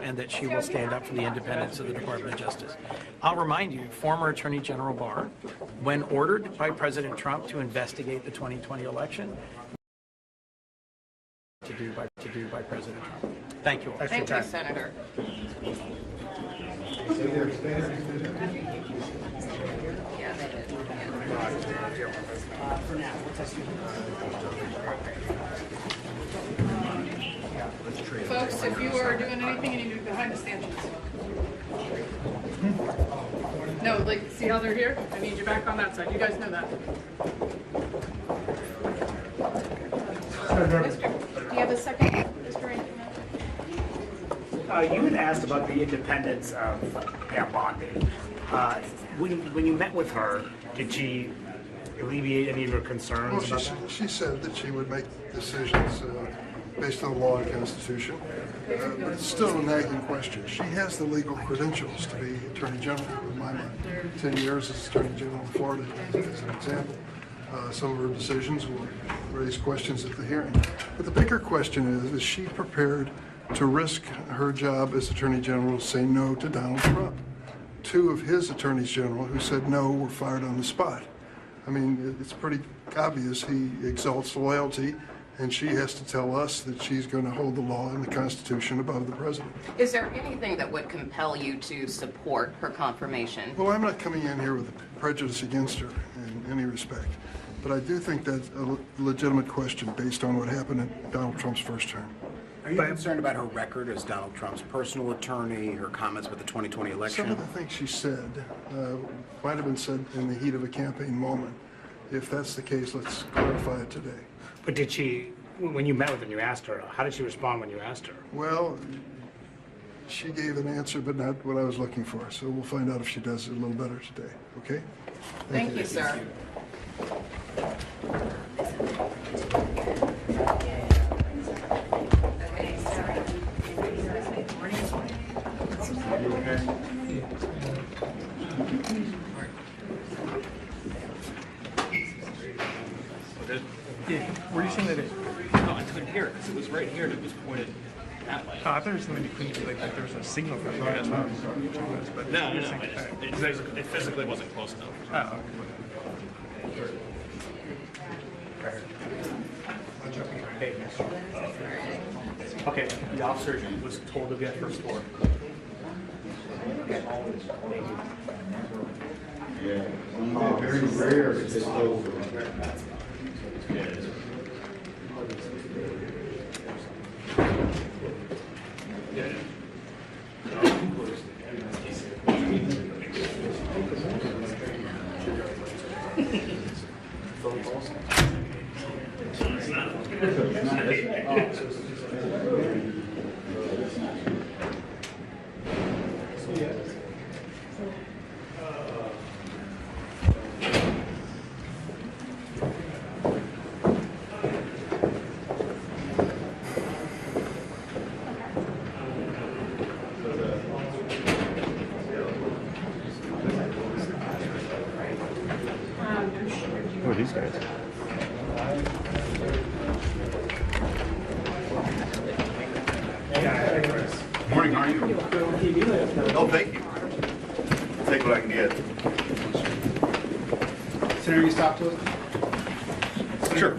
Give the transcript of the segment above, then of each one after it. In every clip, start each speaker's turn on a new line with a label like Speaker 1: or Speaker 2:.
Speaker 1: and that she will stand up for the independence of the Department of Justice. I'll remind you, former Attorney General Barr, when ordered by President Trump to investigate the 2020 election, to do by President Trump. Thank you all.
Speaker 2: Thank you, Senator. Folks, if you are doing anything, you need to be behind the stanchions. No, like, see how they're here? I need you back on that side. You guys know that. Do you have a second, Mr. Rankin?
Speaker 3: You had asked about the independence of Pam Bondi. When you met with her, did she alleviate any of your concerns?
Speaker 4: Well, she said that she would make decisions based on the law and Constitution. But it's still a nagging question. She has the legal credentials to be Attorney General, in my mind. 10 years as Attorney General in Florida, as an example. Some of her decisions will raise questions at the hearing. But the bigger question is she prepared to risk her job as Attorney General to say no to Donald Trump? Two of his attorneys general who said no were fired on the spot. I mean, it's pretty obvious he exalts loyalty, and she has to tell us that she's going to hold the law and the Constitution above the president.
Speaker 2: Is there anything that would compel you to support her confirmation?
Speaker 4: Well, I'm not coming in here with prejudice against her in any respect, but I do think that's a legitimate question based on what happened in Donald Trump's first term.
Speaker 5: Are you concerned about her record as Donald Trump's personal attorney, her comments with the 2020 election?
Speaker 4: Some of the things she said might have been said in the heat of a campaign moment. If that's the case, let's clarify it today.
Speaker 3: But did she, when you met with her and you asked her, how did she respond when you asked her?
Speaker 4: Well, she gave an answer, but not what I was looking for. So we'll find out if she does it a little better today. Okay?
Speaker 2: Thank you, sir.
Speaker 6: Were you saying that it?
Speaker 7: No, I couldn't hear it because it was right here and it was pointed that way.
Speaker 6: Oh, I thought there was something you couldn't, like there was a signal from right as well. But
Speaker 7: No. It physically wasn't close enough.
Speaker 6: Oh,
Speaker 3: Okay, the officer was told to be at first floor.
Speaker 8: Yeah, very rare to just over.
Speaker 3: Phone calls?
Speaker 5: Who are these guys?
Speaker 8: Morning, how are you? Oh, thank you. Take what I can get.
Speaker 5: Senator, you stop to us?
Speaker 8: Sure.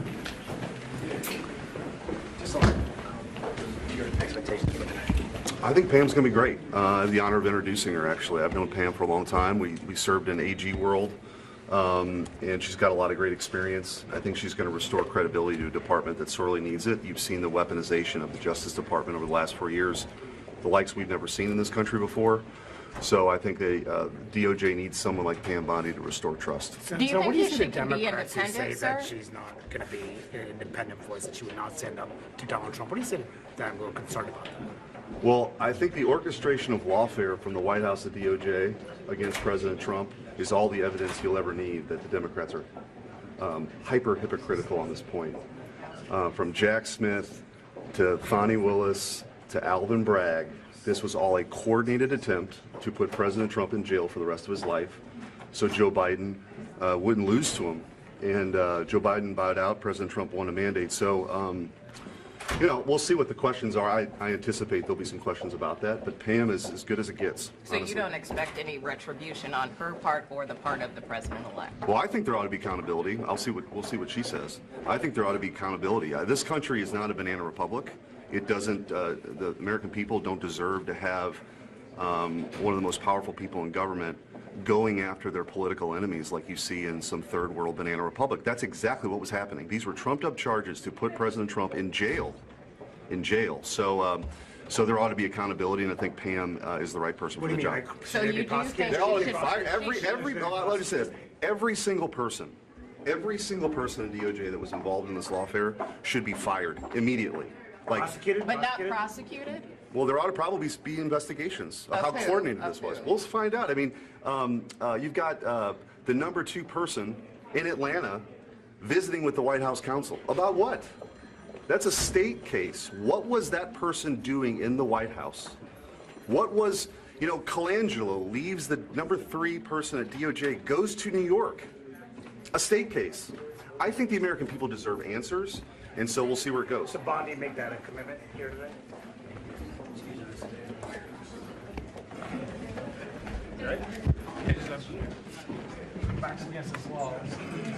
Speaker 5: Your expectations for tonight?
Speaker 9: I think Pam's going to be great. I have the honor of introducing her, actually. I've known Pam for a long time. We served in AG world, and she's got a lot of great experience. I think she's going to restore credibility to a department that sorely needs it. You've seen the weaponization of the Justice Department over the last 4 years, the likes we've never seen in this country before. So I think the DOJ needs someone like Pam Bondi to restore trust.
Speaker 2: Do you
Speaker 3: So what
Speaker 2: think
Speaker 3: do you
Speaker 2: she
Speaker 3: say to
Speaker 2: can be
Speaker 3: Democrats who say
Speaker 2: independent,
Speaker 3: that
Speaker 2: sir?
Speaker 3: she's not going to be an independent voice, that she would not stand up to Donald Trump? What do you say to that? I'm a little concerned about that.
Speaker 9: Well, I think the orchestration of lawfare from the White House to DOJ against President Trump is all the evidence you'll ever need that the Democrats are hyper-hypocritical on this point. From Jack Smith to Fani Willis to Alvin Bragg, this was all a coordinated attempt to put President Trump in jail for the rest of his life so Joe Biden wouldn't lose to him. And Joe Biden bowed out, President Trump won a mandate. So You know, we'll see what the questions are. I anticipate there'll be some questions about that, but Pam is as good as it gets.
Speaker 10: So
Speaker 9: honestly.
Speaker 10: you don't expect any retribution on her part or the part of the president-elect?
Speaker 9: Well, I think there ought to be accountability. We'll see what she says. I think there ought to be accountability. This country is not a banana republic. It doesn't. The American people don't deserve to have one of the most powerful people in government going after their political enemies like you see in some third world banana republic. That's exactly what was happening. These were trumped up charges to put President Trump in jail. So there ought to be accountability, and I think Pam is the right person for the job.
Speaker 10: So you do think
Speaker 9: They all
Speaker 10: she
Speaker 9: get
Speaker 10: should...
Speaker 9: fired. Let me just say this. Every single person in DOJ that was involved in this lawfare should be fired immediately. Like,
Speaker 3: Prosecuted?
Speaker 10: But not prosecuted?
Speaker 9: well, there ought to probably be investigations of how
Speaker 10: Of who?
Speaker 9: coordinated this
Speaker 10: Of
Speaker 9: was.
Speaker 10: who?
Speaker 9: We'll find out. I mean, you've got the number 2 person in Atlanta visiting with the White House counsel. About what? That's a state case. What was that person doing in the White House? What was, you know, Colangelo leaves the number 3 person at DOJ, goes to New York. A state case. I think the American people deserve answers, and so we'll see where it goes.
Speaker 3: So Bondi make that a commitment here today?
Speaker 6: Backs against this wall.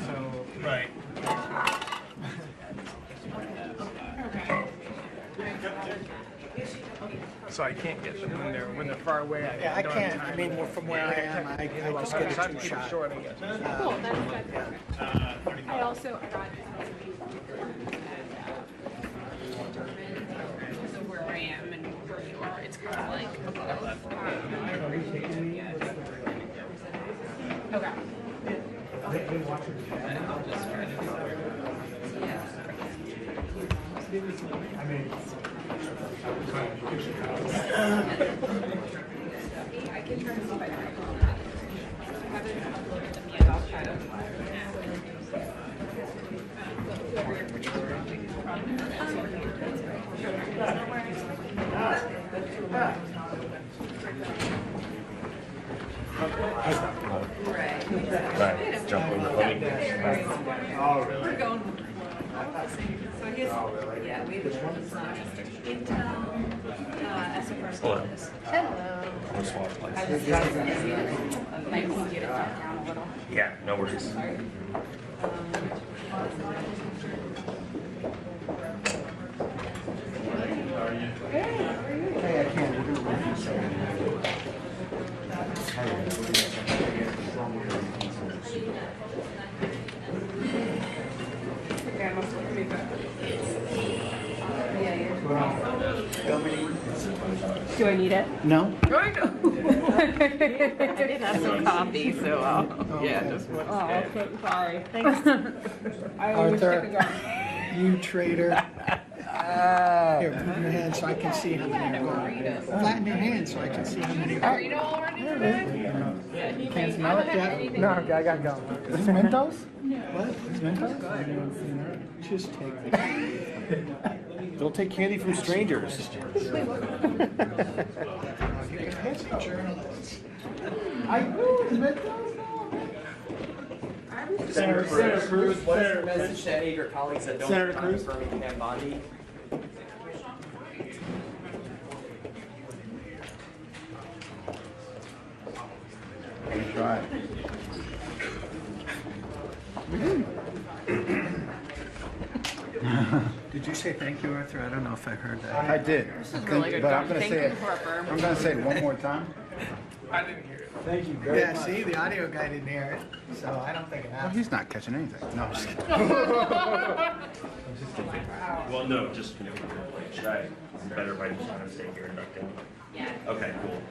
Speaker 6: So
Speaker 3: Right.
Speaker 6: so I can't get them when they're far away.
Speaker 11: Yeah, I
Speaker 6: don't have
Speaker 11: can't. I
Speaker 6: time.
Speaker 11: mean, from where I am, I just get
Speaker 6: I
Speaker 11: a
Speaker 6: have to keep it
Speaker 11: two-shot.
Speaker 6: short, I guess.
Speaker 2: Cool, that's good. I also got so where I am and where you are, it's kind of like okay. I can try to see if I can. I haven't looked at them yet. I'll try to.
Speaker 7: Right, jump over the phone.
Speaker 2: We're going. So he has, yeah, we have Intel,
Speaker 7: Hello.
Speaker 2: Hello.
Speaker 7: I'll swap places.
Speaker 2: I was just might need you to calm down a little.
Speaker 7: Yeah, no worries.
Speaker 11: Hey, I can't. We're gonna run this
Speaker 2: Okay, I must look at me back. Do I need it?
Speaker 11: No?
Speaker 10: I did have some coffee, so yeah, just one.
Speaker 2: Oh, okay, sorry. Thanks. I always
Speaker 11: Arthur.
Speaker 2: take a go.
Speaker 11: You traitor. Here, put your hand so I can see how many are going. Flatten your hand so I can see how many are going.
Speaker 2: Burrito already today?
Speaker 11: Can't smell it yet? No, I gotta go. Is it Mentos? What? It's Mentos? Just take it.
Speaker 6: Don't take candy from strangers.
Speaker 11: I do, it's Mentos.
Speaker 12: Senator Cruz, what is your message to any of your colleagues that don't
Speaker 11: Senator
Speaker 12: mind
Speaker 11: Cruz?
Speaker 12: confirming Pam Bondi?
Speaker 11: Did you say thank you, Arthur? I don't know if I heard that.
Speaker 5: I did.
Speaker 2: This is really good.
Speaker 5: But I'm gonna
Speaker 2: Thank
Speaker 5: say
Speaker 2: you
Speaker 5: it.
Speaker 2: for affirming.
Speaker 5: I'm gonna say it one more time.
Speaker 6: I didn't hear it.
Speaker 11: Thank you very much. Yeah, see, the audio guy didn't hear it, so I don't think it
Speaker 5: Well,
Speaker 11: happened.
Speaker 5: he's not catching anything. No, I'm just kidding.
Speaker 7: Well, no, just, should I, better if I just kind of stay here and duck down? Yeah. Okay, cool.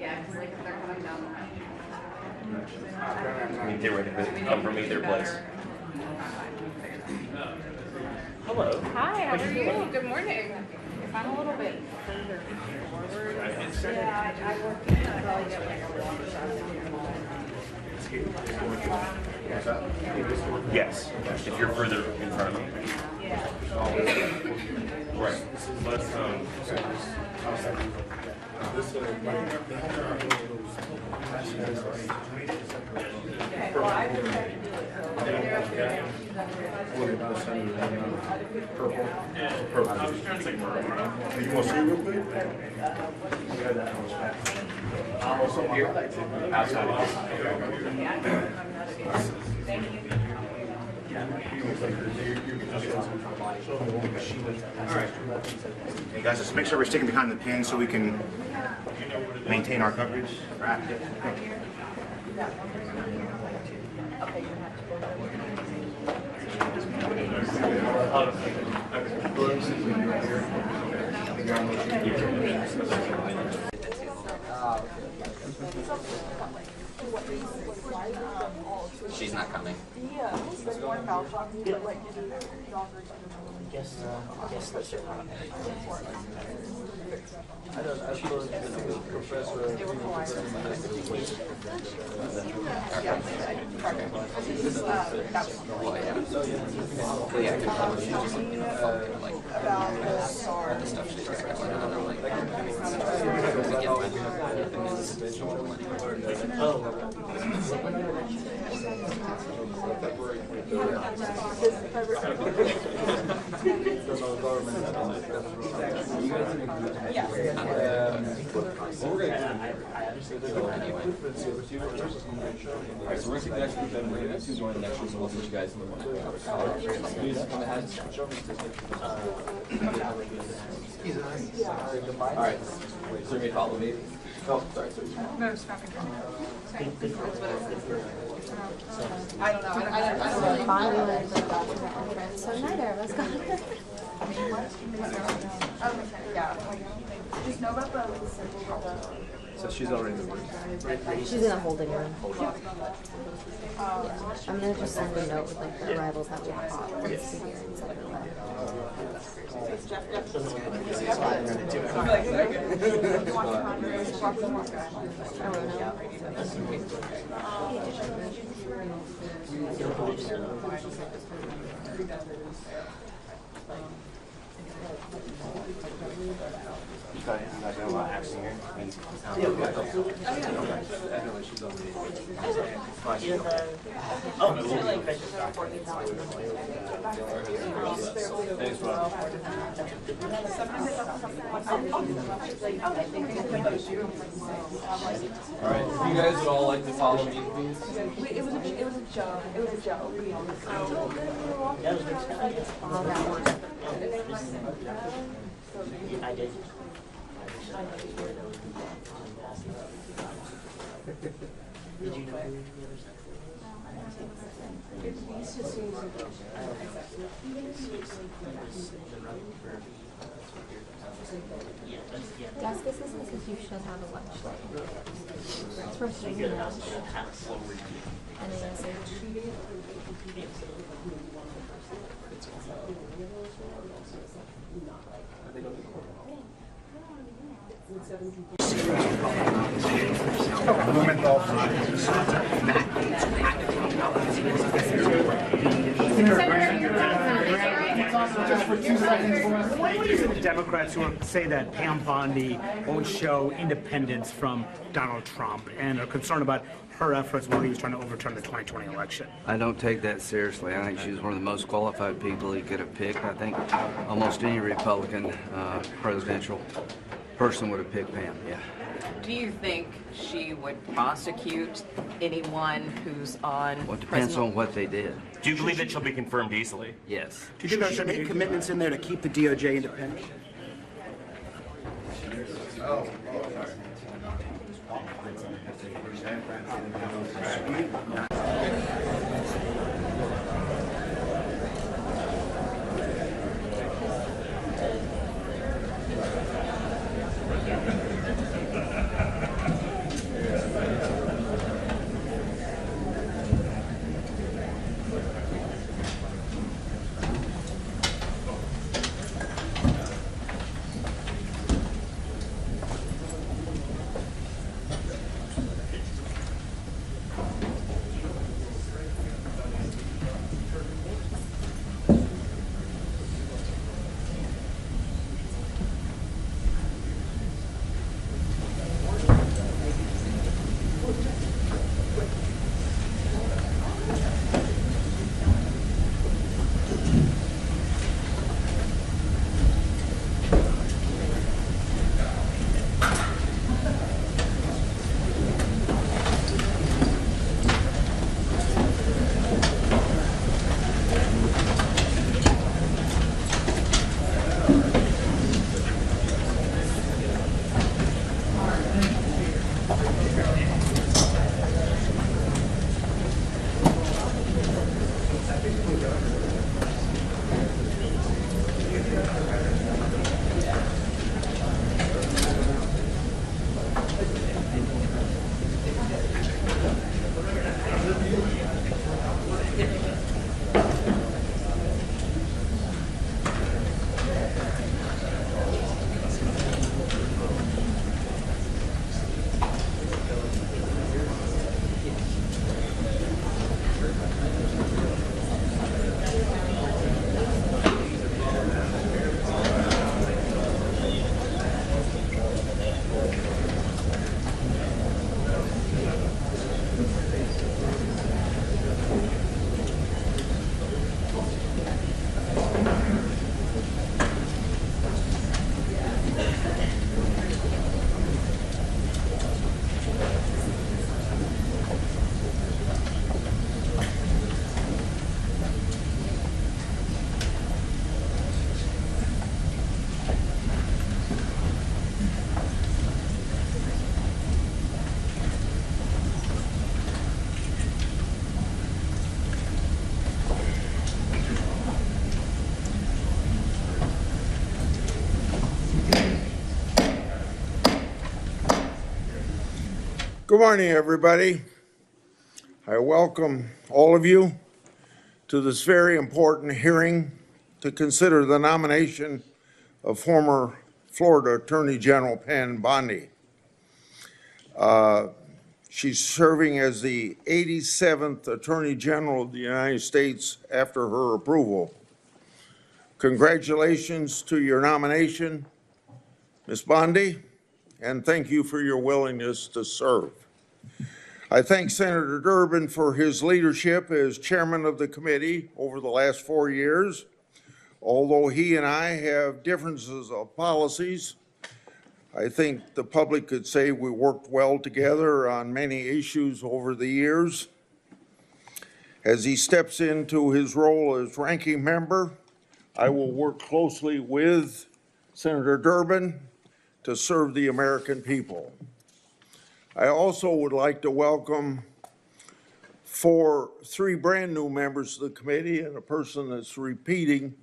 Speaker 2: Yeah, because like if they're coming down.
Speaker 7: I mean, they were come from either place. Hello.
Speaker 2: Hi, how are you? Good morning. If I'm a little bit further forward. Yeah, I work, I'll probably get like a long shot.
Speaker 7: Yes, if you're further in front of me.
Speaker 2: Yeah.
Speaker 7: Right. Let's,
Speaker 2: Okay, well, I would try to do it, so.
Speaker 8: You want to see it real quick?
Speaker 5: Hey guys, let's make sure we're sticking behind the pin so we can maintain our coverage.
Speaker 12: She's not coming. Alright, so you may follow me. Oh, sorry.
Speaker 2: No, stop it. I don't know. I don't really.
Speaker 13: Bonnie was the so neither of us got it.
Speaker 2: Yeah. Just know about the.
Speaker 6: So she's already in the room.
Speaker 13: She's in a holding room. I'm gonna just send a note with like the arrivals that we caught once a year and send her letter.
Speaker 12: Alright, if you guys would all like to follow me, please.
Speaker 2: It was a joke. It was a joke.
Speaker 14: I did. Did you know the other side?
Speaker 13: Damascus says you should have a lunch. It's for free. And then
Speaker 3: What is it the Democrats who say that Pam Bondi won't show independence from Donald Trump and are concerned about her efforts while he was trying to overturn the 2020 election?
Speaker 15: I don't take that seriously. I think she's one of the most qualified people he could have picked. I think almost any Republican presidential person would have picked Pam, yeah.
Speaker 10: Do you think she would prosecute anyone who's on?
Speaker 15: Well, it depends on what they did.
Speaker 7: Do you believe that she'll be confirmed easily?
Speaker 15: Yes.
Speaker 5: Do you think there should make commitments in there to keep the DOJ independent?
Speaker 16: Good morning, everybody. I welcome all of you to this very important hearing to consider the nomination of former Florida Attorney General Pam Bondi. She's serving as the 87th Attorney General of the United States after her approval. Congratulations to your nomination, Ms. Bondi, and thank you for your willingness to serve. I thank Senator Durbin for his leadership as chairman of the committee over the last 4 years. Although he and I have differences of policies, I think the public could say we worked well together on many issues over the years. As he steps into his role as ranking member, I will work closely with Senator Durbin to serve the American people. I also would like to welcome three brand new members of the committee and a person that's repeating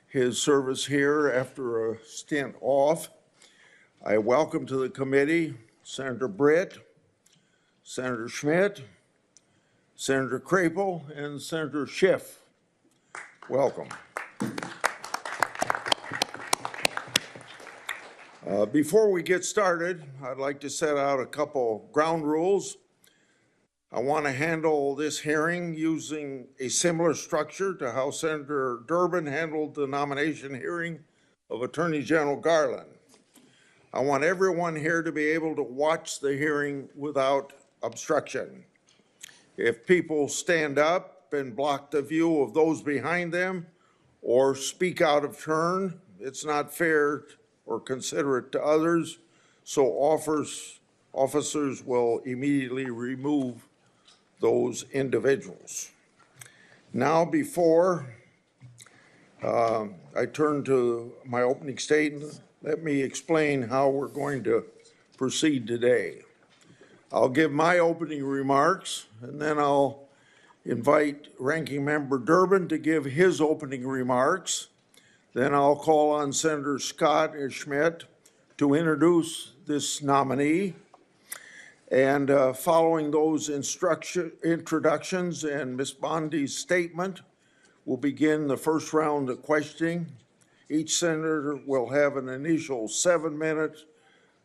Speaker 16: his service here after a stint off. I welcome to the committee Senator Britt, Senator Schmidt, Senator Crapel, and Senator Schiff. Welcome. Before we get started, I'd like to set out a couple ground rules. I want to handle this hearing using a similar structure to how Senator Durbin handled the nomination hearing of Attorney General Garland. I want everyone here to be able to watch the hearing without obstruction. If people stand up and block the view of those behind them or speak out of turn, it's not fair or considerate to others, so officers will immediately remove those individuals. Now, before I turn to my opening statement, let me explain how we're going to proceed today. I'll give my opening remarks, and then I'll invite Ranking Member Durbin to give his opening remarks. Then I'll call on Senator Scott and Schmidt to introduce this nominee. And following those introductions and Ms. Bondi's statement, we'll begin the first round of questioning. Each senator will have an initial 7-minute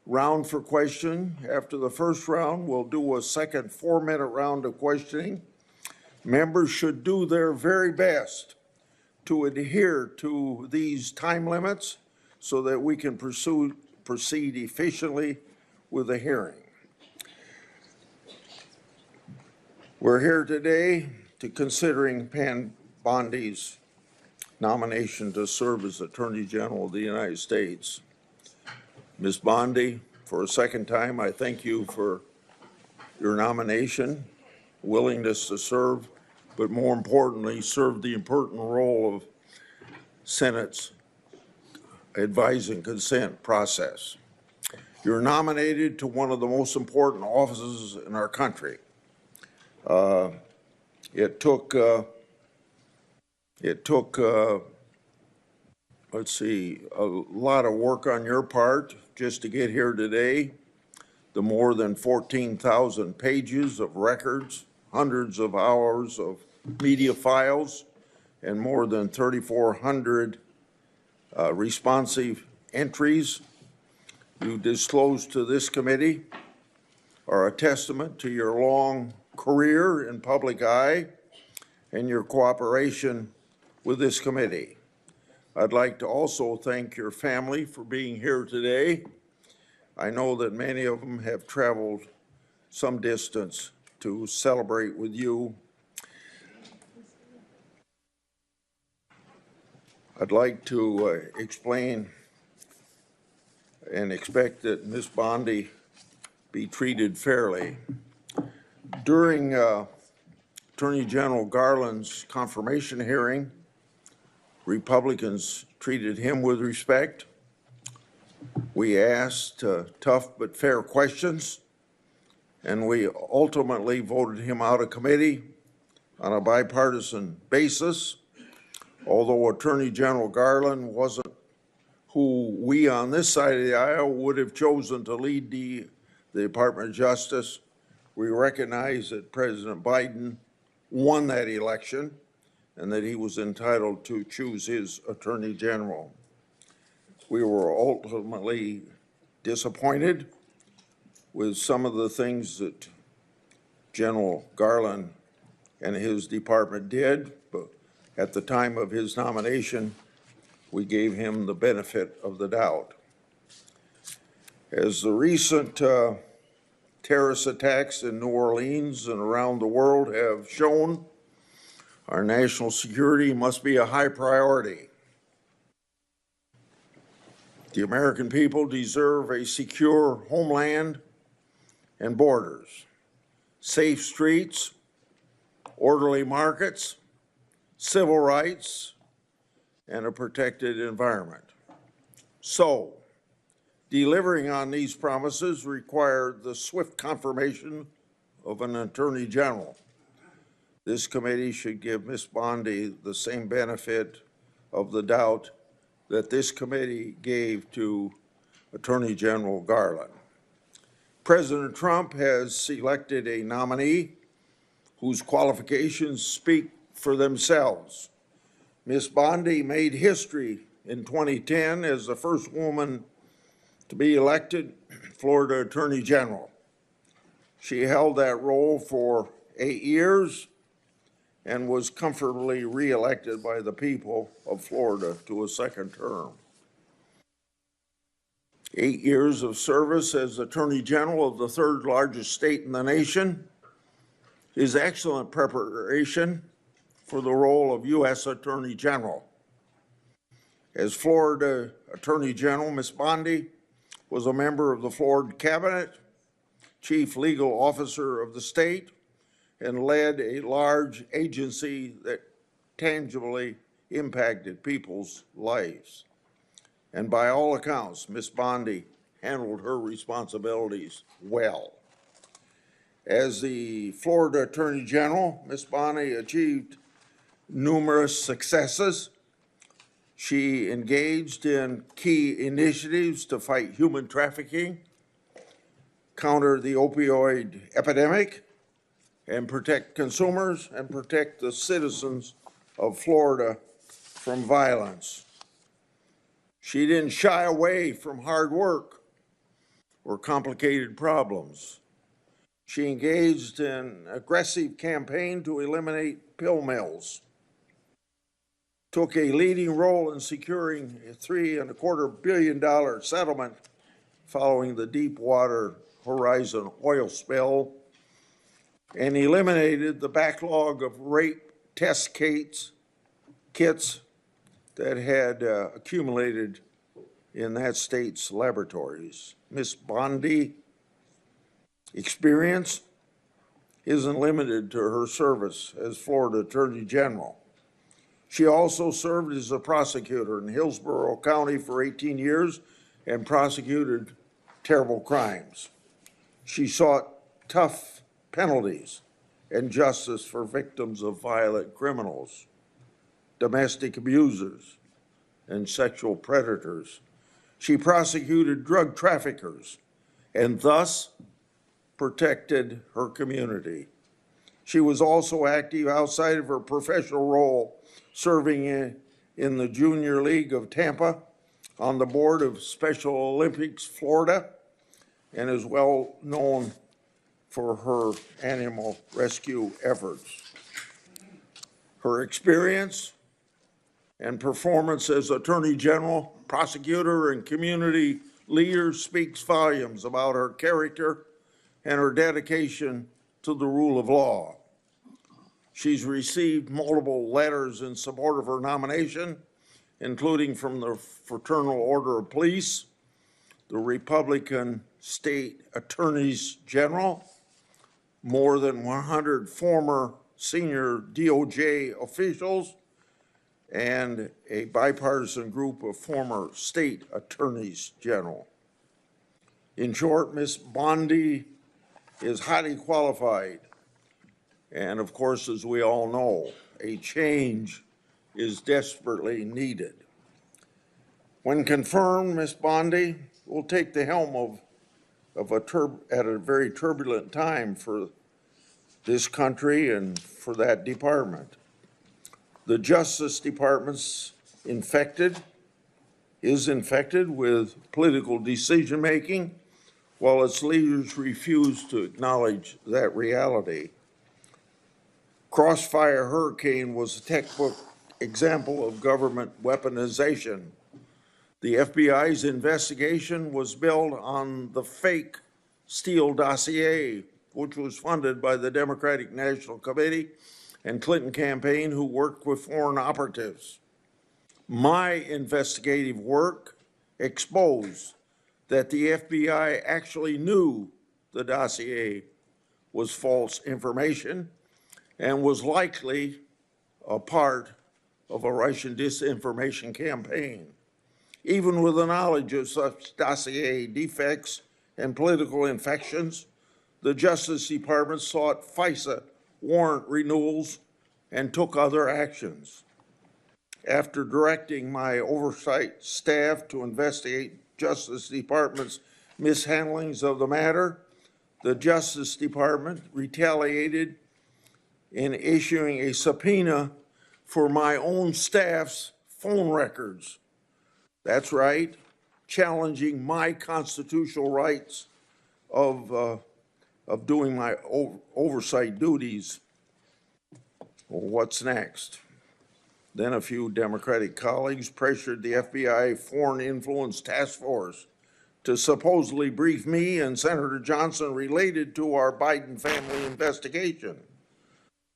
Speaker 16: round for question. After the first round, we'll do a second 4-minute round of questioning. Members should do their very best to adhere to these time limits so that we can proceed efficiently with the hearing. We're here today to considering Pam Bondi's nomination to serve as Attorney General of the United States. Ms. Bondi, for a second time, I thank you for your nomination, willingness to serve, but more importantly, serve the important role of Senate's advise and consent process. You're nominated to one of the most important offices in our country. It took let's see, a lot of work on your part just to get here today. The more than 14,000 pages of records, hundreds of hours of media files, and more than 3,400 responsive entries you disclosed to this committee are a testament to your long career in public eye and your cooperation with this committee. I'd like to also thank your family for being here today. I know that many of them have traveled some distance to celebrate with you. I'd like to explain and expect that Ms. Bondi be treated fairly. During Attorney General Garland's confirmation hearing, Republicans treated him with respect. We asked tough but fair questions, and we ultimately voted him out of committee on a bipartisan basis. Although Attorney General Garland wasn't who we on this side of the aisle would have chosen to lead the Department of Justice, We recognize that President Biden won that election and that he was entitled to choose his Attorney General. We were ultimately disappointed with some of the things that General Garland and his department did, but at the time of his nomination, we gave him the benefit of the doubt. As the recent terrorist attacks in New Orleans and around the world have shown, our national security must be a high priority. The American people deserve a secure homeland and borders, safe streets, orderly markets, civil rights, and a protected environment. So, delivering on these promises required the swift confirmation of an Attorney General. This committee should give Ms. Bondi the same benefit of the doubt that this committee gave to Attorney General Garland. President Trump has selected a nominee whose qualifications speak for themselves. Ms. Bondi made history in 2010 as the first woman to be elected Florida Attorney General. She held that role for 8 years and was comfortably reelected by the people of Florida to a second term. 8 years of service as Attorney General of the third largest state in the nation is excellent preparation for the role of U.S. Attorney General. As Florida Attorney General, Ms. Bondi was a member of the Florida Cabinet, chief legal officer of the state, and led a large agency that tangibly impacted people's lives. And by all accounts, Ms. Bondi handled her responsibilities well. As the Florida Attorney General, Ms. Bondi achieved numerous successes. She engaged in key initiatives to fight human trafficking, counter the opioid epidemic, and protect consumers and protect the citizens of Florida from violence. She didn't shy away from hard work or complicated problems. She engaged in an aggressive campaign to eliminate pill mills, took a leading role in securing a $3.25 billion settlement following the Deepwater Horizon oil spill, and eliminated the backlog of rape test kits that had accumulated in that state's laboratories. Ms. Bondi experience isn't limited to her service as Florida Attorney General. She also served as a prosecutor in Hillsborough County for 18 years and prosecuted terrible crimes. She sought tough penalties and justice for victims of violent criminals, domestic abusers, and sexual predators. She prosecuted drug traffickers and thus protected her community. She was also active outside of her professional role, serving in the Junior League of Tampa, on the board of Special Olympics Florida, and is well known for her animal rescue efforts. Her experience and performance as Attorney General, prosecutor, and community leader speaks volumes about her character and her dedication to the rule of law. She's received multiple letters in support of her nomination, including from the Fraternal Order of Police, the Republican State Attorneys General, more than 100 former senior DOJ officials, and a bipartisan group of former state attorneys general. In short, Ms. Bondi is highly qualified, and of course, as we all know, a change is desperately needed. When confirmed, Ms. Bondi will take the helm of at a very turbulent time for this country and for that department. The Justice Department's is infected with political decision-making, while its leaders refuse to acknowledge that reality. Crossfire Hurricane was a textbook example of government weaponization. The FBI's investigation was built on the fake Steele dossier, which was funded by the Democratic National Committee and Clinton campaign, who worked with foreign operatives. My investigative work exposed that the FBI actually knew the dossier was false information and was likely a part of a Russian disinformation campaign. Even with the knowledge of such dossier defects and political infections, the Justice Department sought FISA warrant renewals and took other actions. After directing my oversight staff to investigate Justice Department's mishandlings of the matter, the Justice Department retaliated in issuing a subpoena for my own staff's phone records. That's right, challenging my constitutional rights of doing my oversight duties. Well, what's next? Then a few Democratic colleagues pressured the FBI Foreign Influence Task Force to supposedly brief me and Senator Johnson related to our Biden family investigation.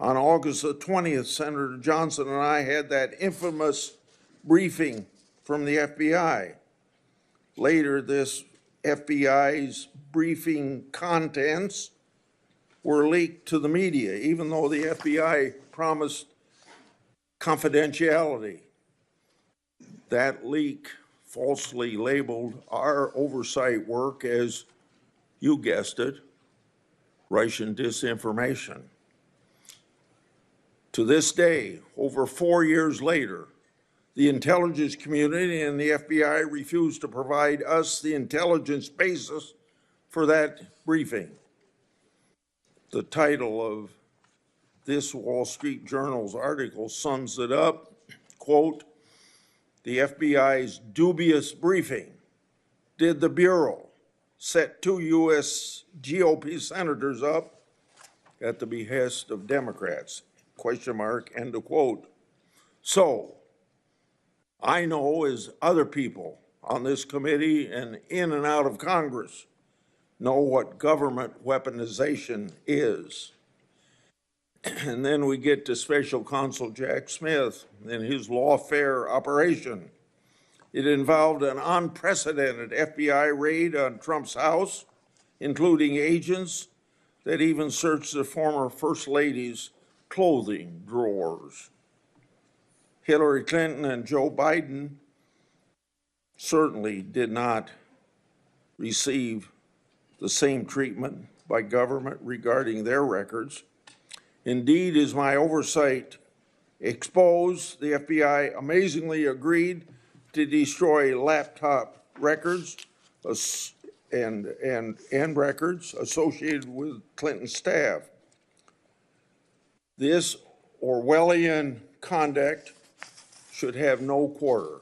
Speaker 16: On August the 20th, Senator Johnson and I had that infamous briefing from the FBI. Later, this FBI's briefing contents were leaked to the media, even though the FBI promised confidentiality. That leak falsely labeled our oversight work as, you guessed it, Russian disinformation. To this day, over 4 years later, the intelligence community and the FBI refused to provide us the intelligence basis for that briefing. The title of this Wall Street Journal's article sums it up, quote, "The FBI's dubious briefing. Did the Bureau set 2 U.S. GOP senators up at the behest of Democrats?" Question mark, end of quote. So, I know, as other people on this committee and in and out of Congress know, what government weaponization is. And then we get to Special Counsel Jack Smith and his lawfare operation. It involved an unprecedented FBI raid on Trump's house, including agents that even searched the former First Lady's clothing drawers. Hillary Clinton and Joe Biden certainly did not receive the same treatment by government regarding their records. Indeed, as my oversight exposed, the FBI amazingly agreed to destroy laptop records and records associated with Clinton's staff. This Orwellian conduct should have no quarter.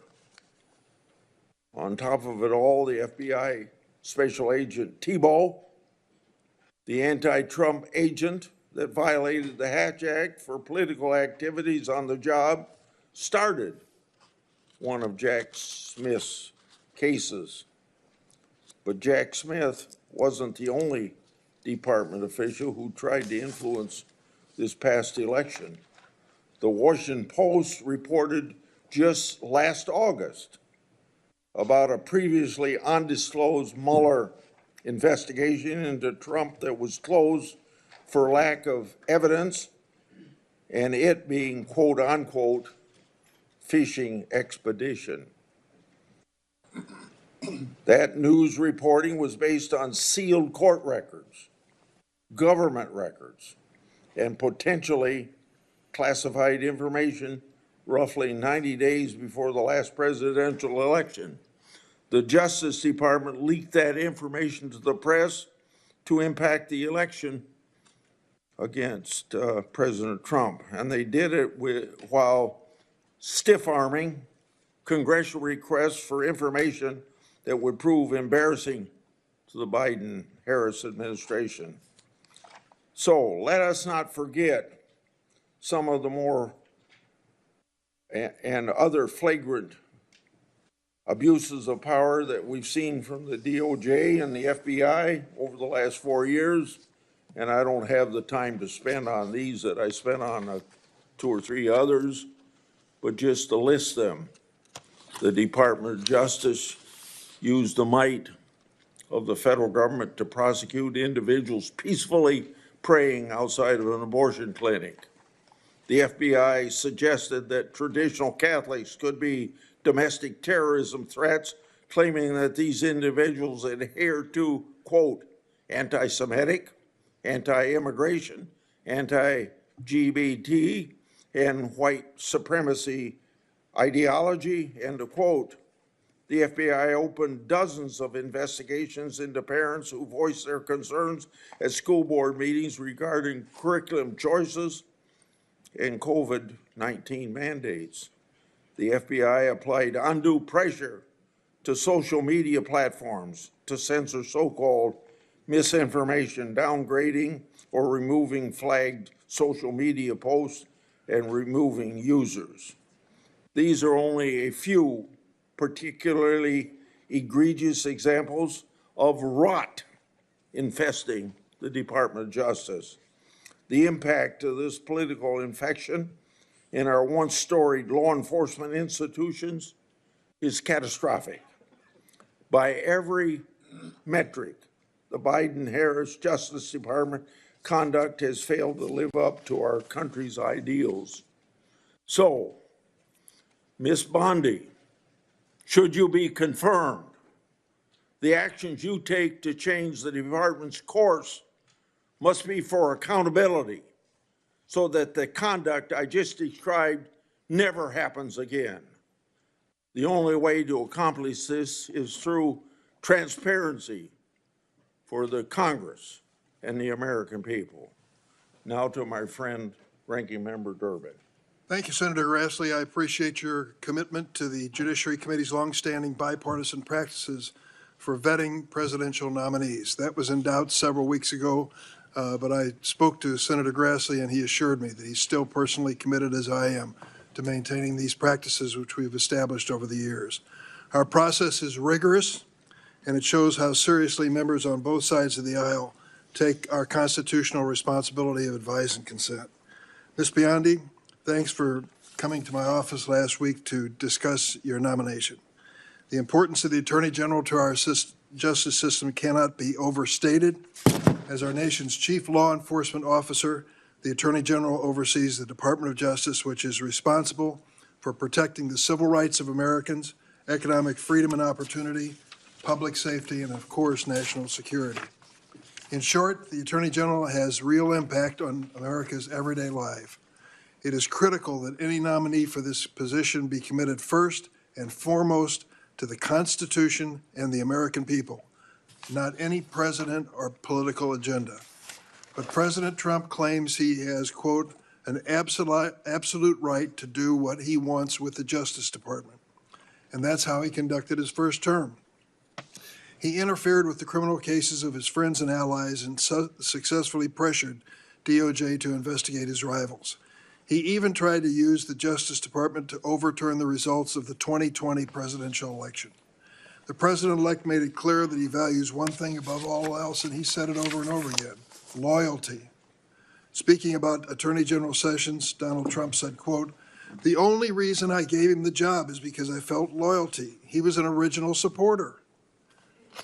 Speaker 16: On top of it all, the FBI Special Agent Thibault, the anti-Trump agent that violated the Hatch Act for political activities on the job, started one of Jack Smith's cases. But Jack Smith wasn't the only department official who tried to influence this past election. The Washington Post reported just last August about a previously undisclosed Mueller investigation into Trump that was closed for lack of evidence, and it being, quote unquote, fishing expedition. That news reporting was based on sealed court records, government records, and potentially classified information roughly 90 days before the last presidential election. The Justice Department leaked that information to the press to impact the election against President Trump. And they did it while stiff-arming congressional requests for information that would prove embarrassing to the Biden-Harris administration. So let us not forget some of the more and other flagrant abuses of power that we've seen from the DOJ and the FBI over the last 4 years. And I don't have the time to spend on these that I spent on 2 or 3 others, but just to list them. The Department of Justice used the might of the federal government to prosecute individuals peacefully praying outside of an abortion clinic. The FBI suggested that traditional Catholics could be domestic terrorism threats, claiming that these individuals adhere to, quote, anti-Semitic, anti-immigration, anti-LGBT, and white supremacy ideology, end of quote. The FBI opened dozens of investigations into parents who voiced their concerns at school board meetings regarding curriculum choices and COVID-19 mandates. The FBI applied undue pressure to social media platforms to censor so-called misinformation, downgrading or removing flagged social media posts and removing users. These are only a few particularly egregious examples of rot infesting the Department of Justice. The impact of this political infection in our once storied law enforcement institutions is catastrophic. By every metric, the Biden-Harris Justice Department conduct has failed to live up to our country's ideals. So, Ms. Bondi, should you be confirmed, the actions you take to change the department's course must be for accountability so that the conduct I just described never happens again. The only way to accomplish this is through transparency for the Congress and the American people. Now to my friend, Ranking Member Durbin.
Speaker 4: Thank you, Senator Grassley. I appreciate your commitment to the Judiciary Committee's longstanding bipartisan practices for vetting presidential nominees. That was in doubt several weeks ago, but I spoke to Senator Grassley and he assured me that he's still personally committed, as I am, to maintaining these practices which we've established over the years. Our process is rigorous, and it shows how seriously members on both sides of the aisle take our constitutional responsibility of advice and consent. Ms. Bondi, thanks for coming to my office last week to discuss your nomination. The importance of the Attorney General to our justice system cannot be overstated. As our nation's chief law enforcement officer, the Attorney General oversees the Department of Justice, which is responsible for protecting the civil rights of Americans, economic freedom and opportunity, public safety, and of course, national security. In short, the Attorney General has real impact on America's everyday life. It is critical that any nominee for this position be committed first and foremost to the Constitution and the American people, not any president or political agenda. But President Trump claims he has, quote, an absolute right to do what he wants with the Justice Department. And that's how he conducted his first term. He interfered with the criminal cases of his friends and allies and successfully pressured DOJ to investigate his rivals. He even tried to use the Justice Department to overturn the results of the 2020 presidential election. The president-elect made it clear that he values one thing above all else, and he said it over and over again: loyalty. Speaking about Attorney General Sessions, Donald Trump said, quote, "The only reason I gave him the job is because I felt loyalty. He was an original supporter."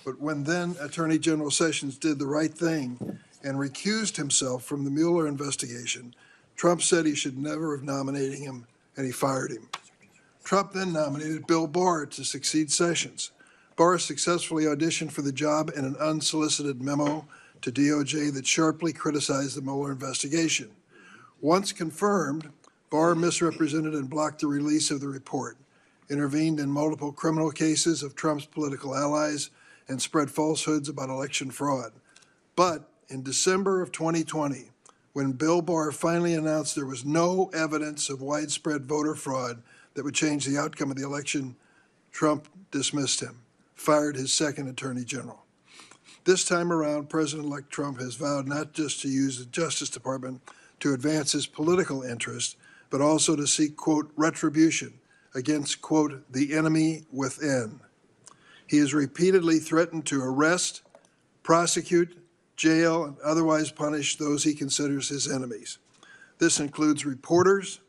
Speaker 4: But when then Attorney General Sessions did the right thing and recused himself from the Mueller investigation, Trump said he should never have nominated him, and he fired him. Trump then nominated Bill Barr to succeed Sessions. Barr successfully auditioned for the job in an unsolicited memo to DOJ that sharply criticized the Mueller investigation. Once confirmed, Barr misrepresented and blocked the release of the report. intervened in multiple criminal cases of Trump's political allies, and spread falsehoods about election fraud. But in December of 2020, when Bill Barr finally announced there was no evidence of widespread voter fraud that would change the outcome of the election, Trump dismissed him, fired his second attorney general. This time around, President-elect Trump has vowed not just to use the Justice Department to advance his political interests, but also to seek, quote, retribution against, quote, the enemy within. He has repeatedly threatened to arrest, prosecute, jail, and otherwise punish those he considers his enemies. This includes reporters,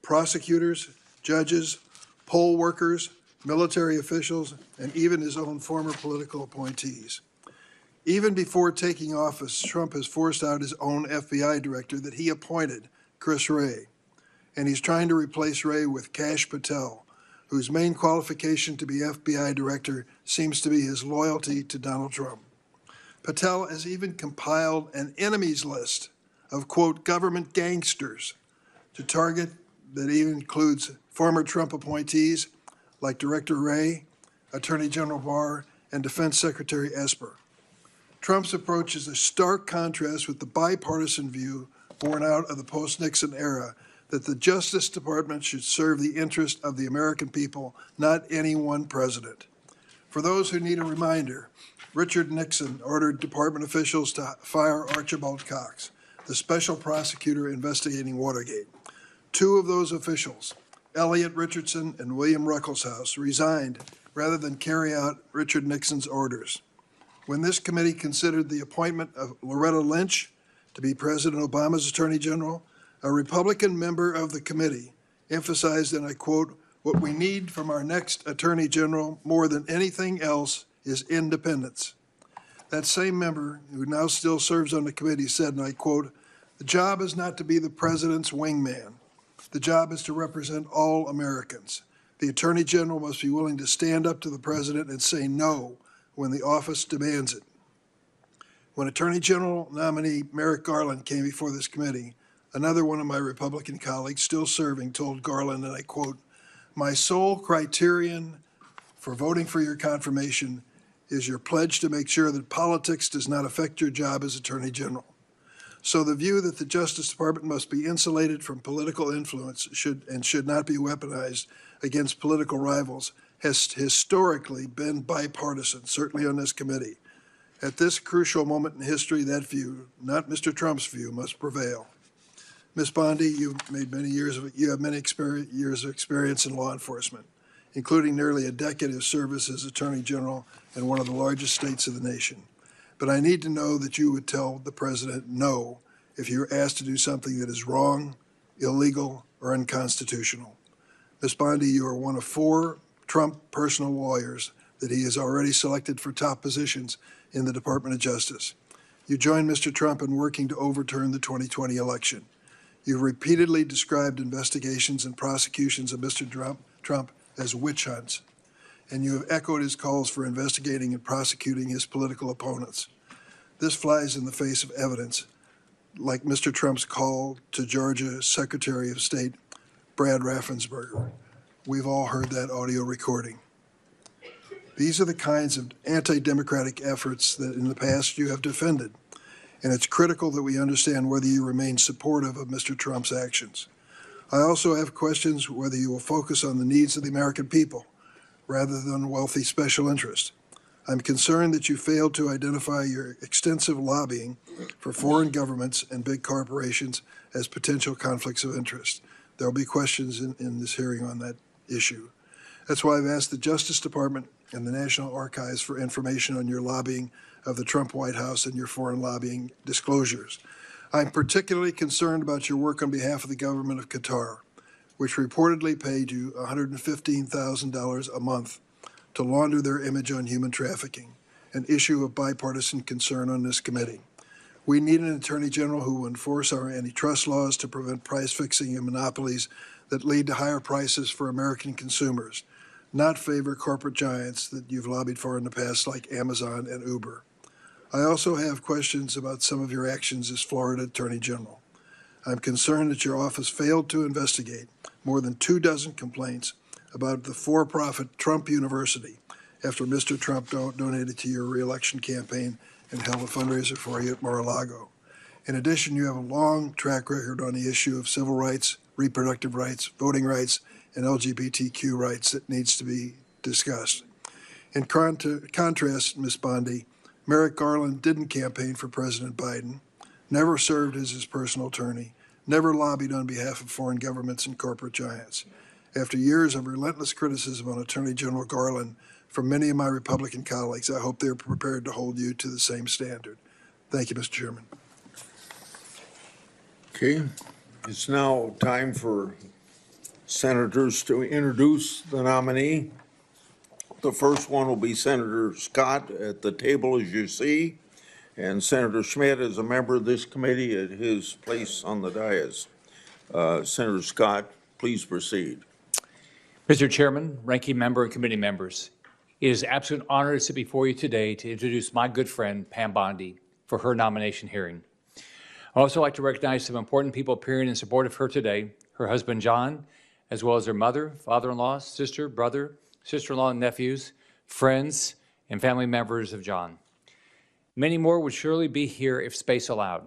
Speaker 4: prosecutors, judges, poll workers, military officials, and even his own former political appointees. Even before taking office, Trump has forced out his own FBI director that he appointed, Chris Wray. And he's trying to replace Wray with Kash Patel, whose main qualification to be FBI director seems to be his loyalty to Donald Trump. Patel has even compiled an enemies list of, quote, government gangsters to target that even includes former Trump appointees like Director Wray, Attorney General Barr, and Defense Secretary Esper. Trump's approach is a stark contrast with the bipartisan view born out of the post-Nixon era that the Justice Department should serve the interest of the American people, not any one president. For those who need a reminder, Richard Nixon ordered department officials to fire Archibald Cox, the special prosecutor investigating Watergate. Two of those officials, Elliot Richardson and William Ruckelshaus, resigned rather than carry out Richard Nixon's orders. When this committee considered the appointment of Loretta Lynch to be President Obama's Attorney General, a Republican member of the committee emphasized, and I quote, "What we need from our next Attorney General more than anything else is independence." That same member, who now still serves on the committee, said, and I quote, "The job is not to be the president's wingman. The job is to represent all Americans. The Attorney General must be willing to stand up to the president and say no when the office demands it." When Attorney General nominee Merrick Garland came before this committee, another one of my Republican colleagues still serving told Garland, and I quote, "My sole criterion for voting for your confirmation is your pledge to make sure that politics does not affect your job as Attorney General." So the view that the Justice Department must be insulated from political influence should not be weaponized against political rivals has historically been bipartisan, certainly on this committee. At this crucial moment in history, that view, not Mr. Trump's view, must prevail. Ms. Bondi, you have many years of experience in law enforcement, including nearly a decade of service as Attorney General in one of the largest states of the nation. But I need to know that you would tell the president no if you're asked to do something that is wrong, illegal, or unconstitutional. Ms. Bondi, you are one of 4 Trump personal lawyers that he has already selected for top positions in the Department of Justice. You joined Mr. Trump in working to overturn the 2020 election. You've repeatedly described investigations and prosecutions of Mr. Trump as witch hunts, and you have echoed his calls for investigating and prosecuting his political opponents. This flies in the face of evidence, like Mr. Trump's call to Georgia Secretary of State Brad Raffensperger. We've all heard that audio recording. These are the kinds of anti-democratic efforts that in the past you have defended, and it's critical that we understand whether you remain supportive of Mr. Trump's actions. I also have questions whether you will focus on the needs of the American people rather than wealthy special interests. I'm concerned that you failed to identify your extensive lobbying for foreign governments and big corporations as potential conflicts of interest. There will be questions in this hearing on that issue. That's why I've asked the Justice Department and the National Archives for information on your lobbying of the Trump White House and your foreign lobbying disclosures. I'm particularly concerned about your work on behalf of the government of Qatar, which reportedly paid you $115,000 a month to launder their image on human trafficking, an issue of bipartisan concern on this committee. We need an Attorney General who will enforce our antitrust laws to prevent price fixing and monopolies that lead to higher prices for American consumers, not favor corporate giants that you've lobbied for in the past like Amazon and Uber. I also have questions about some of your actions as Florida Attorney General. I'm concerned that your office failed to investigate more than 24 complaints about the for-profit Trump University after Mr. Trump donated to your reelection campaign and held a fundraiser for you at Mar-a-Lago. In addition, you have a long track record on the issue of civil rights, reproductive rights, voting rights, and LGBTQ rights that needs to be discussed. In contrast, Ms. Bondi, Merrick Garland didn't campaign for President Biden, never served as his personal attorney, never lobbied on behalf of foreign governments and corporate giants. After years of relentless criticism on Attorney General Garland from many of my Republican colleagues, I hope they're prepared to hold you to the same standard. Thank you, Mr. Chairman.
Speaker 16: Okay, it's now time for senators to introduce the nominee. The first one will be Senator Scott at the table, as you see, and Senator Schmidt is a member of this committee at his place on the dais. Senator Scott, please proceed.
Speaker 17: Mr. Chairman, ranking member, and committee members, it is an absolute honor to sit before you today to introduce my good friend, Pam Bondi, for her nomination hearing. I'd also like to recognize some important people appearing in support of her today, her husband, John, as well as her mother, father-in-law, sister, brother, sister-in-law, and nephews, friends, and family members of John. Many more would surely be here if space allowed.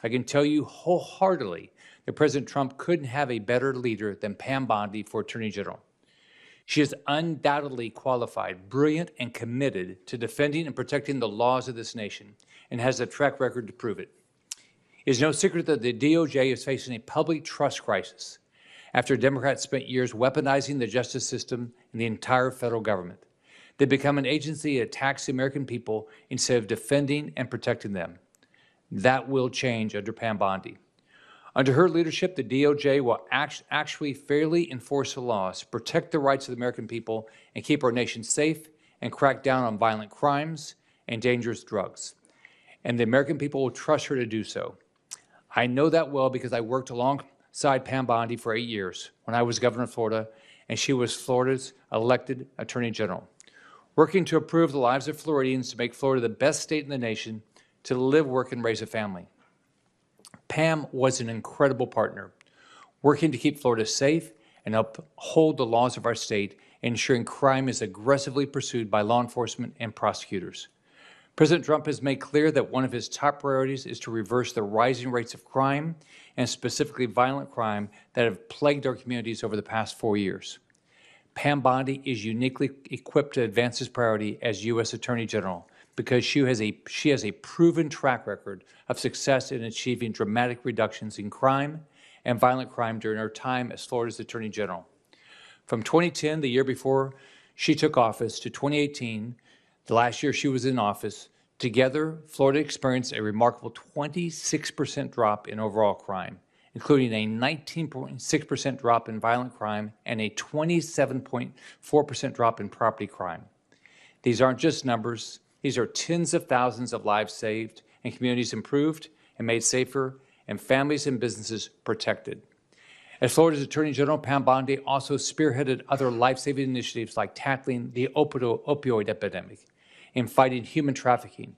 Speaker 17: I can tell you wholeheartedly that President Trump couldn't have a better leader than Pam Bondi for Attorney General. She is undoubtedly qualified, brilliant, and committed to defending and protecting the laws of this nation, and has a track record to prove it. It is no secret that the DOJ is facing a public trust crisis after Democrats spent years weaponizing the justice system and the entire federal government. They become an agency that attacks the American people instead of defending and protecting them. That will change under Pam Bondi. Under her leadership, the DOJ will actually fairly enforce the laws, protect the rights of the American people, and keep our nation safe and crack down on violent crimes and dangerous drugs. And the American people will trust her to do so. I know that well because I worked alongside Pam Bondi for 8 years when I was governor of Florida, and she was Florida's elected Attorney General, working to improve the lives of Floridians to make Florida the best state in the nation to live, work, and raise a family. Pam was an incredible partner, working to keep Florida safe and uphold the laws of our state, ensuring crime is aggressively pursued by law enforcement and prosecutors. President Trump has made clear that one of his top priorities is to reverse the rising rates of crime, and specifically violent crime, that have plagued our communities over the past 4 years. Pam Bondi is uniquely equipped to advance this priority as U.S. Attorney General because she has a proven track record of success in achieving dramatic reductions in crime and violent crime during her time as Florida's Attorney General. From 2010, the year before she took office, to 2018, the last year she was in office, together, Florida experienced a remarkable 26% drop in overall crime, including a 19.6% drop in violent crime and a 27.4% drop in property crime. These aren't just numbers. These are tens of thousands of lives saved and communities improved and made safer and families and businesses protected. As Florida's Attorney General, Pam Bondi also spearheaded other life-saving initiatives like tackling the opioid epidemic and fighting human trafficking.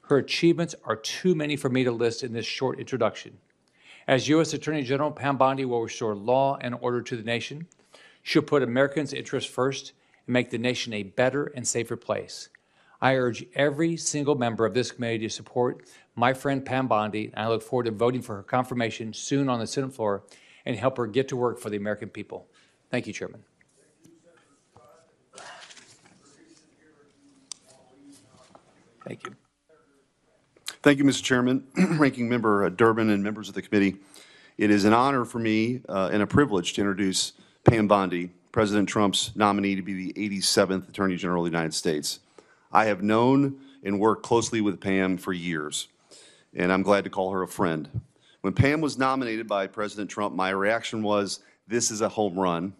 Speaker 17: Her achievements are too many for me to list in this short introduction. As U.S. Attorney General, Pam Bondi will restore law and order to the nation. She'll put Americans' interests first and make the nation a better and safer place. I urge every single member of this committee to support my friend Pam Bondi, and I look forward to voting for her confirmation soon on the Senate floor and help her get to work for the American people. Thank you, Chairman.
Speaker 9: Thank you. Thank you, Mr. Chairman, Ranking Member Durbin, and members of the committee. It is an honor for me and a privilege to introduce Pam Bondi, President Trump's nominee to be the 87th Attorney General of the United States. I have known and worked closely with Pam for years, and I'm glad to call her a friend. When Pam was nominated by President Trump, my reaction was, this is a home run.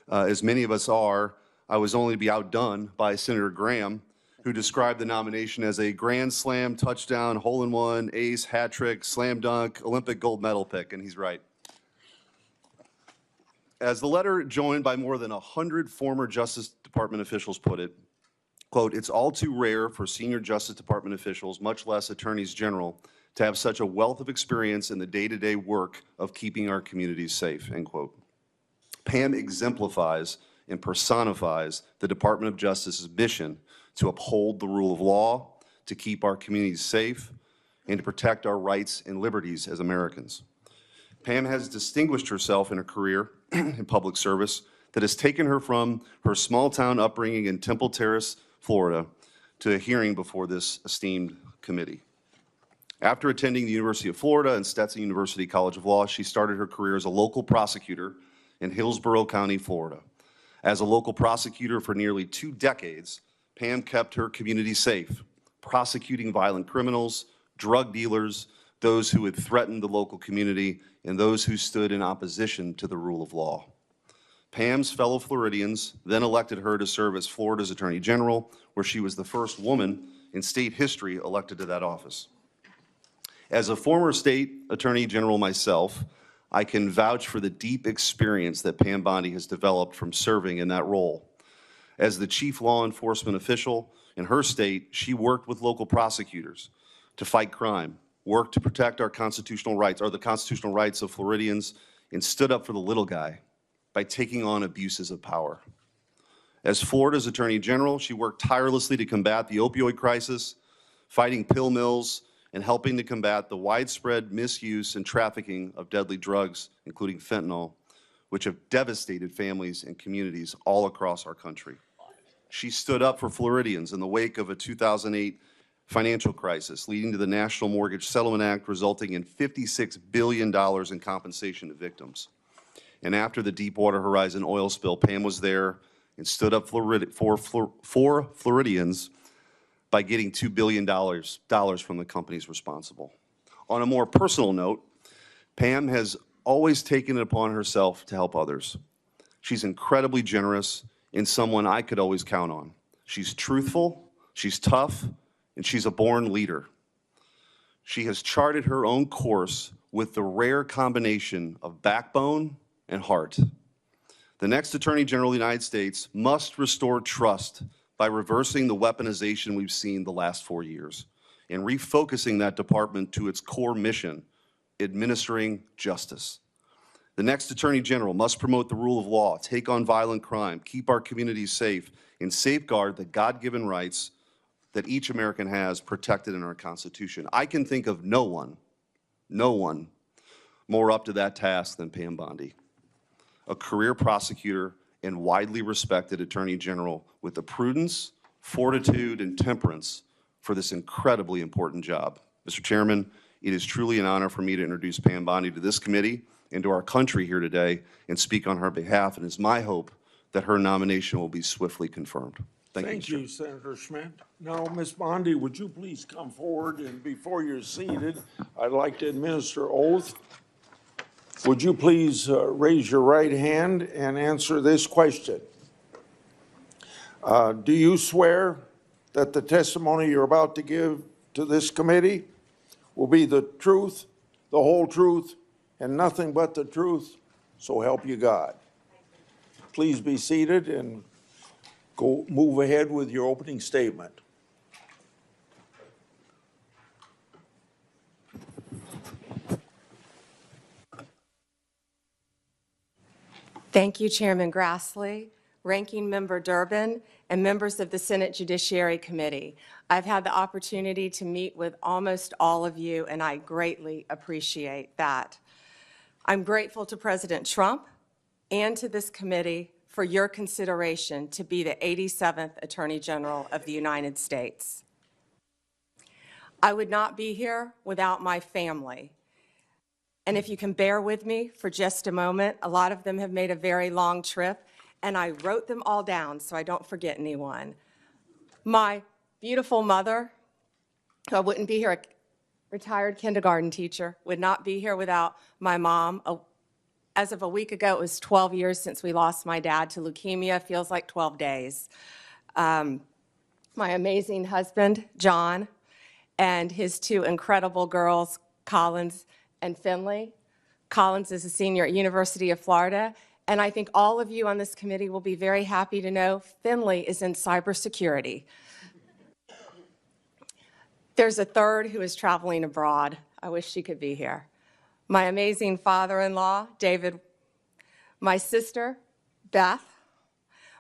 Speaker 9: As many of us are, I was only to be outdone by Senator Graham, who described the nomination as a grand slam, touchdown, hole-in-one, ace, hat trick, slam dunk, Olympic gold medal pick, and he's right. As the letter joined by more than 100 former Justice Department officials put it, quote, it's all too rare for senior Justice Department officials, much less attorneys general, to have such a wealth of experience in the day-to-day work of keeping our communities safe, end quote. Pam exemplifies and personifies the Department of Justice's mission to uphold the rule of law, to keep our communities safe, and to protect our rights and liberties as Americans. Pam has distinguished herself in her career in public service that has taken her from her small-town upbringing in Temple Terrace, Florida, to a hearing before this esteemed committee. After attending the University of Florida and Stetson University College of Law, she started her career as a local prosecutor in Hillsborough County, Florida. As a local prosecutor for nearly 2 decades, Pam kept her community safe, prosecuting violent criminals, drug dealers, those who had threatened the local community, and those who stood in opposition to the rule of law. Pam's fellow Floridians then elected her to serve as Florida's Attorney General, where she was the first woman in state history elected to that office. As a former state Attorney General myself, I can vouch for the deep experience that Pam Bondi has developed from serving in that role. As the chief law enforcement official in her state, she worked with local prosecutors to fight crime, worked to protect our constitutional rights, or the constitutional rights of Floridians, and stood up for the little guy by taking on abuses of power. As Florida's Attorney General, she worked tirelessly to combat the opioid crisis, fighting pill mills, and helping to combat the widespread misuse and trafficking of deadly drugs, including fentanyl, which have devastated families and communities all across our country. She stood up for Floridians in the wake of a 2008 financial crisis, leading to the National Mortgage Settlement Act, resulting in $56 billion in compensation to victims. And after the Deepwater Horizon oil spill, Pam was there and stood up for Floridians by getting $2 billion from the companies responsible. On a more personal note, Pam has always taken it upon herself to help others. She's incredibly generous and someone I could always count on. She's truthful, she's tough, and she's a born leader. She has charted her own course with the rare combination of backbone and heart. The next Attorney General of the United States must restore trust by reversing the weaponization we've seen the last 4 years and refocusing that department to its core mission, administering justice. The next Attorney General must promote the rule of law, take on violent crime, keep our communities safe, and safeguard the God-given rights that each American has protected in our Constitution. I can think of no one more up to that task than Pam Bondi, a career prosecutor and widely respected Attorney General with the prudence, fortitude, and temperance for this incredibly important job. Mr. Chairman, it is truly an honor for me to introduce Pam Bondi to this committee and to our country here today and speak on her behalf, and it's my hope that her nomination will be swiftly confirmed.
Speaker 16: Thank you, Senator Schmidt. Now, Ms. Bondi, would you please come forward, and before you're seated, I'd like to administer oath. Would you please raise your right hand and answer this question? Do you swear that the testimony you're about to give to this committee will be the truth, the whole truth, and nothing but the truth, so help you God? Please be seated and move ahead with your opening statement.
Speaker 18: Thank you, Chairman Grassley, Ranking Member Durbin, and members of the Senate Judiciary Committee. I've had the opportunity to meet with almost all of you, and I greatly appreciate that. I'm grateful to President Trump and to this committee for your consideration to be the 87th Attorney General of the United States. I would not be here without my family. And if you can bear with me for just a moment, a lot of them have made a very long trip, and I wrote them all down so I don't forget anyone. My beautiful mother, who I wouldn't be here, a retired kindergarten teacher, would not be here without my mom. As of a week ago, it was 12 years since we lost my dad to leukemia. Feels like 12 days. My amazing husband, John, and his 2 incredible girls, Collins and Finley. Collins is a senior at University of Florida, and I think all of you on this committee will be very happy to know Finley is in cybersecurity. There's a third who is traveling abroad. I wish she could be here. My amazing father-in-law, David, my sister, Beth,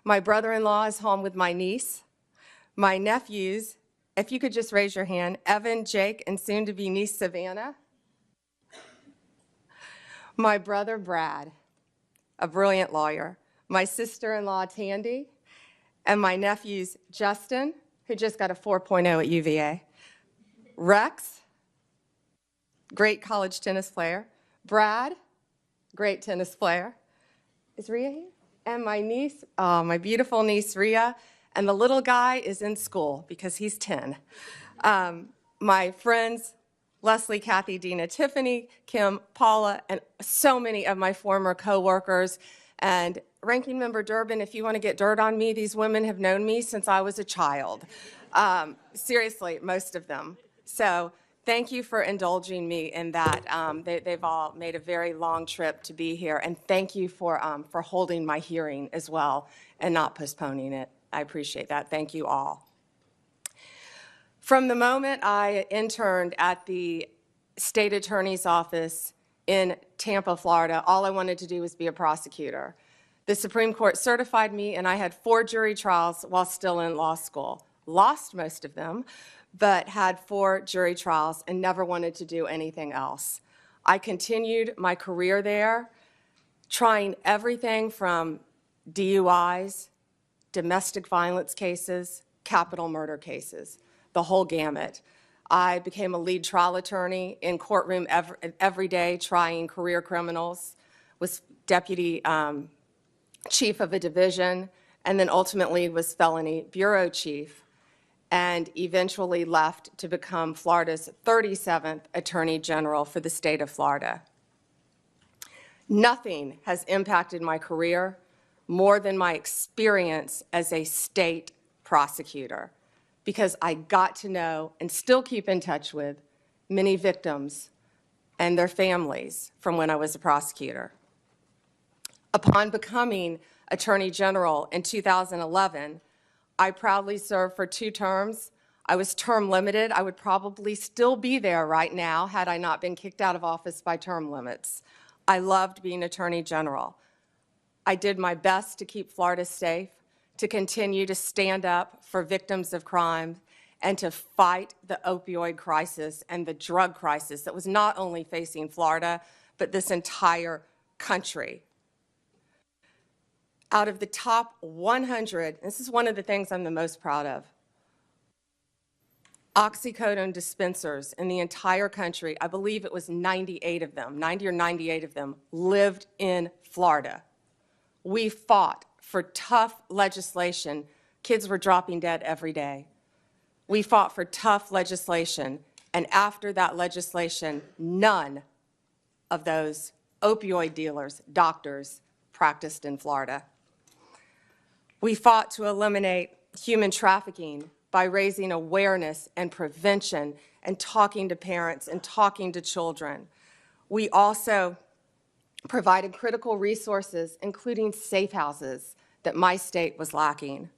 Speaker 18: My brother-in-law is home with my niece. My nephews, if you could just raise your hand, Evan, Jake, and soon-to-be niece Savannah. My brother Brad, a brilliant lawyer. My sister-in-law Tandy, and my nephews Justin, who just got a 4.0 at UVA. Rex, great college tennis player. Brad, great tennis player. Is Rhea here? And my niece, my beautiful niece Rhea, and the little guy is in school because he's 10. My friends, Leslie, Kathy, Dina, Tiffany, Kim, Paula, and so many of my former coworkers. And Ranking Member Durbin, if you want to get dirt on me, these women have known me since I was a child. Seriously, most of them. So thank you for indulging me in that. They've all made a very long trip to be here, and thank you for holding my hearing as well and not postponing it. I appreciate that. Thank you all. From the moment I interned at the state attorney's office in Tampa, Florida, all I wanted to do was be a prosecutor. The Supreme Court certified me, and I had 4 jury trials while still in law school. Lost most of them, but had 4 jury trials and never wanted to do anything else. I continued my career there, trying everything from DUIs, domestic violence cases, capital murder cases, the whole gamut. I became a lead trial attorney in courtroom every day trying career criminals, was deputy chief of a division, and then ultimately was felony bureau chief, and eventually left to become Florida's 37th Attorney General for the state of Florida. Nothing has impacted my career more than my experience as a state prosecutor, because I got to know and still keep in touch with many victims and their families from when I was a prosecutor. Upon becoming Attorney General in 2011, I proudly served for 2 terms. I was term limited. I would probably still be there right now had I not been kicked out of office by term limits. I loved being Attorney General. I did my best to keep Florida safe, to continue to stand up for victims of crime, and to fight the opioid crisis and the drug crisis that was not only facing Florida, but this entire country. Out of the top 100, this is one of the things I'm the most proud of, oxycodone dispensers in the entire country, I believe it was 98 of them, 90 or 98 of them, lived in Florida. We fought for tough legislation. Kids were dropping dead every day. We fought for tough legislation, and after that legislation, none of those opioid dealers, doctors, practiced in Florida. We fought to eliminate human trafficking by raising awareness and prevention and talking to parents and talking to children. We also provided critical resources, including safe houses, that my state was lacking.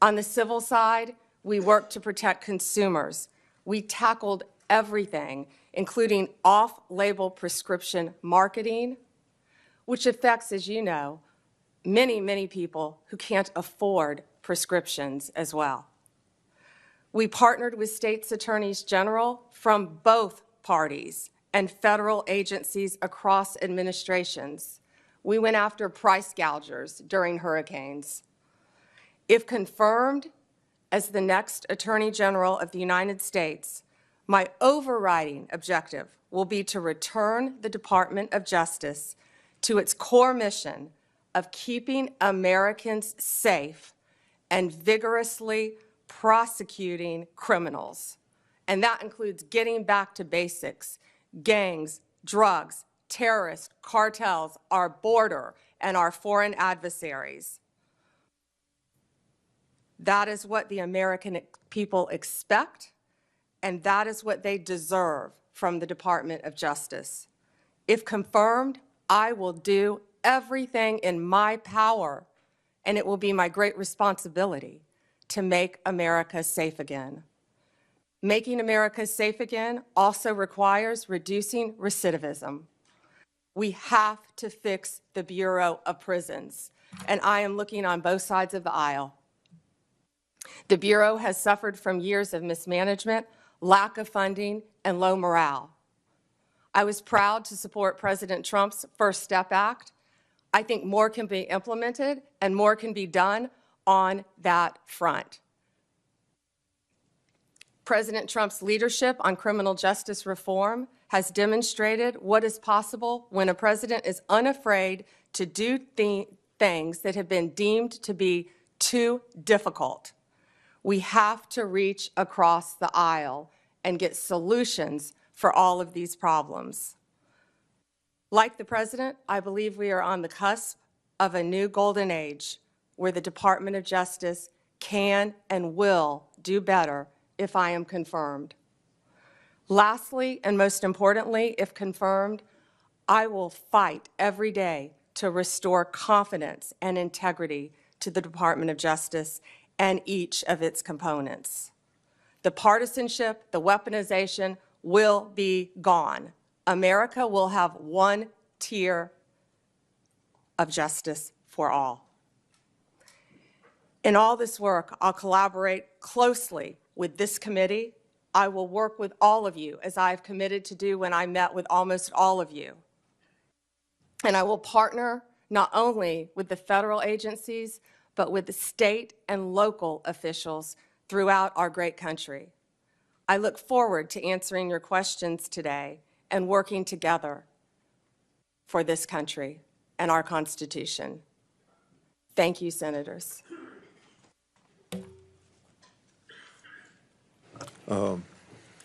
Speaker 18: On the civil side, we worked to protect consumers. We tackled everything, including off-label prescription marketing, which affects, as you know, many, many people who can't afford prescriptions as well. We partnered with states' attorneys general from both parties and federal agencies across administrations. We went after price gougers during hurricanes. If confirmed as the next Attorney General of the United States, my overriding objective will be to return the Department of Justice to its core mission of keeping Americans safe and vigorously prosecuting criminals. And that includes getting back to basics: gangs, drugs, terrorists, cartels, our border, and our foreign adversaries. That is what the American people expect, and that is what they deserve from the Department of Justice. If confirmed, I will do everything in my power, and it will be my great responsibility to make America safe again. Making America safe again also requires reducing recidivism. We have to fix the Bureau of Prisons. and I am looking on both sides of the aisle. The Bureau has suffered from years of mismanagement, lack of funding, and low morale. I was proud to support President Trump's First Step Act. I think more can be implemented and more can be done on that front. President Trump's leadership on criminal justice reform has demonstrated what is possible when a president is unafraid to do things that have been deemed to be too difficult. We have to reach across the aisle and get solutions for all of these problems. Like the president, I believe we are on the cusp of a new golden age where the Department of Justice can and will do better if I am confirmed. Lastly, and most importantly, if confirmed, I will fight every day to restore confidence and integrity to the Department of Justice and each of its components. The partisanship, the weaponization will be gone. America will have one tier of justice for all. In all this work, I'll collaborate closely with this committee. I will work with all of you, as I've committed to do when I met with almost all of you. And I will partner not only with the federal agencies, but with the state and local officials throughout our great country. I look forward to answering your questions today and working together for this country and our Constitution. Thank you, Senators.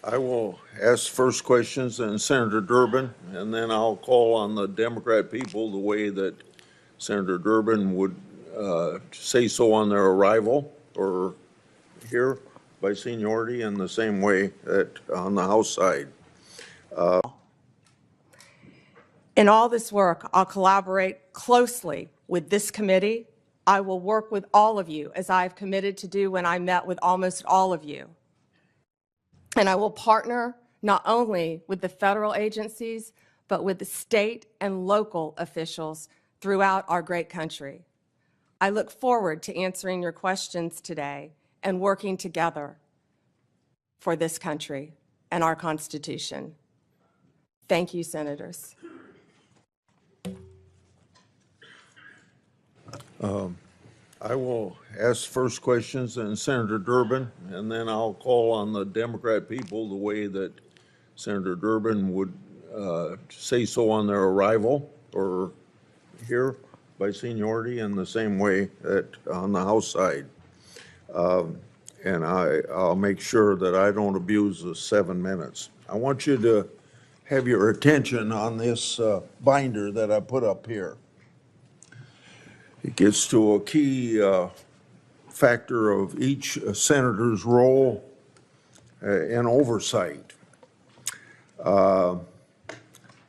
Speaker 16: I will ask first questions, and Senator Durbin, and then I'll call on the Democrat people the way that Senator Durbin would say so on their arrival or here by seniority, in the same way that on the House side.
Speaker 18: In all this work, I'll collaborate closely with this committee. I will work with all of you, as I've committed to do when I met with almost all of you. And I will partner not only with the federal agencies, but with the state and local officials throughout our great country. I look forward to answering your questions today and working together for this country and our Constitution. Thank you, Senators.
Speaker 16: I will ask first questions, and Senator Durbin, and then I'll call on the Democrat people the way that Senator Durbin would say so on their arrival or here by seniority, in the same way that on the House side. And I'll make sure that I don't abuse the 7 minutes. I want you to have your attention on this binder that I put up here. It gets to a key factor of each senator's role in oversight.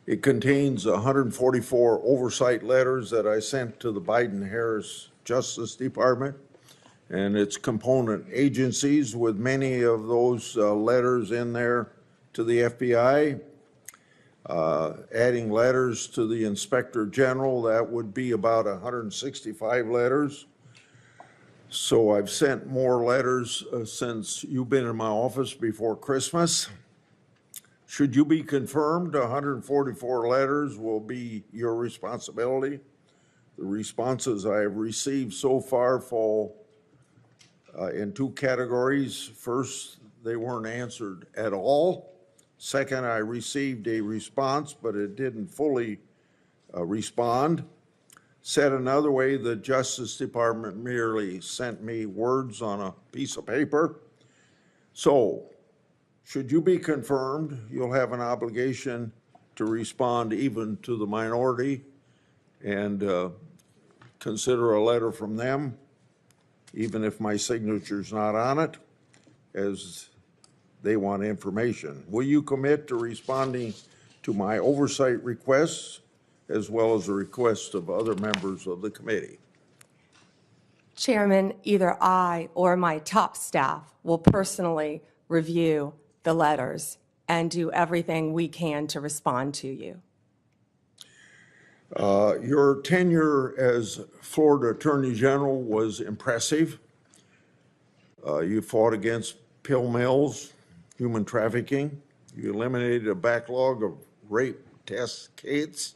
Speaker 16: It contains 144 oversight letters that I sent to the Biden-Harris Justice Department and its component agencies, with many of those letters in there to the FBI. Adding letters to the Inspector General, that would be about 165 letters. So I've sent more letters since you've been in my office before Christmas. Should you be confirmed, 144 letters will be your responsibility. The responses I have received so far fall in two categories. First, they weren't answered at all. Second, I received a response, but it didn't fully respond. Said another way, the Justice Department merely sent me words on a piece of paper. So, should you be confirmed, you'll have an obligation to respond even to the minority and consider a letter from them, even if my signature's not on it, as they want information. Will you commit to responding to my oversight requests as well as the requests of other members of the committee?
Speaker 18: Chairman, either I or my top staff will personally review the letters and do everything we can to respond to you.
Speaker 16: Your tenure as Florida Attorney General was impressive. You fought against pill mills, human trafficking. You eliminated a backlog of rape test kits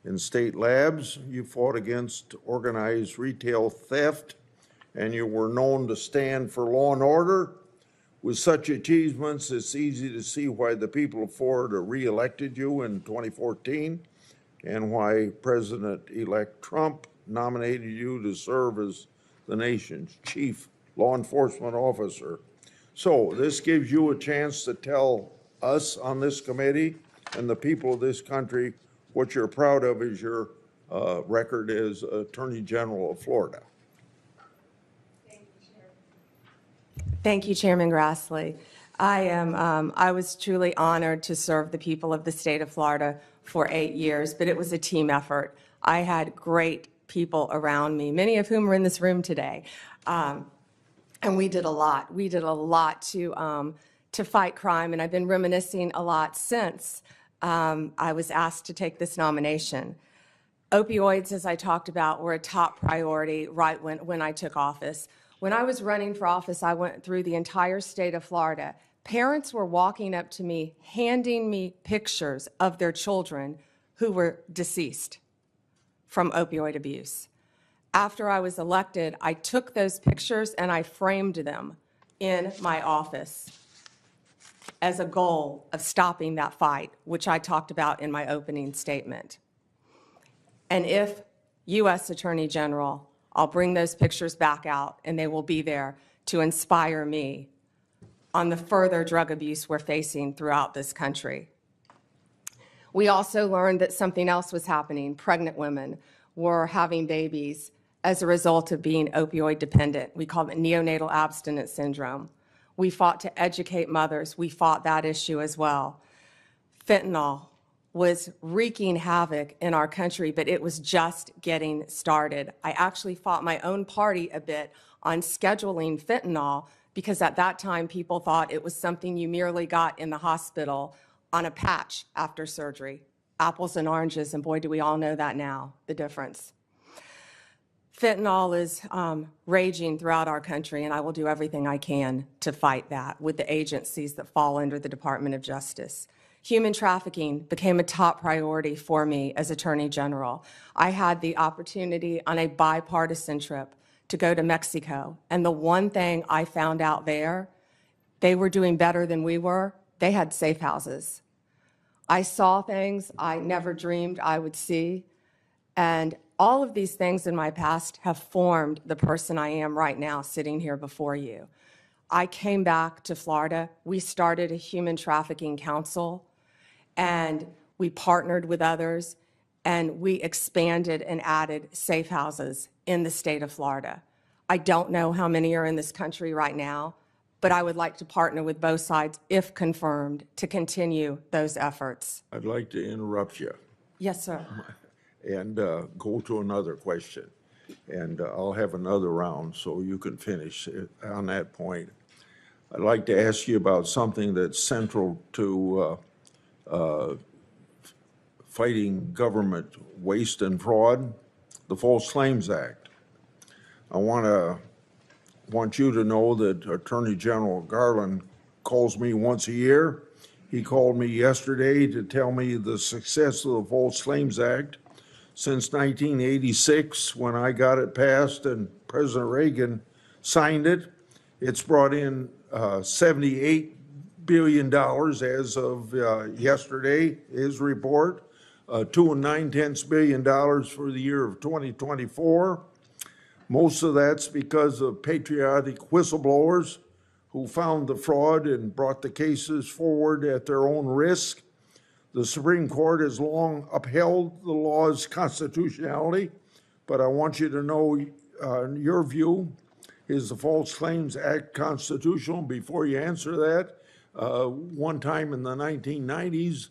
Speaker 16: in state labs. You fought against organized retail theft, and you were known to stand for law and order. With such achievements, it's easy to see why the people of Florida re-elected you in 2014 and why President-elect Trump nominated you to serve as the nation's chief law enforcement officer. So this gives you a chance to tell us on this committee and the people of this country what you're proud of as your record as Attorney General of Florida.
Speaker 18: Thank you, Chairman Grassley. I was truly honored to serve the people of the state of Florida for 8 years, but it was a team effort. I had great people around me, many of whom are in this room today. And we did a lot. We did a lot to fight crime, and I've been reminiscing a lot since I was asked to take this nomination. Opioids, as I talked about, were a top priority right when I took office. When I was running for office, I went through the entire state of Florida. Parents were walking up to me, handing me pictures of their children who were deceased from opioid abuse. After I was elected, I took those pictures and I framed them in my office as a goal of stopping that fight, which I talked about in my opening statement. And if U.S. Attorney General, I'll bring those pictures back out, and they will be there to inspire me on the further drug abuse we're facing throughout this country. We also learned that something else was happening. Pregnant women were having babies as a result of being opioid dependent. We call it neonatal abstinence syndrome. We fought to educate mothers. We fought that issue as well. Fentanyl was wreaking havoc in our country, but it was just getting started. I actually fought my own party a bit on scheduling fentanyl because at that time people thought it was something you merely got in the hospital on a patch after surgery. Apples and oranges, and boy, do we all know that now, the difference. Fentanyl is raging throughout our country, and I will do everything I can to fight that with the agencies that fall under the Department of Justice. Human trafficking became a top priority for me as Attorney General. I had the opportunity on a bipartisan trip to go to Mexico, and the one thing I found out there, they were doing better than we were. They had safe houses. I saw things I never dreamed I would see, and all of these things in my past have formed the person I am right now sitting here before you. I came back to Florida. We started a human trafficking council, and we partnered with others, and we expanded and added safe houses in the state of Florida. I don't know how many are in this country right now, but I would like to partner with both sides, if confirmed, to continue those efforts.
Speaker 16: I'd like to interrupt you.
Speaker 18: Yes, sir.
Speaker 16: And go to another question. And I'll have another round so you can finish on that point. I'd like to ask you about something that's central to fighting government waste and fraud, the False Claims Act. I want you to know that Attorney General Garland calls me once a year. He called me yesterday to tell me the success of the False Claims Act. Since 1986, when I got it passed and President Reagan signed it, it's brought in $78 billion as of yesterday, his report, $2.9 billion for the year of 2024. Most of that's because of patriotic whistleblowers who found the fraud and brought the cases forward at their own risk. The Supreme Court has long upheld the law's constitutionality, but I want you to know, in your view, is the False Claims Act constitutional? Before you answer that, one time in the 1990s,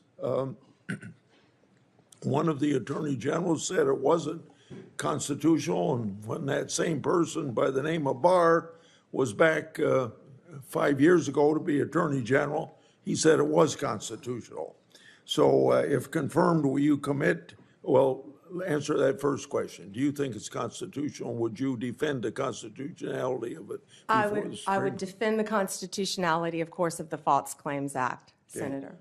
Speaker 16: one of the attorney generals said it wasn't constitutional, and when that same person by the name of Barr was back 5 years ago to be attorney general, he said it was constitutional. So if confirmed, will you commit? Well, answer that first question. Do you think it's constitutional? Would you defend the constitutionality of it
Speaker 18: I
Speaker 16: before the
Speaker 18: would
Speaker 16: Supreme?
Speaker 18: defend the constitutionality, of course, of the False Claims Act, Senator.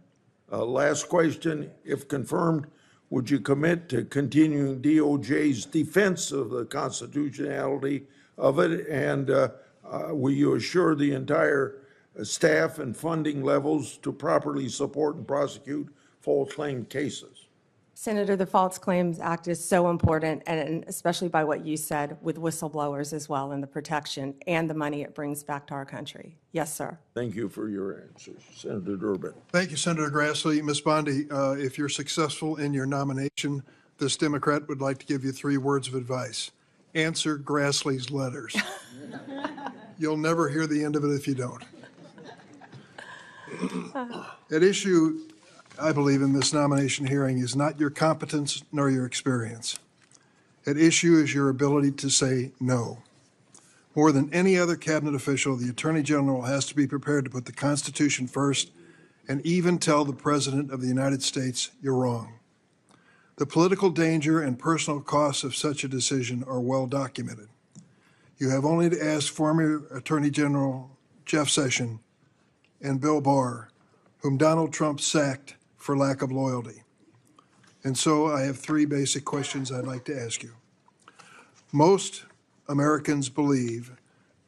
Speaker 16: Last question, if confirmed, would you commit to continuing DOJ's defense of the constitutionality of it? And will you assure the entire staff and funding levels to properly support and prosecute false claim cases?
Speaker 18: Senator, the False Claims Act is so important, and especially by what you said with whistleblowers as well, and the protection and the money it brings back to our country. Yes, sir.
Speaker 16: Thank you for your answers. Senator Durbin.
Speaker 4: Thank you, Senator Grassley. Ms. Bondi, if you're successful in your nomination, this Democrat would like to give you 3 words of advice. Answer Grassley's letters. You'll never hear the end of it if you don't. At issue, I believe, in this nomination hearing is not your competence nor your experience. At issue is your ability to say no. More than any other cabinet official, the Attorney General has to be prepared to put the Constitution first and even tell the President of the United States you're wrong. The political danger and personal costs of such a decision are well documented. You have only to ask former Attorney General Jeff Sessions and Bill Barr, whom Donald Trump sacked for lack of loyalty. And so I have 3 basic questions I'd like to ask you. Most Americans believe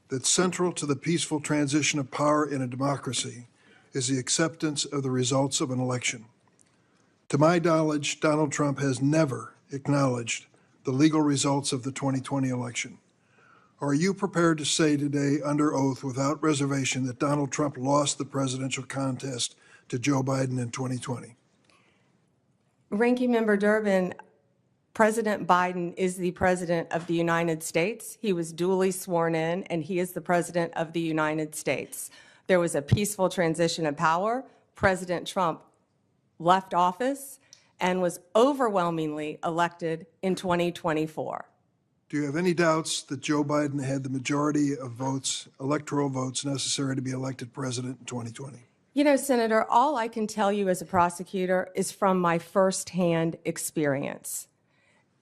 Speaker 4: that central to the peaceful transition of power in a democracy is the acceptance of the results of an election. To my knowledge, Donald Trump has never acknowledged the legal results of the 2020 election. Are you prepared to say today under oath without reservation that Donald Trump lost the presidential contest to Joe Biden in 2020?
Speaker 18: Ranking Member Durbin, President Biden is the President of the United States. He was duly sworn in, and he is the President of the United States. There was a peaceful transition of power. President Trump left office and was overwhelmingly elected in 2024.
Speaker 4: Do you have any doubts that Joe Biden had the majority of votes, electoral votes, necessary to be elected president in 2020?
Speaker 18: You know, Senator, all I can tell you as a prosecutor is from my firsthand experience.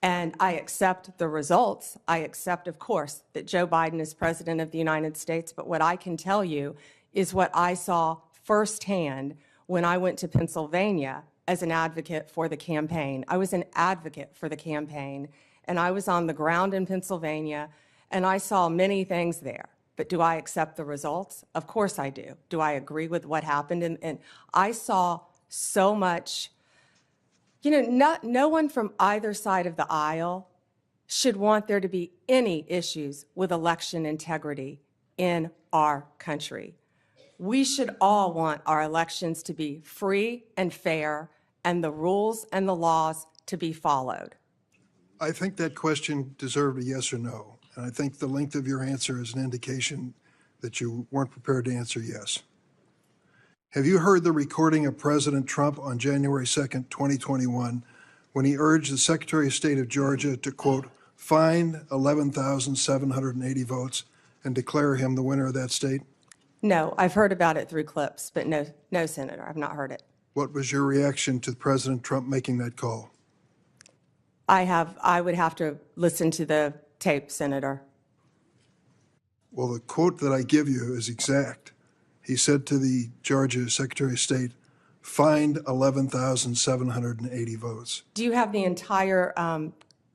Speaker 18: And I accept the results. I accept, of course, that Joe Biden is President of the United States. But what I can tell you is what I saw firsthand when I went to Pennsylvania as an advocate for the campaign. I was an advocate for the campaign, and I was on the ground in Pennsylvania, and I saw many things there. But do I accept the results? Of course I do. Do I agree with what happened? And I saw so much, you know, no one from either side of the aisle should want there to be any issues with election integrity in our country. We should all want our elections to be free and fair, and the rules and the laws to be followed.
Speaker 4: I think that question deserved a yes or no. And I think the length of your answer is an indication that you weren't prepared to answer yes. Have you heard the recording of President Trump on January 2nd, 2021, when he urged the Secretary of State of Georgia to, quote, find 11,780 votes and declare him the winner of that state?
Speaker 18: No, I've heard about it through clips, but no, Senator, I've not heard it.
Speaker 4: What was your reaction to President Trump making that call?
Speaker 18: I would have to listen to the tape, Senator.
Speaker 4: Well, the quote that I give you is exact. He said to the Georgia Secretary of State, find 11,780 votes.
Speaker 18: Do you have the entire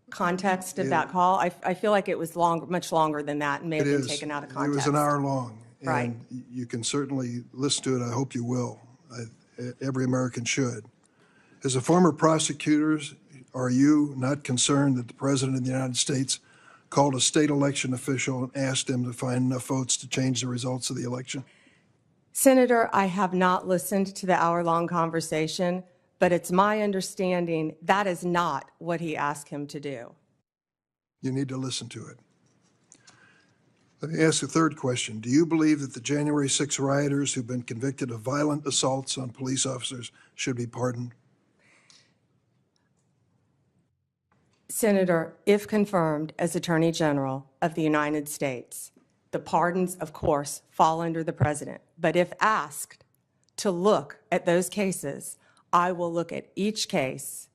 Speaker 18: context of that call? I feel like it was much longer than that and may have been taken out of context.
Speaker 4: It was an hour long.
Speaker 18: Right.
Speaker 4: And you can certainly listen to it. I hope you will. Every American should. As a former prosecutor, are you not concerned that the President of the United States called a state election official and asked him to find enough votes to change the results of the election?
Speaker 18: Senator, I have not listened to the hour-long conversation, but it's my understanding that is not what he asked him to do.
Speaker 4: You need to listen to it. Let me ask a third question. Do you believe that the January 6 rioters who've been convicted of violent assaults on police officers should be pardoned?
Speaker 18: Senator, if confirmed as Attorney General of the United States, the pardons, of course, fall under the President. But if asked to look at those cases, I will look at each case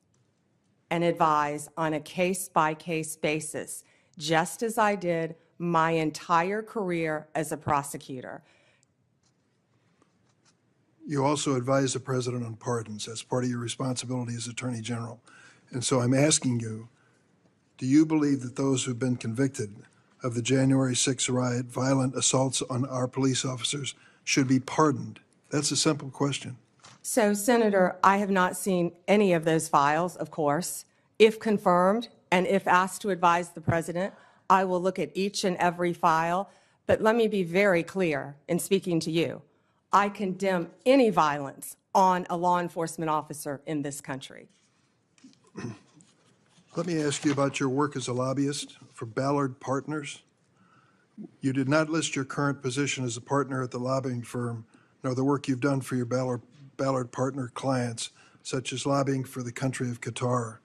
Speaker 18: and advise on a case-by-case basis, just as I did my entire career as a prosecutor.
Speaker 4: You also advise the president on pardons. That's part of your responsibility as Attorney General. And so I'm asking you, do you believe that those who've been convicted of the January 6th riot, violent assaults on our police officers, should be pardoned? That's a simple question.
Speaker 18: So, Senator, I have not seen any of those files, of course. If confirmed and if asked to advise the president, I will look at each and every file. But let me be very clear in speaking to you. I condemn any violence on a law enforcement officer in this country.
Speaker 4: Let me ask you about your work as a lobbyist for Ballard Partners. You did not list your current position as a partner at the lobbying firm, nor the work you've done for your Ballard Partner clients, such as lobbying for the country of Qatar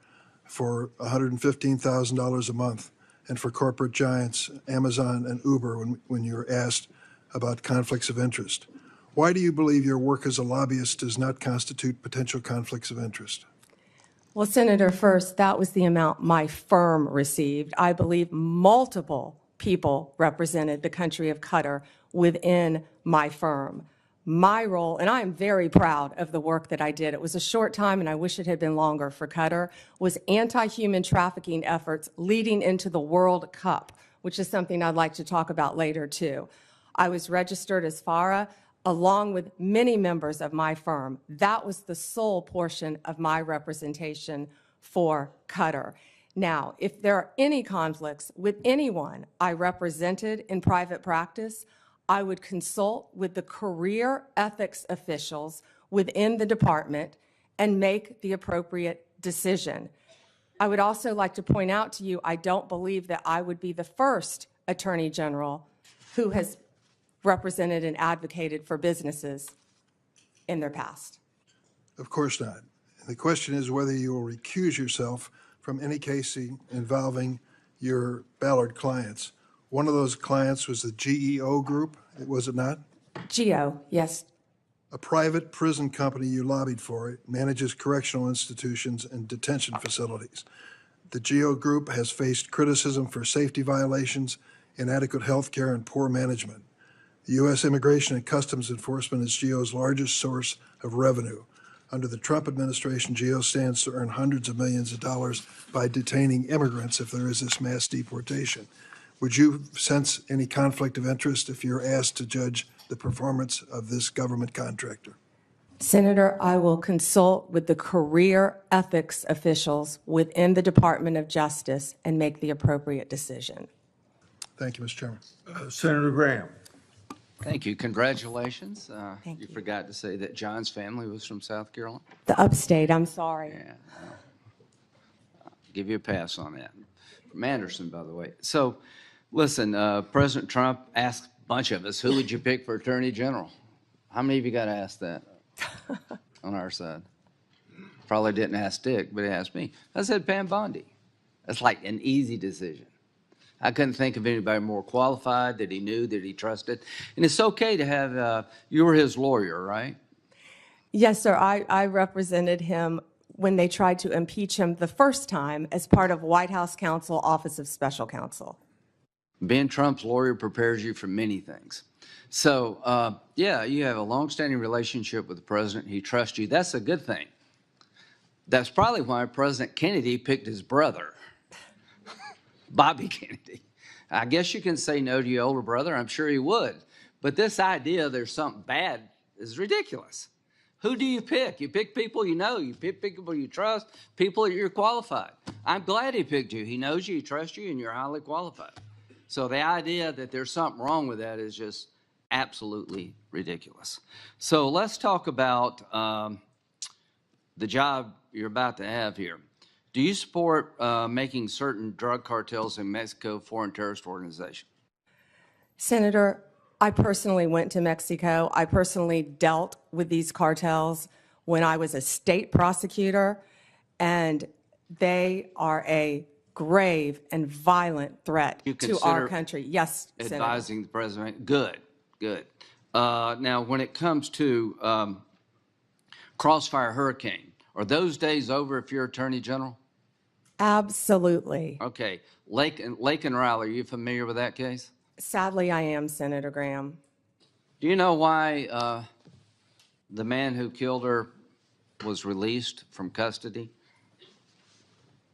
Speaker 4: for $115,000 a month, and for corporate giants Amazon and Uber when you're asked about conflicts of interest. Why do you believe your work as a lobbyist does not constitute potential conflicts of interest?
Speaker 18: Well, Senator, first, that was the amount my firm received. I believe multiple people represented the country of Qatar within my firm. My role, and I am very proud of the work that I did, it was a short time and I wish it had been longer for Qatar, was anti-human trafficking efforts leading into the World Cup, which is something I'd like to talk about later too. I was registered as FARA along with many members of my firm. That was the sole portion of my representation for Qatar. Now, if there are any conflicts with anyone I represented in private practice, I would consult with the career ethics officials within the department and make the appropriate decision. I would also like to point out to you, I don't believe that I would be the first Attorney General who has represented and advocated for businesses in their past.
Speaker 4: Of course not. The question is whether you will recuse yourself from any case involving your Ballard clients. One of those clients was the GEO Group, was it not?
Speaker 18: GEO, yes.
Speaker 4: A private prison company you lobbied for. It manages correctional institutions and detention facilities. The GEO Group has faced criticism for safety violations, inadequate health care, and poor management. The U.S. Immigration and Customs Enforcement is GEO's largest source of revenue. Under the Trump administration, GEO stands to earn hundreds of millions of dollars by detaining immigrants if there is this mass deportation. Would you sense any conflict of interest if you're asked to judge the performance of this government contractor?
Speaker 18: Senator, I will consult with the career ethics officials within the Department of Justice and make the appropriate decision.
Speaker 4: Thank you, Mr. Chairman.
Speaker 16: Senator Graham.
Speaker 15: Thank you. Congratulations.
Speaker 18: Thank
Speaker 15: you
Speaker 18: you.
Speaker 15: forgot to say that John's family was from South Carolina.
Speaker 18: The upstate, I'm sorry.
Speaker 15: Yeah. I'll give you a pass on that. From Anderson, by the way. So, listen, President Trump asked a bunch of us, who would you pick for Attorney General? How many of you got asked that on our side? Probably didn't ask Dick, but he asked me. I said Pam Bondi. That's like an easy decision. I couldn't think of anybody more qualified that he knew, that he trusted. And it's okay to have, you were his lawyer, right?
Speaker 18: Yes, sir. I represented him when they tried to impeach him the first time as part of White House Counsel, Office of Special Counsel.
Speaker 15: Being Trump's lawyer prepares you for many things. So, yeah, you have a long-standing relationship with the president. He trusts you. That's a good thing. That's probably why President Kennedy picked his brother, Bobby Kennedy. I guess you can say no to your older brother. I'm sure he would. But this idea there's something bad is ridiculous. Who do you pick? You pick people you know. You pick people you trust, people that you're qualified. I'm glad he picked you. He knows you, he trusts you, and you're highly qualified. So the idea that there's something wrong with that is just absolutely ridiculous. So let's talk about the job you're about to have here. Do you support making certain drug cartels in Mexico foreign terrorist organization?
Speaker 18: Senator, I personally went to Mexico. I personally dealt with these cartels when I was a state prosecutor, and they are a grave and violent threat to our country. Yes, Senator.
Speaker 15: Advising the president. Good, good. Now, when it comes to Crossfire Hurricane, are those days over if you're Attorney General?
Speaker 18: Absolutely.
Speaker 15: Okay. Lake and Riley, are you familiar with that case?
Speaker 18: Sadly, I am, Senator Graham.
Speaker 15: Do you know why the man who killed her was released from custody?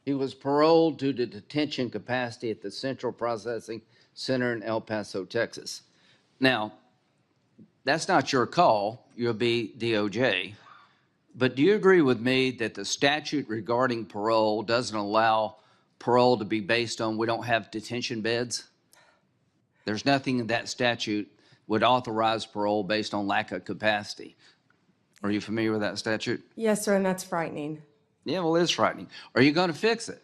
Speaker 15: He was paroled due to detention capacity at the Central Processing Center in El Paso, Texas. Now, that's not your call. You'll be DOJ. But do you agree with me that the statute regarding parole doesn't allow parole to be based on we don't have detention beds? There's nothing in that statute would authorize parole based on lack of capacity. Are you familiar with that statute?
Speaker 18: Yes, sir, and that's frightening.
Speaker 15: Yeah, well, it is frightening. Are you going to fix it?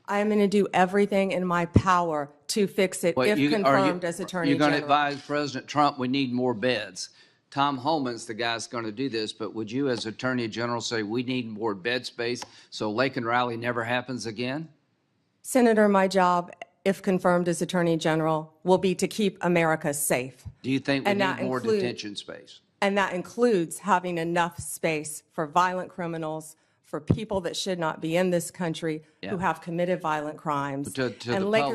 Speaker 18: I am going to do everything in my power to fix it if confirmed as Attorney
Speaker 15: You're
Speaker 18: General.
Speaker 15: going to advise President Trump we need more beds. Tom Homan's the guy that's going to do this, but would you as Attorney General say we need more bed space so Lake and Riley never happens again?
Speaker 18: Senator, my job, if confirmed as Attorney General, will be to keep America safe.
Speaker 15: Do you think we need more detention space?
Speaker 18: And that includes having enough space for violent criminals, for people that should not be in this country who have committed violent crimes. And Lake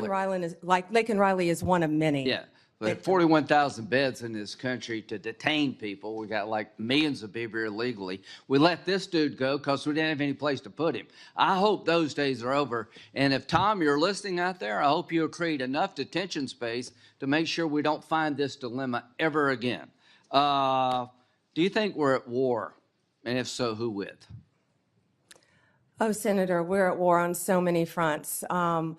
Speaker 18: and Riley is one of many.
Speaker 15: Yeah. But 41,000 beds in this country to detain people. We got like millions of people here illegally. We let this dude go because we didn't have any place to put him. I hope those days are over. And if, Tom, you're listening out there, I hope you'll create enough detention space to make sure we don't find this dilemma ever again. Do you think we're at war? And if so, who with?
Speaker 18: Oh, Senator, we're at war on so many fronts.
Speaker 15: Are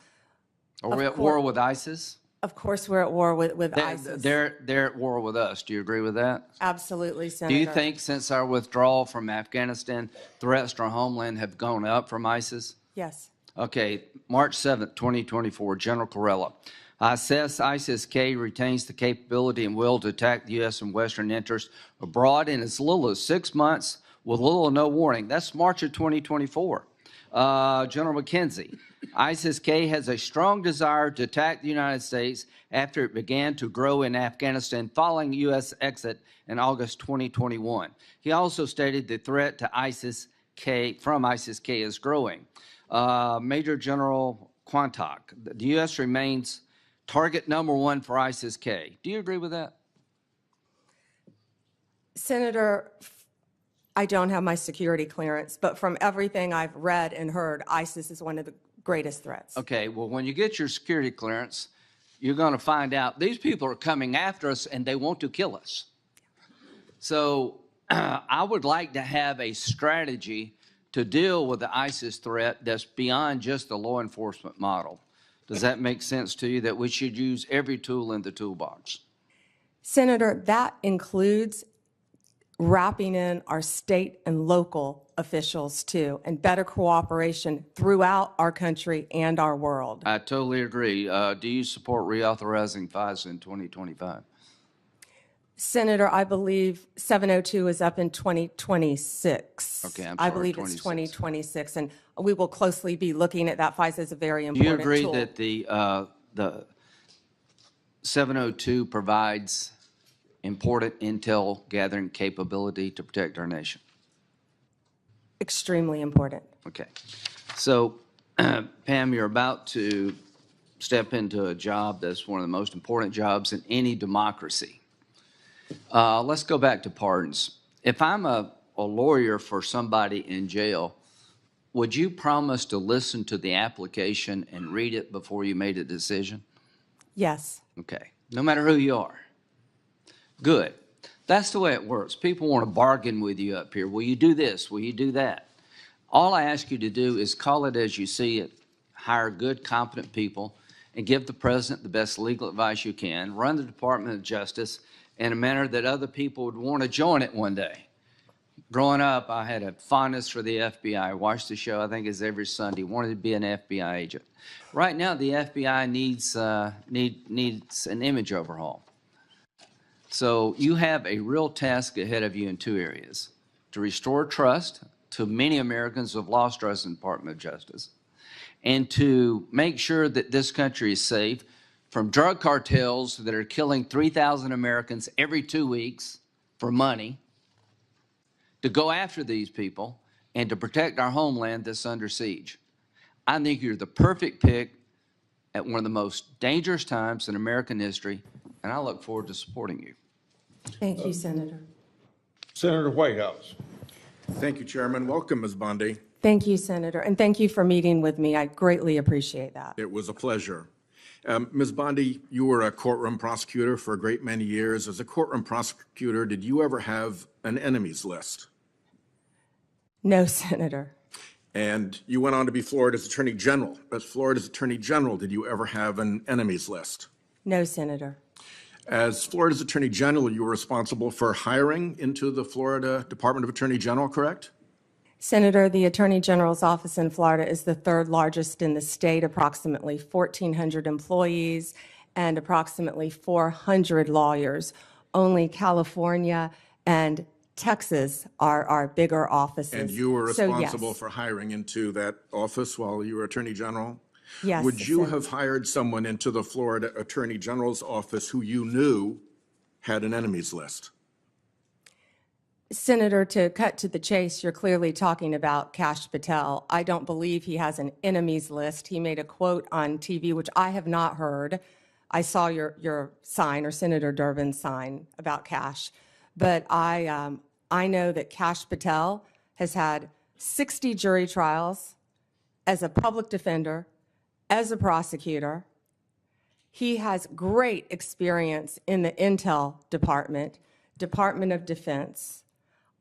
Speaker 15: we at war with ISIS?
Speaker 18: Of course, we're at war with ISIS.
Speaker 15: They're at war with us. Do you agree with that?
Speaker 18: Absolutely, Senator.
Speaker 15: Do you think since our withdrawal from Afghanistan, threats to our homeland have gone up from ISIS?
Speaker 18: Yes.
Speaker 15: Okay, March 7th, 2024, General Corella. I assess ISIS-K retains the capability and will to attack the U.S. and Western interests abroad in as little as 6 months with little or no warning. That's March of 2024. General McKenzie, ISIS-K has a strong desire to attack the United States after it began to grow in Afghanistan following U.S. exit in August 2021. He also stated the threat to ISIS-K from ISIS-K is growing. Major General Quantock, the U.S. remains target number one for ISIS-K. Do you agree with that?
Speaker 18: Senator, I don't have my security clearance, but from everything I've read and heard, ISIS is one of the greatest threats.
Speaker 15: Okay, well, when you get your security clearance, you're going to find out these people are coming after us and they want to kill us. So I would like to have a strategy to deal with the ISIS threat that's beyond just the law enforcement model. Does that make sense to you that we should use every tool in the toolbox?
Speaker 18: Senator, that includes wrapping in our state and local officials too, and better cooperation throughout our country and our world.
Speaker 15: I totally agree. Do you support reauthorizing FISA in 2025?
Speaker 18: Senator, I believe 702 is up in 2026.
Speaker 15: Okay, I'm sorry,
Speaker 18: I believe it's 2026, and we will closely be looking at that. FISA is a very important tool.
Speaker 15: Do you agree that the 702 provides important intel gathering capability to protect our nation?
Speaker 18: Extremely important.
Speaker 15: Okay. So, Pam, you're about to step into a job that's one of the most important jobs in any democracy. Let's go back to pardons. If I'm a lawyer for somebody in jail, would you promise to listen to the application and read it before you made a decision?
Speaker 18: Yes.
Speaker 15: Okay. No matter who you are. Good. That's the way it works. People want to bargain with you up here. Will you do this? Will you do that? All I ask you to do is call it as you see it, hire good, competent people, and give the president the best legal advice you can, run the Department of Justice in a manner that other people would want to join it one day. Growing up, I had a fondness for the FBI. I watched the show, I think it's every Sunday, wanted to be an FBI agent. Right now, the FBI needs an image overhaul. So you have a real task ahead of you in two areas: to restore trust to many Americans who have lost trust in the Department of Justice, and to make sure that this country is safe from drug cartels that are killing 3,000 Americans every 2 weeks for money, to go after these people and to protect our homeland that's under siege. I think you're the perfect pick at one of the most dangerous times in American history, and I look forward to supporting you.
Speaker 18: Thank you, Senator.
Speaker 16: Senator Whitehouse.
Speaker 19: Thank you, Chairman. Welcome, Ms. Bondi.
Speaker 18: Thank you, Senator, and thank you for meeting with me. I greatly appreciate that.
Speaker 19: It was a pleasure. Ms. Bondi, you were a courtroom prosecutor for a great many years. As a courtroom prosecutor, did you ever have an enemies list?
Speaker 18: No, Senator.
Speaker 19: And you went on to be Florida's Attorney General. As Florida's Attorney General, did you ever have an enemies list?
Speaker 18: No, Senator.
Speaker 19: As Florida's Attorney General, you were responsible for hiring into the Florida Department of Attorney General, correct?
Speaker 18: Senator, the Attorney General's office in Florida is the third largest in the state, approximately 1,400 employees and approximately 400 lawyers. Only California and Texas are our bigger offices.
Speaker 19: And you were responsible
Speaker 18: So, yes.
Speaker 19: for hiring into that office while you were Attorney General?
Speaker 18: Yes.
Speaker 19: Would you
Speaker 18: Senator.
Speaker 19: have hired someone into the Florida Attorney General's office who you knew had an enemies list?
Speaker 18: Senator, to cut to the chase, you're clearly talking about Kash Patel. I don't believe he has an enemies list. He made a quote on TV, which I have not heard. I saw your sign, or Senator Durbin's sign, about Kash. But I know that Kash Patel has had 60 jury trials as a public defender, as a prosecutor. He has great experience in the Intel Department, Department of Defense.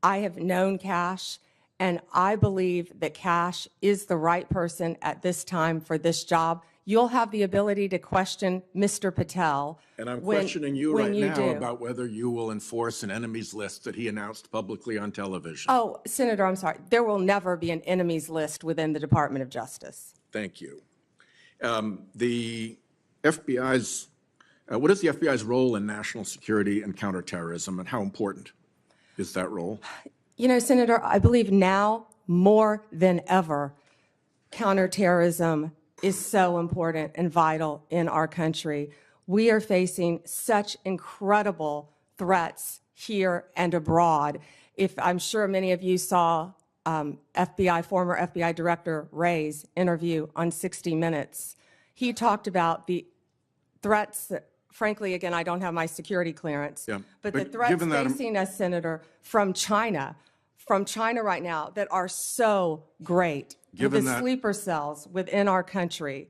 Speaker 18: I have known Kash, and I believe that Kash is the right person at this time for this job. You'll have the ability to question Mr. Patel.
Speaker 19: And I'm
Speaker 18: when-
Speaker 19: questioning you
Speaker 18: when
Speaker 19: right
Speaker 18: you
Speaker 19: now
Speaker 18: do.
Speaker 19: about whether you will enforce an enemies list that he announced publicly on television.
Speaker 18: Oh, Senator, I'm sorry. There will never be an enemies list within the Department of Justice.
Speaker 19: Thank you. The FBI's, what is the FBI's role in national security and counterterrorism, and how important is that role?
Speaker 18: You know, Senator, I believe now more than ever, counterterrorism is so important and vital in our country. We are facing such incredible threats here and abroad. I'm sure many of you saw former FBI Director Wray's interview on 60 Minutes. He talked about the threats that, frankly, again, I don't have my security clearance, but the threats facing us, Senator, from China right now that are so great.
Speaker 19: Given
Speaker 18: the
Speaker 19: that-
Speaker 18: sleeper cells within our country.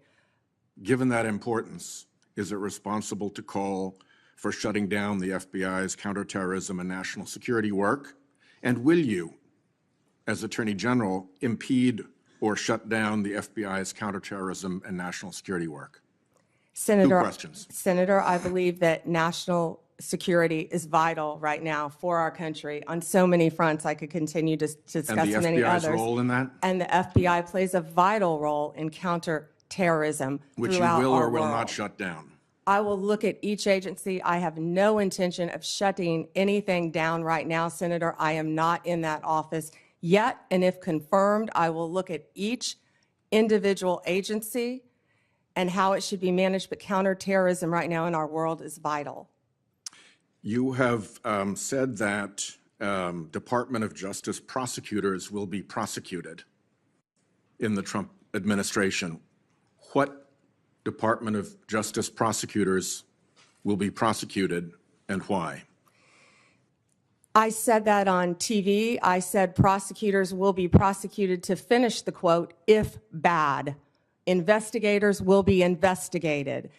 Speaker 19: Given that importance, is it responsible to call for shutting down the FBI's counterterrorism and national security work? And will you, as Attorney General, impede or shut down the FBI's counterterrorism and national security work?
Speaker 18: Senator,
Speaker 19: 2 questions.
Speaker 18: Senator, I believe that national security is vital right now for our country on so many fronts. I could continue to discuss
Speaker 19: And the
Speaker 18: many
Speaker 19: FBI's
Speaker 18: others.
Speaker 19: role in that?
Speaker 18: And the FBI plays a vital role in counterterrorism
Speaker 19: Which you
Speaker 18: throughout
Speaker 19: will
Speaker 18: our
Speaker 19: or will
Speaker 18: world.
Speaker 19: not shut down?
Speaker 18: I will look at each agency. I have no intention of shutting anything down right now, Senator. I am not in that office yet, and if confirmed, I will look at each individual agency and how it should be managed, but counterterrorism right now in our world is vital.
Speaker 19: You have said that Department of Justice prosecutors will be prosecuted in the Trump administration. What Department of Justice prosecutors will be prosecuted and why?
Speaker 18: I said that on TV. I said prosecutors will be prosecuted to finish the quote, if bad. Investigators will be investigated.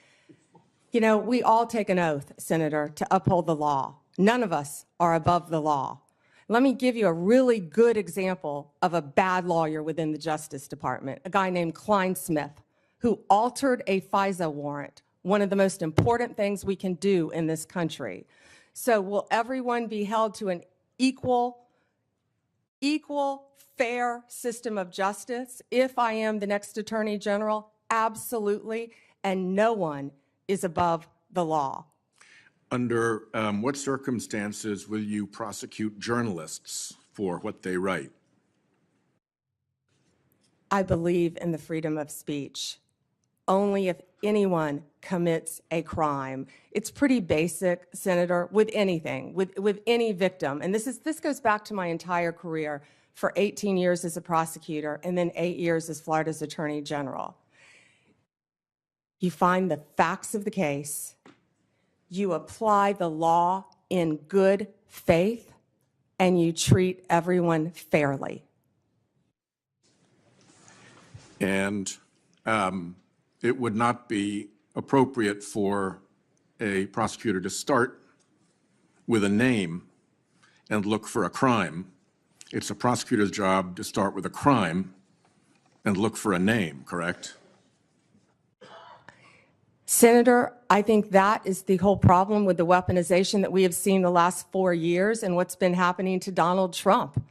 Speaker 18: You know, we all take an oath, Senator, to uphold the law. None of us are above the law. Let me give you a really good example of a bad lawyer within the Justice Department, a guy named Klein Smith, who altered a FISA warrant, one of the most important things we can do in this country. So will everyone be held to an equal, fair system of justice if I am the next Attorney General? Absolutely. And no one is above the law.
Speaker 19: Under what circumstances will you prosecute journalists for what they write?
Speaker 18: I believe in the freedom of speech. Only if anyone commits a crime. It's pretty basic, Senator, with anything, with any victim. And this goes back to my entire career. for 18 years as a prosecutor and then 8 years as Florida's Attorney General. You find the facts of the case, you apply the law in good faith, and you treat everyone fairly.
Speaker 19: And it would not be appropriate for a prosecutor to start with a name and look for a crime. It's a prosecutor's job to start with a crime and look for a name, correct?
Speaker 18: Senator, I think that is the whole problem with the weaponization that we have seen the last 4 years and what's been happening to Donald Trump.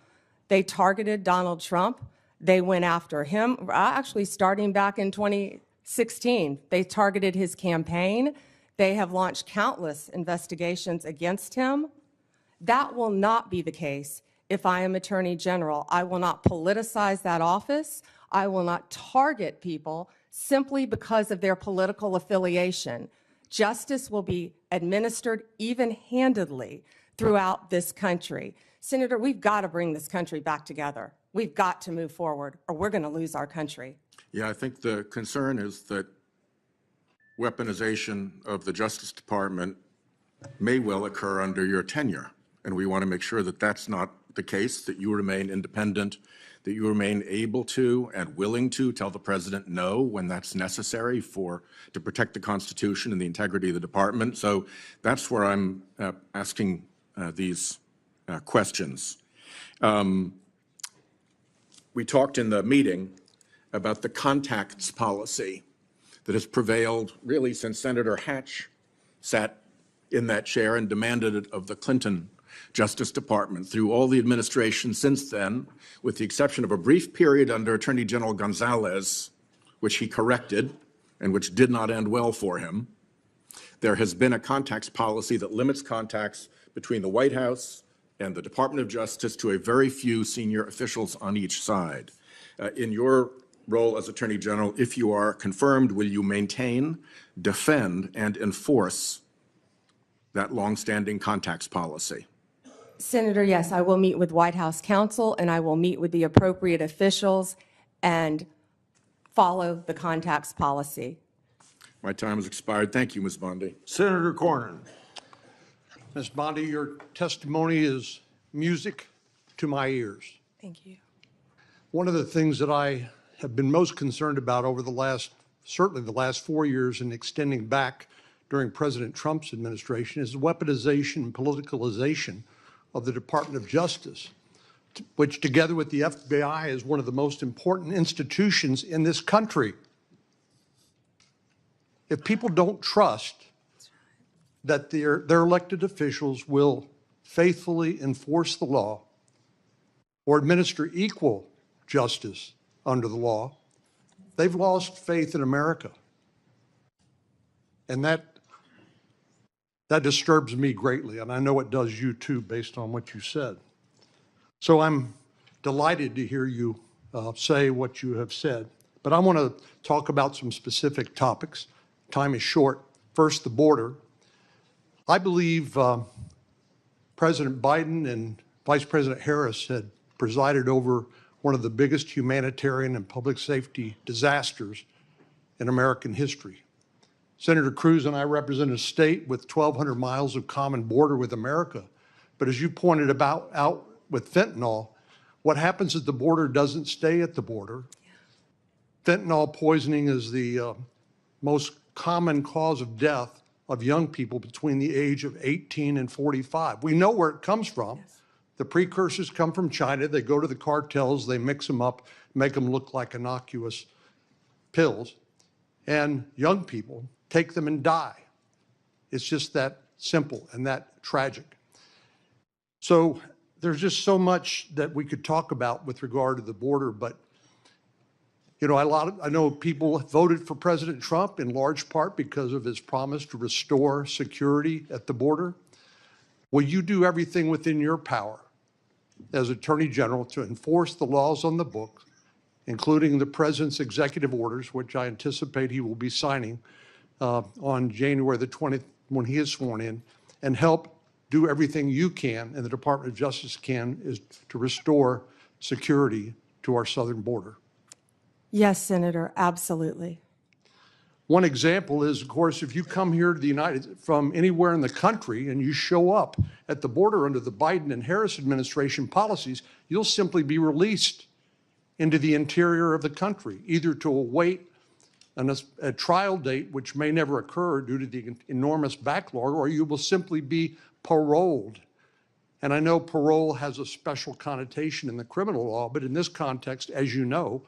Speaker 18: They targeted Donald Trump. They went after him, actually starting back in 2016. They targeted his campaign. They have launched countless investigations against him. That will not be the case if I am Attorney General. I will not politicize that office. I will not target people simply because of their political affiliation. Justice will be administered even-handedly throughout this country. Senator, we've got to bring this country back together. We've got to move forward, or we're going to lose our country.
Speaker 19: Yeah, I think the concern is that weaponization of the Justice Department may well occur under your tenure, and we want to make sure that that's not the case, that you remain independent, that you remain able to and willing to tell the president no when that's necessary to protect the Constitution and the integrity of the department. So that's where I'm asking these questions. We talked in the meeting about the contacts policy that has prevailed really since Senator Hatch sat in that chair and demanded it of the Clinton Justice Department through all the administration since then, with the exception of a brief period under Attorney General Gonzalez, which he corrected and which did not end well for him. There has been a contacts policy that limits contacts between the White House and the Department of Justice to a very few senior officials on each side. In your role as Attorney General, if you are confirmed, will you maintain, defend, and enforce that longstanding contacts policy?
Speaker 18: Senator, yes, I will meet with White House counsel and I will meet with the appropriate officials and follow the contacts policy.
Speaker 19: My time has expired. Thank you, Ms. Bondi.
Speaker 20: Senator Cornyn. Ms. Bondi, your testimony is music to my ears.
Speaker 18: Thank you.
Speaker 20: One of the things that I have been most concerned about over certainly the last 4 years and extending back during President Trump's administration is the weaponization and politicalization of the Department of Justice, which together with the FBI is one of the most important institutions in this country. If people don't trust that their elected officials will faithfully enforce the law or administer equal justice under the law, they've lost faith in America. And that disturbs me greatly, and I know it does you too, based on what you said. So I'm delighted to hear you say what you have said. But I want to talk about some specific topics. Time is short. First, the border. I believe President Biden and Vice President Harris had presided over one of the biggest humanitarian and public safety disasters in American history. Senator Cruz and I represent a state with 1,200 miles of common border with America. But as you pointed out with fentanyl, what happens at the border doesn't stay at the border. Fentanyl poisoning is the most common cause of death of young people between the age of 18 and 45. We know where it comes from. Yes. The precursors come from China. They go to the cartels. They mix them up, make them look like innocuous pills. And young people take them and die. It's just that simple and that tragic. So there's just so much that we could talk about with regard to the border, but you know, I know people voted for President Trump in large part because of his promise to restore security at the border. Will you do everything within your power as Attorney General to enforce the laws on the books, including the President's executive orders, which I anticipate he will be signing on January the 20th when he is sworn in, and help do everything you can and the Department of Justice can is to restore security to our southern border?
Speaker 18: Yes, Senator, absolutely.
Speaker 20: One example is, of course, if you come here to the from anywhere in the country and you show up at the border under the Biden and Harris administration policies, you'll simply be released into the interior of the country, either to await a trial date, which may never occur due to the enormous backlog, or you will simply be paroled. And I know parole has a special connotation in the criminal law, but in this context, as you know,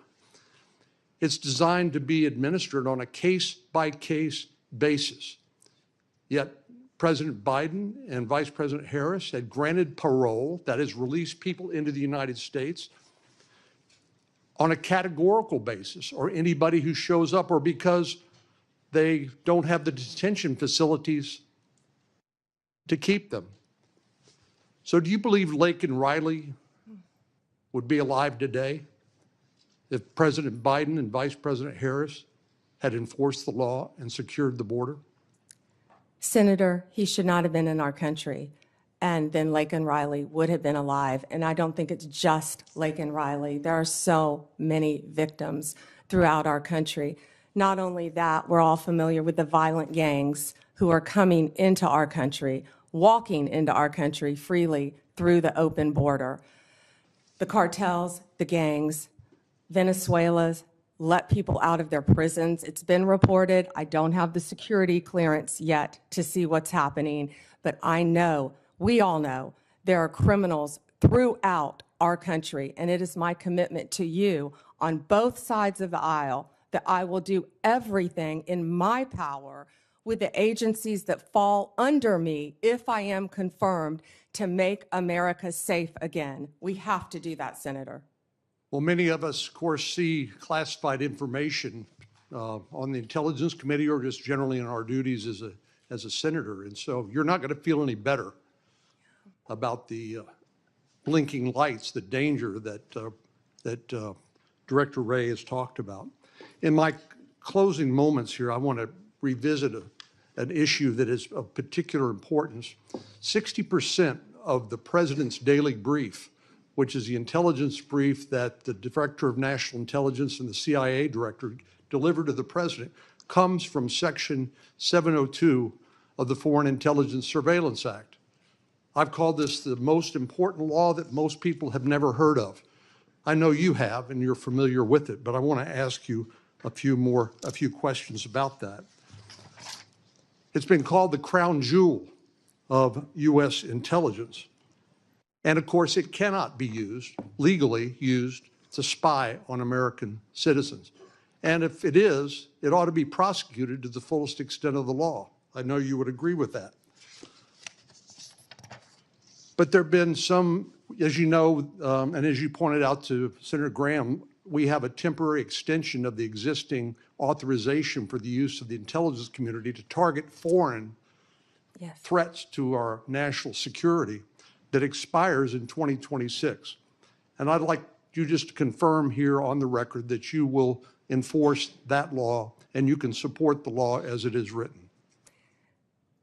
Speaker 20: it's designed to be administered on a case-by-case basis. Yet President Biden and Vice President Harris had granted parole, that is, released people into the United States on a categorical basis, or anybody who shows up, or because they don't have the detention facilities to keep them. So do you believe Lake and Riley would be alive today if President Biden and Vice President Harris had enforced the law and secured the border?
Speaker 18: Senator, he should not have been in our country, and then Lake and Riley would have been alive. And I don't think it's just Lake and Riley. There are so many victims throughout our country. Not only that, we're all familiar with the violent gangs who are coming into our country, walking into our country freely through the open border. The cartels, the gangs, Venezuela's let people out of their prisons. It's been reported. I don't have the security clearance yet to see what's happening, but I know, we all know, there are criminals throughout our country, and it is my commitment to you on both sides of the aisle that I will do everything in my power with the agencies that fall under me if I am confirmed to make America safe again. We have to do that, Senator.
Speaker 20: Well, many of us, of course, see classified information on the Intelligence Committee or just generally in our duties as a senator. And so you're not going to feel any better about the blinking lights, the danger that Director Wray has talked about. In my closing moments here, I want to revisit an issue that is of particular importance. 60% of the President's daily brief, which is the intelligence brief that the Director of National Intelligence and the CIA Director delivered to the President, comes from Section 702 of the Foreign Intelligence Surveillance Act. I've called this the most important law that most people have never heard of. I know you have, and you're familiar with it, but I want to ask you a few questions about that. It's been called the crown jewel of U.S. intelligence. And of course, it cannot be legally used to spy on American citizens. And if it is, it ought to be prosecuted to the fullest extent of the law. I know you would agree with that. But there have been some, as you know, and as you pointed out to Senator Graham, we have a temporary extension of the existing authorization for the use of the intelligence community to target foreign threats to our national security that expires in 2026. And I'd like you just to confirm here on the record that you will enforce that law and you can support the law as it is written.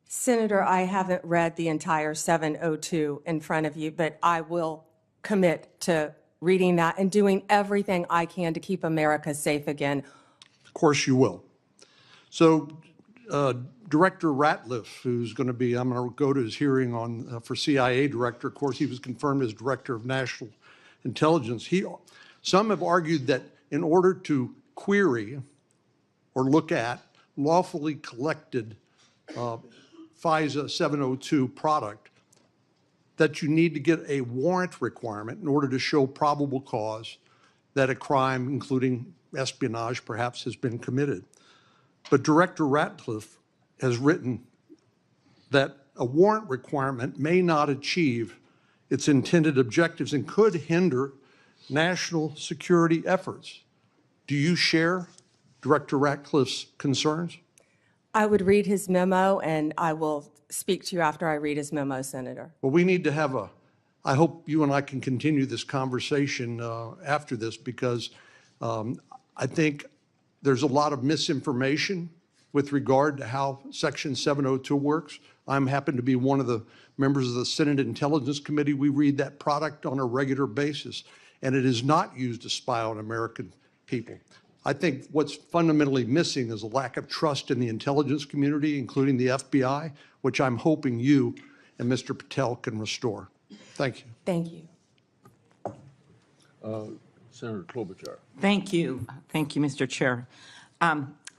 Speaker 18: Senator, I haven't read the entire 702 in front of you, but I will commit to reading that and doing everything I can to keep America safe again.
Speaker 20: Of course you will. So Director Ratliff, who's going to be, I'm going to go to his hearing on for CIA Director. Of course, he was confirmed as Director of National Intelligence. Some have argued that in order to query or look at lawfully collected FISA 702 product, that you need to get a warrant requirement in order to show probable cause that a crime, including espionage, perhaps has been committed. But Director Ratliff has written that a warrant requirement may not achieve its intended objectives and could hinder national security efforts. Do you share Director Ratliff's concerns?
Speaker 18: I would read his memo, and I will speak to you after I read his memo, Senator.
Speaker 20: Well, we need to have I hope you and I can continue this conversation after this, because I think there's a lot of misinformation with regard to how Section 702 works. I happen to be one of the members of the Senate Intelligence Committee. We read that product on a regular basis. and it is not used to spy on American people. I think what's fundamentally missing is a lack of trust in the intelligence community, including the FBI, which I'm hoping you and Mr. Patel can restore. Thank you.
Speaker 18: Thank you.
Speaker 19: Senator Klobuchar.
Speaker 12: Thank you. Thank you, Mr. Chair.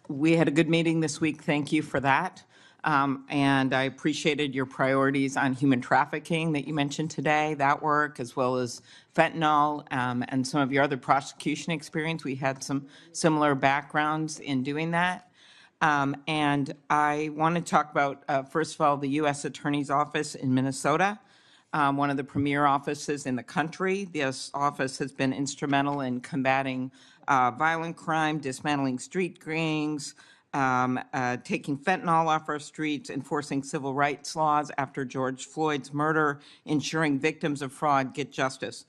Speaker 12: We had a good meeting this week. Thank you for that. And I appreciated your priorities on human trafficking that you mentioned today, that work, as well as fentanyl and some of your other prosecution experience. We had some similar backgrounds in doing that. And I want to talk about, first of all, the U.S. Attorney's Office in Minnesota, one of the premier offices in the country. This office has been instrumental in combating violent crime, dismantling street gangs, taking fentanyl off our streets, enforcing civil rights laws after George Floyd's murder, ensuring victims of fraud get justice.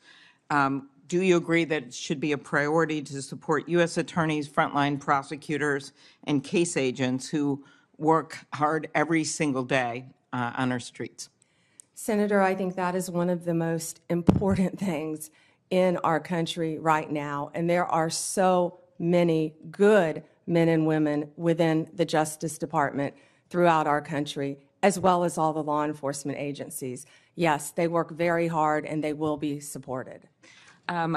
Speaker 12: Do you agree that it should be a priority to support U.S. attorneys, frontline prosecutors, and case agents who work hard every single day on our streets?
Speaker 18: Senator, I think that is one of the most important things in our country right now, and there are so many good men and women within the Justice Department throughout our country, as well as all the law enforcement agencies. Yes, they work very hard and they will be supported.
Speaker 12: I'm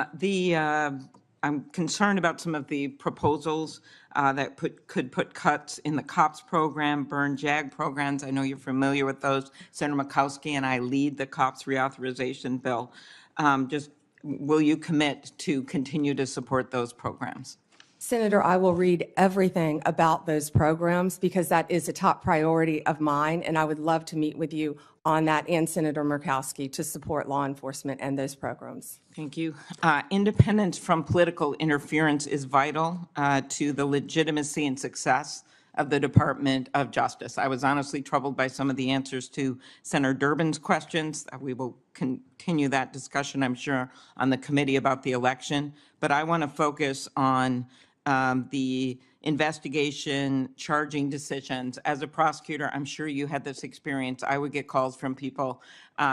Speaker 12: concerned about some of the proposals that could put cuts in the COPS program, burn JAG programs. I know you're familiar with those. Senator Murkowski and I lead the COPS reauthorization bill. Just will you commit to continue to support those programs?
Speaker 18: Senator, I will read everything about those programs because that is a top priority of mine, and I would love to meet with you on that and Senator Murkowski to support law enforcement and those programs.
Speaker 12: Thank you. Independence from political interference is vital to the legitimacy and success of the Department of Justice. I was honestly troubled by some of the answers to Senator Durbin's questions. We will continue that discussion, I'm sure, on the committee about the election. But I want to focus on the investigation, charging decisions. As a prosecutor, I'm sure you had this experience. I would get calls from people,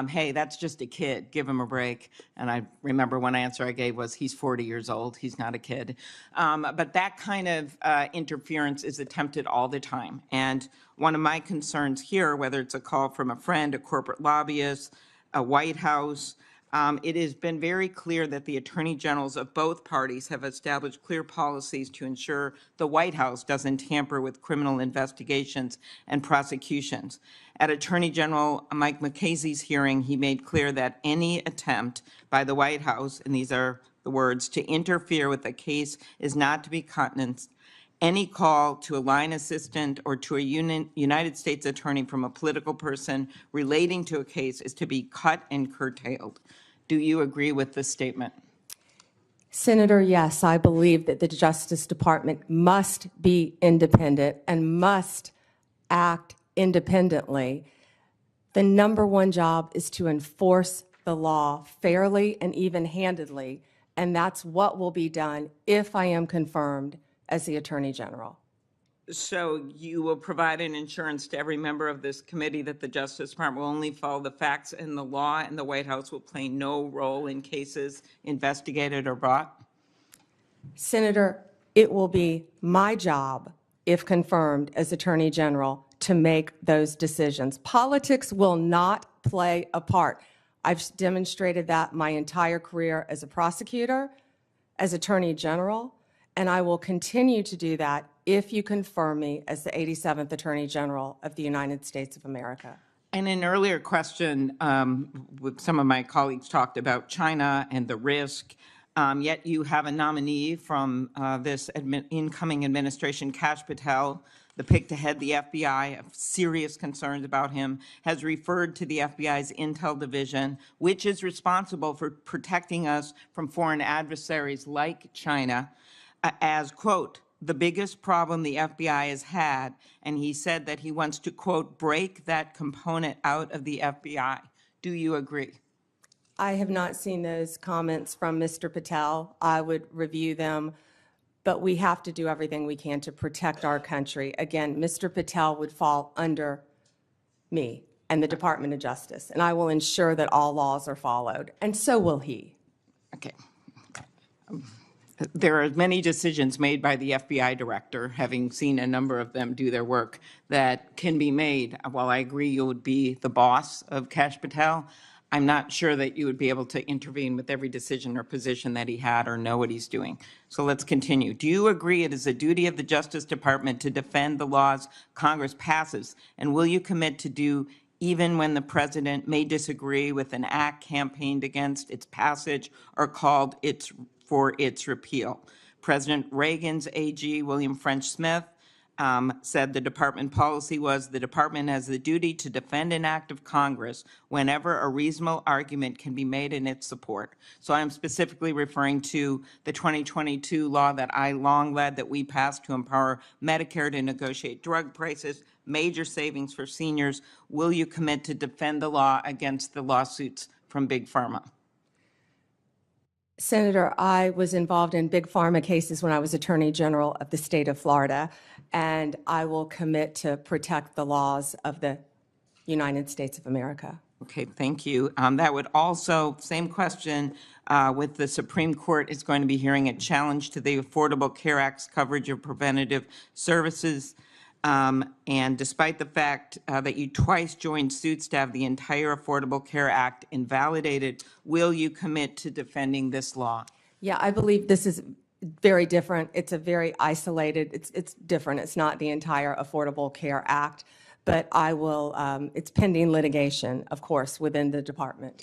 Speaker 12: hey, that's just a kid, give him a break. And I remember one answer I gave was, he's 40 years old, he's not a kid. But that kind of interference is attempted all the time. And one of my concerns here, whether it's a call from a friend, a corporate lobbyist, a White House, it has been very clear that the attorney generals of both parties have established clear policies to ensure the White House doesn't tamper with criminal investigations and prosecutions. At Attorney General Mike McCasey's hearing, he made clear that any attempt by the White House, and these are the words, to interfere with a case is not to be countenanced. Any call to a line assistant or to a United States attorney from a political person relating to a case is to be cut and curtailed. Do you agree with this statement?
Speaker 18: Senator, yes, I believe that the Justice Department must be independent and must act independently. The number one job is to enforce the law fairly and even-handedly, and that's what will be done if I am confirmed as the Attorney General.
Speaker 12: So you will provide an assurance to every member of this committee that the Justice Department will only follow the facts and the law, and the White House will play no role in cases investigated or brought?
Speaker 18: Senator, it will be my job, if confirmed as Attorney General, to make those decisions. Politics will not play a part. I've demonstrated that my entire career as a prosecutor, as Attorney General, and I will continue to do that if you confirm me as the 87th Attorney General of the United States of America.
Speaker 12: In an earlier question, with some of my colleagues talked about China and the risk, yet you have a nominee from this incoming administration, Kash Patel, the pick to head the FBI, have serious concerns about him, has referred to the FBI's Intel Division, which is responsible for protecting us from foreign adversaries like China, as, quote, the biggest problem the FBI has had, and he said that he wants to, quote, break that component out of the FBI. Do you agree?
Speaker 18: I have not seen those comments from Mr. Patel. I would review them, but we have to do everything we can to protect our country. Again, Mr. Patel would fall under me and the Department of Justice, and I will ensure that all laws are followed, and so will he.
Speaker 12: Okay. There are many decisions made by the FBI director, having seen a number of them do their work, that can be made. While I agree you would be the boss of Kash Patel, I'm not sure that you would be able to intervene with every decision or position that he had or know what he's doing. So let's continue. Do you agree it is a duty of the Justice Department to defend the laws Congress passes? And will you commit to do even when the president may disagree with an act campaigned against its passage or called for its repeal? President Reagan's AG, William French Smith, said the department policy was the department has the duty to defend an act of Congress whenever a reasonable argument can be made in its support. So I'm specifically referring to the 2022 law that I long led that we passed to empower Medicare to negotiate drug prices, major savings for seniors. Will you commit to defend the law against the lawsuits from Big Pharma?
Speaker 18: Senator, I was involved in big pharma cases when I was Attorney General of the state of Florida, and I will commit to protect the laws of the United States of America.
Speaker 12: Okay, thank you. That would also, same question, with the Supreme Court is going to be hearing a challenge to the Affordable Care Act's coverage of preventative services. And despite the fact that you twice joined suits to have the entire Affordable Care Act invalidated, will you commit to defending this law?
Speaker 18: Yeah, I believe this is very different. It's a very isolated, it's different. It's not the entire Affordable Care Act, but I will, it's pending litigation, of course, within the department.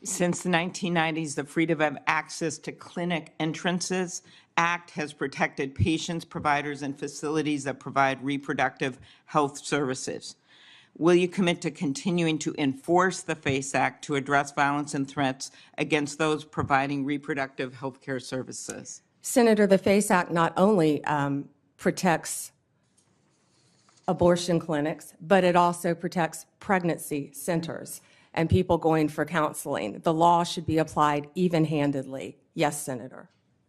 Speaker 12: Since the 1990s, the Freedom of Access to Clinic Entrances Act has protected patients, providers, and facilities that provide reproductive health services. Will you commit to continuing to enforce the FACE Act to address violence and threats against those providing reproductive health care services?
Speaker 18: Senator, the FACE Act not only protects abortion clinics, but it also protects pregnancy centers and people going for counseling. The law should be applied even-handedly. Yes, Senator.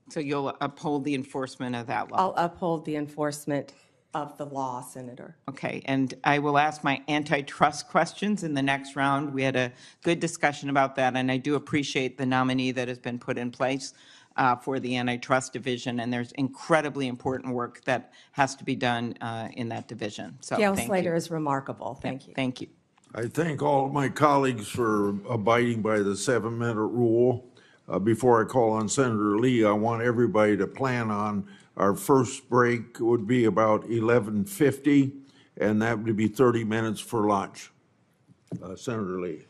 Speaker 12: So you'll uphold the enforcement of that law?
Speaker 18: I'll uphold the enforcement of the law, Senator.
Speaker 12: Okay, and I will ask my antitrust questions in the next round. We had a good discussion about that, and I do appreciate the nominee that has been put in place for the antitrust division, and there's incredibly important work that has to be done in that division. So
Speaker 18: Gail
Speaker 12: thank
Speaker 18: Slater
Speaker 12: you.
Speaker 18: is remarkable. Thank you.
Speaker 12: Thank you.
Speaker 16: I thank all of my colleagues for abiding by the 7-minute rule. Before I call on Senator Lee, I want everybody to plan on our first break would be about 11:50, and that would be 30 minutes for lunch. Senator Lee.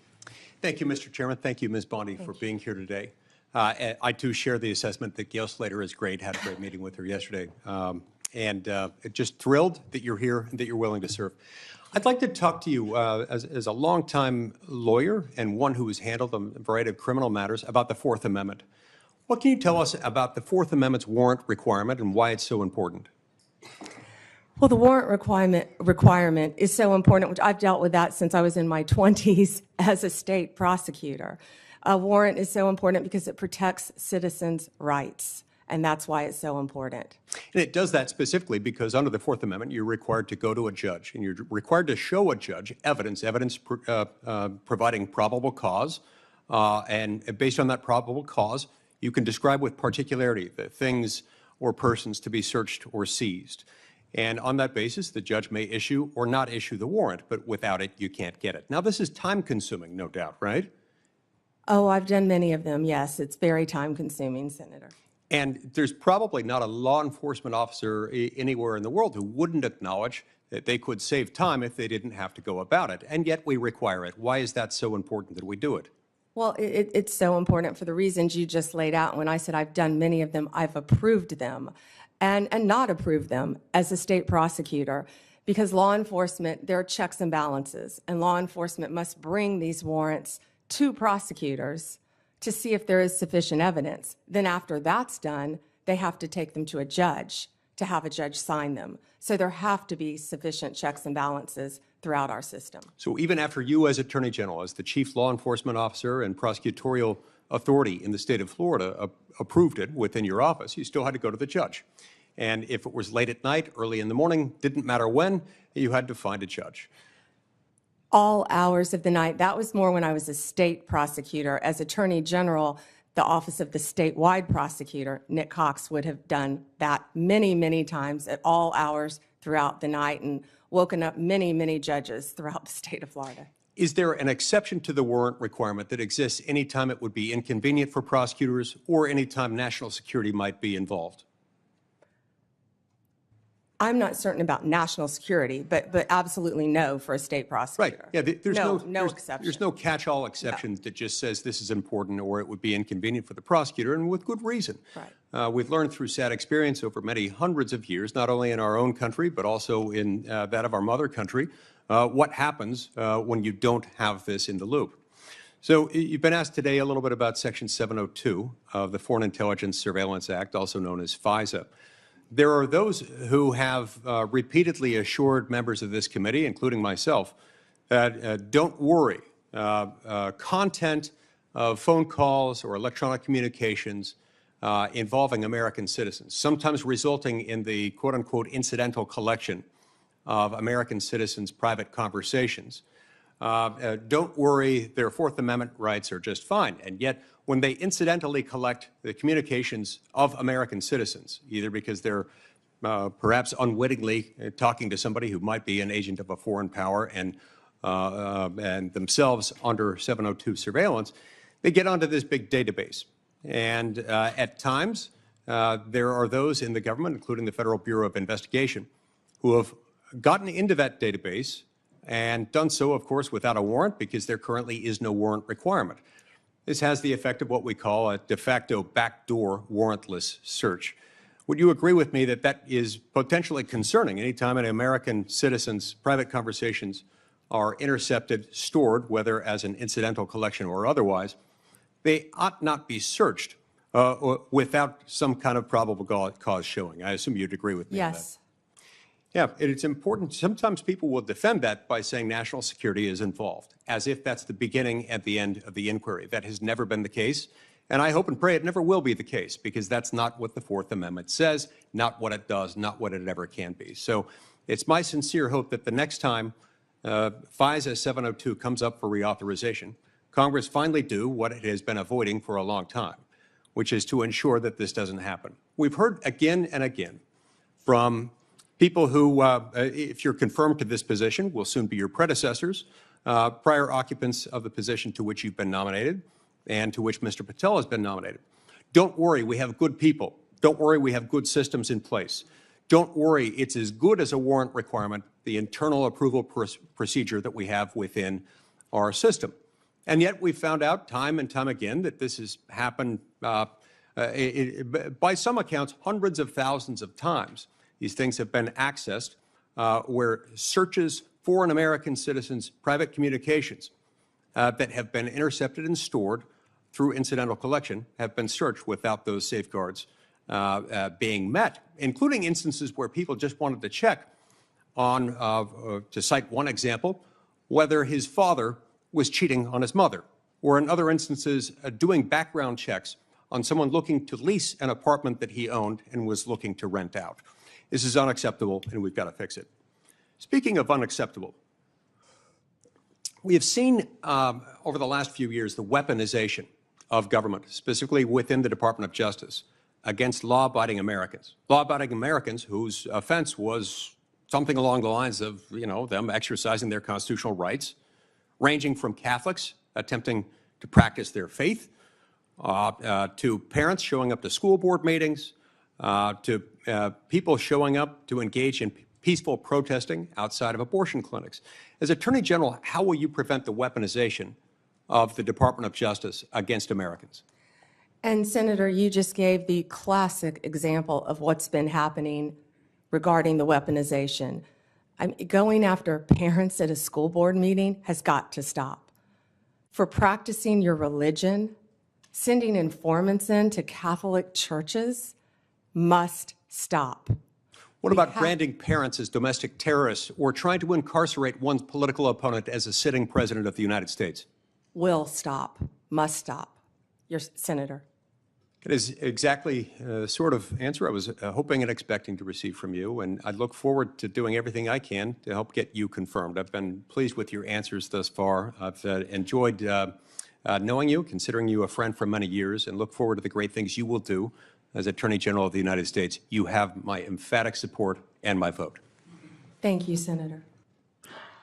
Speaker 21: Thank you, Mr. Chairman. Thank you, Ms. Bondi, for being here today. I too share the assessment that Gail Slater is great. Had a great meeting with her yesterday. Just thrilled that you're here and that you're willing to serve. I'd like to talk to you as a longtime lawyer and one who has handled a variety of criminal matters about the Fourth Amendment. What can you tell us about the Fourth Amendment's warrant requirement and why it's so important?
Speaker 18: Well, the warrant requirement is so important, which I've dealt with that since I was in my 20s as a state prosecutor. A warrant is so important because it protects citizens' rights, and that's why it's so important.
Speaker 21: And it does that specifically because under the Fourth Amendment, you're required to go to a judge, and you're required to show a judge evidence providing probable cause, and based on that probable cause, you can describe with particularity the things or persons to be searched or seized. And on that basis, the judge may issue or not issue the warrant, but without it, you can't get it. Now, this is time-consuming, no doubt, right?
Speaker 18: Oh, I've done many of them, yes. It's very time-consuming, Senator.
Speaker 21: And there's probably not a law enforcement officer anywhere in the world who wouldn't acknowledge that they could save time if they didn't have to go about it. And yet we require it. Why is that so important that we do it?
Speaker 18: Well, it's so important for the reasons you just laid out. When I said I've done many of them, I've approved them and not approved them as a state prosecutor, because law enforcement, there are checks and balances, and law enforcement must bring these warrants to prosecutors to see if there is sufficient evidence. Then after that's done, they have to take them to a judge to have a judge sign them. So there have to be sufficient checks and balances throughout our system.
Speaker 21: So even after you as Attorney General, as the chief law enforcement officer and prosecutorial authority in the state of Florida approved it within your office, you still had to go to the judge. And if it was late at night, early in the morning, didn't matter when, you had to find a judge.
Speaker 18: All hours of the night. That was more when I was a state prosecutor. As Attorney General, the office of the statewide prosecutor, Nick Cox, would have done that many, many times at all hours throughout the night and woken up many, many judges throughout the state of Florida.
Speaker 21: Is there an exception to the warrant requirement that exists anytime it would be inconvenient for prosecutors or anytime national security might be involved?
Speaker 18: I'm not certain about national security, but absolutely no for a state prosecutor.
Speaker 21: Right. Yeah, there's
Speaker 18: no exception.
Speaker 21: There's no catch-all exception that just says this is important or it would be inconvenient for the prosecutor, and with good reason.
Speaker 18: Right.
Speaker 21: We've learned through sad experience over many hundreds of years, not only in our own country, but also in that of our mother country, what happens when you don't have this in the loop. So you've been asked today a little bit about Section 702 of the Foreign Intelligence Surveillance Act, also known as FISA. There are those who have repeatedly assured members of this committee, including myself, that don't worry, content of phone calls or electronic communications involving American citizens, sometimes resulting in the quote-unquote incidental collection of American citizens' private conversations. Don't worry, their Fourth Amendment rights are just fine. And yet, when they incidentally collect the communications of American citizens, either because they're perhaps unwittingly talking to somebody who might be an agent of a foreign power and themselves under 702 surveillance, they get onto this big database. And at times, there are those in the government, including the Federal Bureau of Investigation, who have gotten into that database and done so, of course, without a warrant because there currently is no warrant requirement. This has the effect of what we call a de facto backdoor warrantless search. Would you agree with me that that is potentially concerning anytime an American citizen's private conversations are intercepted, stored, whether as an incidental collection or otherwise, they ought not be searched without some kind of probable cause showing? I assume you'd agree with me on that.
Speaker 18: Yes.
Speaker 21: Yeah, it's important. Sometimes people will defend that by saying national security is involved, as if that's the beginning and the end of the inquiry. That has never been the case, and I hope and pray it never will be the case, because that's not what the Fourth Amendment says, not what it does, not what it ever can be. So it's my sincere hope that the next time FISA 702 comes up for reauthorization, Congress finally do what it has been avoiding for a long time, which is to ensure that this doesn't happen. We've heard again and again from people who, if you're confirmed to this position, will soon be your predecessors, prior occupants of the position to which you've been nominated and to which Mr. Patel has been nominated. Don't worry, we have good people. Don't worry, we have good systems in place. Don't worry, it's as good as a warrant requirement, the internal approval procedure that we have within our system. And yet we've found out time and time again that this has happened, by some accounts, hundreds of thousands of times. These things have been accessed where searches for an American citizen's private communications that have been intercepted and stored through incidental collection have been searched without those safeguards being met, including instances where people just wanted to check on, to cite one example, whether his father was cheating on his mother, or in other instances, doing background checks on someone looking to lease an apartment that he owned and was looking to rent out. This is unacceptable, and we've got to fix it. Speaking of unacceptable, we have seen over the last few years the weaponization of government, specifically within the Department of Justice, against law-abiding Americans. Law-abiding Americans whose offense was something along the lines of, them exercising their constitutional rights, ranging from Catholics attempting to practice their faith, to parents showing up to school board meetings, to people showing up to engage in peaceful protesting outside of abortion clinics. As Attorney General, how will you prevent the weaponization of the Department of Justice against Americans?
Speaker 18: And Senator, you just gave the classic example of what's been happening regarding the weaponization. Going after parents at a school board meeting has got to stop. For practicing your religion, sending informants into Catholic churches must stop.
Speaker 21: What about branding parents as domestic terrorists or trying to incarcerate one's political opponent as a sitting president of the United States?
Speaker 18: Will stop, must stop. Your Senator.
Speaker 21: It is exactly the sort of answer I was hoping and expecting to receive from you, and I look forward to doing everything I can to help get you confirmed. I've been pleased with your answers thus far. I've enjoyed knowing you, considering you a friend for many years, and look forward to the great things you will do as Attorney General of the United States. You have my emphatic support and my vote.
Speaker 18: Thank you, Senator.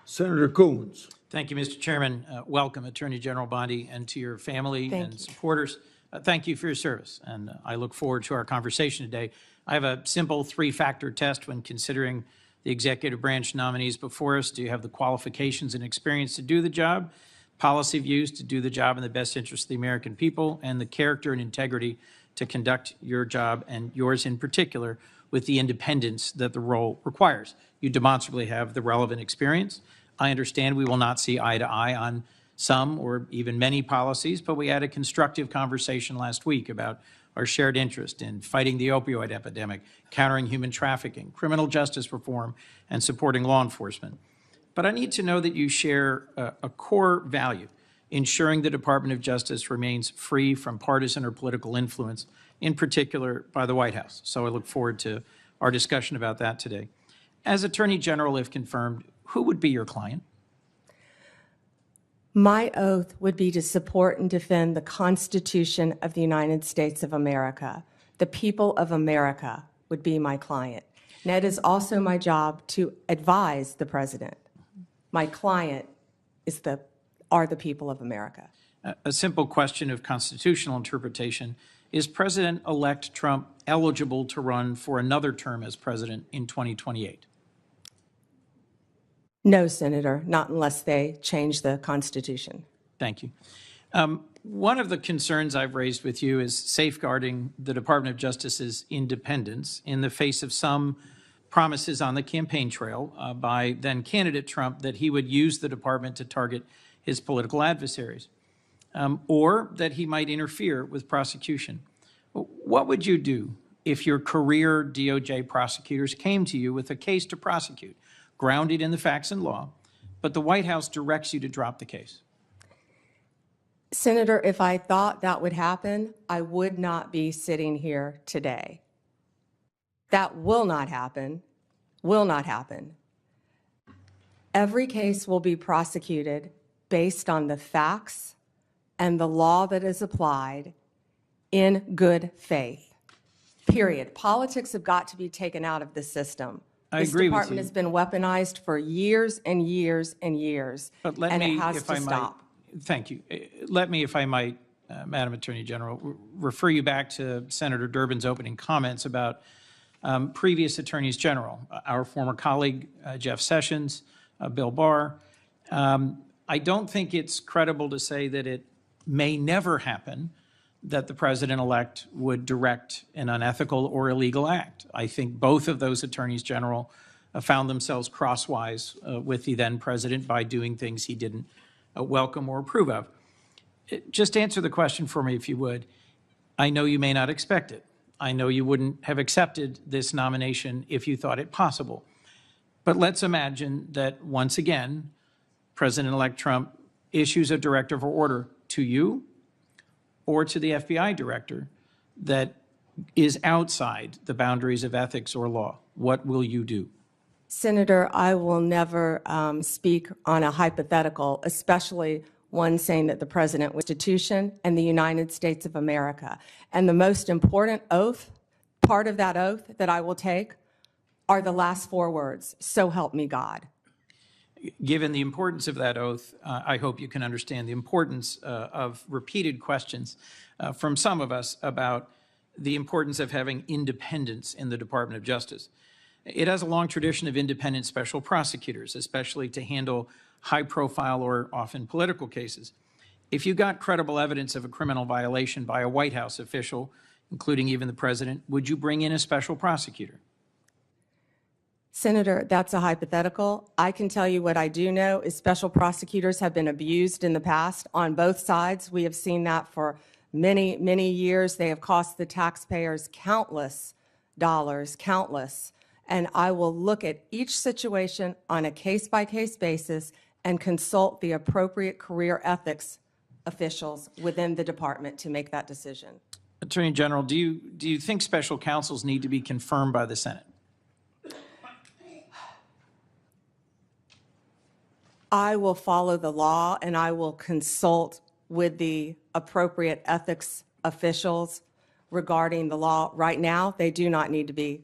Speaker 16: Senator Coons.
Speaker 14: Thank you, Mr. Chairman. Welcome, Attorney General Bondi, and to your family
Speaker 18: Thank
Speaker 14: and
Speaker 18: you.
Speaker 14: supporters. Thank you for your service, and I look forward to our conversation today. I have a simple three-factor test when considering the executive branch nominees before us. Do you have the qualifications and experience to do the job, policy views to do the job in the best interest of the American people, and the character and integrity to conduct your job, and yours in particular, with the independence that the role requires? You demonstrably have the relevant experience. I understand we will not see eye to eye on some or even many policies, but we had a constructive conversation last week about our shared interest in fighting the opioid epidemic, countering human trafficking, criminal justice reform, and supporting law enforcement. But I need to know that you share a core value, ensuring the Department of Justice remains free from partisan or political influence, in particular by the White House. So I look forward to our discussion about that today. As Attorney General, if confirmed, who would be your client?
Speaker 18: My oath would be to support and defend the Constitution of the United States of America. The people of America would be my client. And it is also my job to advise the president. My client are the people of America.
Speaker 14: A simple question of constitutional interpretation. Is President-elect Trump eligible to run for another term as president in 2028?
Speaker 18: No, Senator, not unless they change the Constitution.
Speaker 14: Thank you. One of the concerns I've raised with you is safeguarding the Department of Justice's independence in the face of some promises on the campaign trail by then-candidate Trump that he would use the department to target his political adversaries, or that he might interfere with prosecution. What would you do if your career DOJ prosecutors came to you with a case to prosecute, grounded in the facts and law, but the White House directs you to drop the case?
Speaker 18: Senator, if I thought that would happen, I would not be sitting here today. That will not happen, will not happen. Every case will be prosecuted based on the facts and the law that is applied in good faith, period. Politics have got to be taken out of the system.
Speaker 14: I agree with you.
Speaker 18: This department has been weaponized for years and years and years, and it has to stop.
Speaker 14: Thank you. Let me, if I might, Madam Attorney General, refer you back to Senator Durbin's opening comments about previous attorneys general, our former colleague, Jeff Sessions, Bill Barr. I don't think it's credible to say that it may never happen that the president-elect would direct an unethical or illegal act. I think both of those attorneys general found themselves crosswise with the then president by doing things he didn't welcome or approve of. Just answer the question for me, if you would. I know you may not expect it. I know you wouldn't have accepted this nomination if you thought it possible. But let's imagine that once again, President-elect Trump issues a directive or order to you or to the FBI director that is outside the boundaries of ethics or law. What will you do?
Speaker 18: Senator, I will never speak on a hypothetical, especially one saying that the president was the Constitution and the United States of America. And the most important oath, part of that oath that I will take, are the last four words, so help me God.
Speaker 14: Given the importance of that oath, I hope you can understand the importance of repeated questions from some of us about the importance of having independence in the Department of Justice. It has a long tradition of independent special prosecutors, especially to handle high-profile or often political cases. If you got credible evidence of a criminal violation by a White House official, including even the president, would you bring in a special prosecutor?
Speaker 18: Senator, that's a hypothetical. I can tell you what I do know is special prosecutors have been abused in the past on both sides. We have seen that for many, many years. They have cost the taxpayers countless dollars, countless. And I will look at each situation on a case-by-case basis and consult the appropriate career ethics officials within the department to make that decision.
Speaker 14: Attorney General, do you think special counsels need to be confirmed by the Senate?
Speaker 18: I will follow the law and I will consult with the appropriate ethics officials regarding the law. Right now, they do not need to be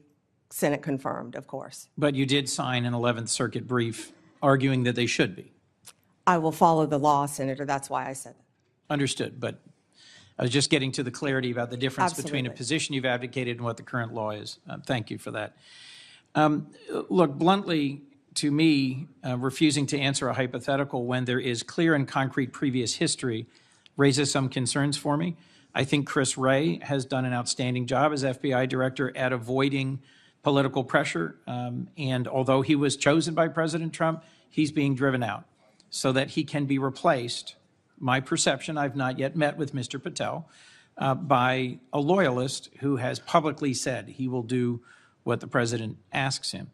Speaker 18: Senate confirmed, of course.
Speaker 14: But you did sign an 11th Circuit brief arguing that they should be.
Speaker 18: I will follow the law, Senator. That's why I said that.
Speaker 14: Understood, but I was just getting to the clarity about the difference between a
Speaker 18: Absolutely.
Speaker 14: position you've advocated and what the current law is. Thank you for that. Look, bluntly, to me, refusing to answer a hypothetical when there is clear and concrete previous history raises some concerns for me. I think Chris Wray has done an outstanding job as FBI director at avoiding political pressure. And although he was chosen by President Trump, he's being driven out so that he can be replaced. My perception, I've not yet met with Mr. Patel, by a loyalist who has publicly said he will do what the president asks him.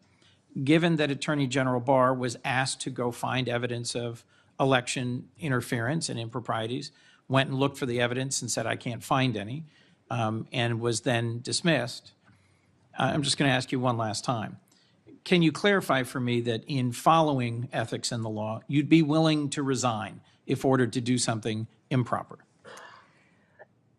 Speaker 14: Given that Attorney General Barr was asked to go find evidence of election interference and improprieties, went and looked for the evidence and said, I can't find any, and was then dismissed, I'm just going to ask you one last time. Can you clarify for me that in following ethics and the law, you'd be willing to resign if ordered to do something improper?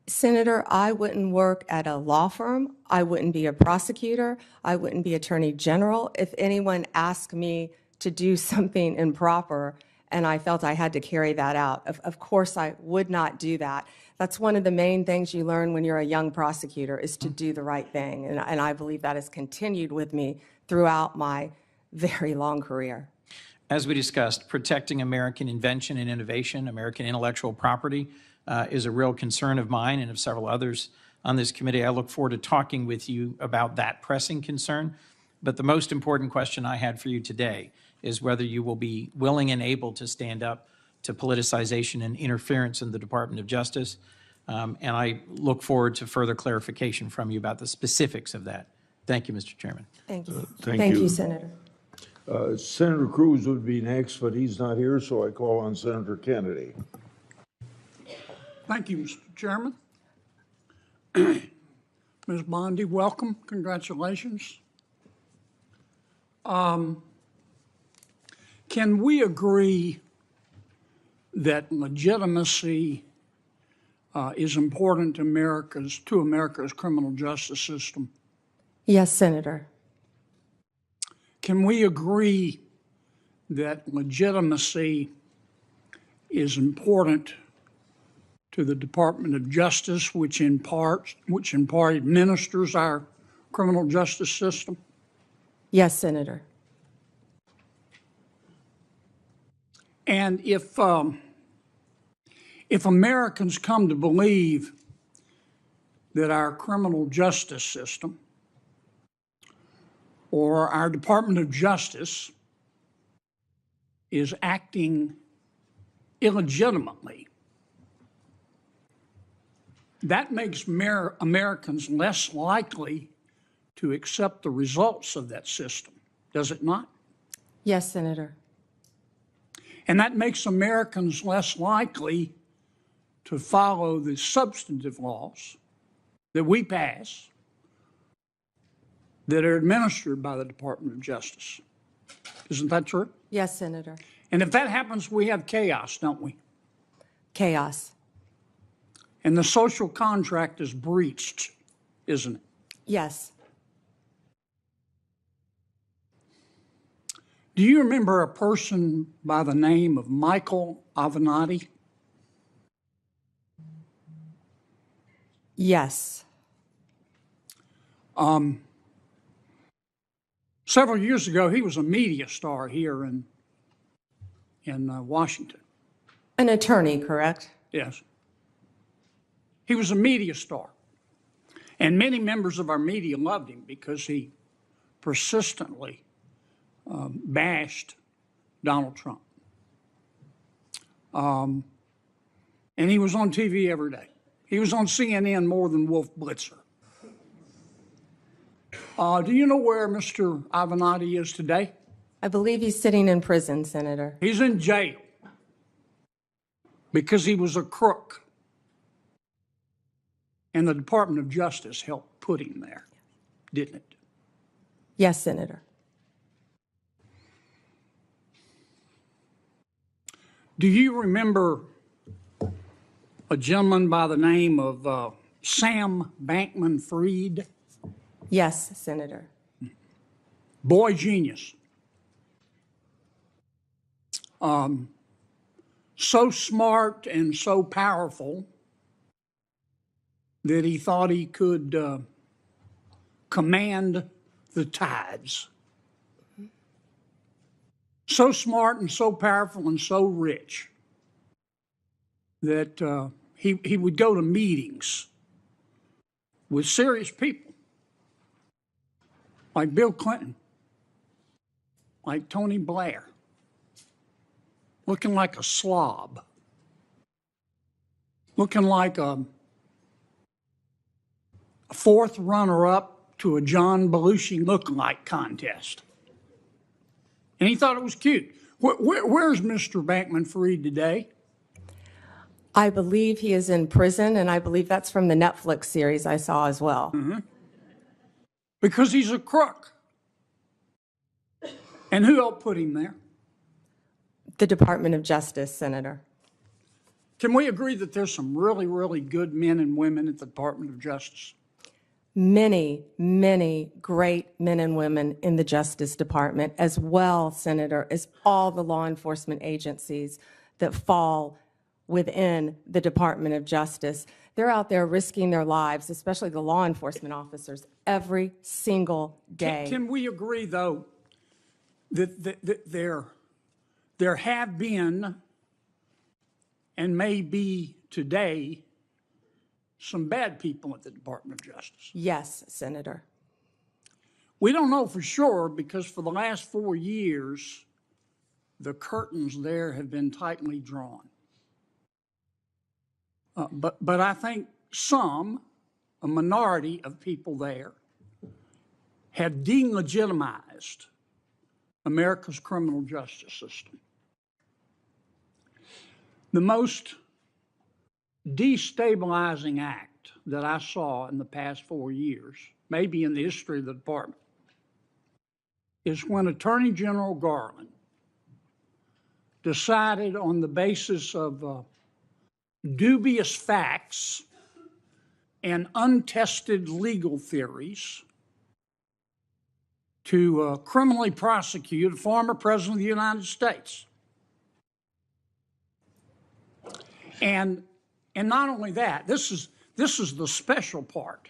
Speaker 18: Senator, I wouldn't work at a law firm. I wouldn't be a prosecutor. I wouldn't be Attorney General. If anyone asked me to do something improper and I felt I had to carry that out, of course I would not do that. That's one of the main things you learn when you're a young prosecutor, is to do the right thing. And I believe that has continued with me throughout my very long career.
Speaker 14: As we discussed, protecting American invention and innovation, American intellectual property, is a real concern of mine and of several others on this committee. I look forward to talking with you about that pressing concern. But the most important question I had for you today is whether you will be willing and able to stand up to politicization and interference in the Department of Justice. And I look forward to further clarification from you about the specifics of that. Thank you, Mr. Chairman.
Speaker 18: Thank you.
Speaker 16: Thank
Speaker 18: you,
Speaker 16: you.
Speaker 18: Senator.
Speaker 16: Senator Cruz would be next, but he's not here, so I call on Senator Kennedy.
Speaker 1: Thank you, Mr. Chairman. Ms. Bondi, welcome. Congratulations. Can we agree that legitimacy is important to America's criminal justice system?
Speaker 18: Yes, Senator.
Speaker 1: Can we agree that legitimacy is important to the Department of Justice, which in part administers our criminal justice system?
Speaker 18: Yes, Senator.
Speaker 1: And if Americans come to believe that our criminal justice system or our Department of Justice is acting illegitimately, that makes Americans less likely to accept the results of that system, does it not?
Speaker 18: Yes, Senator.
Speaker 1: And that makes Americans less likely to follow the substantive laws that we pass that are administered by the Department of Justice. Isn't that true?
Speaker 18: Yes, Senator.
Speaker 1: And if that happens, we have chaos, don't we?
Speaker 18: Chaos.
Speaker 1: And the social contract is breached, isn't it?
Speaker 18: Yes.
Speaker 1: Do you remember a person by the name of Michael Avenatti?
Speaker 18: Yes.
Speaker 1: Several years ago, he was a media star here in Washington.
Speaker 18: An attorney, correct?
Speaker 1: Yes. He was a media star. And many members of our media loved him because he persistently bashed Donald Trump. And he was on TV every day. He was on CNN more than Wolf Blitzer. Do you know where Mr. Avenatti is today?
Speaker 18: I believe he's sitting in prison, Senator.
Speaker 1: He's in jail because he was a crook. And the Department of Justice helped put him there, didn't it?
Speaker 18: Yes, Senator.
Speaker 1: Do you remember a gentleman by the name of Sam Bankman-Fried?
Speaker 18: Yes, Senator.
Speaker 1: Boy genius. So smart and so powerful that he thought he could command the tides. So smart and so powerful and so rich that he would go to meetings with serious people like Bill Clinton, like Tony Blair, looking like a slob, looking like a fourth runner-up to a John Belushi lookalike contest. And he thought it was cute. Where's Mr. Bankman-Fried today?
Speaker 18: I believe he is in prison, and I believe that's from the Netflix series I saw as well.
Speaker 1: Mm-hmm. Because he's a crook. And who helped put him there?
Speaker 18: The Department of Justice, Senator.
Speaker 1: Can we agree that there's some really, really good men and women at the Department of Justice?
Speaker 18: Many, many great men and women in the Justice Department, as well, Senator, as all the law enforcement agencies that fall within the Department of Justice. They're out there risking their lives, especially the law enforcement officers, every single day.
Speaker 1: Can we agree, though, that there have been and may be today some bad people at the Department of Justice?
Speaker 18: Yes, Senator.
Speaker 1: We don't know for sure because for the last 4 years, the curtains there have been tightly drawn. But I think a minority of people there, have delegitimized America's criminal justice system. The most destabilizing act that I saw in the past 4 years, maybe in the history of the department, is when Attorney General Garland decided on the basis of dubious facts and untested legal theories to criminally prosecute a former president of the United States. And not only that, this is the special part.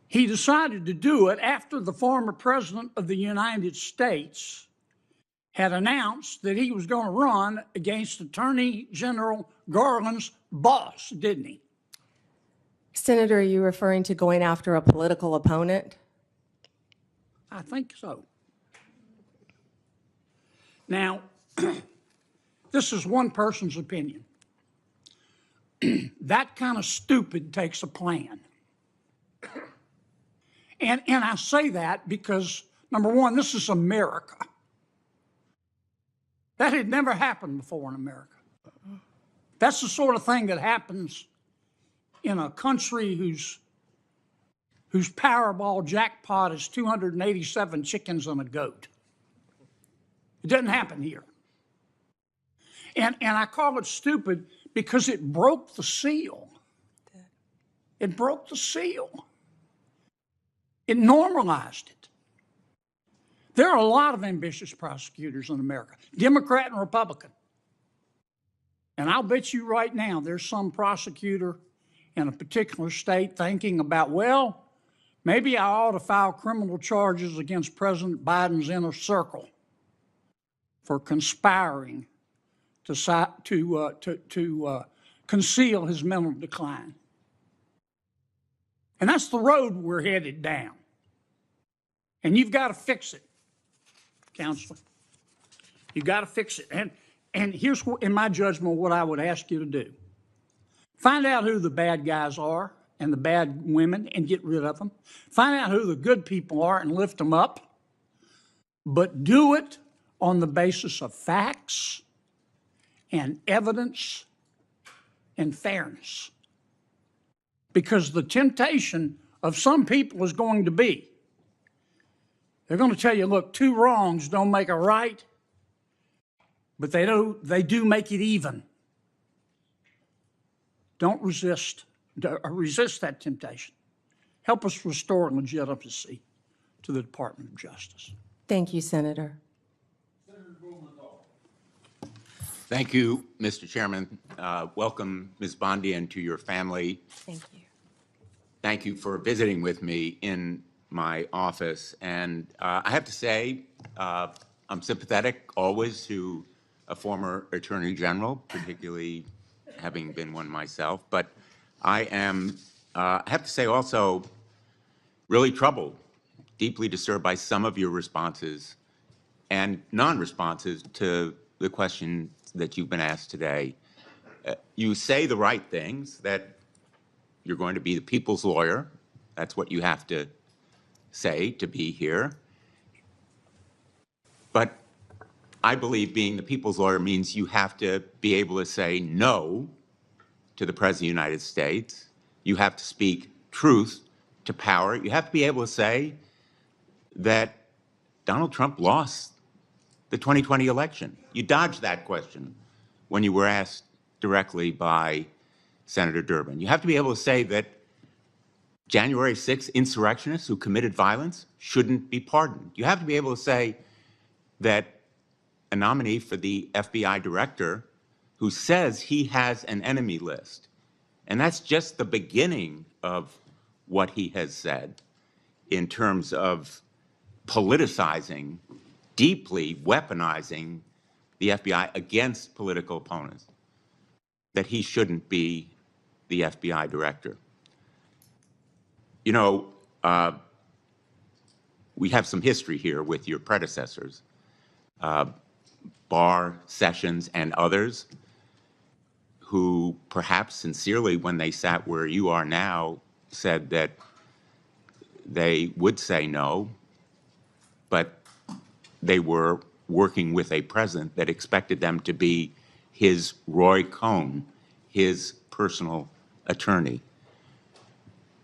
Speaker 1: He decided to do it after the former president of the United States had announced that he was going to run against Attorney General Garland's boss, didn't he?
Speaker 18: Senator, are you referring to going after a political opponent?
Speaker 1: I think so. Now, this is one person's opinion. That kind of stupid takes a plan. And I say that because, number one, this is America. That had never happened before in America. That's the sort of thing that happens in a country whose Powerball jackpot is 287 chickens and a goat. It doesn't happen here. And I call it stupid because it broke the seal. It broke the seal. It normalized it. There are a lot of ambitious prosecutors in America, Democrat and Republican. And I'll bet you right now there's some prosecutor in a particular state thinking about, well, maybe I ought to file criminal charges against President Biden's inner circle for conspiring to conceal his mental decline. And that's the road we're headed down. And you've got to fix it, Counselor. You've got to fix it. And here's, in my judgment, what I would ask you to do. Find out who the bad guys are and the bad women and get rid of them. Find out who the good people are and lift them up. But do it on the basis of facts and evidence and fairness. Because the temptation of some people is going to be, they're going to tell you, look, two wrongs don't make a right, but they do make it even. Don't resist that temptation. Help us restore legitimacy to the Department of Justice.
Speaker 18: Thank you, Senator.
Speaker 11: Thank you, Mr. Chairman. Welcome, Ms. Bondi, and to your family.
Speaker 18: Thank you.
Speaker 11: Thank you for visiting with me in my office. And I have to say, I'm sympathetic always to a former Attorney General, particularly having been one myself. But I am, I have to say also, really troubled, deeply disturbed by some of your responses and non-responses to the question that you've been asked today. You say the right things, that you're going to be the people's lawyer. That's what you have to say to be here. But I believe being the people's lawyer means you have to be able to say no to the President of the United States. You have to speak truth to power. You have to be able to say that Donald Trump lost the 2020 election. You dodged that question when you were asked directly by Senator Durbin. You have to be able to say that January 6th insurrectionists who committed violence shouldn't be pardoned. You have to be able to say that a nominee for the FBI director who says he has an enemy list, and that's just the beginning of what he has said in terms of politicizing, deeply weaponizing the FBI against political opponents, that he shouldn't be the FBI director. You know, we have some history here with your predecessors, Barr, Sessions, and others, who perhaps sincerely, when they sat where you are now, said that they would say no, but they were working with a president that expected them to be his Roy Cohn, his personal attorney.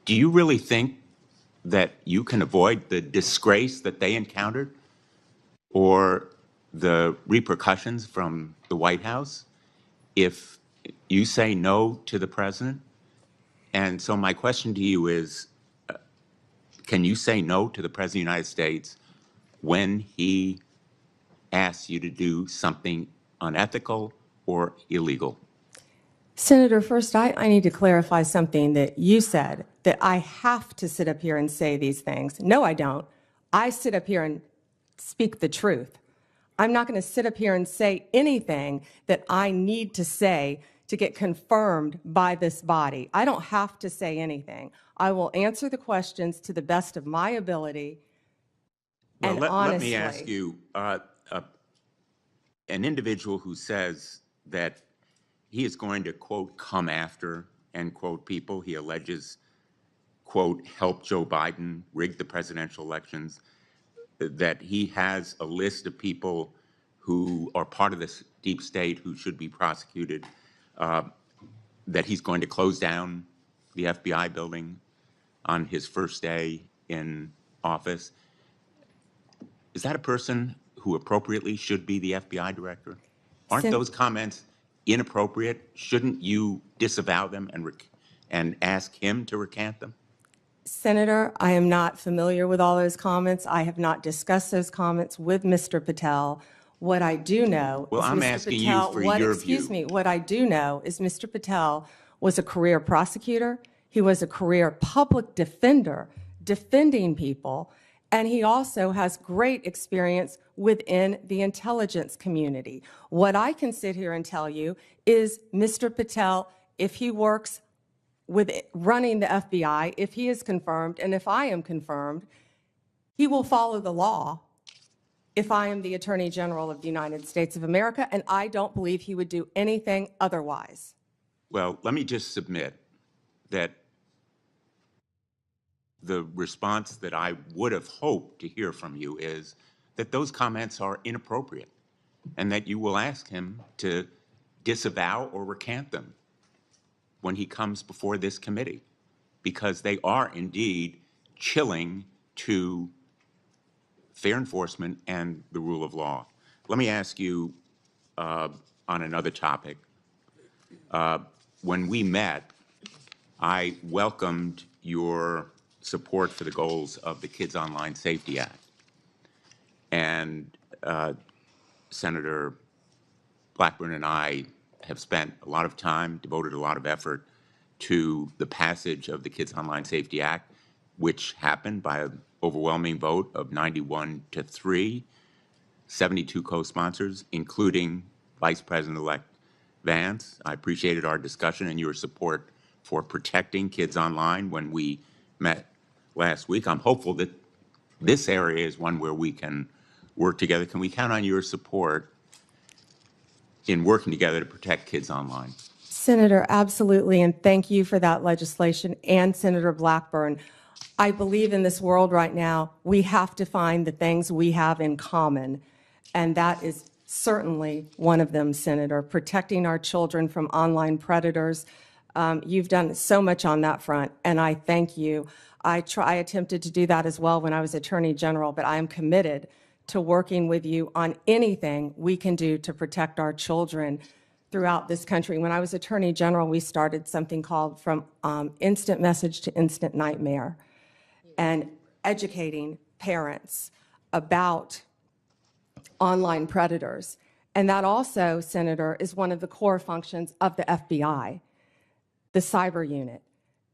Speaker 11: Do you really think that you can avoid the disgrace that they encountered or the repercussions from the White House if you say no to the president? And so my question to you is, can you say no to the President of the United States when he asks you to do something unethical or illegal?
Speaker 18: Senator, first, I need to clarify something that you said, that I have to sit up here and say these things. No, I don't. I sit up here and speak the truth. I'm not going to sit up here and say anything that I need to say to get confirmed by this body. I don't have to say anything. I will answer the questions to the best of my ability and honestly.
Speaker 11: Let me ask you, an individual who says that he is going to, quote, come after, end quote, people he alleges, quote, help Joe Biden rig the presidential elections, that he has a list of people who are part of this deep state who should be prosecuted, that he's going to close down the FBI building on his first day in office. Is that a person who appropriately should be the FBI director? Aren't those comments inappropriate? Shouldn't you disavow them and ask him to recant them?
Speaker 18: Senator, I am not familiar with all those comments. I have not discussed those comments with Mr. Patel. What I do know
Speaker 11: Well,
Speaker 18: is
Speaker 11: I'm
Speaker 18: Mr.
Speaker 11: asking
Speaker 18: Patel,
Speaker 11: you for your
Speaker 18: excuse
Speaker 11: view.
Speaker 18: me, what I do know is Mr. Patel was a career prosecutor. He was a career public defender, defending people, and he also has great experience within the intelligence community. What I can sit here and tell you is Mr. Patel, if he works with running the FBI, if he is confirmed, and if I am confirmed, he will follow the law if I am the Attorney General of the United States of America, and I don't believe he would do anything otherwise.
Speaker 11: Well, let me just submit that the response that I would have hoped to hear from you is that those comments are inappropriate and that you will ask him to disavow or recant them when he comes before this committee, because they are indeed chilling to fair enforcement and the rule of law. Let me ask you on another topic. when we met, I welcomed your support for the goals of the Kids Online Safety Act. And Senator Blackburn and I have spent a lot of time, devoted a lot of effort to the passage of the Kids Online Safety Act, which happened by an overwhelming vote of 91-3, 72 co-sponsors, including Vice President-elect Vance. I appreciated our discussion and your support for protecting kids online when we met last week. I'm hopeful that this area is one where we can work together. Can we count on your support in working together to protect kids online?
Speaker 18: Senator, absolutely, and thank you for that legislation, and Senator Blackburn. I believe in this world right now, we have to find the things we have in common, and that is certainly one of them, Senator, protecting our children from online predators. You've done so much on that front, and I thank you. I attempted to do that as well when I was Attorney General, but I am committed to working with you on anything we can do to protect our children throughout this country. When I was Attorney General, we started something called From Instant Message to Instant Nightmare, and educating parents about online predators. And that also, Senator, is one of the core functions of the FBI, the cyber unit.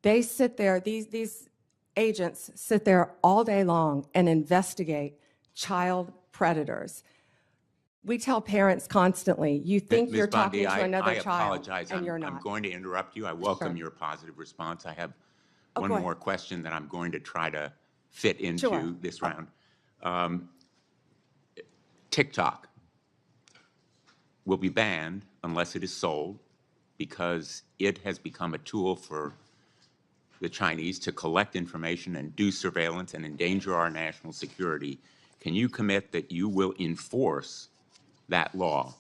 Speaker 18: They sit there, these agents sit there all day long and investigate child predators. We tell parents constantly, you think you're talking to another child, and you're not.
Speaker 11: I'm going to interrupt you. I welcome your positive response. I have one more question that I'm going to try to fit into this round. TikTok will be banned unless it is sold, because it has become a tool for the Chinese to collect information and do surveillance and endanger our national security. Can you commit that you will enforce that law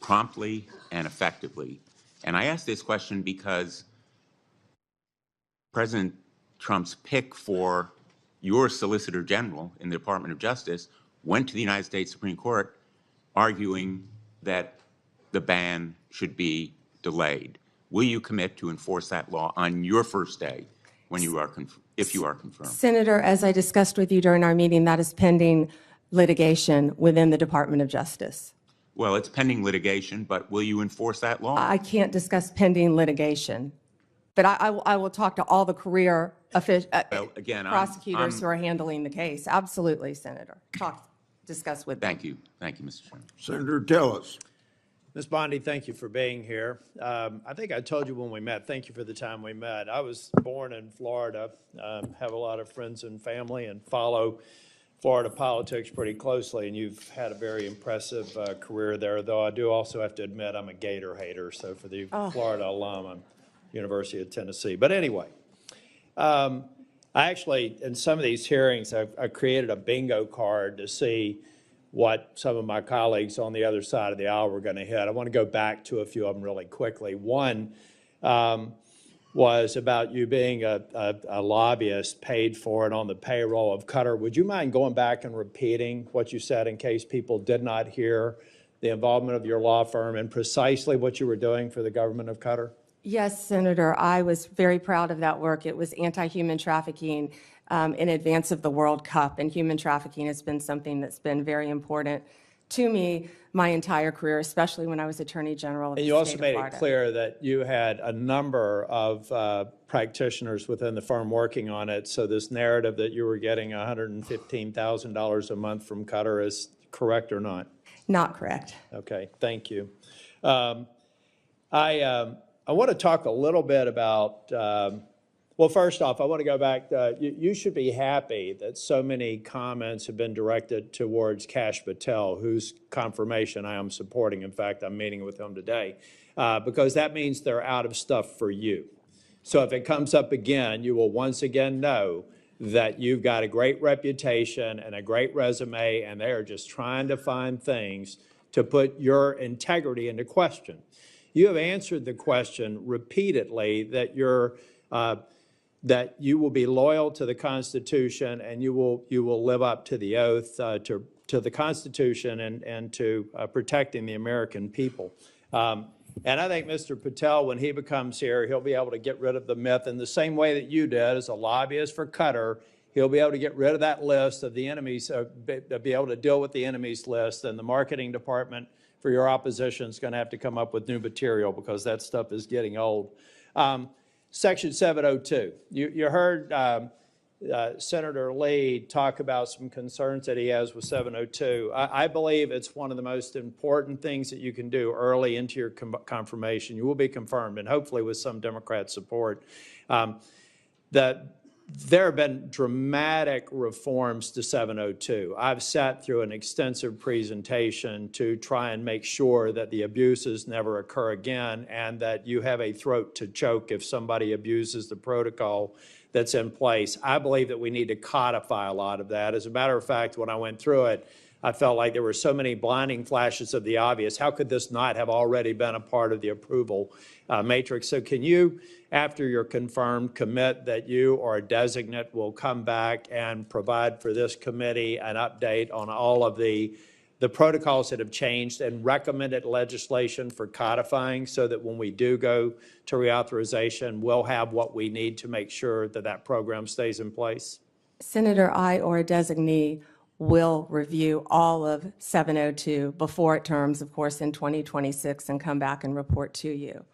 Speaker 11: promptly and effectively? And I ask this question because President Trump's pick for your Solicitor General in the Department of Justice went to the United States Supreme Court arguing that the ban should be delayed. Will you commit to enforce that law on your first day when you are, if you are confirmed?
Speaker 18: Senator, as I discussed with you during our meeting, that is pending litigation within the Department of Justice.
Speaker 11: Well, it's pending litigation, but will you enforce that law?
Speaker 18: I can't discuss pending litigation, but I will talk to all the career prosecutors who are handling the case. Absolutely, Senator. Discuss with them.
Speaker 11: Thank you. Thank you, Mr. Chairman.
Speaker 16: Senator Tillis.
Speaker 8: Ms. Bondi, thank you for being here. I think I told you when we met, thank you for the time we met. I was born in Florida, have a lot of friends and family, and follow Florida politics pretty closely, and you've had a very impressive career there, though I do also have to admit I'm a Gator hater, so for the Florida alum, I'm University of Tennessee. But anyway, I actually, in some of these hearings, I created a bingo card to see what some of my colleagues on the other side of the aisle were going to hit. I want to go back to a few of them really quickly. One was about you being a lobbyist paid for and on the payroll of Qatar. Would you mind going back and repeating what you said in case people did not hear the involvement of your law firm and precisely what you were doing for the government of Qatar?
Speaker 18: Yes, Senator, I was very proud of that work. It was anti-human trafficking in advance of the World Cup, and human trafficking has been something that's been very important to me my entire career, especially when I was Attorney General of the state of Florida.
Speaker 8: And you also made it clear that you had a number of practitioners within the firm working on it, so this narrative that you were getting $115,000 a month from Qatar is correct or not?
Speaker 18: Not correct.
Speaker 8: Okay, thank you. I want to talk a little bit about, well, first off, I want to go back. You should be happy that so many comments have been directed towards Kash Patel, whose confirmation I am supporting. In fact, I'm meeting with him today, because that means they're out of stuff for you. So if it comes up again, you will once again know that you've got a great reputation and a great resume, and they are just trying to find things to put your integrity into question. You have answered the question repeatedly that that you will be loyal to the Constitution and you will live up to the oath to the Constitution and to protecting the American people. And I think Mr. Patel, when he becomes here, he'll be able to get rid of the myth in the same way that you did as a lobbyist for Qatar. He'll be able to get rid of that list of the enemies, be able to deal with the enemies list, and the marketing department for your opposition is going to have to come up with new material because that stuff is getting old. Section 702, you heard Senator Lee talk about some concerns that he has with 702. I believe it's one of the most important things that you can do early into your confirmation. You will be confirmed, and hopefully with some Democrat support. There have been dramatic reforms to 702. I've sat through an extensive presentation to try and make sure that the abuses never occur again and that you have a throat to choke if somebody abuses the protocol that's in place. I believe that we need to codify a lot of that. As a matter of fact, when I went through it, I felt like there were so many blinding flashes of the obvious. How could this not have already been a part of the approval matrix? So can you, after you're confirmed, commit that you or a designate will come back and provide for this committee an update on all of the protocols that have changed and recommended legislation for codifying so that when we do go to reauthorization, we'll have what we need to make sure that that program stays in place?
Speaker 18: Senator, I or a designee will review all of 702 before it terms, of course, in 2026 and come back and report to you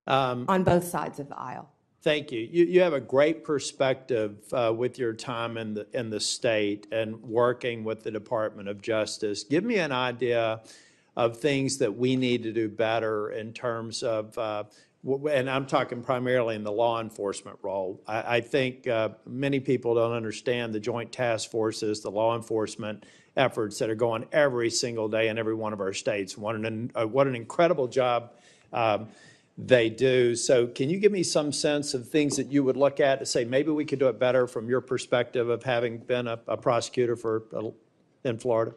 Speaker 18: on both sides of the aisle.
Speaker 8: Thank you. You have a great perspective with your time in the state and working with the Department of Justice. Give me an idea of things that we need to do better in terms of, and I'm talking primarily in the law enforcement role. I think many people don't understand the joint task forces, the law enforcement efforts that are going every single day in every one of our states. What an incredible job they do. So can you give me some sense of things that you would look at to say maybe we could do it better from your perspective of having been a prosecutor in Florida?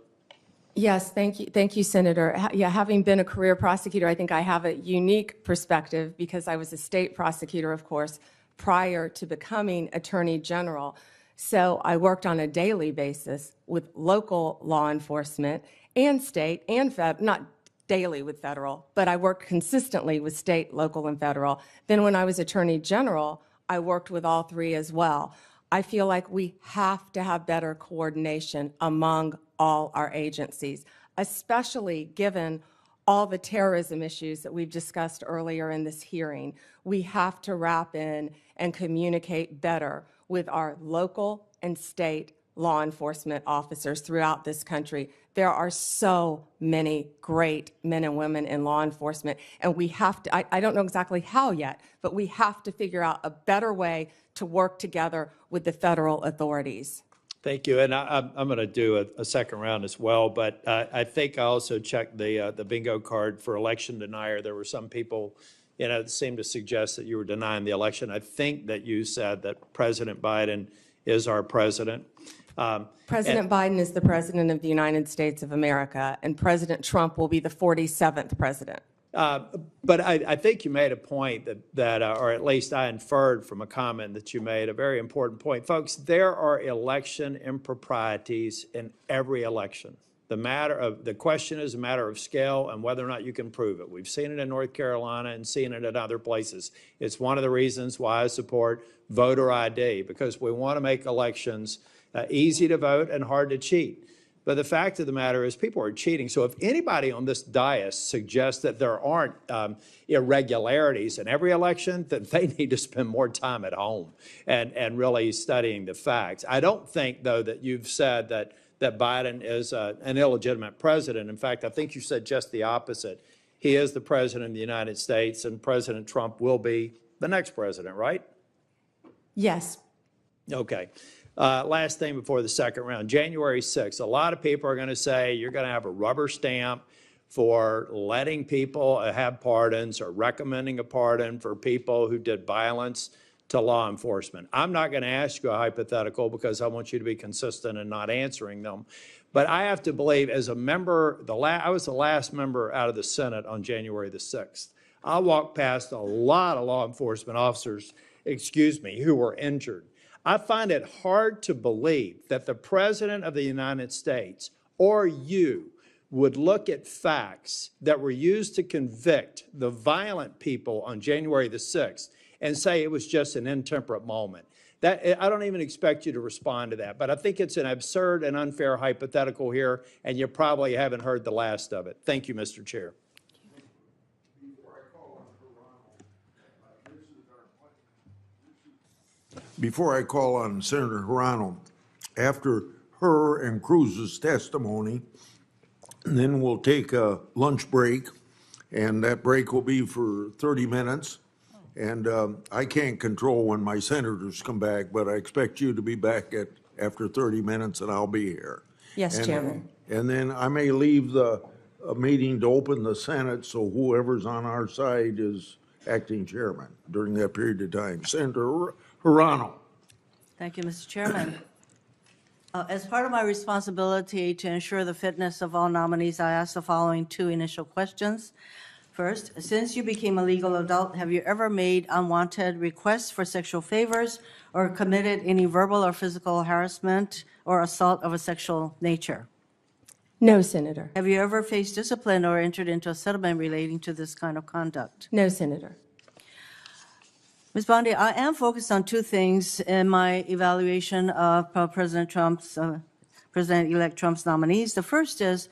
Speaker 18: Yes, thank you, Senator. Yeah, having been a career prosecutor, I think I have a unique perspective because I was a state prosecutor, of course, prior to becoming Attorney General. So I worked on a daily basis with local law enforcement and state and federal, not daily with federal, but I worked consistently with state, local, and federal. Then when I was Attorney General, I worked with all three as well. I feel like we have to have better coordination among all our agencies, especially given all the terrorism issues that we've discussed earlier in this hearing. We have to wrap in and communicate better with our local and state law enforcement officers throughout this country. There are so many great men and women in law enforcement, and we have to, I don't know exactly how yet, but we have to figure out a better way to work together with the federal authorities.
Speaker 8: Thank you. And I'm going to do a second round as well, but I think I also checked the bingo card for election denier. There were some people, that seemed to suggest that you were denying the election. I think that you said that President Biden is our president.
Speaker 18: President Biden is the President of the United States of America, and President Trump will be the 47th president.
Speaker 8: But I think you made a point that or at least I inferred from a comment that you made, a very important point. Folks, there are election improprieties in every election. The question is a matter of scale and whether or not you can prove it. We've seen it in North Carolina and seen it in other places. It's one of the reasons why I support voter ID, because we want to make elections easy to vote and hard to cheat. But the fact of the matter is people are cheating. So if anybody on this dais suggests that there aren't irregularities in every election, then they need to spend more time at home and really studying the facts. I don't think, though, that you've said that Biden is an illegitimate president. In fact, I think you said just the opposite. He is the president of the United States, and President Trump will be the next president, right?
Speaker 18: Yes.
Speaker 8: Okay. Last thing before the second round, January 6th. A lot of people are going to say you're going to have a rubber stamp for letting people have pardons or recommending a pardon for people who did violence to law enforcement. I'm not going to ask you a hypothetical because I want you to be consistent in not answering them. But I have to believe, as a member, I was the last member out of the Senate on January the 6th. I walked past a lot of law enforcement officers, who were injured. I find it hard to believe that the President of the United States or you would look at facts that were used to convict the violent people on January the 6th and say it was just an intemperate moment. I don't even expect you to respond to that, but I think it's an absurd and unfair hypothetical here, and you probably haven't heard the last of it. Thank you, Mr. Chair.
Speaker 16: Before I call on Senator Hirano, after her and Cruz's testimony, then we'll take a lunch break, and that break will be for 30 minutes. And I can't control when my senators come back, but I expect you to be back after 30 minutes, and I'll be here.
Speaker 18: Yes, Chairman.
Speaker 16: And then I may leave the meeting to open the Senate, so whoever's on our side is acting chairman during that period of time. Senator Hirano.
Speaker 6: Thank you, Mr. Chairman. As part of my responsibility to ensure the fitness of all nominees, I ask the following two initial questions. First, since you became a legal adult, have you ever made unwanted requests for sexual favors or committed any verbal or physical harassment or assault of a sexual nature?
Speaker 18: No, Senator.
Speaker 6: Have you ever faced discipline or entered into a settlement relating to this kind of conduct?
Speaker 18: No, Senator.
Speaker 6: Ms. Bondi, I am focused on two things in my evaluation of President-elect Trump's nominees. The first is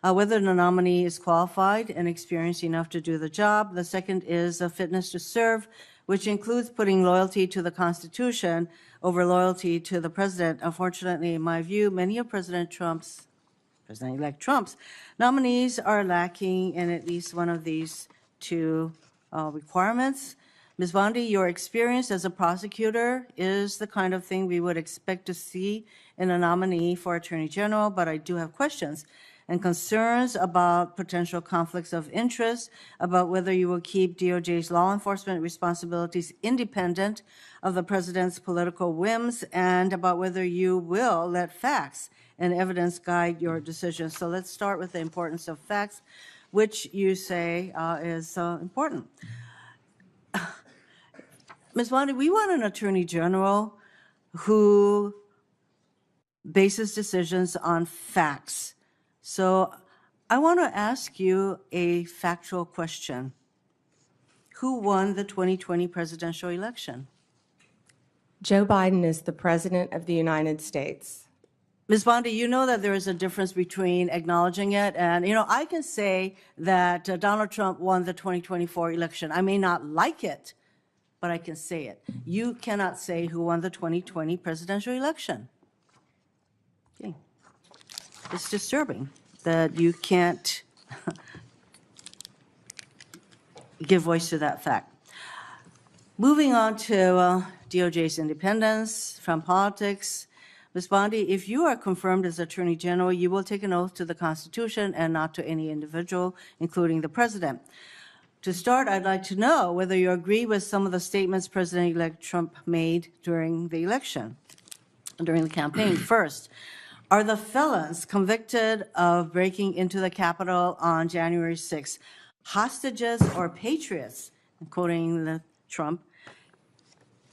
Speaker 6: whether the nominee is qualified and experienced enough to do the job. The second is a fitness to serve, which includes putting loyalty to the Constitution over loyalty to the president. Unfortunately, in my view, many of President-elect Trump's nominees are lacking in at least one of these two requirements. Ms. Bondi, your experience as a prosecutor is the kind of thing we would expect to see in a nominee for Attorney General, but I do have questions and concerns about potential conflicts of interest, about whether you will keep DOJ's law enforcement responsibilities independent of the president's political whims, and about whether you will let facts and evidence guide your decisions. So let's start with the importance of facts, which you say is important. Ms. Bondi, we want an Attorney General who bases decisions on facts. So I want to ask you a factual question. Who won the 2020 presidential election?
Speaker 18: Joe Biden is the President of the United States.
Speaker 6: Ms. Bondi, you know that there is a difference between acknowledging it and, I can say that Donald Trump won the 2024 election. I may not like it, but I can say it. You cannot say who won the 2020 presidential election. Okay. It's disturbing that you can't give voice to that fact. Moving on to DOJ's independence from politics. Ms. Bondi, if you are confirmed as Attorney General, you will take an oath to the Constitution and not to any individual, including the President. To start, I'd like to know whether you agree with some of the statements President-elect Trump made during the election, during the campaign. First, are the felons convicted of breaking into the Capitol on January 6th hostages or patriots, quoting Trump,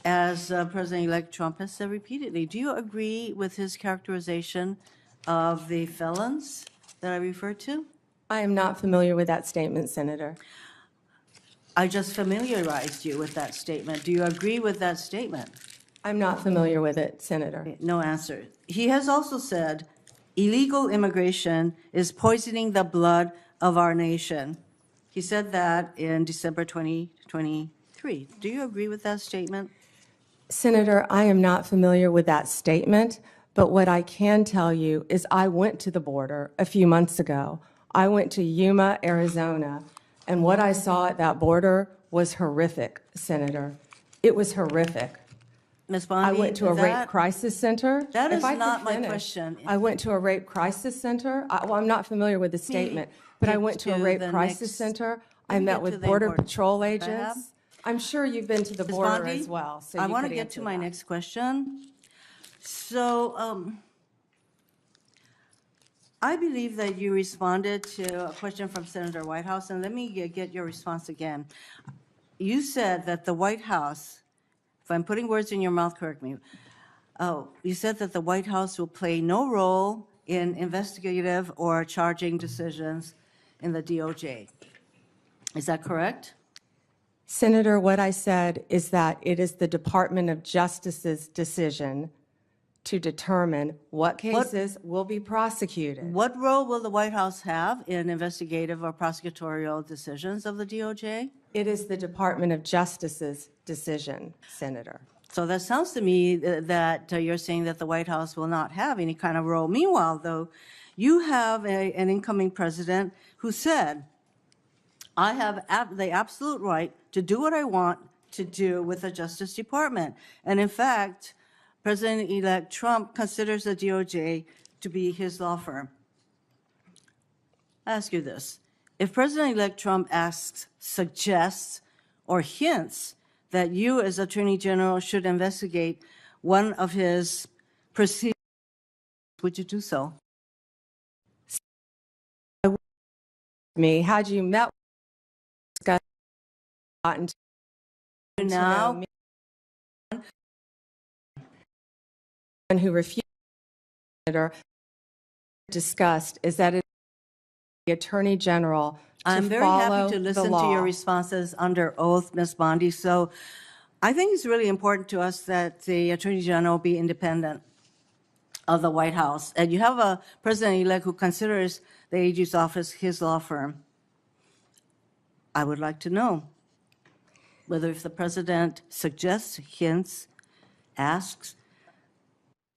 Speaker 6: as President-elect Trump has said repeatedly? Do you agree with his characterization of the felons that I referred to?
Speaker 18: I am not familiar with that statement, Senator.
Speaker 6: I just familiarized you with that statement. Do you agree with that statement?
Speaker 18: I'm not familiar with it, Senator.
Speaker 6: No answer. He has also said illegal immigration is poisoning the blood of our nation. He said that in December 2023. Do you agree with that statement?
Speaker 18: Senator, I am not familiar with that statement, but what I can tell you is I went to the border a few months ago. I went to Yuma, Arizona, and what I saw at that border was horrific, Senator. It was horrific.
Speaker 6: Ms. Bondi,
Speaker 18: I went to a rape crisis center.
Speaker 6: That is
Speaker 18: If I could
Speaker 6: not my
Speaker 18: finish.
Speaker 6: question.
Speaker 18: I went to a rape crisis center. Well, I'm not familiar with the statement, but I went to a rape crisis center. I met with Border Patrol agents. I'm sure you've been to the
Speaker 6: Ms.
Speaker 18: border
Speaker 6: Bondi,
Speaker 18: as well. So
Speaker 6: I
Speaker 18: you
Speaker 6: want to
Speaker 18: could
Speaker 6: get
Speaker 18: answer
Speaker 6: to my
Speaker 18: that.
Speaker 6: next question. So I believe that you responded to a question from Senator Whitehouse, and let me get your response again. You said that the White House, if I'm putting words in your mouth, correct me. You said that the White House will play no role in investigative or charging decisions in the DOJ. Is that correct?
Speaker 18: Senator, what I said is that it is the Department of Justice's decision to determine what cases will be prosecuted.
Speaker 6: What role will the White House have in investigative or prosecutorial decisions of the DOJ?
Speaker 18: It is the Department of Justice's decision, Senator.
Speaker 6: So that sounds to me that you're saying that the White House will not have any kind of role. Meanwhile, though, you have an incoming president who said, I have the absolute right to do what I want to do with the Justice Department. And in fact, President-elect Trump considers the DOJ to be his law firm. I ask you this. If President-elect Trump asks, suggests, or hints that you as Attorney General should investigate one of his proceedings, would you do so?
Speaker 18: Me, had you met with gotten to
Speaker 6: now
Speaker 18: know me, and who refused or discussed is that it is the Attorney General to
Speaker 6: I'm very
Speaker 18: follow
Speaker 6: happy to
Speaker 18: the
Speaker 6: listen to
Speaker 18: law.
Speaker 6: your responses under oath, Ms. Bondi. So I think it's really important to us that the Attorney General be independent of the White House. And you have a president-elect who considers the AG's office his law firm. I would like to know whether if the president suggests, hints, asks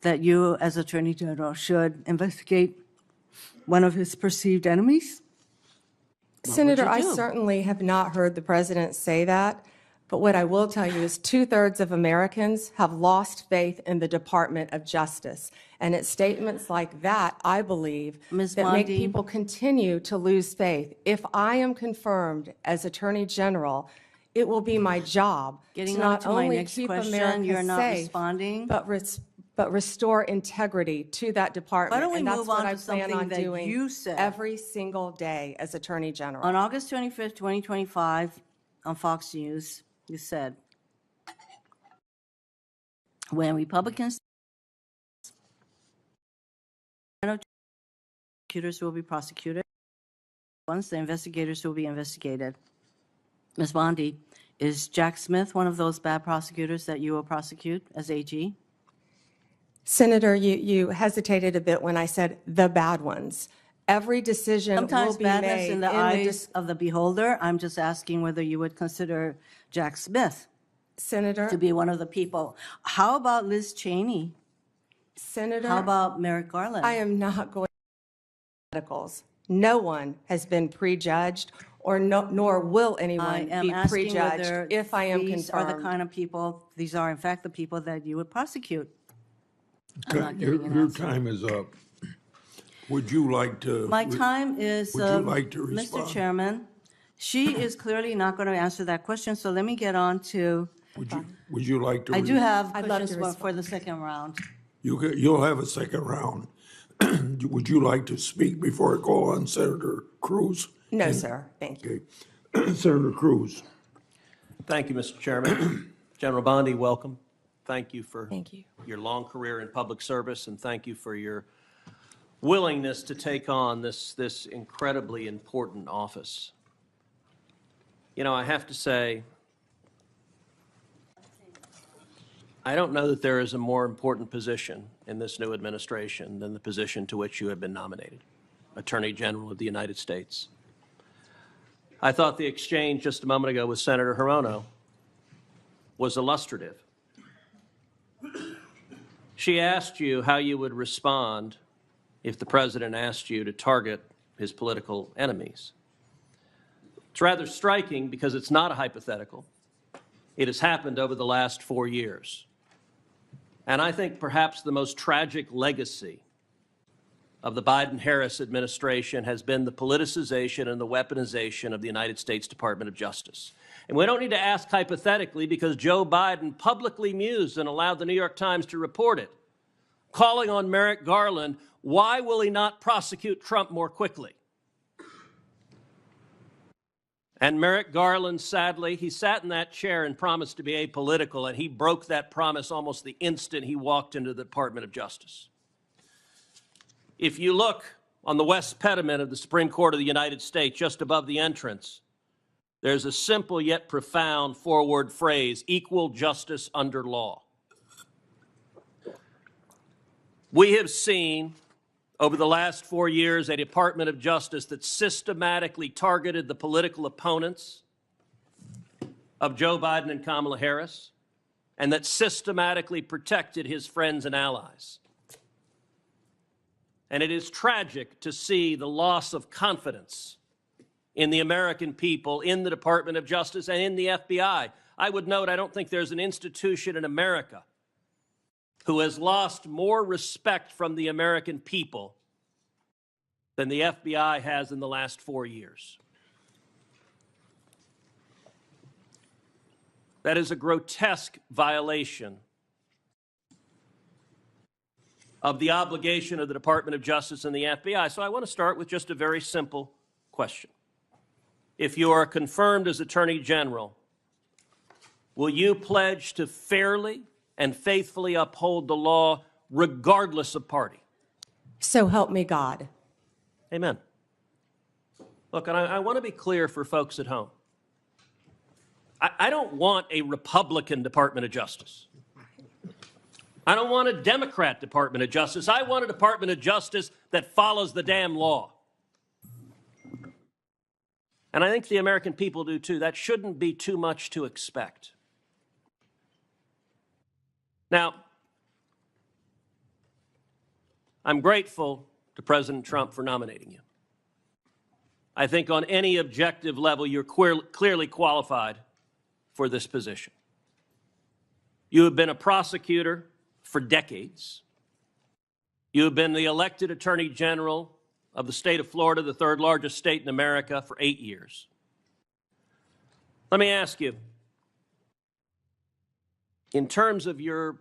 Speaker 6: that you as Attorney General should investigate one of his perceived enemies.
Speaker 18: Senator, I
Speaker 6: do?
Speaker 18: certainly have not heard the president say that, but what I will tell you is 2/3 of Americans have lost faith in the Department of Justice. And it's statements like that, I believe,
Speaker 6: Ms.
Speaker 18: that make
Speaker 6: Bondi.
Speaker 18: people continue to lose faith. If I am confirmed as Attorney General, it will be my job
Speaker 6: Getting
Speaker 18: to
Speaker 6: on
Speaker 18: not
Speaker 6: to my
Speaker 18: only
Speaker 6: next
Speaker 18: keep
Speaker 6: question,
Speaker 18: America
Speaker 6: you're not
Speaker 18: safe,
Speaker 6: responding.
Speaker 18: but restore integrity to that department.
Speaker 6: Why don't we
Speaker 18: and that's
Speaker 6: move
Speaker 18: what
Speaker 6: on
Speaker 18: I
Speaker 6: to
Speaker 18: plan
Speaker 6: something
Speaker 18: on
Speaker 6: that
Speaker 18: doing
Speaker 6: you said.
Speaker 18: every single day as Attorney General.
Speaker 6: On August 25th, 2025, on Fox News, you said, when Republicans prosecutors will be prosecuted, once the investigators will be investigated. Ms. Bondi, is Jack Smith one of those bad prosecutors that you will prosecute as AG?
Speaker 18: Senator, you hesitated a bit when I said the bad ones. Every decision
Speaker 6: Sometimes
Speaker 18: will be
Speaker 6: badness
Speaker 18: made
Speaker 6: in the eyes of the beholder. I'm just asking whether you would consider Jack Smith
Speaker 18: Senator,
Speaker 6: to be one of the people. How about Liz Cheney?
Speaker 18: Senator,
Speaker 6: How about Merrick Garland?
Speaker 18: I am not going to medicals. No one has been prejudged, or nor will
Speaker 6: I
Speaker 18: anyone
Speaker 6: am
Speaker 18: be
Speaker 6: asking whether
Speaker 18: prejudged if I am
Speaker 6: these are the
Speaker 18: confirmed.
Speaker 6: kind of people, these are in fact the people that you would prosecute. I'm not
Speaker 2: Your
Speaker 6: getting an answer.
Speaker 2: time is up. Would you like to?
Speaker 6: My time is,
Speaker 2: Would you like to
Speaker 6: Mr.
Speaker 2: respond?
Speaker 6: Chairman, she is clearly not going to answer that question, so let me get on to,
Speaker 2: Would you like to?
Speaker 6: I do have
Speaker 18: I'd love to
Speaker 6: questions for the second round.
Speaker 2: You'll have a second round. Would you like to speak before I call on Senator Cruz?
Speaker 18: No, sir. Thank you.
Speaker 2: Okay. Senator Cruz.
Speaker 22: Thank you, Mr. Chairman. General Bondi, welcome. Thank you for
Speaker 18: Thank you.
Speaker 22: your long career in public service, and thank you for your willingness to take on this incredibly important office. You know, I have to say, I don't know that there is a more important position in this new administration than the position to which you have been nominated, Attorney General of the United States. I thought the exchange just a moment ago with Senator Hirono was illustrative. She asked you how you would respond if the president asked you to target his political enemies. It's rather striking because it's not a hypothetical. It has happened over the last 4 years. And I think perhaps the most tragic legacy of the Biden-Harris administration has been the politicization and the weaponization of the United States Department of Justice. And we don't need to ask hypothetically because Joe Biden publicly mused and allowed the New York Times to report it, calling on Merrick Garland, why will he not prosecute Trump more quickly? And Merrick Garland, sadly, he sat in that chair and promised to be apolitical, and he broke that promise almost the instant he walked into the Department of Justice. If you look on the west pediment of the Supreme Court of the United States, just above the entrance, there's a simple yet profound four-word phrase: equal justice under law. We have seen over the last 4 years a Department of Justice that systematically targeted the political opponents of Joe Biden and Kamala Harris, and that systematically protected his friends and allies. And it is tragic to see the loss of confidence in the American people, in the Department of Justice, and in the FBI. I would note, I don't think there's an institution in America who has lost more respect from the American people than the FBI has in the last 4 years. That is a grotesque violation of the obligation of the Department of Justice and the FBI. So I want to start with just a very simple question. If you are confirmed as Attorney General, will you pledge to fairly and faithfully uphold the law regardless of party?
Speaker 18: So help me God.
Speaker 22: Amen. Look, and I want to be clear for folks at home. I don't want a Republican Department of Justice. I don't want a Democrat Department of Justice. I want a Department of Justice that follows the damn law. And I think the American people do too. That shouldn't be too much to expect. Now, I'm grateful to President Trump for nominating you. I think on any objective level, you're clearly qualified for this position. You have been a prosecutor for decades. You have been the elected Attorney General of the state of Florida, the third largest state in America, for 8 years. Let me ask you, in terms of your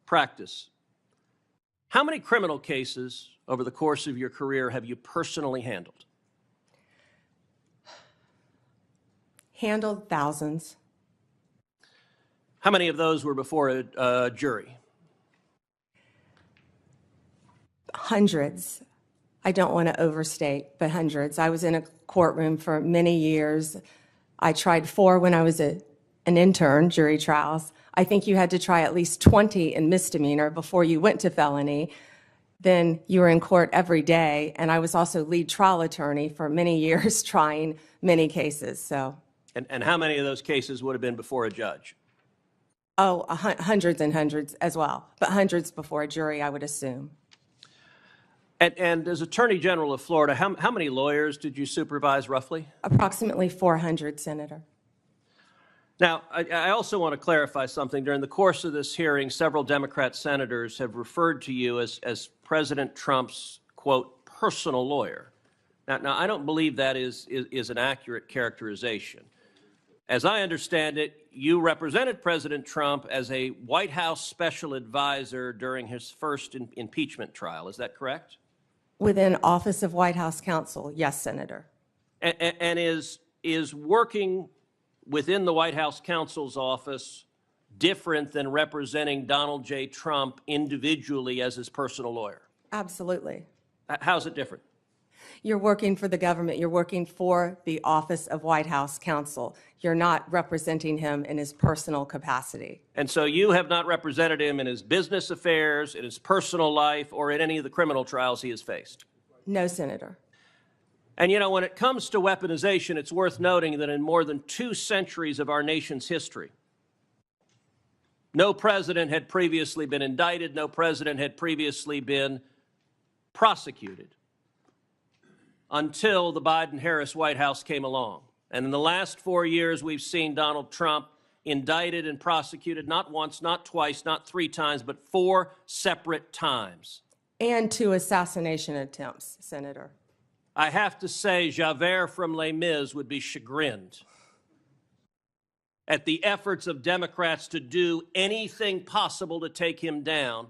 Speaker 22: practice, how many criminal cases over the course of your career have you personally handled?
Speaker 18: Handled thousands.
Speaker 22: How many of those were before a jury?
Speaker 18: Hundreds. I don't want to overstate, but hundreds. I was in a courtroom for many years. I tried 4 when I was an intern, jury trials. I think you had to try at least 20 in misdemeanor before you went to felony. Then you were in court every day, and I was also lead trial attorney for many years trying many cases. So.
Speaker 22: And how many of those cases would have been before a judge?
Speaker 18: Oh, hundreds and hundreds as well, but hundreds before a jury, I would assume.
Speaker 22: And as Attorney General of Florida, how many lawyers did you supervise roughly?
Speaker 18: Approximately 400, Senator.
Speaker 22: Now, I also want to clarify something. During the course of this hearing, several Democrat senators have referred to you as President Trump's, quote, personal lawyer. Now I don't believe that is an accurate characterization. As I understand it, you represented President Trump as a White House special advisor during his first impeachment trial. Is that correct?
Speaker 18: Within Office of White House Counsel, yes, Senator.
Speaker 22: And is working within the White House counsel's office different than representing Donald J. Trump individually as his personal lawyer?
Speaker 18: Absolutely.
Speaker 22: How's it different?
Speaker 18: You're working for the government. You're working for the Office of White House Counsel. You're not representing him in his personal capacity.
Speaker 22: And so you have not represented him in his business affairs, in his personal life, or in any of the criminal trials he has faced?
Speaker 18: No, Senator.
Speaker 22: And you know, when it comes to weaponization, it's worth noting that in more than 2 centuries of our nation's history, no president had previously been indicted, no president had previously been prosecuted until the Biden-Harris White House came along. And in the last 4 years, we've seen Donald Trump indicted and prosecuted not once, not twice, not 3 times, but 4 separate times.
Speaker 18: And 2 assassination attempts, Senator.
Speaker 22: I have to say, Javert from Les Mis would be chagrined at the efforts of Democrats to do anything possible to take him down.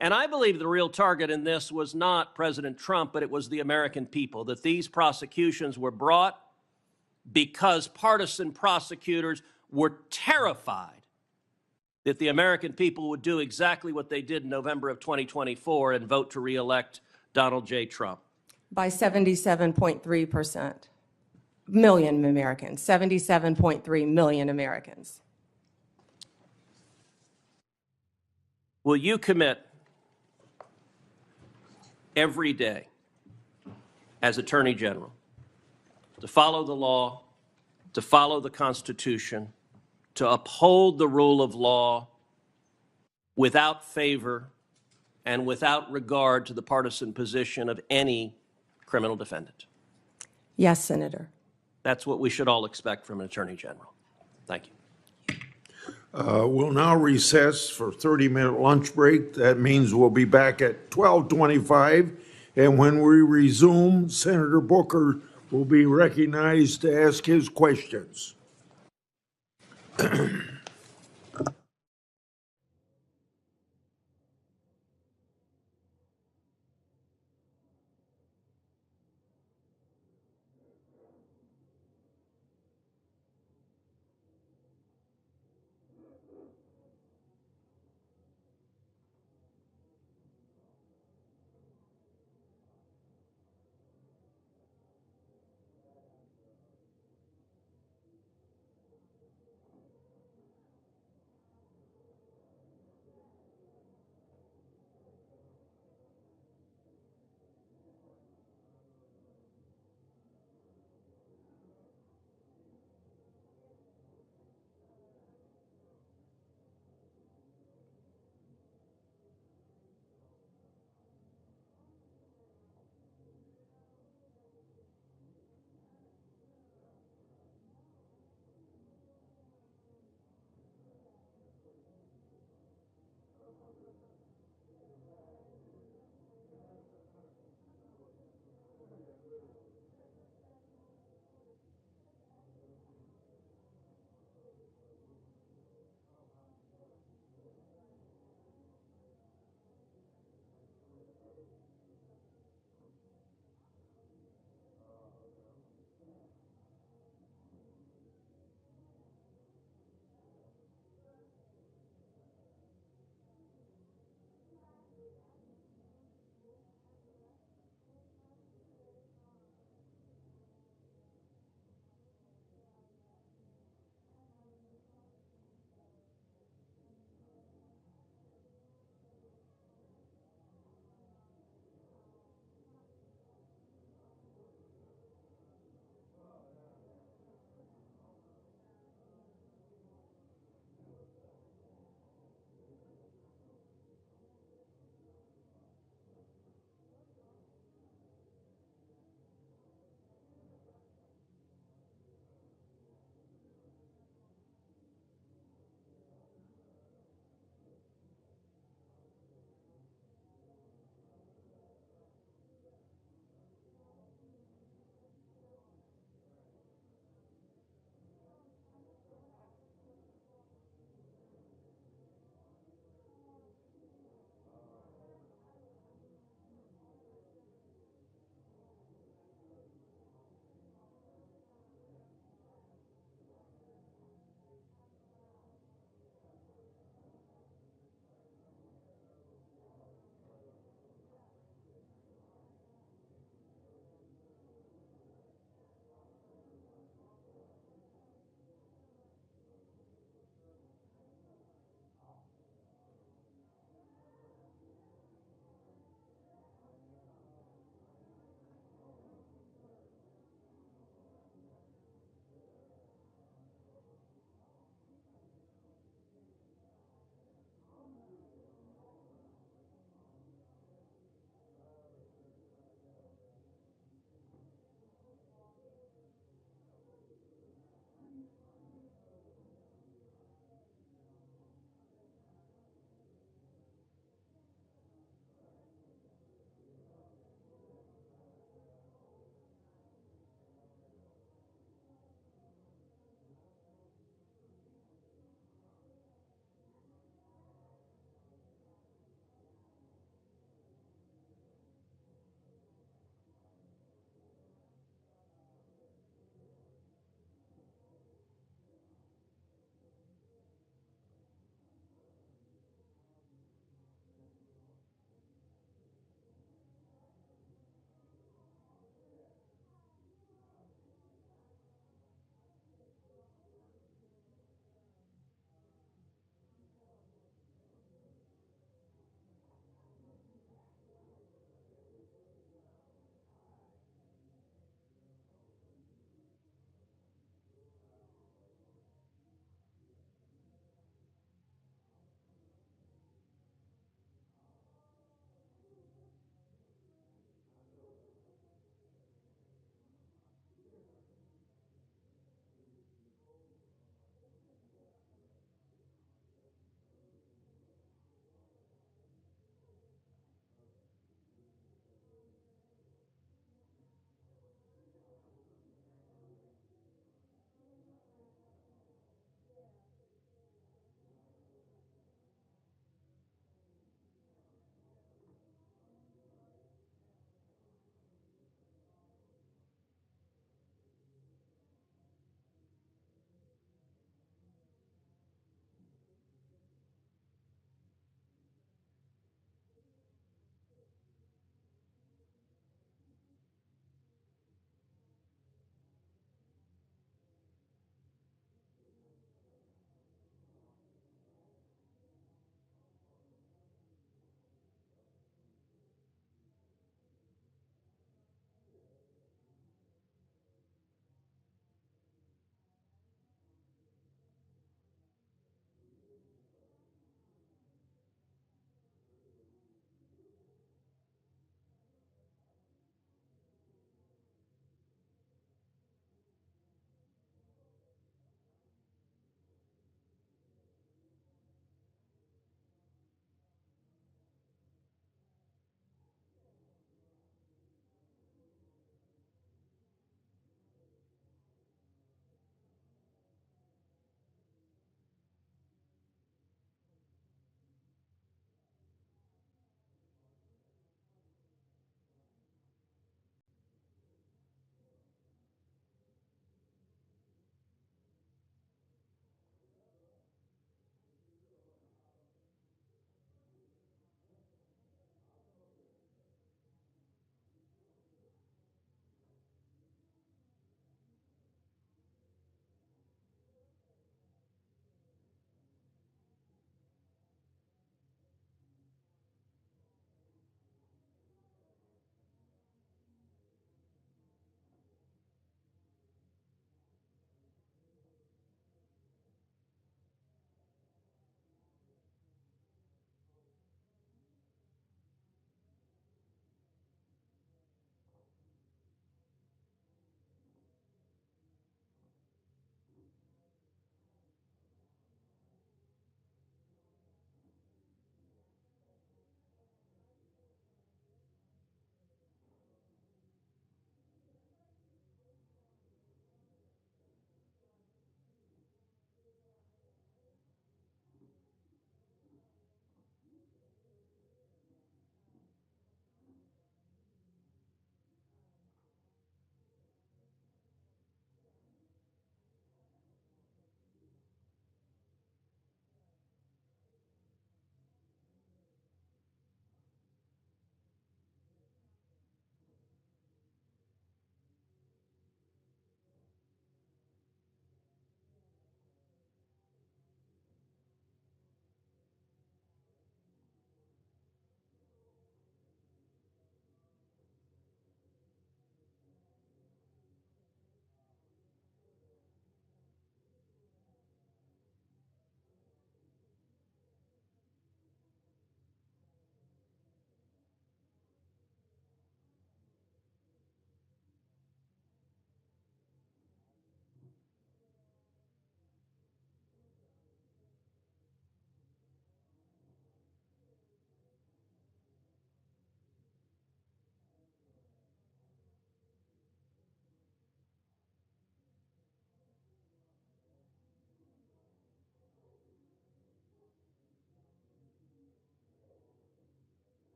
Speaker 22: And I believe the real target in this was not President Trump, but it was the American people, that these prosecutions were brought because partisan prosecutors were terrified that the American people would do exactly what they did in November of 2024 and vote to reelect Donald J. Trump?
Speaker 18: By 77.3%. Million Americans, 77.3 million Americans.
Speaker 22: Will you commit every day as Attorney General to follow the law, to follow the Constitution, to uphold the rule of law without favor and without regard to the partisan position of any criminal defendant?
Speaker 18: Yes, Senator.
Speaker 22: That's what we should all expect from an Attorney General. Thank you.
Speaker 16: We'll now recess for 30-minute lunch break. That means we'll be back at 12:25. And when we resume, Senator Booker will be recognized to ask his questions.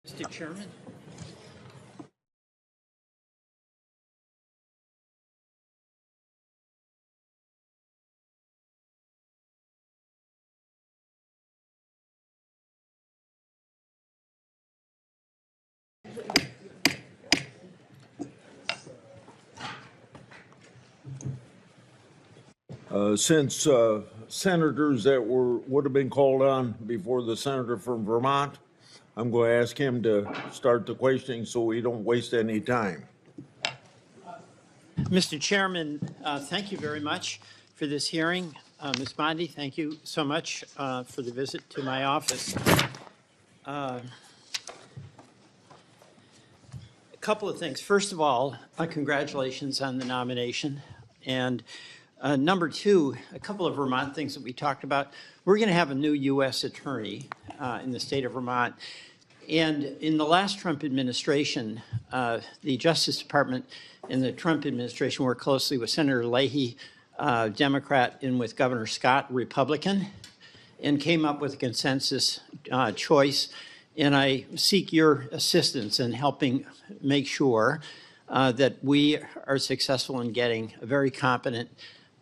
Speaker 14: Mr. Chairman.
Speaker 16: Since senators that would have been called on before the senator from Vermont, I'm going to ask him to start the questioning so we don't waste any time.
Speaker 14: Mr. Chairman, thank you very much for this hearing. Ms. Bondi, thank you so much for the visit to my office. A couple of things. First of all, congratulations on the nomination. And number two, a couple of Vermont things that we talked about. We're going to have a new U.S. attorney in the state of Vermont. And in the last Trump administration, the Justice Department in the Trump administration worked closely with Senator Leahy, Democrat, and with Governor Scott, Republican, and came up with a consensus choice. And I seek your assistance in helping make sure that we are successful in getting a very competent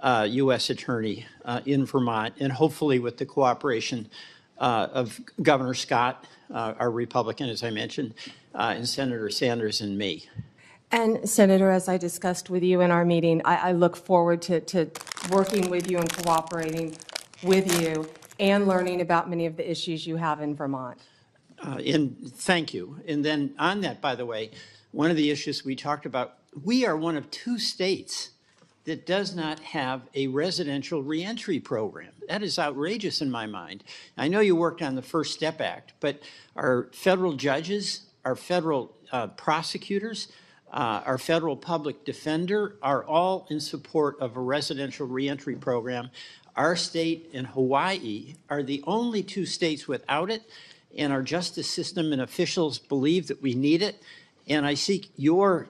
Speaker 14: U.S. attorney in Vermont, and hopefully with the cooperation of Governor Scott, our Republican, as I mentioned, and Senator Sanders and me.
Speaker 18: And Senator, as I discussed with you in our meeting, I look forward to working with you and cooperating with you and learning about many of the issues you have in Vermont.
Speaker 14: And thank you. And then on that, by the way, one of the issues we talked about, we are one of 2 states that does not have a residential reentry program. That is outrageous in my mind. I know you worked on the First Step Act, but our federal judges, our federal prosecutors, our federal public defender are all in support of a residential reentry program. Our state and Hawaii are the only 2 states without it, and our justice system and officials believe that we need it. And I seek your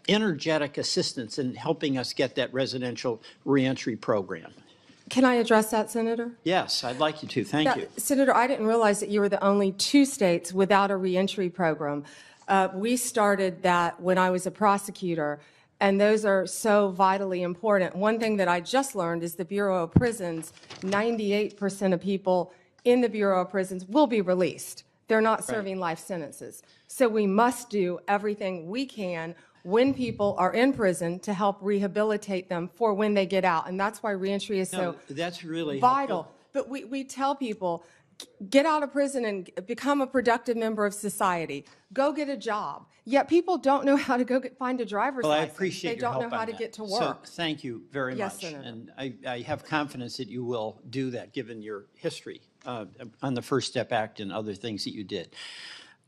Speaker 14: energetic assistance in helping us get that residential reentry program.
Speaker 18: Can I address that, Senator?
Speaker 14: Yes, I'd like you to. Thank you.
Speaker 18: Senator, I didn't realize that you were the only 2 states without a reentry program. We started that when I was a prosecutor, and those are so vitally important. One thing that I just learned is the Bureau of Prisons, 98% of people in the Bureau of Prisons will be released. They're not serving life sentences. So we must do everything we can when people are in prison to help rehabilitate them for when they get out. And that's why reentry is so
Speaker 14: that's really
Speaker 18: vital.
Speaker 14: helpful.
Speaker 18: But we tell people, get out of prison and become a productive member of society. Go get a job. Yet people don't know how to go find a driver's
Speaker 14: Well, I
Speaker 18: license.
Speaker 14: appreciate
Speaker 18: They
Speaker 14: your
Speaker 18: don't
Speaker 14: help
Speaker 18: know how
Speaker 14: on
Speaker 18: to
Speaker 14: that.
Speaker 18: get to
Speaker 14: So
Speaker 18: work.
Speaker 14: thank you very
Speaker 18: Yes,
Speaker 14: much.
Speaker 18: Senator.
Speaker 14: And I have confidence that you will do that, given your history on the First Step Act and other things that you did.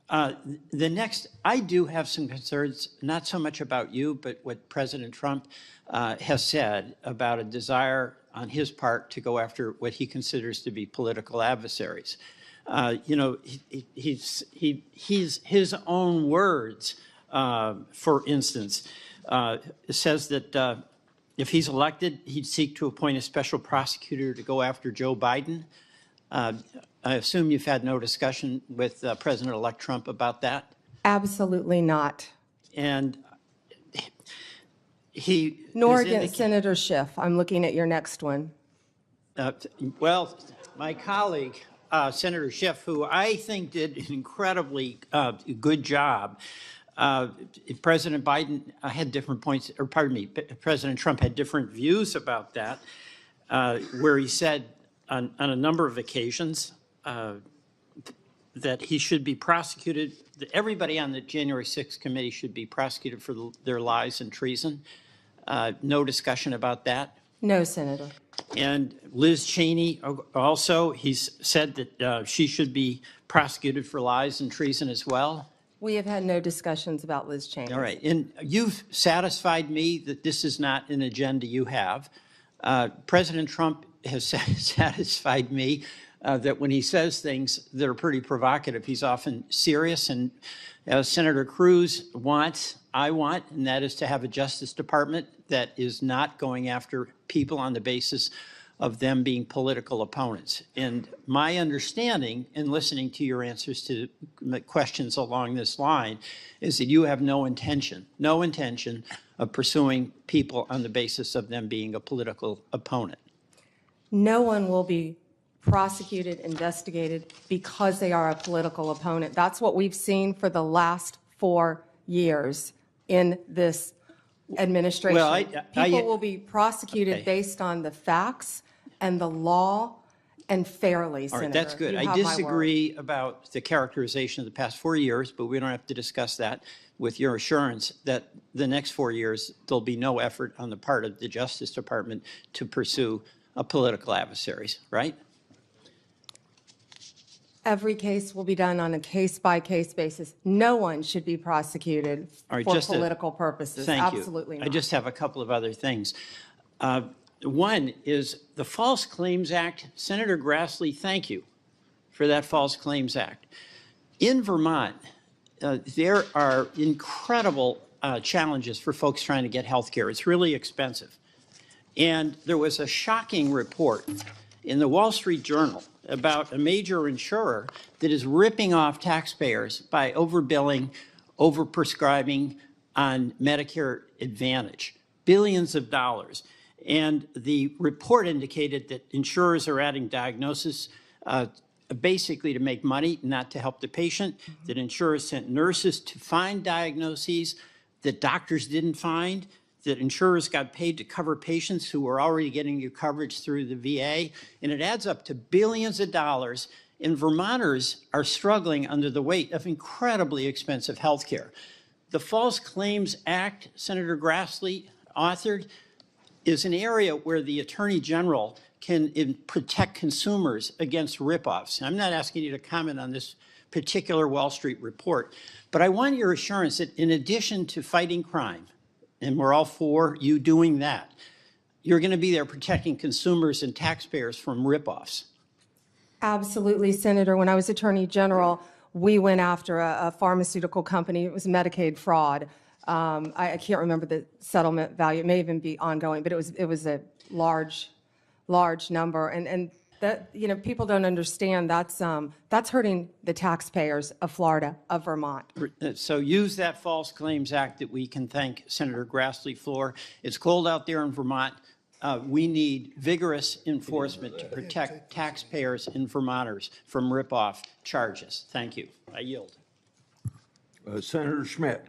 Speaker 14: The next, I do have some concerns, not so much about you, but what President Trump has said about a desire on his part to go after what he considers to be political adversaries. You know, he's his own words, for instance, says that if he's elected, he'd seek to appoint a special prosecutor to go after Joe Biden. I assume you've had no discussion with President-elect Trump about that?
Speaker 18: Absolutely not.
Speaker 14: And he...
Speaker 18: Nor against Senator Schiff. I'm looking at your next one.
Speaker 14: Well, my colleague, Senator Schiff, who I think did an incredibly good job, President Biden had different points, or pardon me, President Trump had different views about that, where he said on a number of occasions that he should be prosecuted, that everybody on the January 6th committee should be prosecuted for their lies and treason. No discussion about that.
Speaker 18: No, Senator.
Speaker 14: And Liz Cheney also, he's said that she should be prosecuted for lies and treason as well.
Speaker 18: We have had no discussions about Liz Cheney.
Speaker 14: All right. And you've satisfied me that this is not an agenda you have. President Trump has satisfied me that when he says things that are pretty provocative, he's often serious. And as Senator Cruz wants, I want, and that is to have a Justice Department that is not going after people on the basis of them being political opponents. And my understanding, in listening to your answers to questions along this line, is that you have no intention of pursuing people on the basis of them being a political opponent.
Speaker 18: No one will be prosecuted, investigated because they are a political opponent. That's what we've seen for the last 4 years in this administration.
Speaker 14: Well,
Speaker 18: People will be prosecuted
Speaker 14: okay.
Speaker 18: based on the facts and the law and fairly,
Speaker 14: All
Speaker 18: Senator.
Speaker 14: right, that's good.
Speaker 18: You
Speaker 14: I
Speaker 18: have my word.
Speaker 14: disagree about the characterization of the past 4 years, but we don't have to discuss that, with your assurance that the next 4 years, there'll be no effort on the part of the Justice Department to pursue political adversaries, right?
Speaker 18: Every case will be done on a case-by-case basis. No one should be prosecuted
Speaker 14: All right,
Speaker 18: for
Speaker 14: just
Speaker 18: political purposes.
Speaker 14: Thank you.
Speaker 18: Absolutely not.
Speaker 14: I just have a couple of other things. One is the False Claims Act. Senator Grassley, thank you for that False Claims Act. In Vermont, there are incredible challenges for folks trying to get health care. It's really expensive. And there was a shocking report in the Wall Street Journal about a major insurer that is ripping off taxpayers by overbilling, overprescribing on Medicare Advantage, billions of dollars. And the report indicated that insurers are adding diagnosis basically to make money, not to help the patient, that insurers sent nurses to find diagnoses that doctors didn't find, that insurers got paid to cover patients who were already getting your coverage through the VA, and it adds up to billions of dollars, and Vermonters are struggling under the weight of incredibly expensive health care. The False Claims Act, Senator Grassley authored, is an area where the Attorney General can protect consumers against ripoffs. And I'm not asking you to comment on this particular Wall Street report, but I want your assurance that in addition to fighting crime, and we're all for you doing that, you're going to be there protecting consumers and taxpayers from ripoffs.
Speaker 18: Absolutely, Senator. When I was Attorney General, we went after a pharmaceutical company. It was Medicaid fraud. I can't remember the settlement value. It may even be ongoing, but it was a large number. And that, you know, people don't understand that's hurting the taxpayers of Florida, of Vermont.
Speaker 14: So use that False Claims Act that we can thank Senator Grassley for. It's cold out there in Vermont. We need vigorous enforcement to protect taxpayers and Vermonters from ripoff charges. Thank you. I yield.
Speaker 2: Senator Schmidt.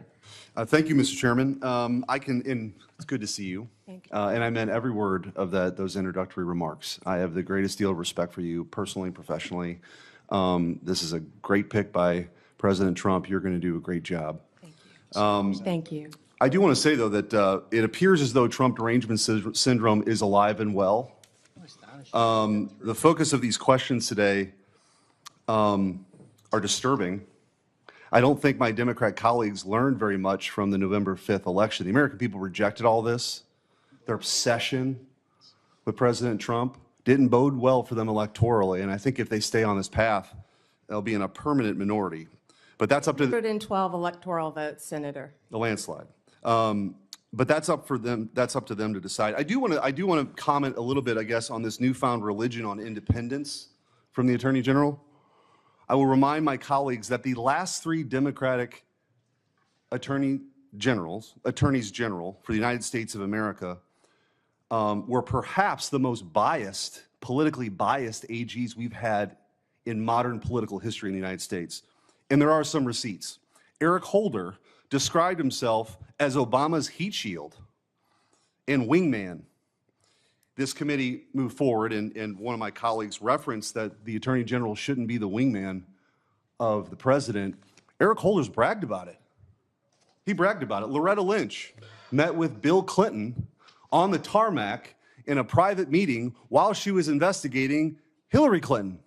Speaker 9: Thank you, Mr. Chairman. And it's good to see you.
Speaker 18: Thank you.
Speaker 9: And I meant every word of those introductory remarks. I have the greatest deal of respect for you personally and professionally. This is a great pick by President Trump. You're going to do a great job.
Speaker 18: Thank you. Thank you.
Speaker 9: I do want to say, though, that it appears as though Trump derangement syndrome is alive and well. The focus of these questions today are disturbing. I don't think my Democrat colleagues learned very much from the November 5th election. The American people rejected all this. Their obsession with President Trump didn't bode well for them electorally, and I think if they stay on this path, they'll be in a permanent minority. But that's up to
Speaker 18: 112 electoral votes, Senator.
Speaker 9: the landslide. But that's up for them. That's up to them to decide. I do want to comment a little bit, I guess, on this newfound religion on independence from the Attorney General. I will remind my colleagues that the last 3 Democratic attorneys general for the United States of America were perhaps the most biased, politically biased AGs we've had in modern political history in the United States. And there are some receipts. Eric Holder described himself as Obama's heat shield and wingman. This committee moved forward, and one of my colleagues referenced that the Attorney General shouldn't be the wingman of the president. Eric Holder's bragged about it. He bragged about it. Loretta Lynch met with Bill Clinton on the tarmac in a private meeting while she was investigating Hillary Clinton.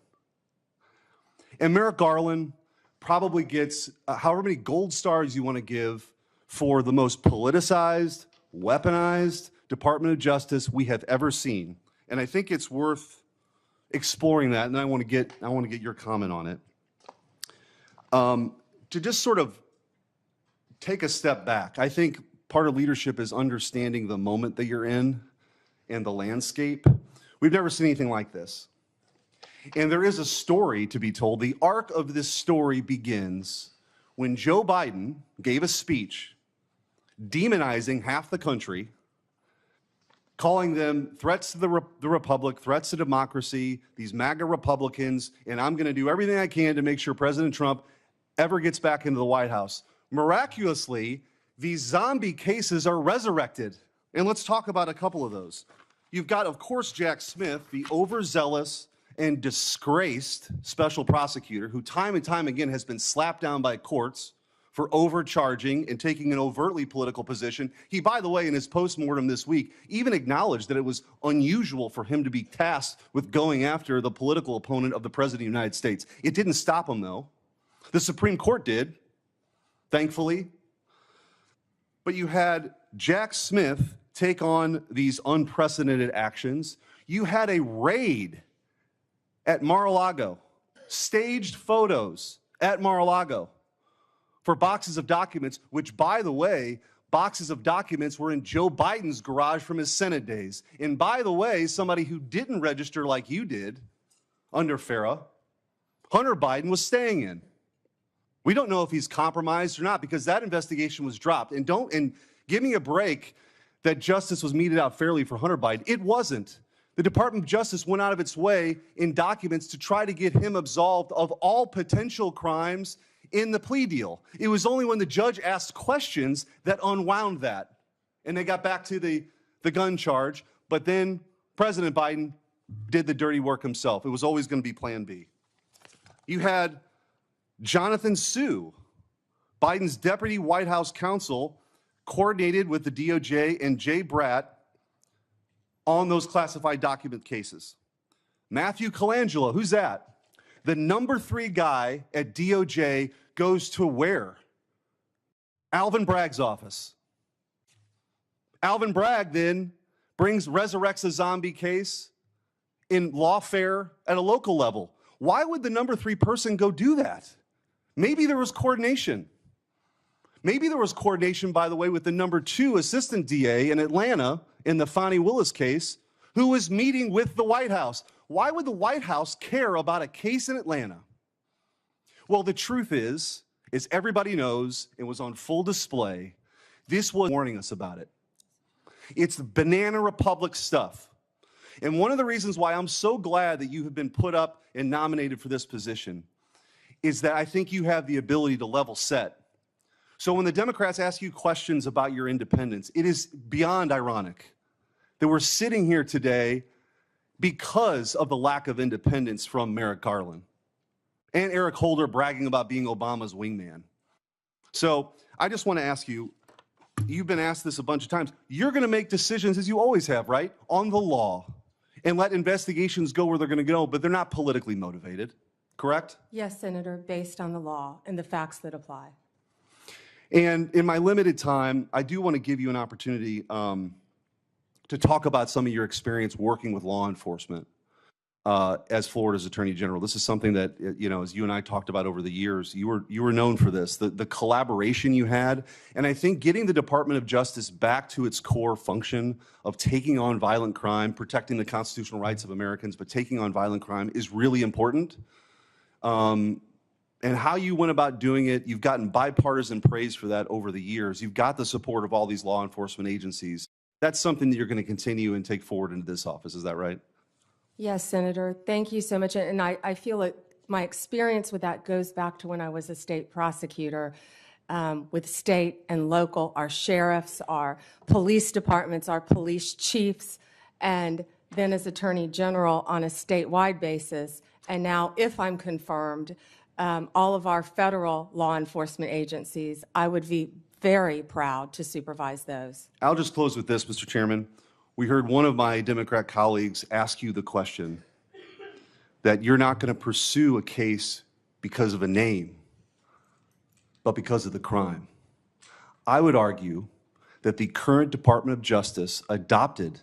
Speaker 9: And Merrick Garland probably gets however many gold stars you want to give for the most politicized, weaponized Department of Justice we have ever seen. And I think it's worth exploring that, and I want to get your comment on it. To just sort of take a step back, I think part of leadership is understanding the moment that you're in and the landscape. We've never seen anything like this. And there is a story to be told. The arc of this story begins when Joe Biden gave a speech demonizing half the country, calling them threats to the republic, threats to democracy, these MAGA Republicans, and I'm going to do everything I can to make sure President Trump ever gets back into the White House. Miraculously, these zombie cases are resurrected. And let's talk about a couple of those. You've got, of course, Jack Smith, the overzealous and disgraced special prosecutor who time and time again has been slapped down by courts for overcharging and taking an overtly political position. He, by the way, in his postmortem this week, even acknowledged that it was unusual for him to be tasked with going after the political opponent of the President of the United States. It didn't stop him, though. The Supreme Court did, thankfully. But you had Jack Smith take on these unprecedented actions. You had a raid at Mar-a-Lago, staged photos at Mar-a-Lago for boxes of documents, which, by the way, boxes of documents were in Joe Biden's garage from his Senate days. And by the way, somebody who didn't register like you did under FARA, Hunter Biden was staying in. We don't know if he's compromised or not because that investigation was dropped. And give me a break that justice was meted out fairly for Hunter Biden. It wasn't. The Department of Justice went out of its way in documents to try to get him absolved of all potential crimes in the plea deal. It was only when the judge asked questions that unwound that. And they got back to the gun charge, but then President Biden did the dirty work himself. It was always going to be Plan B. You had Jonathan Sue, Biden's deputy White House counsel, coordinated with the DOJ and Jay Bratt on those classified document cases. Matthew Colangelo, who's that? The number 3 guy at DOJ goes to where? Alvin Bragg's office. Alvin Bragg then resurrects a zombie case in lawfare at a local level. Why would the number 3 person go do that? Maybe there was coordination. Maybe there was coordination, by the way, with the number 2 assistant DA in Atlanta in the Fani Willis case, who was meeting with the White House. Why would the White House care about a case in Atlanta? Well, the truth is everybody knows, it was on full display. This was warning us about it. It's banana republic stuff. And one of the reasons why I'm so glad that you have been put up and nominated for this position is that I think you have the ability to level set. So when the Democrats ask you questions about your independence, it is beyond ironic that we're sitting here today because of the lack of independence from Merrick Garland and Eric Holder bragging about being Obama's wingman. So I just want to ask you, you've been asked this a bunch of times, you're going to make decisions, as you always have, right, on the law and let investigations go where they're going to go, but they're not politically motivated, correct?
Speaker 18: Yes, Senator, based on the law and the facts that apply.
Speaker 9: And in my limited time, I do want to give you an opportunity to talk about some of your experience working with law enforcement as Florida's Attorney General. This is something that, you know, as you and I talked about over the years, you were known for this, the collaboration you had. And I think getting the Department of Justice back to its core function of taking on violent crime, protecting the constitutional rights of Americans, but taking on violent crime is really important. And how you went about doing it, you've gotten bipartisan praise for that over the years. You've got the support of all these law enforcement agencies. That's something that you're going to continue and take forward into this office. Is that right?
Speaker 18: Yes, Senator. Thank you so much. And I feel like my experience with that goes back to when I was a state prosecutor with state and local, our sheriffs, our police departments, our police chiefs, and then as Attorney General on a statewide basis. And now, if I'm confirmed, all of our federal law enforcement agencies, I would be very proud to supervise those.
Speaker 9: I'll just close with this, Mr. Chairman. We heard one of my Democrat colleagues ask you the question that you're not going to pursue a case because of a name, but because of the crime. I would argue that the current Department of Justice adopted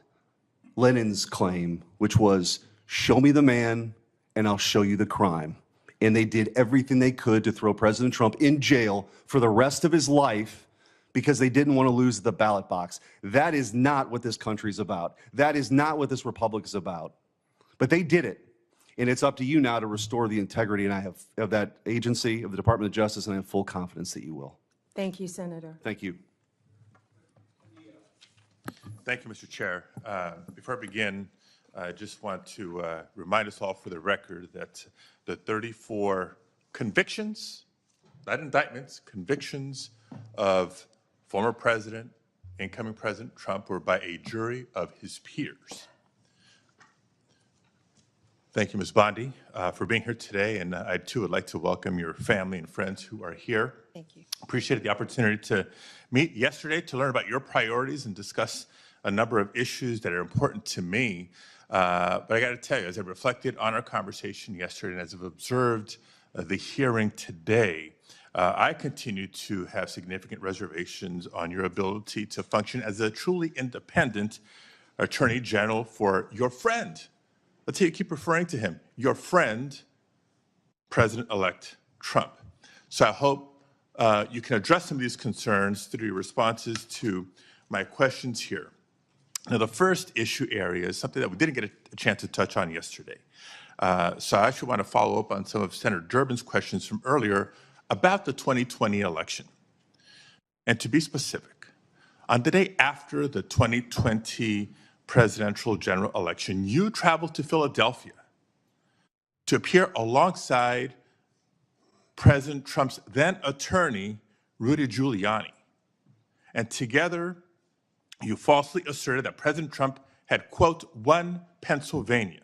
Speaker 9: Lenin's claim, which was, show me the man and I'll show you the crime. And they did everything they could to throw President Trump in jail for the rest of his life because they didn't want to lose the ballot box. That is not what this country is about. That is not what this republic is about. But they did it. And it's up to you now to restore the integrity, and I have of that agency, of the Department of Justice, and I have full confidence that you will.
Speaker 18: Thank you, Senator.
Speaker 9: Thank you.
Speaker 3: Thank you, Mr. Chair. Before I begin, I just want to remind us all for the record that the 34 convictions, not indictments, convictions of former President, incoming President Trump were by a jury of his peers. Thank you, Ms. Bondi, for being here today, and I too would like to welcome your family and friends who are here.
Speaker 18: Thank you.
Speaker 3: Appreciated the opportunity to meet yesterday to learn about your priorities and discuss a number of issues that are important to me. But I got to tell you, as I reflected on our conversation yesterday and as I've observed the hearing today, I continue to have significant reservations on your ability to function as a truly independent Attorney General for your friend. Let's say you keep referring to him, your friend, President-elect Trump. So I hope you can address some of these concerns through your responses to my questions here. Now, the first issue area is something that we didn't get a chance to touch on yesterday. So I actually want to follow up on some of Senator Durbin's questions from earlier about the 2020 election. And to be specific, on the day after the 2020 presidential general election, you traveled to Philadelphia to appear alongside President Trump's then attorney, Rudy Giuliani. And together, you falsely asserted that President Trump had, quote, won Pennsylvania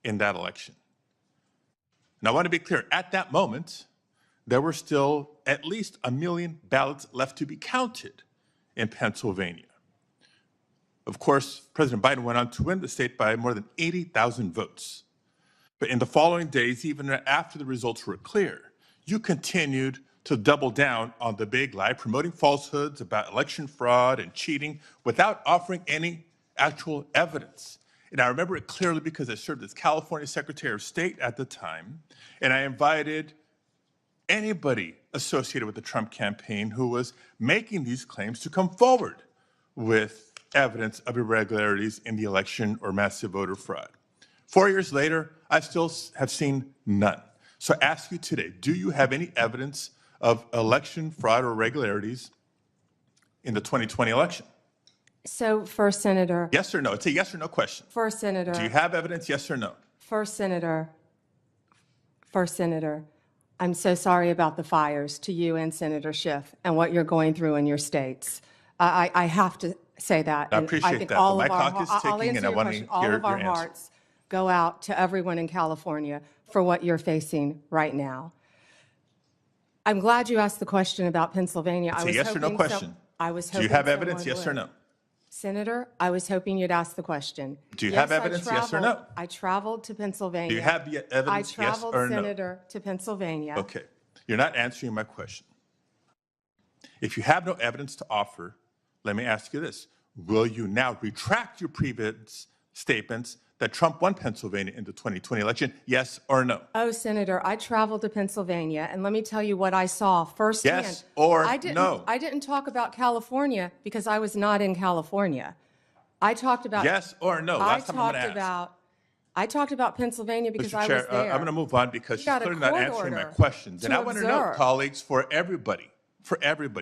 Speaker 3: in that election. Now, I want to be clear, at that moment, there were still at least 1 million ballots left to be counted in Pennsylvania. Of course, President Biden went on to win the state by more than 80,000 votes. But in the following days, even after the results were clear, you continued to double down on the big lie, promoting falsehoods about election fraud and cheating without offering any actual evidence. And I remember it clearly because I served as California Secretary of State at the time, and I invited anybody associated with the Trump campaign who was making these claims to come forward with evidence of irregularities in the election or massive voter fraud. 4 years later, I still have seen none. So I ask you today, do you have any evidence of election fraud or irregularities in the 2020 election?
Speaker 18: So, first, Senator.
Speaker 3: Yes or no? It's a yes or no question.
Speaker 18: First, Senator.
Speaker 3: Do you have evidence, yes or no?
Speaker 18: First, Senator. First, Senator. I'm so sorry about the fires to you and Senator Schiff and what you're going through in your states. I have to say that.
Speaker 3: I
Speaker 18: And
Speaker 3: appreciate
Speaker 18: think
Speaker 3: that,
Speaker 18: all
Speaker 3: but
Speaker 18: of
Speaker 3: my
Speaker 18: our
Speaker 3: clock is
Speaker 18: I'll
Speaker 3: ticking,
Speaker 18: answer
Speaker 3: and I
Speaker 18: your
Speaker 3: want to
Speaker 18: question. All
Speaker 3: hear
Speaker 18: of our
Speaker 3: your answer.
Speaker 18: hearts go out to everyone in California for what you're facing right now. I'm glad you asked the question about Pennsylvania.
Speaker 3: It's
Speaker 18: I
Speaker 3: a
Speaker 18: was
Speaker 3: yes or no
Speaker 18: hoping
Speaker 3: question.
Speaker 18: I was
Speaker 3: Do
Speaker 18: hoping
Speaker 3: you have evidence,
Speaker 18: someone
Speaker 3: yes or
Speaker 18: would.
Speaker 3: no?
Speaker 18: Senator, I was hoping you'd ask the question.
Speaker 3: Do you
Speaker 18: Yes,
Speaker 3: have evidence, yes or no?
Speaker 18: I traveled to Pennsylvania.
Speaker 3: Do you have the evidence, yes
Speaker 18: traveled,
Speaker 3: or no?
Speaker 18: Senator, to Pennsylvania.
Speaker 3: Okay, you're not answering my question. If you have no evidence to offer, let me ask you this. Will you now retract your previous statements that Trump won Pennsylvania in the 2020 election, yes or no?
Speaker 18: Oh, Senator, I traveled to Pennsylvania, and let me tell you what I saw firsthand.
Speaker 3: Yes or
Speaker 18: no?
Speaker 3: no?
Speaker 18: I didn't talk about California because I was not in California. I talked about
Speaker 3: Yes or no? Last time I'm going to ask.
Speaker 18: I talked about Pennsylvania because
Speaker 3: Mr.
Speaker 18: I
Speaker 3: Chair,
Speaker 18: was there.
Speaker 3: I'm going to move on because
Speaker 18: You
Speaker 3: she's
Speaker 18: got a
Speaker 3: clearly not
Speaker 18: court
Speaker 3: answering my
Speaker 18: order
Speaker 3: questions. And
Speaker 18: to
Speaker 3: I want to know,
Speaker 18: observe.
Speaker 3: colleagues, for everybody,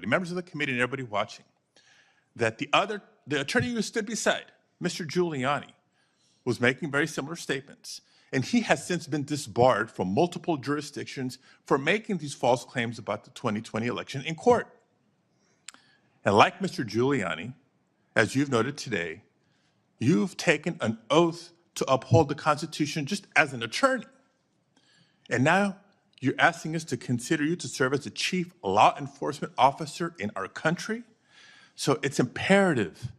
Speaker 3: members of the committee and everybody watching, that the attorney who stood beside Mr. Giuliani was making very similar statements. And he has since been disbarred from multiple jurisdictions for making these false claims about the 2020 election in court. And like Mr. Giuliani, as you've noted today, you've taken an oath to uphold the Constitution just as an attorney. And now you're asking us to consider you to serve as the chief law enforcement officer in our country? So it's imperative,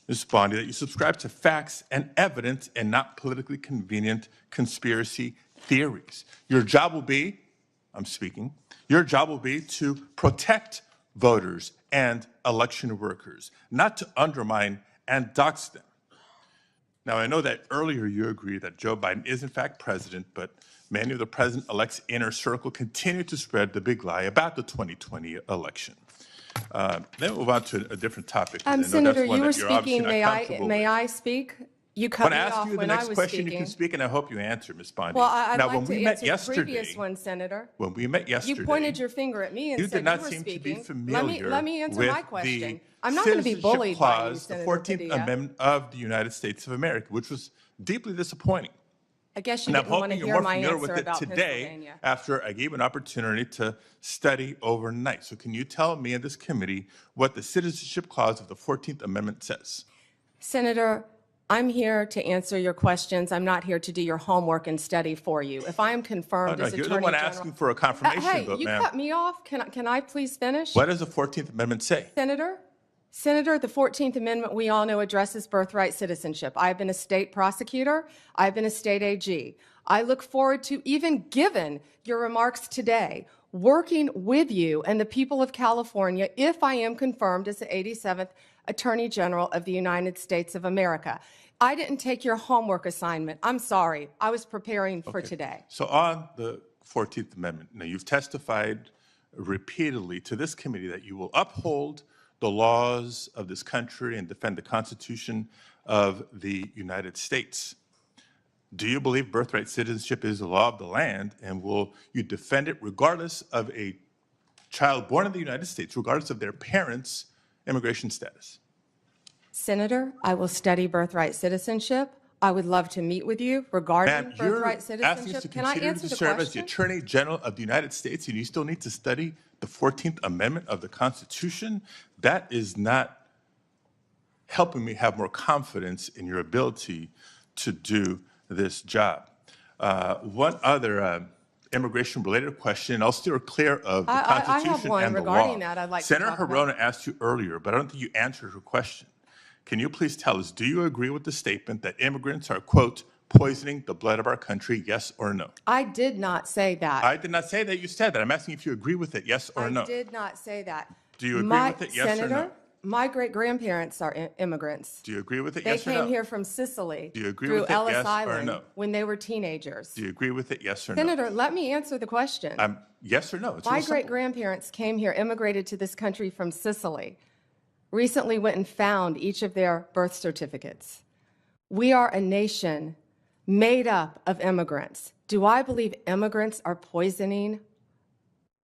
Speaker 3: Ms. Bondi, that you subscribe to facts and evidence and not politically convenient conspiracy theories. Your job will be, your job will be to protect voters and election workers, not to undermine and dox them. Now, I know that earlier you agreed that Joe Biden is in fact president, but many of the president-elect's inner circle continue to spread the big lie about the 2020 election. Then we'll move on to a different topic. 'Cause I know
Speaker 18: Senator,
Speaker 3: that's one
Speaker 18: you were
Speaker 3: that you're obviously
Speaker 18: speaking.
Speaker 3: not comfortable with.
Speaker 18: May I speak? You cut
Speaker 3: When I
Speaker 18: me
Speaker 3: ask
Speaker 18: off
Speaker 3: you the
Speaker 18: when I
Speaker 3: next
Speaker 18: was
Speaker 3: question,
Speaker 18: speaking.
Speaker 3: you can speak, and I hope you answer, Ms. Bondi.
Speaker 18: Well, I'd
Speaker 3: now,
Speaker 18: like
Speaker 3: when
Speaker 18: to
Speaker 3: we met
Speaker 18: answer the
Speaker 3: yesterday,
Speaker 18: previous one, Senator.
Speaker 3: when we met yesterday,
Speaker 18: You pointed your finger at me and
Speaker 3: you
Speaker 18: said
Speaker 3: did not
Speaker 18: you were
Speaker 3: seem to
Speaker 18: speaking.
Speaker 3: be familiar
Speaker 18: Let me answer
Speaker 3: with
Speaker 18: my question.
Speaker 3: the
Speaker 18: I'm not going to be
Speaker 3: Citizenship
Speaker 18: bullied by you,
Speaker 3: Clause, the
Speaker 18: Senator
Speaker 3: 14th
Speaker 18: Padilla.
Speaker 3: Amendment of the United States of America, which was deeply disappointing.
Speaker 18: I guess you
Speaker 3: And I'm
Speaker 18: didn't want to
Speaker 3: hoping you're
Speaker 18: hear
Speaker 3: more
Speaker 18: my
Speaker 3: familiar
Speaker 18: answer
Speaker 3: with it
Speaker 18: about
Speaker 3: today
Speaker 18: Pennsylvania.
Speaker 3: after I gave an opportunity to study overnight. So can you tell me and this committee what the Citizenship Clause of the 14th Amendment says?
Speaker 18: Senator, I'm here to answer your questions. I'm not here to do your homework and study for you. If I am confirmed as
Speaker 3: You're
Speaker 18: Attorney
Speaker 3: the one
Speaker 18: General,
Speaker 3: asking for a confirmation
Speaker 18: hey,
Speaker 3: vote,
Speaker 18: you
Speaker 3: ma'am.
Speaker 18: cut me off. Can I please finish?
Speaker 3: What does the 14th Amendment say?
Speaker 18: Senator, the 14th Amendment, we all know, addresses birthright citizenship. I've been a state prosecutor. I've been a state AG. I look forward to, even given your remarks today, working with you and the people of California if I am confirmed as the 87th Attorney General of the United States of America. I didn't take your homework assignment. I'm sorry. I was preparing for today.
Speaker 3: So on the 14th Amendment, now you've testified repeatedly to this committee that you will uphold the laws of this country and defend the Constitution of the United States. Do you believe birthright citizenship is the law of the land, and will you defend it regardless of a child born in the United States, regardless of their parents' immigration status?
Speaker 18: Senator, I will study birthright citizenship. I would love to meet with you regarding
Speaker 3: Ma'am, you're
Speaker 18: birthright
Speaker 3: asking us to
Speaker 18: citizenship. Can I
Speaker 3: continue
Speaker 18: answer
Speaker 3: to
Speaker 18: the
Speaker 3: serve as the
Speaker 18: question?
Speaker 3: Attorney General of the United States, and you still need to study the 14th Amendment of the Constitution? That is not helping me have more confidence in your ability to do this job. One other immigration-related question, I'll steer clear of the
Speaker 18: I
Speaker 3: Constitution
Speaker 18: have one
Speaker 3: and the
Speaker 18: regarding
Speaker 3: law.
Speaker 18: that I'd like to
Speaker 3: Senator
Speaker 18: talk about.
Speaker 3: Hirona asked you earlier, but I don't think you answered her question. Can you please tell us, do you agree with the statement that immigrants are, quote, poisoning the blood of our country, yes or no?
Speaker 18: I did not say that.
Speaker 3: I did not say that you said that. I'm asking if you agree with it, yes or no?
Speaker 18: I did not say that.
Speaker 3: Do you agree with it, yes or
Speaker 18: Senator,
Speaker 3: no?
Speaker 18: my great-grandparents are immigrants.
Speaker 3: Do you agree with it,
Speaker 18: They
Speaker 3: yes or no?
Speaker 18: came here from Sicily
Speaker 3: Do you agree
Speaker 18: through
Speaker 3: with it,
Speaker 18: Ellis
Speaker 3: yes or
Speaker 18: Island
Speaker 3: no?
Speaker 18: when they were teenagers.
Speaker 3: Do you agree with it, yes or no?
Speaker 18: Senator, let me answer the question.
Speaker 3: Yes or no? It's
Speaker 18: My
Speaker 3: real simple.
Speaker 18: great-grandparents came here, immigrated to this country from Sicily, recently went and found each of their birth certificates. We are a nation made up of immigrants. Do I believe immigrants are poisoning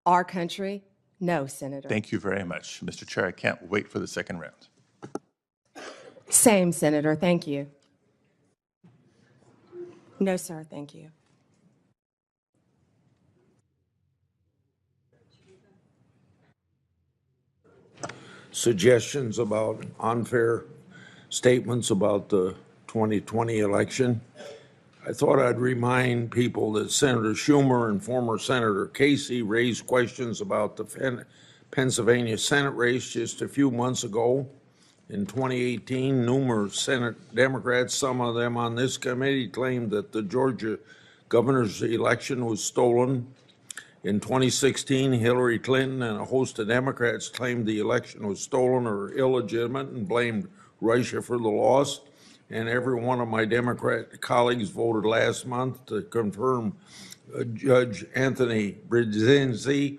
Speaker 18: our country? No, Senator.
Speaker 3: Thank you very much. Mr. Chair, I can't wait for the second round.
Speaker 18: Same, Senator. Thank you. No, sir. Thank you.
Speaker 16: Suggestions about unfair statements about the 2020 election. I thought I'd remind people that Senator Schumer and former Senator Casey raised questions about the Pennsylvania Senate race just a few months ago. In 2018, numerous Senate Democrats, some of them on this committee, claimed that the Georgia governor's election was stolen. In 2016, Hillary Clinton and a host of Democrats claimed the election was stolen or illegitimate and blamed Russia for the loss. And every one of my Democrat colleagues voted last month to confirm Judge Anthony Brzezinski.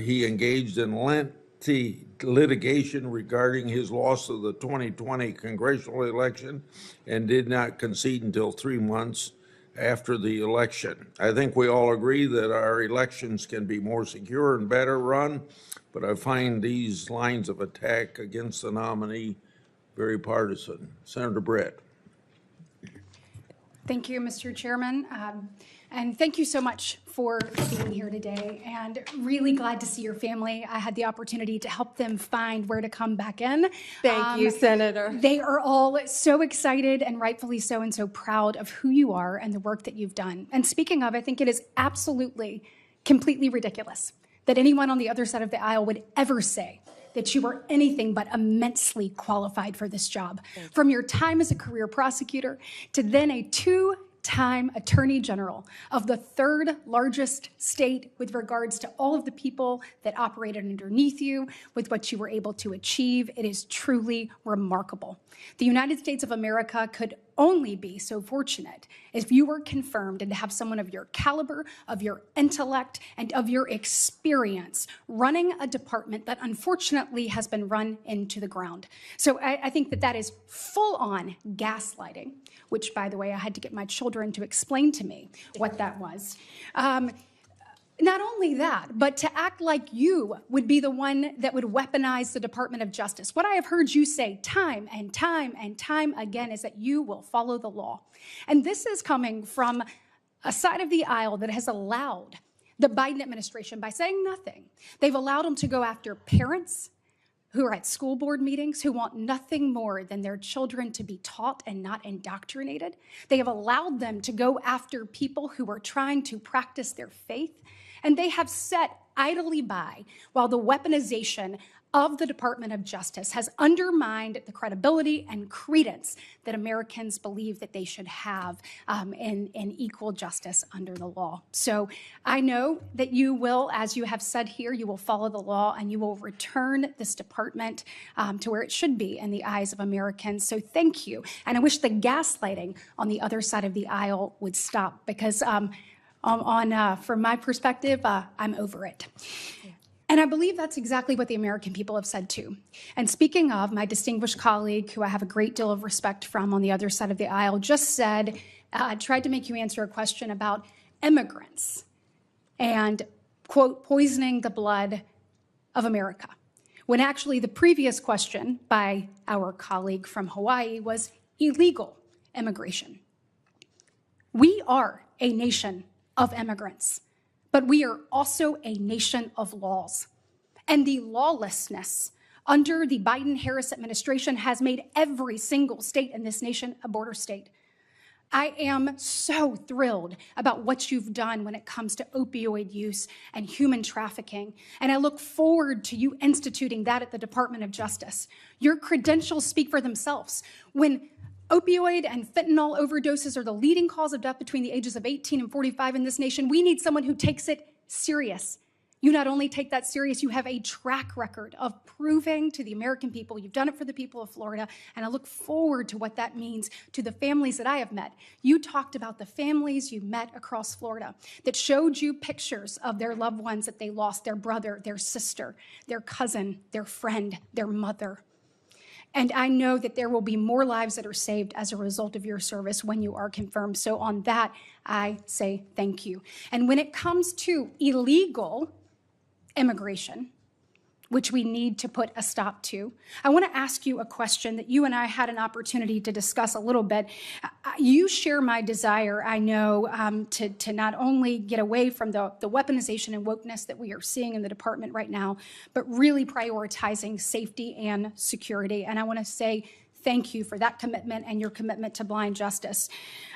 Speaker 16: He engaged in lengthy litigation regarding his loss of the 2020 congressional election and did not concede until 3 months after the election. I think we all agree that our elections can be more secure and better run, but I find these lines of attack against the nominee very partisan. Senator Brett.
Speaker 10: Thank you, Mr. Chairman. And thank you so much for being here today, and really glad to see your family. I had the opportunity to help them find where to come back in.
Speaker 18: Thank you, Senator.
Speaker 10: They are all so excited, and rightfully so, and so proud of who you are and the work that you've done. And speaking of, I think it is absolutely, completely ridiculous that anyone on the other side of the aisle would ever say that you were anything but immensely qualified for this job. From your time as a career prosecutor to then a two-time Attorney General of the third largest state with regards to all of the people that operated underneath you, with what you were able to achieve. It is truly remarkable. The United States of America could only be so fortunate if you were confirmed and to have someone of your caliber, of your intellect, and of your experience running a department that unfortunately has been run into the ground. So I think that that is full-on gaslighting, which, by the way, I had to get my children to explain to me what that was. Not only that, but to act like you would be the one that would weaponize the Department of Justice. What I have heard you say time and time and time again is that you will follow the law. And this is coming from a side of the aisle that has allowed the Biden administration, by saying nothing, they've allowed them to go after parents who are at school board meetings, who want nothing more than their children to be taught and not indoctrinated. They have allowed them to go after people who are trying to practice their faith. And they have sat idly by while the weaponization of the Department of Justice has undermined the credibility and credence that Americans believe that they should have in equal justice under the law. So I know that you will, as you have said here, you will follow the law and you will return this department to where it should be in the eyes of Americans. So thank you. And I wish the gaslighting on the other side of the aisle would stop, because from my perspective, I'm over it. And I believe that's exactly what the American people have said too. And speaking of, my distinguished colleague, who I have a great deal of respect from on the other side of the aisle, just said, tried to make you answer a question about immigrants and, quote, poisoning the blood of America. When actually the previous question by our colleague from Hawaii was illegal immigration. We are a nation of immigrants, but we are also a nation of laws. And the lawlessness under the Biden-Harris administration has made every single state in this nation a border state. I am so thrilled about what you've done when it comes to opioid use and human trafficking. And I look forward to you instituting that at the Department of Justice. Your credentials speak for themselves. When opioid and fentanyl overdoses are the leading cause of death between the ages of 18 and 45 in this nation, we need someone who takes it serious. You not only take that serious, you have a track record of proving to the American people you've done it for the people of Florida, and I look forward to what that means to the families that I have met. You talked about the families you met across Florida that showed you pictures of their loved ones that they lost, their brother, their sister, their cousin, their friend, their mother. And I know that there will be more lives that are saved as a result of your service when you are confirmed. So on that, I say thank you. And when it comes to illegal immigration, which we need to put a stop to, I want to ask you a question that you and I had an opportunity to discuss a little bit. You share my desire, I know, to not only get away from the weaponization and wokeness that we are seeing in the department right now, but really prioritizing safety and security. And I want to say thank you for that commitment and your commitment to blind justice.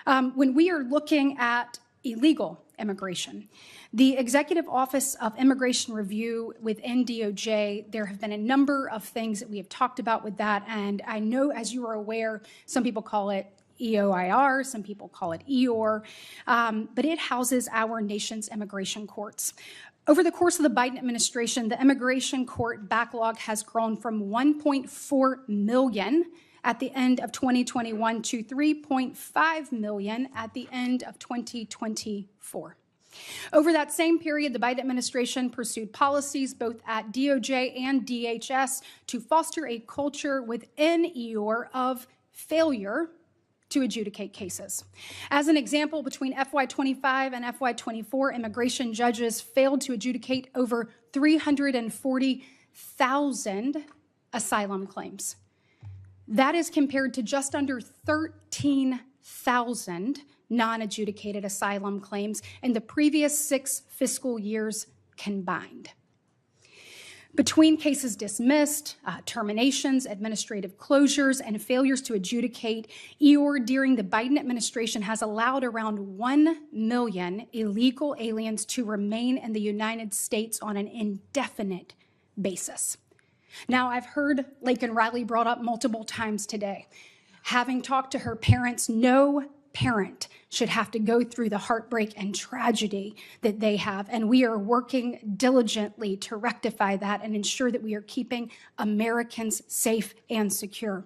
Speaker 10: When we are looking at illegal immigration, the Executive Office of Immigration Review within DOJ, there have been a number of things that we have talked about with that. And I know, as you are aware, some people call it EOIR, some people call it EOR, but it houses our nation's immigration courts. Over the course of the Biden administration, the immigration court backlog has grown from 1.4 million at the end of 2021 to 3.5 million at the end of 2024. Over that same period, the Biden administration pursued policies both at DOJ and DHS to foster a culture within EOR of failure to adjudicate cases. As an example, between FY25 and FY24, immigration judges failed to adjudicate over 340,000 asylum claims. That is compared to just under 13,000 non-adjudicated asylum claims in the previous 6 fiscal years combined. Between cases dismissed, terminations, administrative closures, and failures to adjudicate, EOR during the Biden administration has allowed around 1 million illegal aliens to remain in the United States on an indefinite basis. Now, I've heard Laken Riley brought up multiple times today. Having talked to her parents, no parent should have to go through the heartbreak and tragedy that they have. And we are working diligently to rectify that and ensure that we are keeping Americans safe and secure.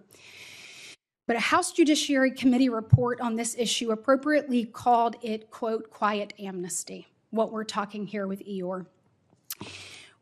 Speaker 10: But a House Judiciary Committee report on this issue appropriately called it, quote, quiet amnesty, what we're talking here with Eeyore.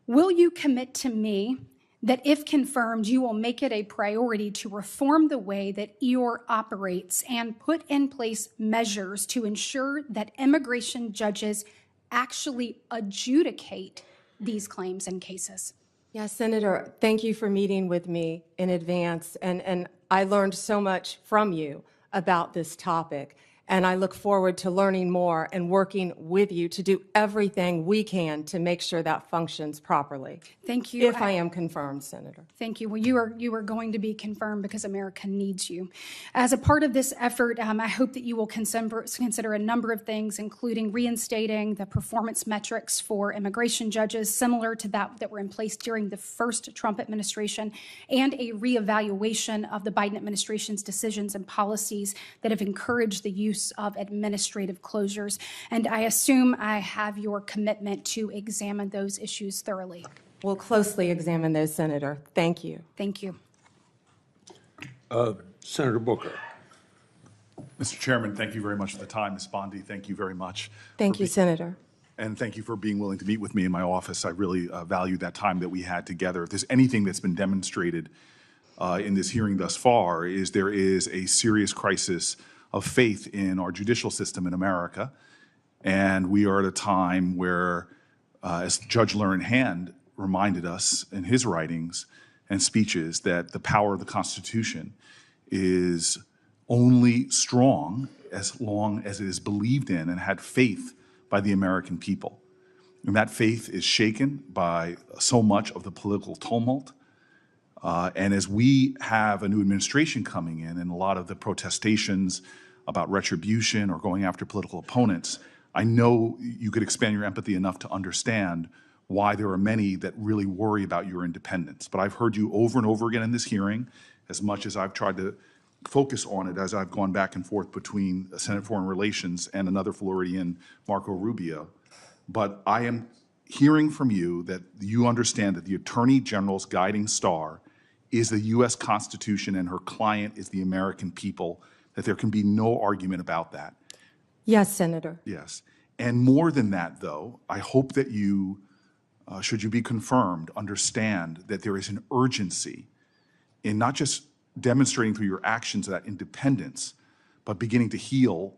Speaker 10: Will you commit to me that if confirmed, you will make it a priority to reform the way that Eeyore operates and put in place measures to ensure that immigration judges actually adjudicate these claims and cases?
Speaker 18: Yes, Senator, thank you for meeting with me in advance. And I learned so much from you about this topic. And I look forward to learning more and working with you to do everything we can to make sure that functions properly.
Speaker 10: Thank you.
Speaker 18: If I am confirmed, Senator.
Speaker 10: Thank you. Well, you are going to be confirmed because America needs you. As a part of this effort, I hope that you will consider a number of things, including reinstating the performance metrics for immigration judges, similar to that were in place during the first Trump administration, and a reevaluation of the Biden administration's decisions and policies that have encouraged the use of administrative closures. And I assume I have your commitment to examine those issues thoroughly.
Speaker 18: We'll closely examine those, Senator. Thank you.
Speaker 10: Thank you.
Speaker 2: Senator Booker.
Speaker 7: Mr. Chairman, thank you very much for the time. Ms. Bondi, thank you very much.
Speaker 18: Thank you, Senator.
Speaker 7: And thank you for being willing to meet with me in my office. I really value that time that we had together. If there's anything that's been demonstrated in this hearing thus far, is there is a serious crisis of faith in our judicial system in America. And we are at a time where, as Judge Learned Hand reminded us in his writings and speeches, that the power of the Constitution is only strong as long as it is believed in and had faith by the American people. And that faith is shaken by so much of the political tumult. And as we have a new administration coming in and a lot of the protestations about retribution or going after political opponents, I know you could expand your empathy enough to understand why there are many that really worry about your independence. But I've heard you over and over again in this hearing, as much as I've tried to focus on it as I've gone back and forth between Senate Foreign Relations and another Floridian, Marco Rubio. But I am hearing from you that you understand that the Attorney General's guiding star is the U.S. Constitution and her client is the American people, that there can be no argument about that.
Speaker 18: Yes, Senator.
Speaker 7: Yes. And more than that, though, I hope that you, should you be confirmed, understand that there is an urgency in not just demonstrating through your actions that independence, but beginning to heal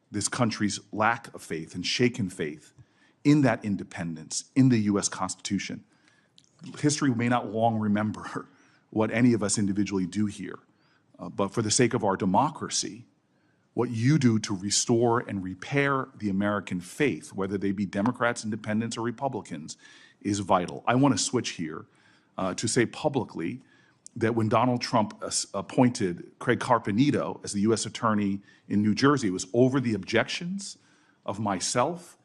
Speaker 7: this country's lack of faith and shaken faith in that independence, in the U.S. Constitution. History may not long remember what any of us individually do here, but for the sake of our democracy, what you do to restore and repair the American faith, whether they be Democrats, Independents, or Republicans, is vital. I want to switch here to say publicly that when Donald Trump appointed Craig Carpenito as the U.S. Attorney in New Jersey, it was over the objections of myself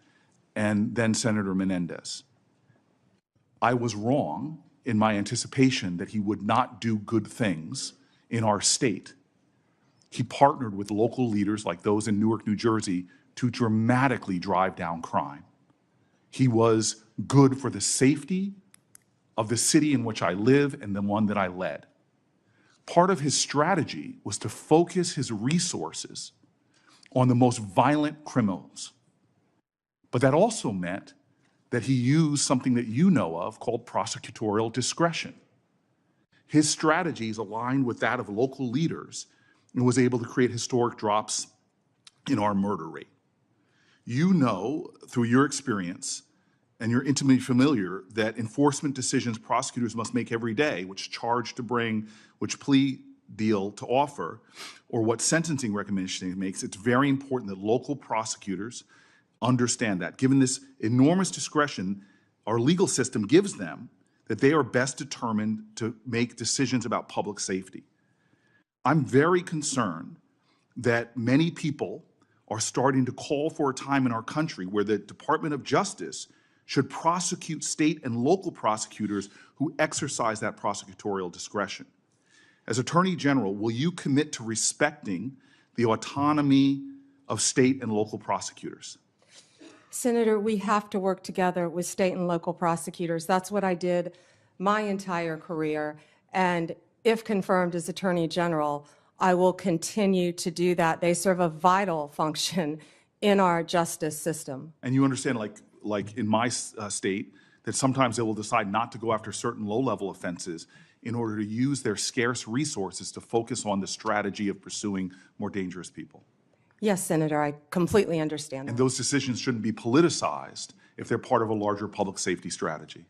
Speaker 7: and then Senator Menendez. I was wrong in my anticipation that he would not do good things in our state. He partnered with local leaders like those in Newark, New Jersey, to dramatically drive down crime. He was good for the safety of the city in which I live and the one that I led. Part of his strategy was to focus his resources on the most violent criminals. But that also meant that he used something that you know of called prosecutorial discretion. His strategies aligned with that of local leaders and was able to create historic drops in our murder rate. You know, through your experience, and you're intimately familiar, that enforcement decisions prosecutors must make every day, which charge to bring, which plea deal to offer, or what sentencing recommendation it makes, it's very important that local prosecutors understand that. Given this enormous discretion our legal system gives them, that they are best determined to make decisions about public safety. I'm very concerned that many people are starting to call for a time in our country where the Department of Justice should prosecute state and local prosecutors who exercise that prosecutorial discretion. As Attorney General, will you commit to respecting the autonomy of state and local prosecutors?
Speaker 18: Senator, we have to work together with state and local prosecutors. That's what I did my entire career. And if confirmed as Attorney General, I will continue to do that. They serve a vital function in our justice system.
Speaker 7: And you understand, like in my state, that sometimes they will decide not to go after certain low-level offenses in order to use their scarce resources to focus on the strategy of pursuing more dangerous people.
Speaker 18: Yes, Senator, I completely understand that.
Speaker 7: And those decisions shouldn't be politicized if they're part of a larger public safety strategy.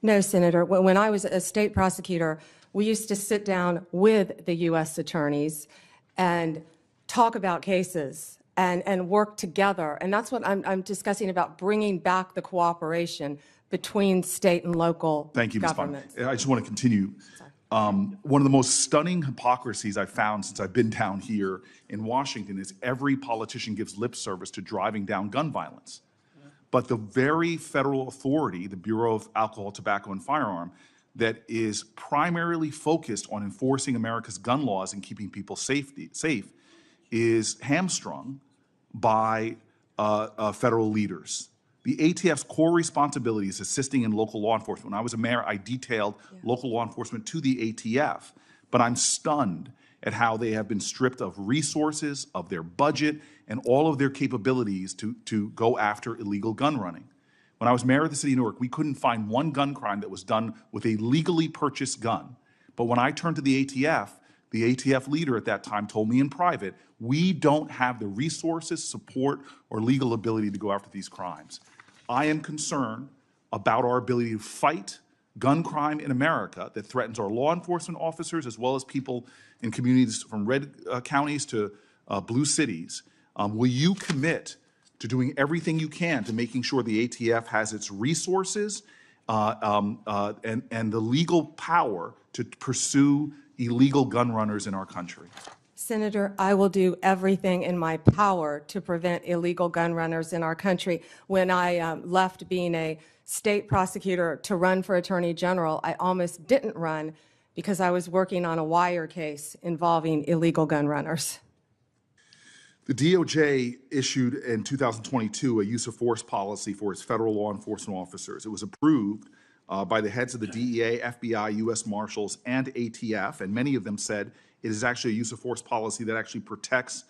Speaker 18: No, Senator. When I was a state prosecutor, we used to sit down with the U.S. attorneys and talk about cases and work together. And that's what I'm discussing about bringing back the cooperation between state and local
Speaker 7: Thank you, Ms. Bondi.
Speaker 18: governments.
Speaker 7: I just want to continue. One of the most stunning hypocrisies I've found since I've been down here in Washington is every politician gives lip service to driving down gun violence. But the very federal authority, the Bureau of Alcohol, Tobacco, and Firearm, that is primarily focused on enforcing America's gun laws and keeping people safe, is hamstrung by federal leaders. The ATF's core responsibility is assisting in local law enforcement. When I was a mayor, I detailed local law enforcement to the ATF, but I'm stunned at how they have been stripped of resources, of their budget, and all of their capabilities to go after illegal gun running. When I was mayor of the city of Newark, we couldn't find one gun crime that was done with a legally purchased gun. But when I turned to the ATF leader at that time told me in private, we don't have the resources, support, or legal ability to go after these crimes. I am concerned about our ability to fight gun crime in America that threatens our law enforcement officers as well as people in communities from red counties to blue cities. Will you commit to doing everything you can to making sure the ATF has its resources and the legal power to pursue illegal gun runners in our country?
Speaker 18: Senator, I will do everything in my power to prevent illegal gun runners in our country. When I left being a state prosecutor to run for Attorney General, I almost didn't run because I was working on a wire case involving illegal gun runners.
Speaker 7: The DOJ issued in 2022 a use of force policy for its federal law enforcement officers. It was approved by the heads of the DEA, FBI, U.S. Marshals, and ATF, and many of them said it is actually a use of force policy that actually protects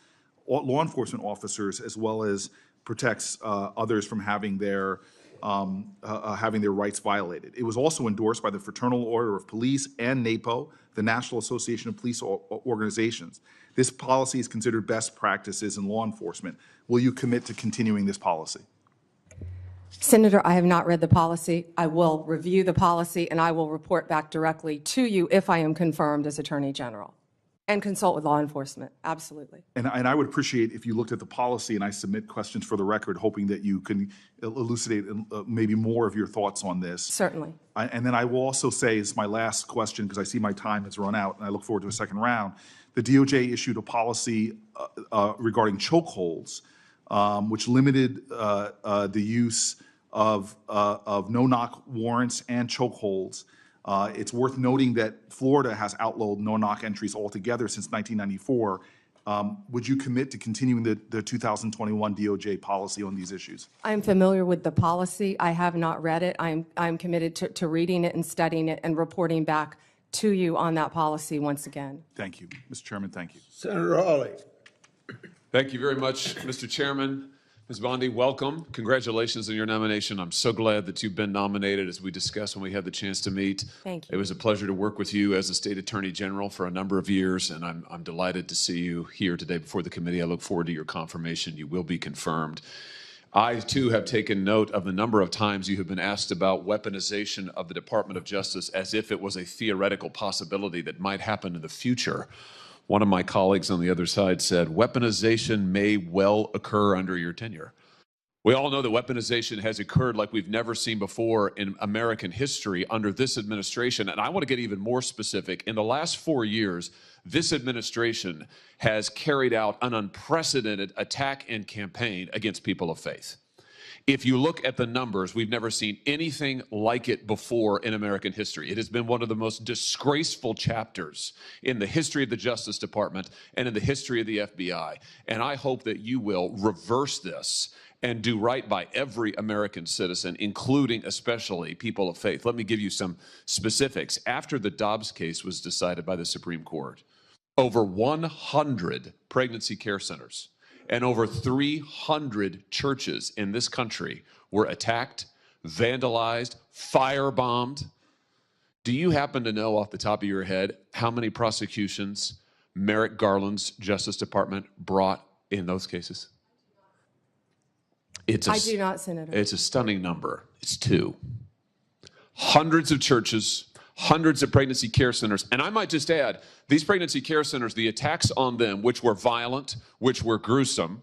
Speaker 7: law enforcement officers as well as protects others from having their rights violated. It was also endorsed by the Fraternal Order of Police and NAPO, the National Association of Police Organizations. This policy is considered best practices in law enforcement. Will you commit to continuing this policy?
Speaker 18: Senator, I have not read the policy. I will review the policy, and I will report back directly to you if I am confirmed as Attorney General, and consult with law enforcement, absolutely.
Speaker 7: And I would appreciate if you looked at the policy and I submit questions for the record, hoping that you can elucidate maybe more of your thoughts on this.
Speaker 18: Certainly.
Speaker 7: And then I will also say, as my last question, because I see my time has run out and I look forward to a second round, the DOJ issued a policy regarding chokeholds, which limited the use of no-knock warrants and chokeholds. It's worth noting that Florida has outlawed no-knock entries altogether since 1994. Would you commit to continuing the 2021 DOJ policy on these issues?
Speaker 18: I'm familiar with the policy. I have not read it. I'm committed to reading it and studying it and reporting back to you on that policy once again.
Speaker 7: Thank you. Mr. Chairman, thank you.
Speaker 16: Senator Hawley.
Speaker 5: Thank you very much, Mr. Chairman. Ms. Bondi, welcome. Congratulations on your nomination. I'm so glad that you've been nominated, as we discussed when we had the chance to meet.
Speaker 18: Thank you.
Speaker 5: It was a pleasure to work with you as a state attorney general for a number of years, and I'm delighted to see you here today before the committee. I look forward to your confirmation. You will be confirmed. I, too, have taken note of the number of times you have been asked about weaponization of the Department of Justice as if it was a theoretical possibility that might happen in the future. One of my colleagues on the other side said, weaponization may well occur under your tenure. We all know that weaponization has occurred like we've never seen before in American history under this administration. And I want to get even more specific. In the last 4 years, this administration has carried out an unprecedented attack and campaign against people of faith. If you look at the numbers, we've never seen anything like it before in American history. It has been one of the most disgraceful chapters in the history of the Justice Department and in the history of the FBI. And I hope that you will reverse this and do right by every American citizen, including especially people of faith. Let me give you some specifics. After the Dobbs case was decided by the Supreme Court, over 100 pregnancy care centers and over 300 churches in this country were attacked, vandalized, firebombed. Do you happen to know off the top of your head how many prosecutions Merrick Garland's Justice Department brought in those cases?
Speaker 18: I do not, Senator.
Speaker 5: It's a stunning number. It's 2. Hundreds of churches, hundreds of pregnancy care centers. And I might just add, these pregnancy care centers, the attacks on them, which were violent, which were gruesome,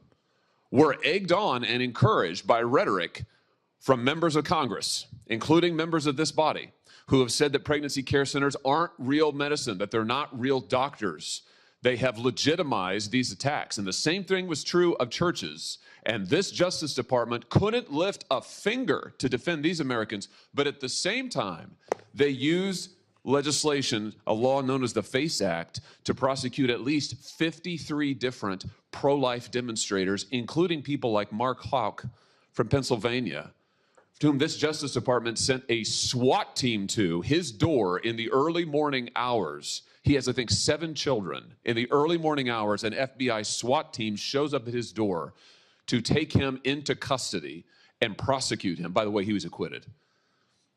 Speaker 5: were egged on and encouraged by rhetoric from members of Congress, including members of this body, who have said that pregnancy care centers aren't real medicine, that they're not real doctors. They have legitimized these attacks. And the same thing was true of churches. And this Justice Department couldn't lift a finger to defend these Americans, but at the same time, they used legislation, a law known as the FACE Act, to prosecute at least 53 different pro-life demonstrators, including people like Mark Houck from Pennsylvania, to whom this Justice Department sent a SWAT team to his door in the early morning hours. He has, I think, 7 children. In the early morning hours, an FBI SWAT team shows up at his door to take him into custody and prosecute him. By the way, he was acquitted.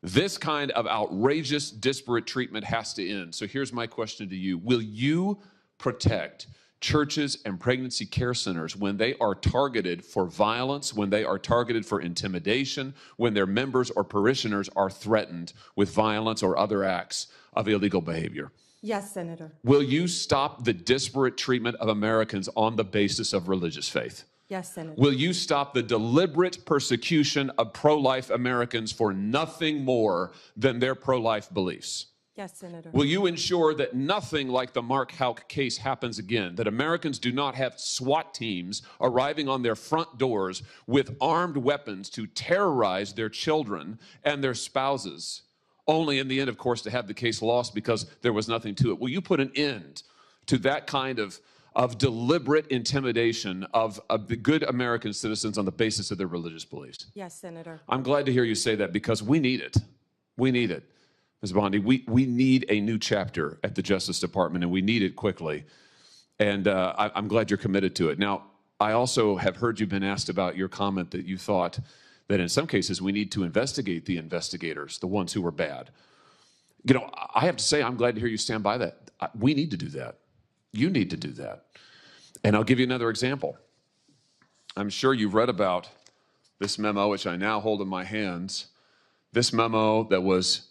Speaker 5: This kind of outrageous, disparate treatment has to end. So here's my question to you. Will you protect churches and pregnancy care centers when they are targeted for violence, when they are targeted for intimidation, when their members or parishioners are threatened with violence or other acts of illegal behavior?
Speaker 18: Yes, Senator.
Speaker 5: Will you stop the disparate treatment of Americans on the basis of religious faith?
Speaker 18: Yes, Senator.
Speaker 5: Will you stop the deliberate persecution of pro-life Americans for nothing more than their pro-life beliefs?
Speaker 18: Yes, Senator.
Speaker 5: Will you ensure that nothing like the Mark Houck case happens again, that Americans do not have SWAT teams arriving on their front doors with armed weapons to terrorize their children and their spouses, only in the end, of course, to have the case lost because there was nothing to it? Will you put an end to that kind of deliberate intimidation of the good American citizens on the basis of their religious beliefs?
Speaker 18: Yes, Senator.
Speaker 5: I'm glad to hear you say that because we need it. We need it. Ms. Bondi, we need a new chapter at the Justice Department, and we need it quickly. And I'm glad you're committed to it. Now, I also have heard you've been asked about your comment that you thought that in some cases we need to investigate the investigators, the ones who were bad. You know, I have to say I'm glad to hear you stand by that. We need to do that. You need to do that. And I'll give you another example. I'm sure you've read about this memo, which I now hold in my hands. This memo that was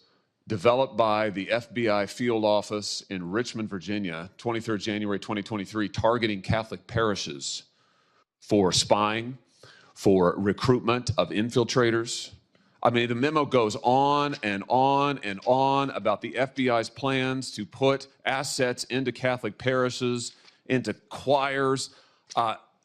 Speaker 5: developed by the FBI field office in Richmond, Virginia, 23rd January 2023, targeting Catholic parishes for spying, for recruitment of infiltrators. I mean, the memo goes on and on and on about the FBI's plans to put assets into Catholic parishes, into choirs.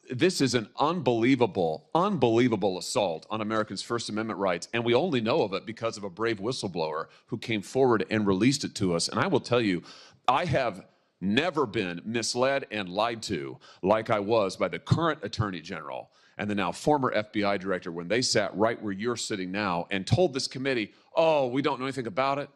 Speaker 5: This is an unbelievable, unbelievable assault on Americans' First Amendment rights, and we only know of it because of a brave whistleblower who came forward and released it to us. And I will tell you, I have never been misled and lied to like I was by the current Attorney General and the now former FBI director when they sat right where you're sitting now and told this committee, oh, we don't know anything about it.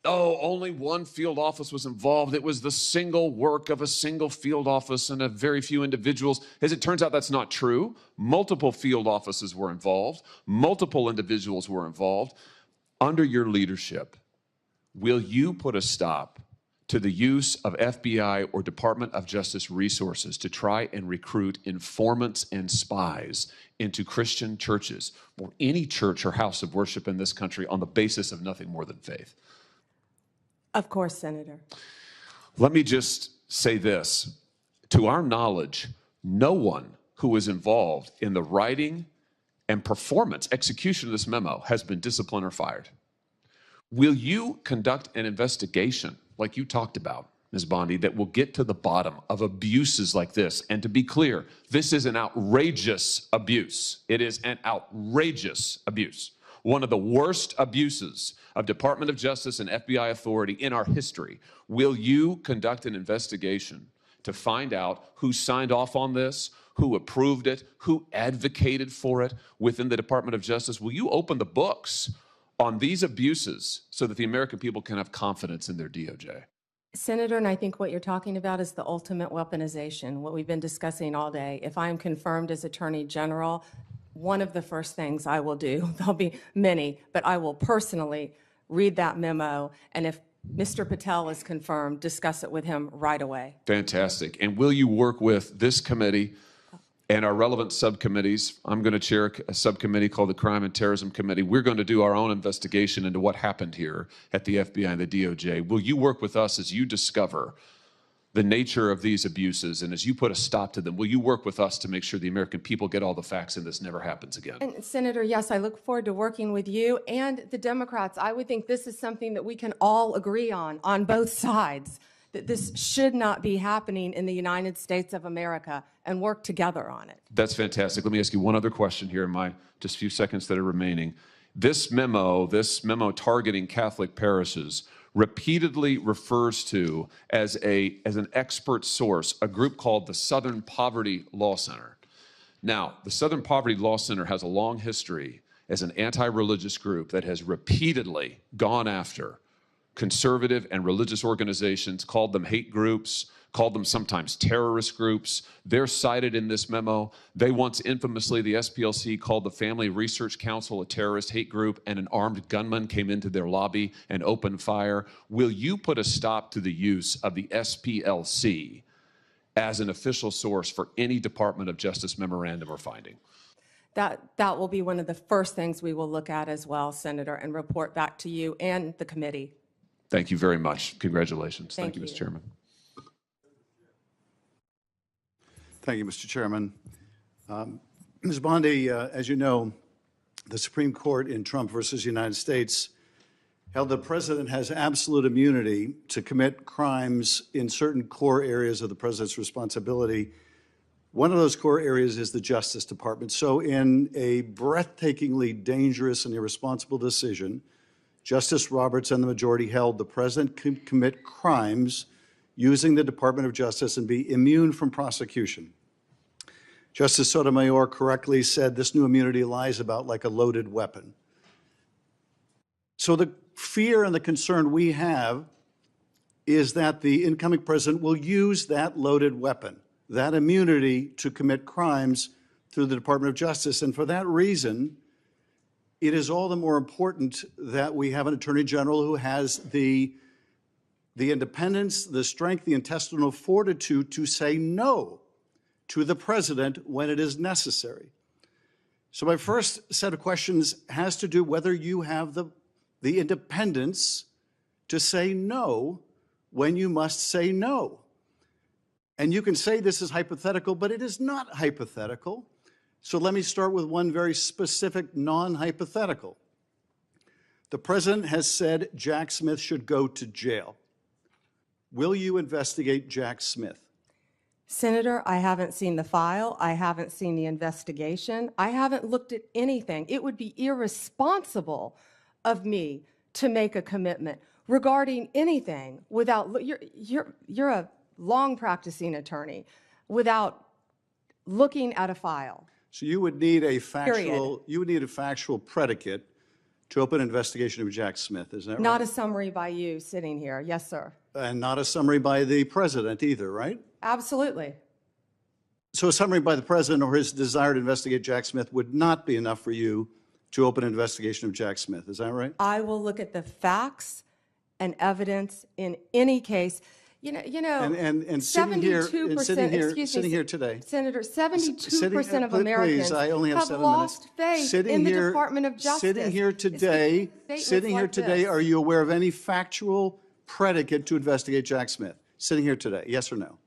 Speaker 5: Oh, only one field office was involved. It was the single work of a single field office and a very few individuals. As it turns out, that's not true. Multiple field offices were involved. Multiple individuals were involved. Under your leadership, will you put a stop to the use of FBI or Department of Justice resources to try and recruit informants and spies into Christian churches or any church or house of worship in this country on the basis of nothing more than faith?
Speaker 18: Of course, Senator.
Speaker 5: Let me just say this. To our knowledge, no one who was involved in the writing and performance, execution of this memo has been disciplined or fired. Will you conduct an investigation like you talked about, Ms. Bondi, that will get to the bottom of abuses like this? And to be clear, this is an outrageous abuse. It is an outrageous abuse. One of the worst abuses of Department of Justice and FBI authority in our history. Will you conduct an investigation to find out who signed off on this, who approved it, who advocated for it within the Department of Justice? Will you open the books on these abuses so that the American people can have confidence in their DOJ?
Speaker 18: Senator, and I think what you're talking about is the ultimate weaponization, what we've been discussing all day. If I am confirmed as Attorney General, one of the first things I will do, there'll be many, but I will personally read that memo, and if Mr. Patel is confirmed, discuss it with him right away.
Speaker 5: Fantastic. And will you work with this committee and our relevant subcommittees? I'm going to chair a subcommittee called the Crime and Terrorism Committee. We're going to do our own investigation into what happened here at the FBI and the DOJ. Will you work with us as you discover the nature of these abuses, and as you put a stop to them, will you work with us to make sure the American people get all the facts and this never happens again?
Speaker 18: And Senator, yes, I look forward to working with you and the Democrats. I would think this is something that we can all agree on both sides, that this should not be happening in the United States of America, and work together on it.
Speaker 5: That's fantastic. Let me ask you one other question here in my just few seconds that are remaining. This memo targeting Catholic parishes repeatedly refers to as an expert source a group called the Southern Poverty Law Center. Now, the Southern Poverty Law Center has a long history as an anti-religious group that has repeatedly gone after conservative and religious organizations, called them hate groups, called them sometimes terrorist groups. They're cited in this memo. They once infamously, the SPLC called the Family Research Council a terrorist hate group, and an armed gunman came into their lobby and opened fire. Will you put a stop to the use of the SPLC as an official source for any Department of Justice memorandum or finding?
Speaker 18: That will be one of the first things we will look at as well, Senator, and report back to you and the committee.
Speaker 5: Thank you very much. Congratulations. Thank you, Mr. Chairman.
Speaker 13: Thank you, Mr. Chairman. Ms. Bondi, as you know, the Supreme Court in Trump versus United States held the president has absolute immunity to commit crimes in certain core areas of the president's responsibility. One of those core areas is the Justice Department. So in a breathtakingly dangerous and irresponsible decision, Justice Roberts and the majority held the president could commit crimes using the Department of Justice and be immune from prosecution. Justice Sotomayor correctly said this new immunity lies about like a loaded weapon. So the fear and the concern we have is that the incoming president will use that loaded weapon, that immunity, to commit crimes through the Department of Justice. And for that reason, it is all the more important that we have an Attorney General who has the independence, the strength, the intestinal fortitude to say no to the president when it is necessary. So my first set of questions has to do whether you have the independence to say no when you must say no. And you can say this is hypothetical, but it is not hypothetical. So let me start with one very specific non-hypothetical. The president has said Jack Smith should go to jail. Will you investigate Jack Smith?
Speaker 18: Senator, I haven't seen the file. I haven't seen the investigation. I haven't looked at anything. It would be irresponsible of me to make a commitment regarding anything without, you're a long practicing attorney, without looking at a file.
Speaker 13: So you would need a factual predicate to open an investigation of Jack Smith, is that right?
Speaker 18: Not a summary by you sitting here. Yes, sir.
Speaker 13: And not a summary by the president either, right?
Speaker 18: Absolutely.
Speaker 13: So a summary by the president or his desire to investigate Jack Smith would not be enough for you to open an investigation of Jack Smith, is that right?
Speaker 18: I will look at the facts and evidence in any case. And
Speaker 13: sitting here today,
Speaker 18: Senator, 72% of Americans
Speaker 13: I only have 7
Speaker 18: lost
Speaker 13: minutes.
Speaker 18: faith in the Department of Justice.
Speaker 13: Sitting here today, are you aware of any factual predicate to investigate Jack Smith? Sitting here today, yes or no?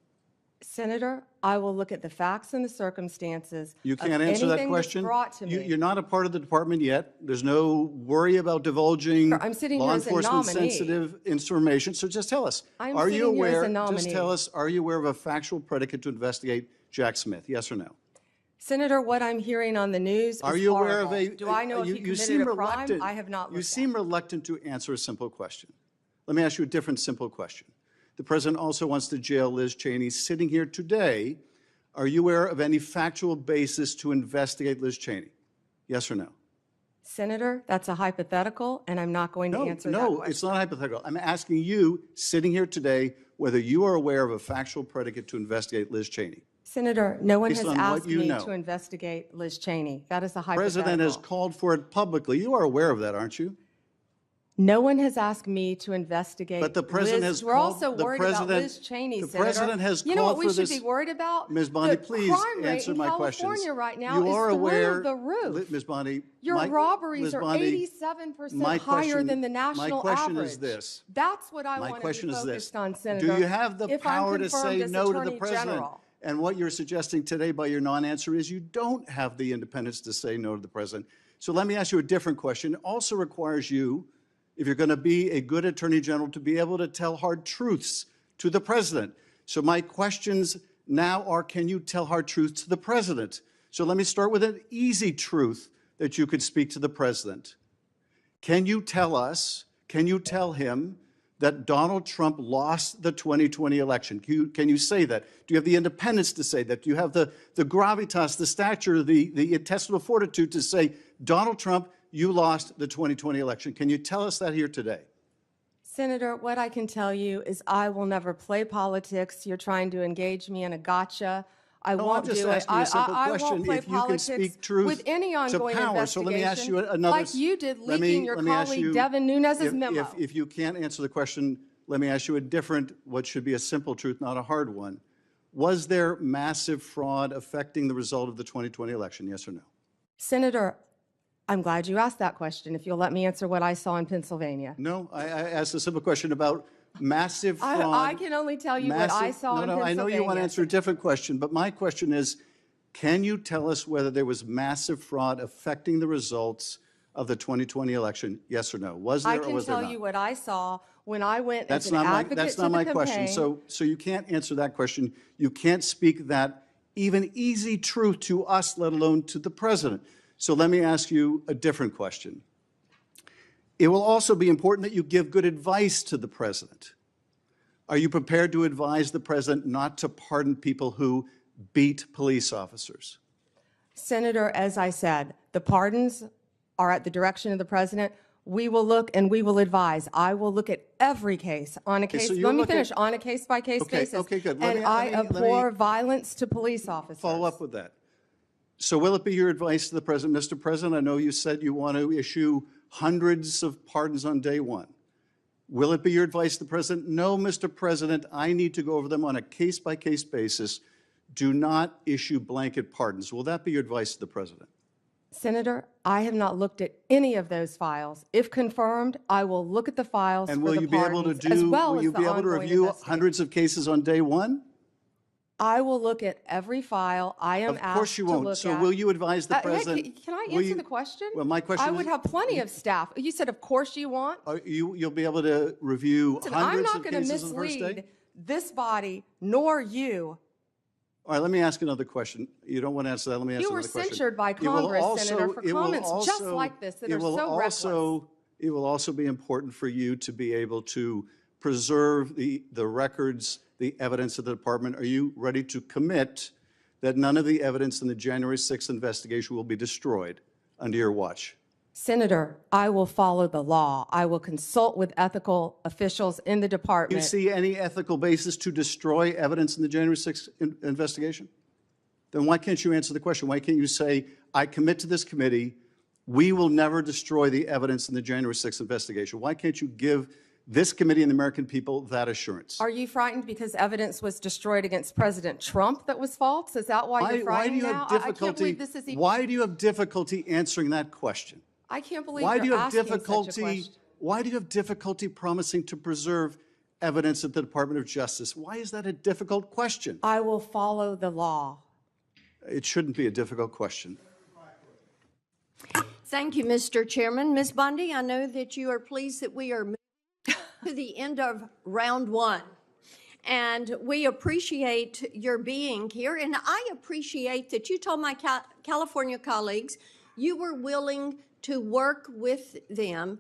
Speaker 18: Senator, I will look at the facts and the circumstances.
Speaker 13: You can't answer that question.
Speaker 18: Brought to me.
Speaker 13: You're not a part of the department yet. There's no worry about divulging law enforcement sensitive information. So just tell us, are you aware of a factual predicate to investigate Jack Smith? Yes or no?
Speaker 18: Senator, what I'm hearing on the news is
Speaker 13: Are you aware of
Speaker 18: horrible. Do I know if he committed a crime? I have not looked.
Speaker 13: You seem reluctant to answer a simple question. Let me ask you a different simple question. The president also wants to jail Liz Cheney. Sitting here today, are you aware of any factual basis to investigate Liz Cheney? Yes or no?
Speaker 18: Senator, that's a hypothetical, and I'm not going to answer that
Speaker 13: No,
Speaker 18: question.
Speaker 13: it's not hypothetical. I'm asking you, sitting here today, whether you are aware of a factual predicate to investigate Liz Cheney.
Speaker 18: Senator, no one
Speaker 13: Based
Speaker 18: has
Speaker 13: on what
Speaker 18: asked
Speaker 13: you
Speaker 18: me
Speaker 13: know.
Speaker 18: to investigate Liz Cheney. That is a
Speaker 13: The
Speaker 18: hypothetical.
Speaker 13: president has called for it publicly. You are aware of that, aren't you?
Speaker 18: No one has asked me to investigate
Speaker 13: But the president
Speaker 18: Liz.
Speaker 13: has
Speaker 18: We're
Speaker 13: called-
Speaker 18: also
Speaker 13: the
Speaker 18: worried about
Speaker 13: president-
Speaker 18: Liz Cheney,
Speaker 13: the
Speaker 18: Senator.
Speaker 13: president has
Speaker 18: You know what
Speaker 13: called
Speaker 18: we
Speaker 13: for
Speaker 18: should
Speaker 13: this-
Speaker 18: be worried about?
Speaker 13: Ms. Bondi,
Speaker 18: The
Speaker 13: please
Speaker 18: crime rate
Speaker 13: answer
Speaker 18: in
Speaker 13: my
Speaker 18: California
Speaker 13: questions.
Speaker 18: right now
Speaker 13: You
Speaker 18: is
Speaker 13: are aware,
Speaker 18: through the roof.
Speaker 13: Ms. Bondi,
Speaker 18: Your robberies
Speaker 13: Ms.
Speaker 18: are
Speaker 13: Bondi,
Speaker 18: 87%
Speaker 13: my
Speaker 18: higher
Speaker 13: question-
Speaker 18: than the national
Speaker 13: my question
Speaker 18: average.
Speaker 13: is this.
Speaker 18: That's what I
Speaker 13: My
Speaker 18: want to
Speaker 13: question
Speaker 18: be
Speaker 13: is
Speaker 18: focused
Speaker 13: this.
Speaker 18: on, Senator.
Speaker 13: Do you have the
Speaker 18: if I'm
Speaker 13: power to
Speaker 18: confirmed
Speaker 13: say
Speaker 18: as
Speaker 13: no to the
Speaker 18: Attorney
Speaker 13: president?
Speaker 18: General.
Speaker 13: And what you're suggesting today by your non-answer is you don't have the independence to say no to the president. So let me ask you a different question. It also requires you, if you're going to be a good attorney general, to be able to tell hard truths to the president. So my questions now are, can you tell hard truths to the president? So let me start with an easy truth that you could speak to the president. Can you tell us, can you tell him that Donald Trump lost the 2020 election? Can you say that? Do you have the independence to say that? Do you have the gravitas, the stature, the intestinal fortitude to say, Donald Trump, you lost the 2020 election? Can you tell us that here today?
Speaker 18: Senator, what I can tell you is I will never play politics. You're trying to engage me in a gotcha. I
Speaker 13: No,
Speaker 18: won't
Speaker 13: I'm just
Speaker 18: do it.
Speaker 13: asking you a simple
Speaker 18: I
Speaker 13: question.
Speaker 18: won't play
Speaker 13: If you can
Speaker 18: politics
Speaker 13: speak truth
Speaker 18: with any
Speaker 13: to
Speaker 18: ongoing
Speaker 13: power.
Speaker 18: investigation,
Speaker 13: So let me ask you another.
Speaker 18: like you did
Speaker 13: let me-
Speaker 18: leaking your
Speaker 13: let me ask
Speaker 18: colleague
Speaker 13: you,
Speaker 18: Devin Nunes's
Speaker 13: if-
Speaker 18: memo.
Speaker 13: If you can't answer the question, let me ask you a different, what should be a simple truth, not a hard one. Was there massive fraud affecting the result of the 2020 election, yes or no?
Speaker 18: Senator, I'm glad you asked that question. If you'll let me answer what I saw in Pennsylvania.
Speaker 13: No, I asked a simple question about massive fraud.
Speaker 18: I can only tell you what I saw in
Speaker 13: No, I
Speaker 18: Pennsylvania.
Speaker 13: know you want to answer a different question, but my question is, can you tell us whether there was massive fraud affecting the results of the 2020 election, yes or no? Was there
Speaker 18: I
Speaker 13: or
Speaker 18: can
Speaker 13: was there
Speaker 18: tell
Speaker 13: not?
Speaker 18: you what I saw when I went
Speaker 13: That's
Speaker 18: as an
Speaker 13: not my,
Speaker 18: advocate
Speaker 13: that's
Speaker 18: to
Speaker 13: not
Speaker 18: the
Speaker 13: my
Speaker 18: campaign.
Speaker 13: question. So you can't answer that question. You can't speak that even easy truth to us, let alone to the president. So let me ask you a different question. It will also be important that you give good advice to the president. Are you prepared to advise the president not to pardon people who beat police officers?
Speaker 18: Senator, as I said, the pardons are at the direction of the president. We will look and we will advise. I will look at every case on a case.
Speaker 13: so you
Speaker 18: Let me
Speaker 13: look at-
Speaker 18: finish. On a case-by-case
Speaker 13: Okay,
Speaker 18: basis.
Speaker 13: okay, good.
Speaker 18: And I abhor violence to police officers.
Speaker 13: Follow up with that. So will it be your advice to the president, Mr. President? I know you said you want to issue hundreds of pardons on day one. Will it be your advice to the president? No, Mr. President, I need to go over them on a case-by-case basis. Do not issue blanket pardons. Will that be your advice to the president?
Speaker 18: Senator, I have not looked at any of those files. If confirmed, I will look at the files
Speaker 13: And
Speaker 18: for
Speaker 13: will
Speaker 18: the
Speaker 13: you be able to
Speaker 18: pardons, as well
Speaker 13: will
Speaker 18: as
Speaker 13: you
Speaker 18: the
Speaker 13: be able to
Speaker 18: ongoing
Speaker 13: review
Speaker 18: investigation.
Speaker 13: hundreds of cases on day one?
Speaker 18: I will look at every file I am
Speaker 13: Of course
Speaker 18: asked
Speaker 13: you
Speaker 18: to
Speaker 13: won't.
Speaker 18: look
Speaker 13: So
Speaker 18: at.
Speaker 13: will you advise the
Speaker 18: Hey,
Speaker 13: president?
Speaker 18: can I
Speaker 13: will
Speaker 18: answer
Speaker 13: you-
Speaker 18: the question?
Speaker 13: Well, my question
Speaker 18: I would
Speaker 13: is-
Speaker 18: have plenty of staff. You said, of course you want.
Speaker 13: You'll be able to review
Speaker 18: Listen, I'm
Speaker 13: hundreds
Speaker 18: not
Speaker 13: of
Speaker 18: going to
Speaker 13: cases on the first day?
Speaker 18: mislead this body nor you.
Speaker 13: All right, let me ask another question. You don't want to answer that. Let me ask
Speaker 18: You were
Speaker 13: another question.
Speaker 18: censured by
Speaker 13: It will
Speaker 18: Congress, Senator, for
Speaker 13: it will
Speaker 18: comments just
Speaker 13: also-
Speaker 18: like this that
Speaker 13: it
Speaker 18: are
Speaker 13: will
Speaker 18: so reckless.
Speaker 13: It will also be important for you to be able to preserve the records, the evidence of the department. Are you ready to commit that none of the evidence in the January 6th investigation will be destroyed under your watch?
Speaker 18: Senator, I will follow the law. I will consult with ethical officials in the
Speaker 13: Do
Speaker 18: department.
Speaker 13: you see any ethical basis to destroy evidence in the January 6th investigation? Then why can't you answer the question? Why can't you say, I commit to this committee, we will never destroy the evidence in the January 6th investigation? Why can't you give this committee and the American people that assurance?
Speaker 18: Are you frightened because evidence was destroyed against President Trump that was false? Is that why you're
Speaker 13: Why do
Speaker 18: frightened
Speaker 13: you
Speaker 18: now?
Speaker 13: have
Speaker 18: I can't
Speaker 13: difficulty?
Speaker 18: believe this is even.
Speaker 13: Why do you have difficulty answering that question?
Speaker 18: I can't believe
Speaker 13: Why
Speaker 18: you're
Speaker 13: do you have
Speaker 18: asking such a
Speaker 13: difficulty?
Speaker 18: question.
Speaker 13: Why do you have difficulty promising to preserve evidence at the Department of Justice? Why is that a difficult question?
Speaker 18: I will follow the law.
Speaker 13: It shouldn't be a difficult question.
Speaker 4: Thank you, Mr. Chairman. Ms. Bondi, I know that you are pleased that we are moving to the end of round one. And we appreciate your being here. And I appreciate that you told my California colleagues you were willing to work with them,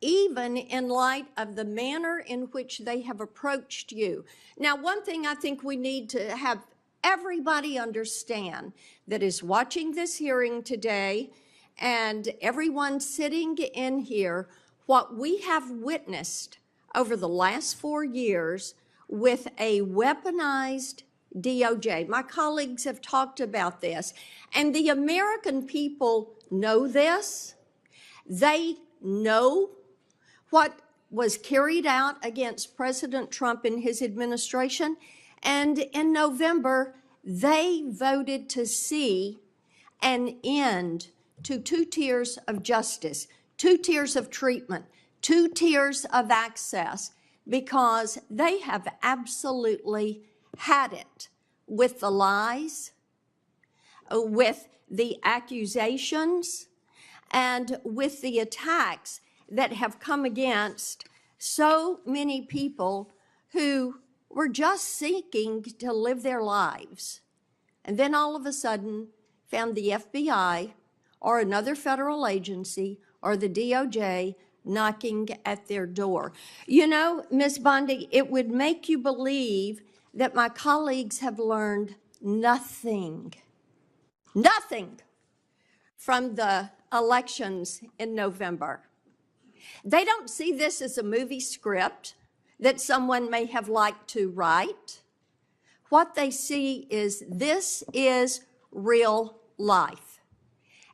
Speaker 4: even in light of the manner in which they have approached you. Now, one thing I think we need to have everybody understand that is watching this hearing today and everyone sitting in here what we have witnessed over the last 4 years with a weaponized DOJ. My colleagues have talked about this, and the American people know this. They know what was carried out against President Trump and his administration, and in November, they voted to see an end to 2 tiers of justice, 2 tiers of treatment, 2 tiers of access, because they have absolutely had it with the lies, with the accusations, and with the attacks that have come against so many people who were just seeking to live their lives. And then all of a sudden found the FBI or another federal agency or the DOJ knocking at their door. You know, Ms. Bondi, it would make you believe that my colleagues have learned nothing from the elections in November. They don't see this as a movie script that someone may have liked to write. What they see is this is real life.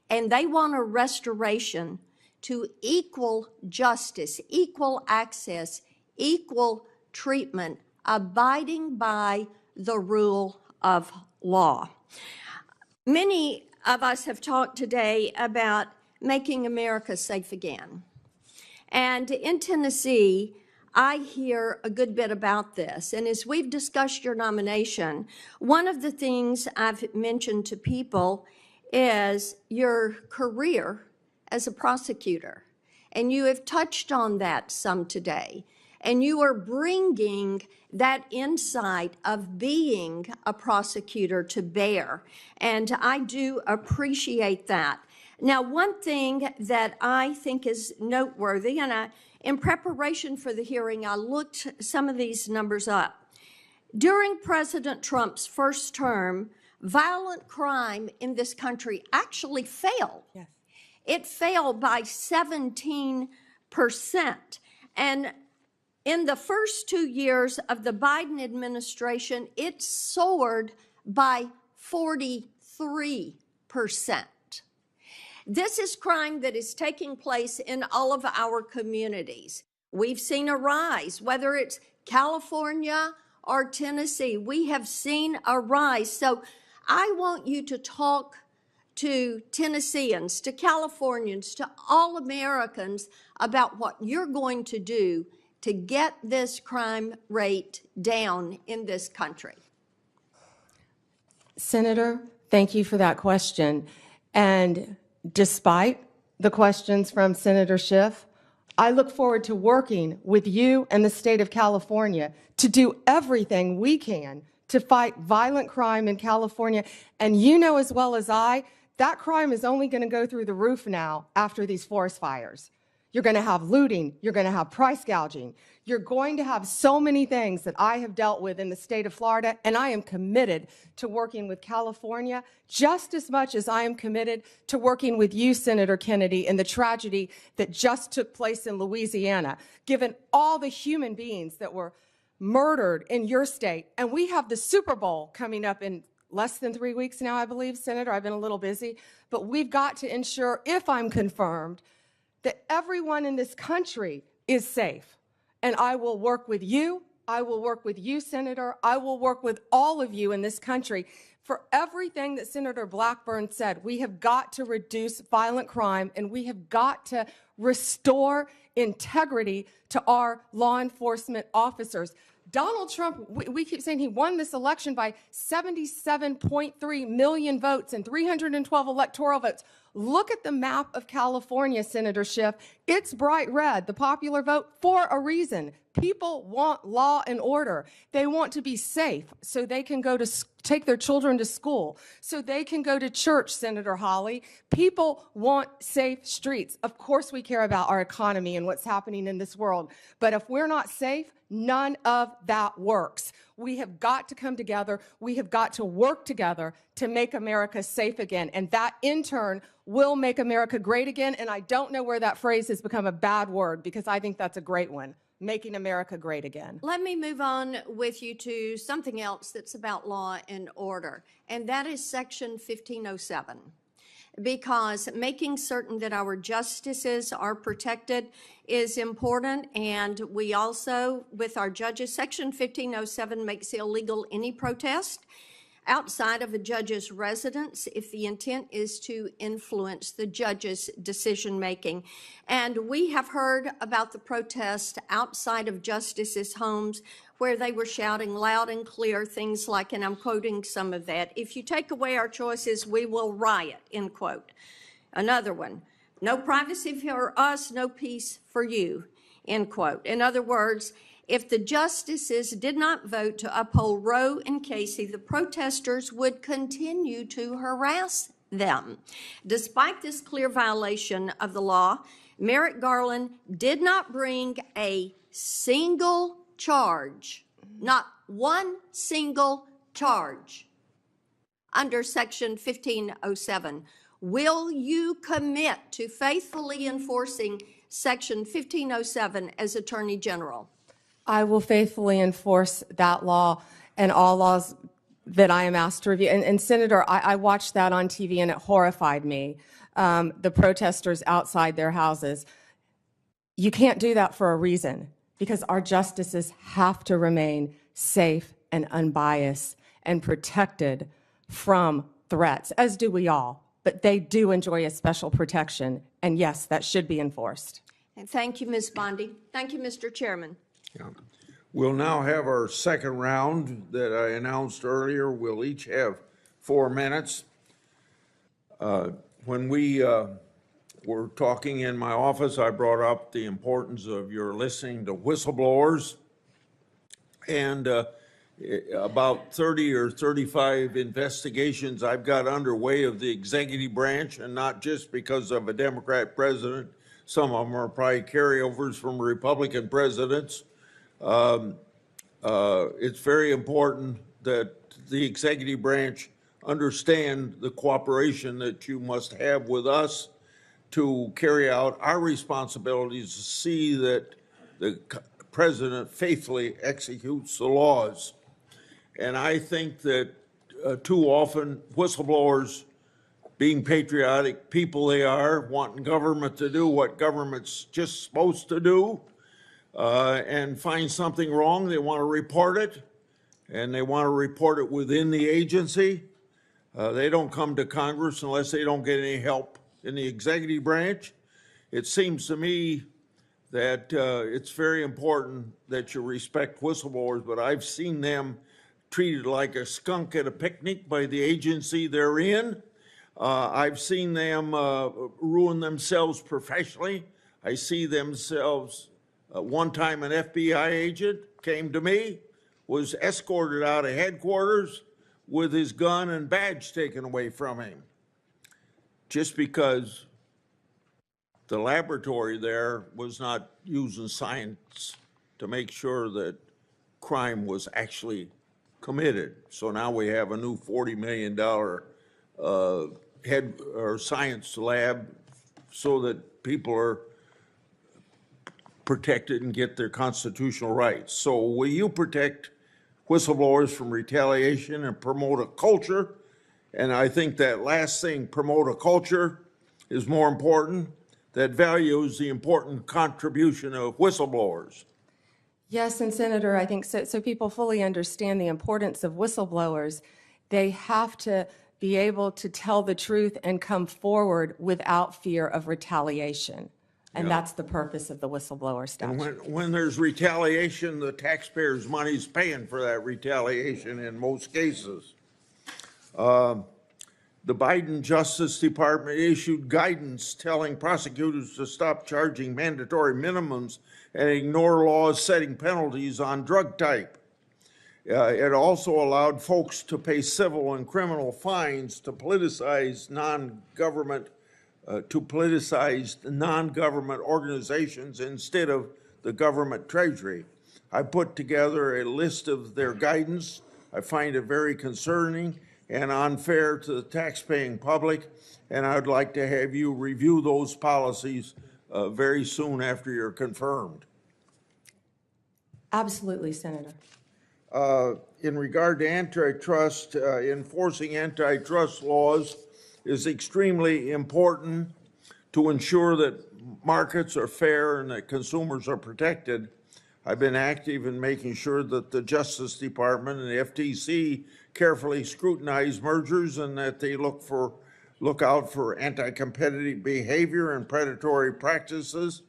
Speaker 4: And they want a restoration to equal justice, equal access, equal treatment, abiding by the rule of law. Many of us have talked today about making America safe again. And in Tennessee, I hear a good bit about this. And as we've discussed your nomination, one of the things I've mentioned to people is your career as a prosecutor. And you have touched on that some today. And you are bringing that insight of being a prosecutor to bear. And I do appreciate that. Now, one thing that I think is noteworthy, and in preparation for the hearing, I looked some of these numbers up. During President Trump's first term, violent crime in this country actually fell. Yes. It fell by 17%. And in the first 2 years of the Biden administration, it soared by 43%. This is crime that is taking place in all of our communities. We've seen a rise, whether it's California or Tennessee, we have seen a rise. So I want you to talk to Tennesseans, to Californians, to all Americans about what you're going to do to get this crime rate down in this country.
Speaker 18: Senator, thank you for that question. And despite the questions from Senator Schiff, I look forward to working with you and the state of California to do everything we can to fight violent crime in California. And you know as well as I, that crime is only going to go through the roof now after these forest fires. You're going to have looting. You're going to have price gouging. You're going to have so many things that I have dealt with in the state of Florida, and I am committed to working with California just as much as I am committed to working with you, Senator Kennedy, in the tragedy that just took place in Louisiana, given all the human beings that were murdered in your state. And we have the Super Bowl coming up in less than 3 weeks now, I believe, Senator. I've been a little busy. But we've got to ensure, if I'm confirmed, that everyone in this country is safe. And I will work with you. I will work with you, Senator. I will work with all of you in this country for everything that Senator Blackburn said. We have got to reduce violent crime, and we have got to restore integrity to our law enforcement officers. Donald Trump, we keep saying he won this election by 77.3 million votes and 312 electoral votes. Look at the map of California, Senator Schiff. It's bright red, the popular vote, for a reason. People want law and order. They want to be safe so they can go to take their children to school, so they can go to church, Senator Hawley. People want safe streets. Of course we care about our economy and what's happening in this world, but if we're not safe, none of that works. We have got to come together. We have got to work together to make America safe again, and that in turn will make America great again, and I don't know where that phrase has become a bad word, because I think that's a great one. Making America great again.
Speaker 4: Let me move on with you to something else that's about law and order, and that is Section 1507. Because making certain that our justices are protected is important, and we also, with our judges, Section 1507 makes illegal any protest outside of a judge's residence if the intent is to influence the judge's decision-making. And we have heard about the protest outside of justices' homes where they were shouting loud and clear things like, and I'm quoting some of that, "If you take away our choices, we will riot," end quote. Another one, "No privacy for us, no peace for you," end quote. In other words, if the justices did not vote to uphold Roe and Casey, the protesters would continue to harass them. Despite this clear violation of the law, Merrick Garland did not bring a single charge, not one single charge, under Section 1507. Will you commit to faithfully enforcing Section 1507 as Attorney General?
Speaker 18: I will faithfully enforce that law and all laws that I am asked to review. And Senator, I watched that on TV and it horrified me, the protesters outside their houses. You can't do that for a reason, because our justices have to remain safe and unbiased and protected from threats, as do we all. But they do enjoy a special protection, and yes, that should be enforced.
Speaker 4: And thank you, Ms. Bondi. Thank you, Mr. Chairman.
Speaker 16: Yeah. We'll now have our second round that I announced earlier. We'll each have 4 minutes. When we were talking in my office, I brought up the importance of your listening to whistleblowers. And about 30 or 35 investigations I've got underway of the executive branch, and not just because of a Democrat president. Some of them are probably carryovers from Republican presidents. It's very important that the executive branch understand the cooperation that you must have with us to carry out our responsibilities to see that the president faithfully executes the laws. And I think that too often whistleblowers, being patriotic people they are, wanting government to do what government's just supposed to do, and find something wrong, they want to report it, and they want to report it within the agency. They don't come to Congress unless they don't get any help in the executive branch. It seems to me that it's very important that you respect whistleblowers, but I've seen them treated like a skunk at a picnic by the agency they're in. I've seen them ruin themselves professionally. I see themselves. One time an FBI agent came to me, was escorted out of headquarters with his gun and badge taken away from him, just because the laboratory there was not using science to make sure that crime was actually committed. So now we have a new $40 million science lab so that people are protected and get their constitutional rights. So will you protect whistleblowers from retaliation and promote a culture? And I think that last thing, promote a culture, is more important, that values the important contribution of whistleblowers.
Speaker 18: Yes, and Senator, I think so people fully understand the importance of whistleblowers. They have to be able to tell the truth and come forward without fear of retaliation. And that's the purpose of the whistleblower statute.
Speaker 16: And when there's retaliation, the taxpayers' money's paying for that retaliation in most cases. The Biden Justice Department issued guidance telling prosecutors to stop charging mandatory minimums and ignore laws setting penalties on drug type. It also allowed folks to pay civil and criminal fines to politicize non-government organizations instead of the government treasury. I put together a list of their guidance. I find it very concerning and unfair to the taxpaying public, and I'd like to have you review those policies very soon after you're confirmed.
Speaker 18: Absolutely, Senator.
Speaker 16: In regard to antitrust, enforcing antitrust laws is extremely important to ensure that markets are fair and that consumers are protected. I've been active in making sure that the Justice Department and the FTC carefully scrutinize mergers and that they look out for anti-competitive behavior and predatory practices.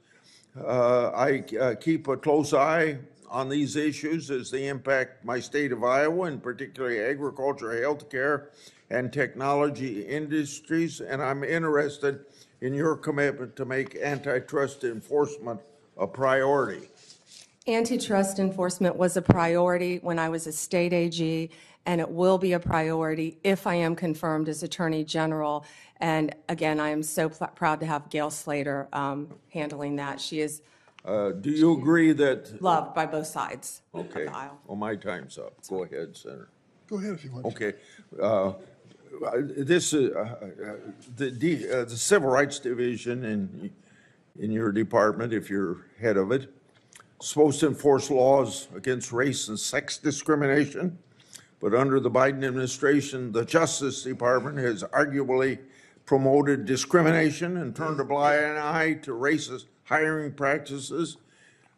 Speaker 16: I keep a close eye on these issues as they impact my state of Iowa, and particularly agriculture, healthcare, and technology industries, and I'm interested in your commitment to make antitrust enforcement a priority.
Speaker 18: Antitrust enforcement was a priority when I was a state AG, and it will be a priority if I am confirmed as Attorney General. And again, I am so proud to have Gail Slater handling that. She is
Speaker 16: do you agree that...
Speaker 18: loved by both sides
Speaker 16: okay.
Speaker 18: of the aisle.
Speaker 16: Well, my time's up. Go ahead, Senator.
Speaker 20: Go ahead if you want.
Speaker 16: Okay. This the Civil Rights Division in your department, if you're head of it, supposed to enforce laws against race and sex discrimination, but under the Biden administration, the Justice Department has arguably promoted discrimination and turned a blind eye to racist hiring practices.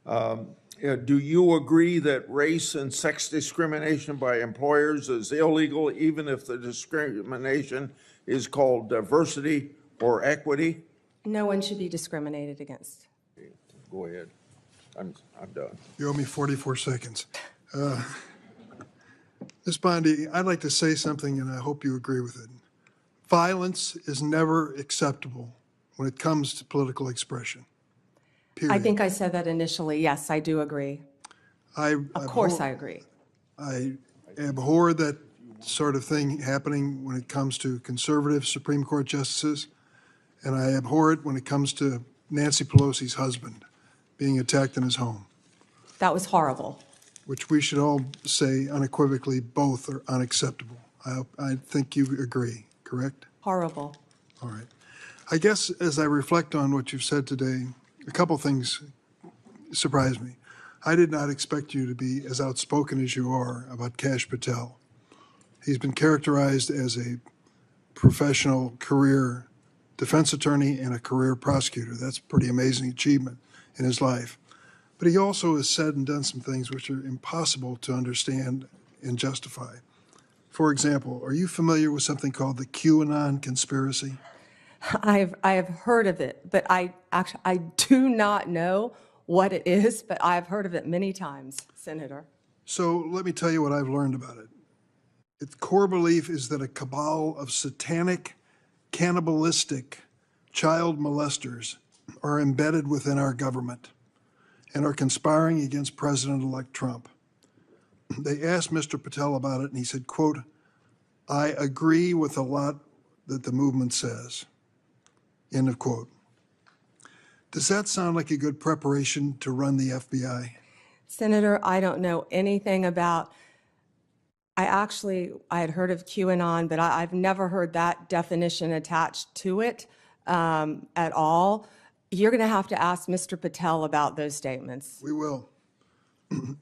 Speaker 16: Do you agree that race and sex discrimination by employers is illegal, even if the discrimination is called diversity or equity?
Speaker 18: No one should be discriminated against.
Speaker 16: Okay, go ahead. I'm done.
Speaker 20: You owe me 44 seconds. Ms. Bondi, I'd like to say something, and I hope you agree with it. Violence is never acceptable when it comes to political expression. Period.
Speaker 18: I think I said that initially. Yes, I do agree. Of course I agree.
Speaker 20: I abhor that sort of thing happening when it comes to conservative Supreme Court justices, and I abhor it when it comes to Nancy Pelosi's husband being attacked in his home.
Speaker 18: That was horrible.
Speaker 20: Which we should all say unequivocally both are unacceptable. I think you agree, correct?
Speaker 18: Horrible.
Speaker 20: All right. I guess as I reflect on what you've said today, a couple things surprised me. I did not expect you to be as outspoken as you are about Kash Patel. He's been characterized as a professional career defense attorney and a career prosecutor. That's a pretty amazing achievement in his life. But he also has said and done some things which are impossible to understand and justify. For example, are you familiar with something called the QAnon conspiracy?
Speaker 18: I have heard of it, but I do not know what it is, but I've heard of it many times, Senator.
Speaker 20: So let me tell you what I've learned about it. Its core belief is that a cabal of satanic, cannibalistic child molesters are embedded within our government and are conspiring against President-elect Trump. They asked Mr. Patel about it, and he said, quote, "I agree with a lot that the movement says." End of quote. Does that sound like a good preparation to run the FBI?
Speaker 18: Senator, I don't know anything about, I had heard of QAnon, but I've never heard that definition attached to it at all. You're going to have to ask Mr. Patel about those statements.
Speaker 20: We will.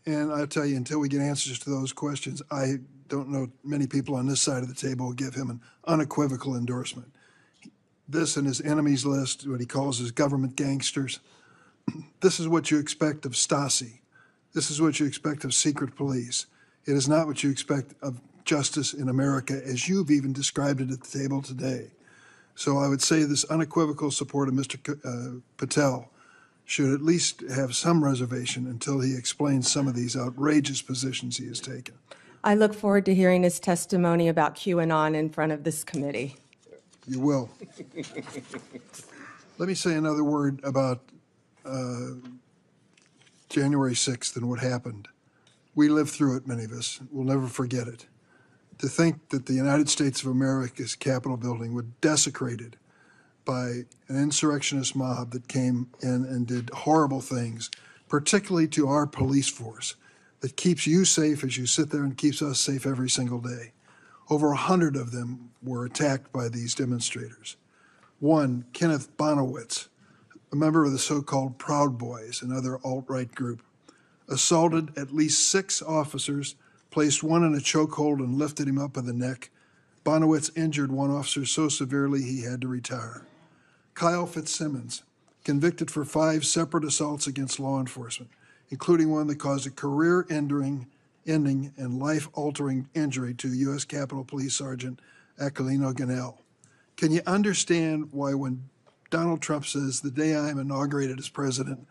Speaker 20: And I'll tell you, until we get answers to those questions, I don't know many people on this side of the table will give him an unequivocal endorsement. This and his enemies list, what he calls his government gangsters, this is what you expect of Stasi. This is what you expect of secret police. It is not what you expect of justice in America, as you've even described it at the table today. So I would say this unequivocal support of Mr. Patel should at least have some reservation until he explains some of these outrageous positions he has taken.
Speaker 18: I look forward to hearing his testimony about QAnon in front of this committee.
Speaker 20: You will. Let me say another word about January 6th and what happened.
Speaker 15: We lived through it, many of us. We'll never forget it. To think that the United States of America's Capitol building was desecrated by an insurrectionist mob that came in and did horrible things, particularly to our police force, that keeps you safe as you sit there and keeps us safe every single day. Over 100 of them were attacked by these demonstrators. One, Kenneth Bonowitz, a member of the so-called Proud Boys, another alt-right group, assaulted at least 6 officers, placed one in a chokehold and lifted him up by the neck. Bonowitz injured one officer so severely he had to retire. Kyle Fitzsimmons, convicted for 5 separate assaults against law enforcement, including one that caused a career-ending and life-altering injury to U.S. Capitol Police Sergeant Aquilino Ganell. Can you understand why when Donald Trump says, the day I am inaugurated as president,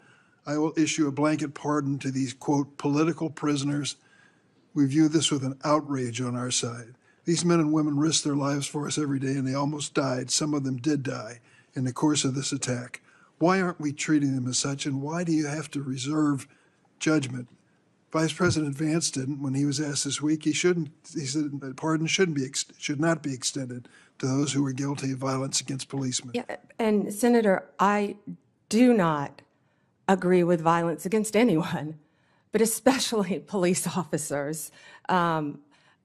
Speaker 15: I will issue a blanket pardon to these, quote, political prisoners? We view this with an outrage on our side. These men and women risk their lives for us every day, and they almost died. Some of them did die in the course of this attack. Why aren't we treating them as such, and why do you have to reserve judgment? Vice President Vance didn't when he was asked this week. He said that pardon should not be extended to those who were guilty of violence against policemen.
Speaker 18: Yeah, and Senator, I do not agree with violence against anyone, but especially police officers. And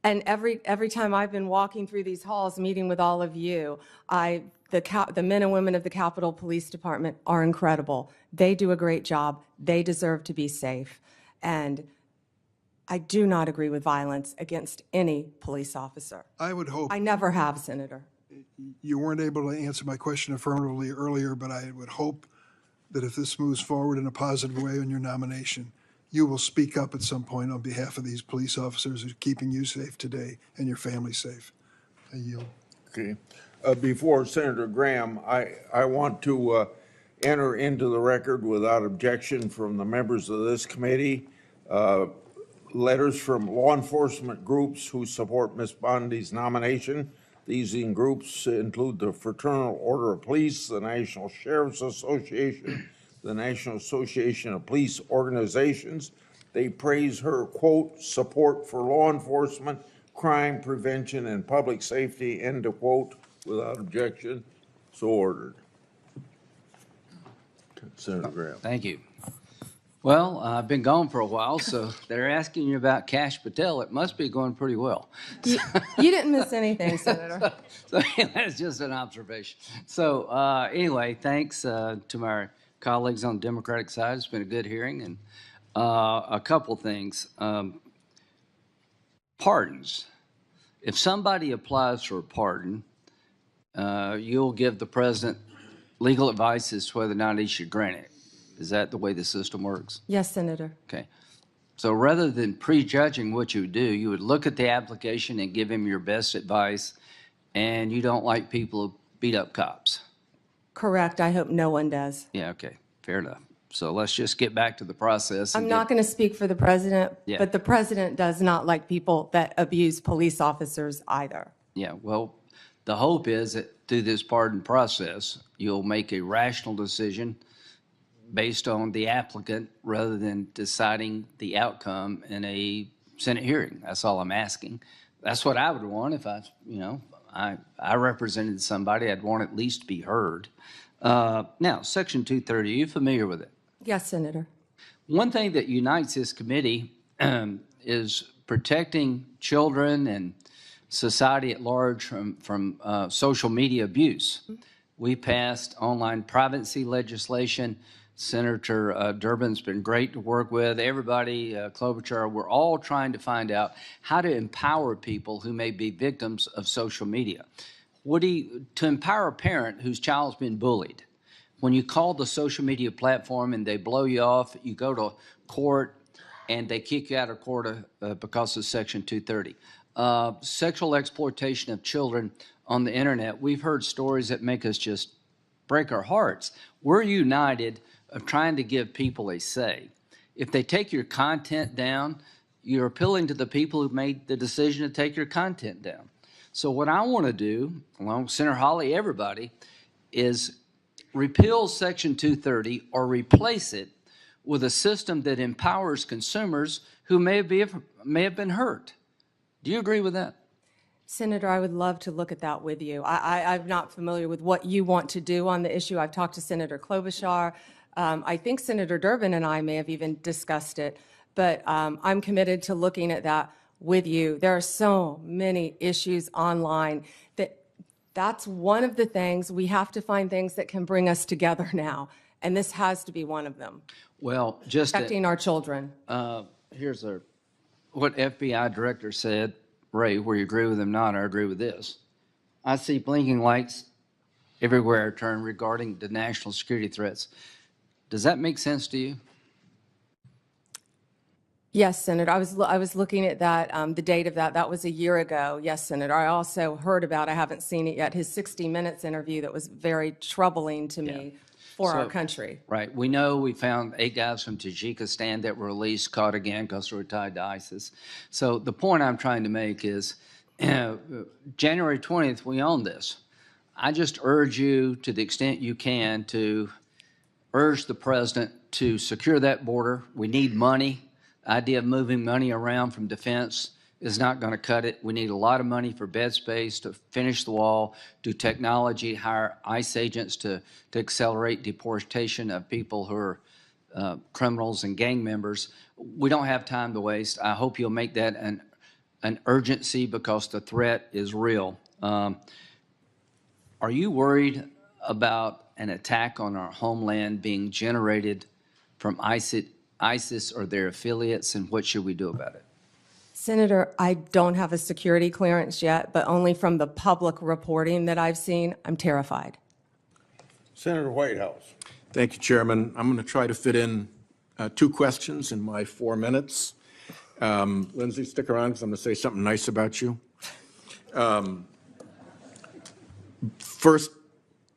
Speaker 18: every time I've been walking through these halls, meeting with all of you, the men and women of the Capitol Police Department are incredible. They do a great job. They deserve to be safe. And I do not agree with violence against any police officer.
Speaker 15: I would hope.
Speaker 18: I never have, Senator.
Speaker 15: You weren't able to answer my question affirmatively earlier, but I would hope that if this moves forward in a positive way on your nomination, you will speak up at some point on behalf of these police officers who are keeping you safe today and your family safe. I yield.
Speaker 16: Okay. Before Senator Graham, I want to enter into the record without objection from the members of this committee letters from law enforcement groups who support Ms. Bondi's nomination. These groups include the Fraternal Order of Police, the National Sheriff's Association, the National Association of Police Organizations. They praise her, quote, support for law enforcement, crime prevention, and public safety, end of quote, without objection. So ordered. Senator Graham.
Speaker 17: Thank you. Well, I've been gone for a while, so they're asking you about Kash Patel. It must be going pretty well.
Speaker 18: You didn't miss anything, Senator.
Speaker 17: So that's just an observation. So anyway, thanks to my colleagues on the Democratic side. It's been a good hearing. And a couple things. Pardons. If somebody applies for a pardon, you'll give the president legal advice as to whether or not he should grant it. Is that the way the system works?
Speaker 18: Yes, Senator.
Speaker 17: Okay. So rather than prejudging what you would do, you would look at the application and give him your best advice, and you don't like people who beat up cops.
Speaker 18: Correct. I hope no one does.
Speaker 17: Yeah, okay. Fair enough. So let's just get back to the process.
Speaker 18: I'm not going to speak for the president,
Speaker 17: Yeah.
Speaker 18: but the president does not like people that abuse police officers either.
Speaker 17: Yeah, well, the hope is that through this pardon process, you'll make a rational decision based on the applicant rather than deciding the outcome in a Senate hearing. That's all I'm asking. That's what I would want if I represented somebody. I'd want at least to be heard. Now, Section 230, are you familiar with it?
Speaker 18: Yes, Senator.
Speaker 17: One thing that unites this committee is protecting children and society at large from social media abuse. We passed online privacy legislation. Senator Durbin's been great to work with. Everybody, Klobuchar, we're all trying to find out how to empower people who may be victims of social media. To empower a parent whose child's been bullied, when you call the social media platform and they blow you off, you go to court and they kick you out of court because of Section 230. Sexual exploitation of children on the internet. We've heard stories that make us just break our hearts. We're united of trying to give people a say. If they take your content down, you're appealing to the people who made the decision to take your content down. So what I want to do, along with Senator Hawley, everybody, is repeal Section 230 or replace it with a system that empowers consumers who may have been hurt. Do you agree with that?
Speaker 18: Senator, I would love to look at that with you. I'm not familiar with what you want to do on the issue. I've talked to Senator Klobuchar. I think Senator Durbin and I may have even discussed it, but I'm committed to looking at that with you. There are so many issues online that's one of the things. We have to find things that can bring us together now, and this has to be one of them.
Speaker 17: Well, just
Speaker 18: protecting our children.
Speaker 17: Here's what FBI director said, Ray, where you agree with him or not, I agree with this. I see blinking lights everywhere I turn regarding the national security threats. Does that make sense to you?
Speaker 18: Yes, Senator. I was looking at that, the date of that. That was a year ago. Yes, Senator. I also heard about, I haven't seen it yet, his 60 Minutes interview that was very troubling to me for our country.
Speaker 17: Right. We know we found 8 guys from Tajikistan that were released, caught again because they were tied to ISIS. So the point I'm trying to make is January 20th, we own this. I just urge you, to the extent you can, to urge the president to secure that border. We need money. The idea of moving money around from defense is not going to cut it. We need a lot of money for bed space, to finish the wall, do technology, hire ICE agents to accelerate deportation of people who are criminals and gang members. We don't have time to waste. I hope you'll make that an urgency because the threat is real. Are you worried about an attack on our homeland being generated from ISIS or their affiliates, and what should we do about it?
Speaker 18: Senator, I don't have a security clearance yet, but only from the public reporting that I've seen, I'm terrified.
Speaker 16: Senator Whitehouse.
Speaker 2: Thank you, Chairman. I'm going to try to fit in 2 questions in my 4 minutes. Lindsay, stick around because I'm going to say something nice about you. First,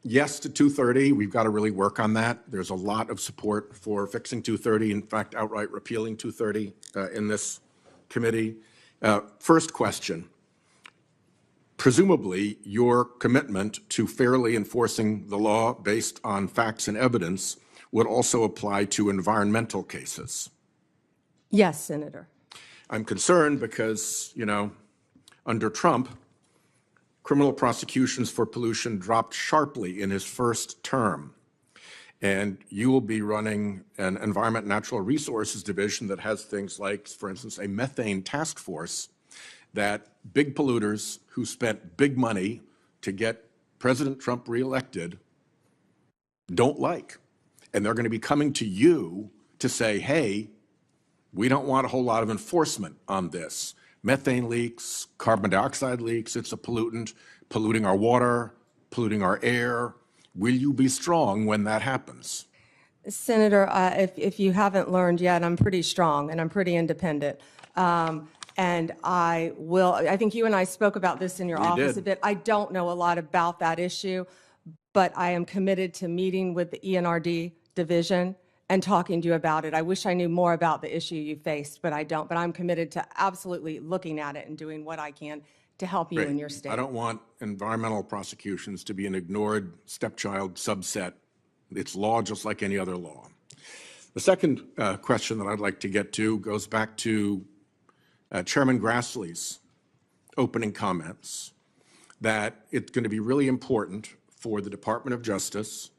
Speaker 2: yes to 230. We've got to really work on that. There's a lot of support for fixing 230, in fact, outright repealing 230 in this committee. First question. Presumably, your commitment to fairly enforcing the law based on facts and evidence would also apply to environmental cases.
Speaker 18: Yes, Senator.
Speaker 2: I'm concerned because, under Trump, criminal prosecutions for pollution dropped sharply in his first term. And you will be running an Environment and Natural Resources Division that has things like, for instance, a methane task force that big polluters who spent big money to get President Trump reelected don't like. And they're going to be coming to you to say, hey, we don't want a whole lot of enforcement on this. Methane leaks, carbon dioxide leaks, it's a pollutant, polluting our water, polluting our air. Will you be strong when that happens?
Speaker 18: Senator, if you haven't learned yet, I'm pretty strong and I'm pretty independent. And I think you and I spoke about this in your office a bit. I don't know a lot about that issue, but I am committed to meeting with the ENRD division and talking to you about it. I wish I knew more about the issue you faced, but I don't. But I'm committed to absolutely looking at it and doing what I can to help you in your state.
Speaker 2: I don't want environmental prosecutions to be an ignored stepchild subset. It's law just like any other law. The second question that I'd like to get to goes back to Chairman Grassley's opening comments, that it's going to be really important for the Department of Justice,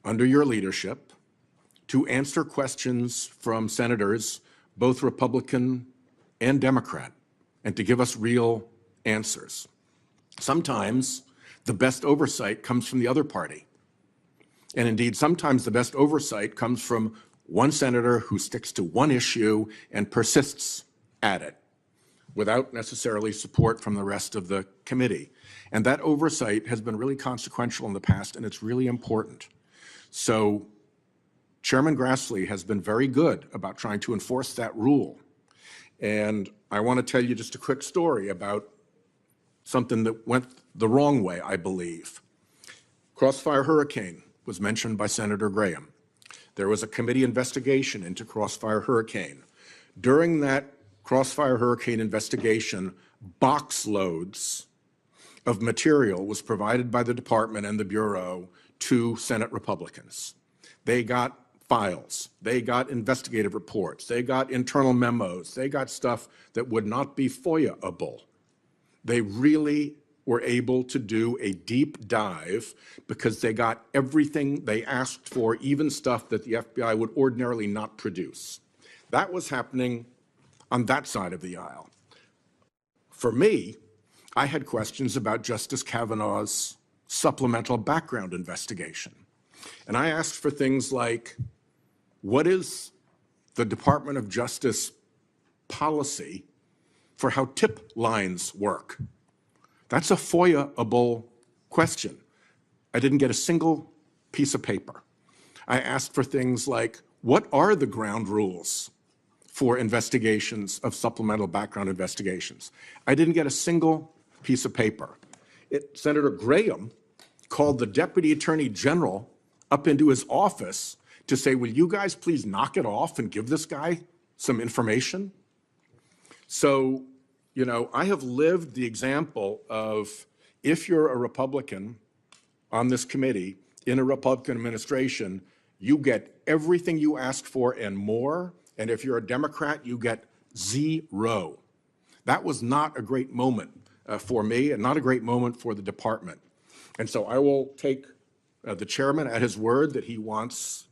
Speaker 2: under your leadership, to answer questions from senators, both Republican and Democrat, and to give us real answers. Sometimes the best oversight comes from the other party. And indeed, sometimes the best oversight comes from one senator who sticks to one issue and persists at it without necessarily support from the rest of the committee. And that oversight has been really consequential in the past, and it's really important. So Chairman Grassley has been very good about trying to enforce that rule. And I want to tell you just a quick story about something that went the wrong way, I believe. Crossfire Hurricane was mentioned by Senator Graham. There was a committee investigation into Crossfire Hurricane. During that Crossfire Hurricane investigation, box loads of material was provided by the department and the Bureau to Senate Republicans. They got files. They got investigative reports. They got internal memos. They got stuff that would not be FOIA-able. They really were able to do a deep dive because they got everything they asked for, even stuff that the FBI would ordinarily not produce. That was happening on that side of the aisle. For me, I had questions about Justice Kavanaugh's supplemental background investigation. And I asked for things like, what is the Department of Justice policy for how tip lines work? That's a FOIA-able question. I didn't get a single piece of paper. I asked for things like, what are the ground rules for investigations of supplemental background investigations? I didn't get a single piece of paper. Senator Graham called the Deputy Attorney General up into his office to say, will you guys please knock it off and give this guy some information? So, you know, I have lived the example of, if you're a Republican on this committee in a Republican administration, you get everything you ask for and more. And if you're a Democrat, you get zero. That was not a great moment for me and not a great moment for the department. And so I will take the chairman at his word that he wants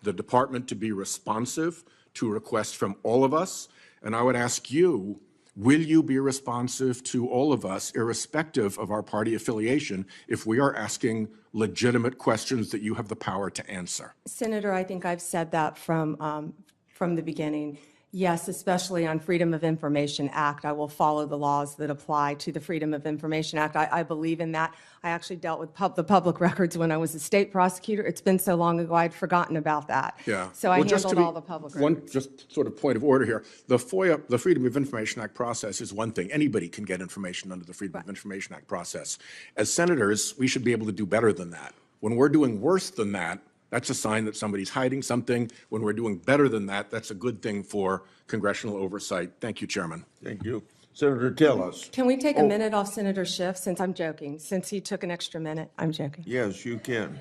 Speaker 2: the department to be responsive to requests from all of us. And I would ask you, will you be responsive to all of us, irrespective of our party affiliation, if we are asking legitimate questions that you have the power to answer?
Speaker 18: Senator, I think I've said that from the beginning. Yes, especially on Freedom of Information Act, I will follow the laws that apply to the Freedom of Information Act. I believe in that. I actually dealt with the public records when I was a state prosecutor. It's been so long ago, I'd forgotten about that.
Speaker 2: Yeah.
Speaker 18: So I handled all the public records.
Speaker 2: One just sort of point of order here. The FOIA, the Freedom of Information Act process is one thing. Anybody can get information under the Freedom of Information Act process. As senators, we should be able to do better than that. When we're doing worse than that, that's a sign that somebody's hiding something. When we're doing better than that, that's a good thing for congressional oversight. Thank you, Chairman.
Speaker 16: Thank you. Senator Tillis.
Speaker 18: Can we take a minute off Senator Schiff, since I'm joking, since he took an extra minute? I'm joking.
Speaker 16: Yes, you can.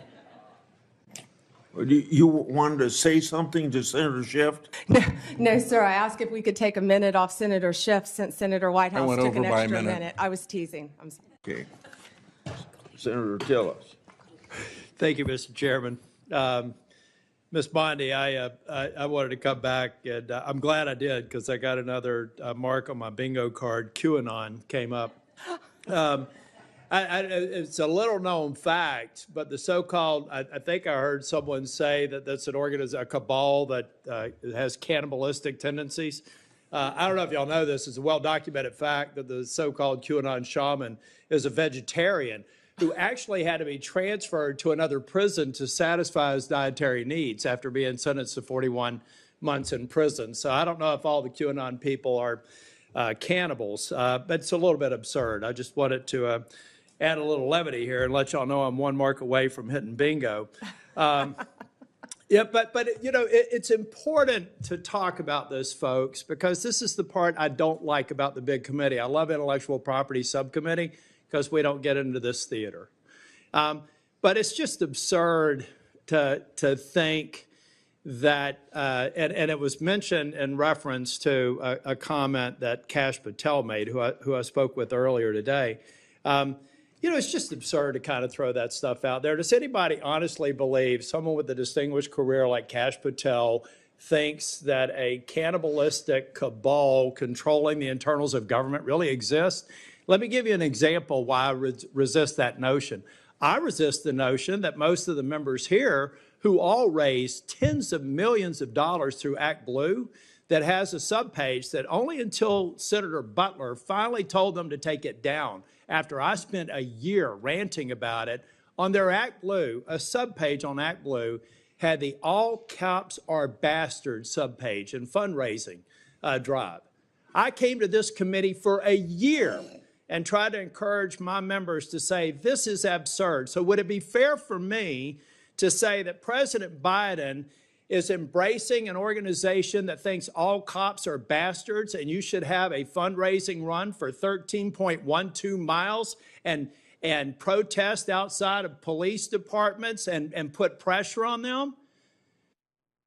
Speaker 16: You wanted to say something to Senator Schiff?
Speaker 18: No, sir. I asked if we could take a minute off Senator Schiff since Senator Whitehouse took an extra minute. I was teasing. I'm sorry.
Speaker 16: Okay. Senator Tillis.
Speaker 8: Thank you, Mr. Chairman. Ms. Bondi, I wanted to come back, and I'm glad I did, because I got another mark on my bingo card. QAnon came up. It's a little known fact, but the so-called, I think I heard someone say that that's a cabal that has cannibalistic tendencies. I don't know if y'all know this. It's a well-documented fact that the so-called QAnon shaman is a vegetarian who actually had to be transferred to another prison to satisfy his dietary needs after being sentenced to 41 months in prison. So I don't know if all the QAnon people are cannibals, but it's a little bit absurd. I just wanted to add a little levity here and let y'all know I'm one mark away from hitting bingo. Yeah, but you know, it's important to talk about this, folks, because this is the part I don't like about the big committee. I love intellectual property subcommittee because we don't get into this theater. But it's just absurd to think that, and it was mentioned in reference to a comment that Kash Patel made, who I spoke with earlier today. You know, it's just absurd to kind of throw that stuff out there. Does anybody honestly believe someone with a distinguished career like Kash Patel thinks that a cannibalistic cabal controlling the internals of government really exists? Let me give you an example why I resist that notion. I resist the notion that most of the members here, who all raise tens of millions of dollars through Act Blue, that has a subpage that only until Senator Butler finally told them to take it down, after I spent a year ranting about it, on their Act Blue, a subpage on Act Blue had the all cops are bastards subpage and fundraising drive. I came to this committee for a year and tried to encourage my members to say, this is absurd. So would it be fair for me to say that President Biden is embracing an organization that thinks all cops are bastards and you should have a fundraising run for 13.12 miles and protest outside of police departments and put pressure on them?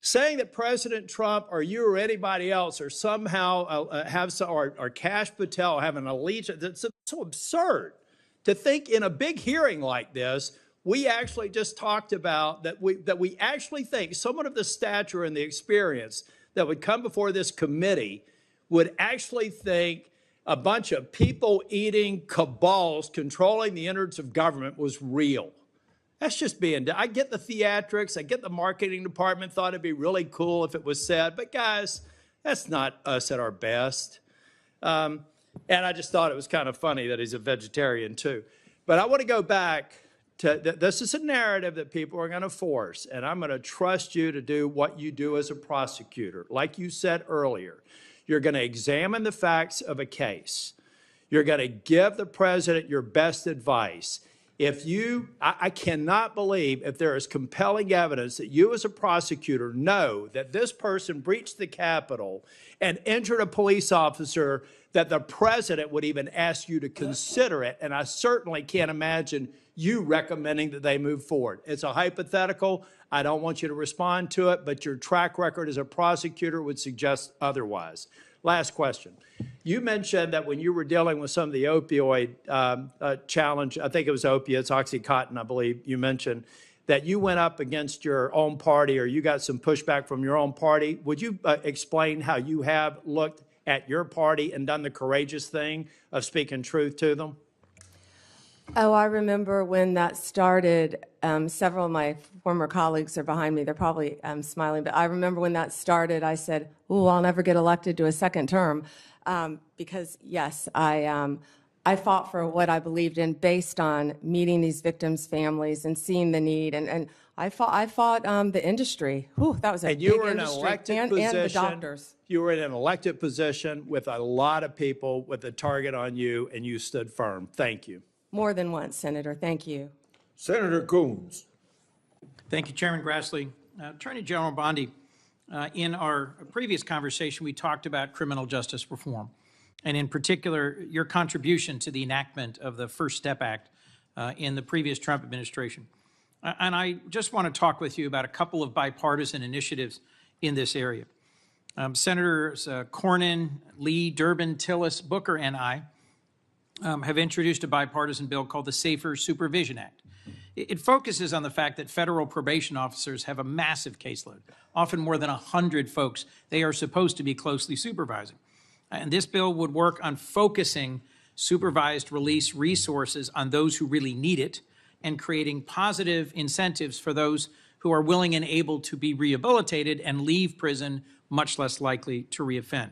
Speaker 8: saying that President Trump or you or anybody else are somehow or Kash Patel have an allegiance, that's so absurd to think in a big hearing like this. We actually just talked about that we actually think someone of the stature and the experience that would come before this committee would actually think a bunch of people-eating cabals controlling the innards of government was real. That's just being done. I get the theatrics. I get the marketing department thought it'd be really cool if it was said. But guys, that's not us at our best. And I just thought it was kind of funny that he's a vegetarian too. But I want to go back to this is a narrative that people are going to force. And I'm going to trust you to do what you do as a prosecutor. Like you said earlier, you're going to examine the facts of a case. You're going to give the president your best advice. I cannot believe if there is compelling evidence that you as a prosecutor know that this person breached the Capitol and injured a police officer, that the president would even ask you to consider it. And I certainly can't imagine you recommending that they move forward. It's a hypothetical. I don't want you to respond to it, but your track record as a prosecutor would suggest otherwise. Last question. You mentioned that when you were dealing with some of the opioid challenge, I think it was opiates, Oxycontin, I believe you mentioned, that you went up against your own party or you got some pushback from your own party. Would you explain how you have looked at your party and done the courageous thing of speaking truth to them?
Speaker 18: Oh, I remember when that started. Several of my former colleagues are behind me. They're probably smiling, but I remember when that started, I said, "Oh, I'll never get elected to a second term," because yes, I fought for what I believed in based on meeting these victims' families and seeing the need, and I fought the industry. Whew, that was a big industry, and the doctors.
Speaker 8: You were in an elected position with a lot of people with a target on you, and you stood firm. Thank you.
Speaker 18: More than once, Senator. Thank you.
Speaker 16: Senator Coons.
Speaker 14: Thank you, Chairman Grassley. Attorney General Bondi, in our previous conversation, we talked about criminal justice reform, and in particular, your contribution to the enactment of the First Step Act in the previous Trump administration. And I just want to talk with you about a couple of bipartisan initiatives in this area. Senators Cornyn, Lee, Durbin, Tillis, Booker, and I have introduced a bipartisan bill called the Safer Supervision Act. It focuses on the fact that federal probation officers have a massive caseload, often more than 100 folks they are supposed to be closely supervising. And this bill would work on focusing supervised release resources on those who really need it and creating positive incentives for those who are willing and able to be rehabilitated and leave prison much less likely to reoffend.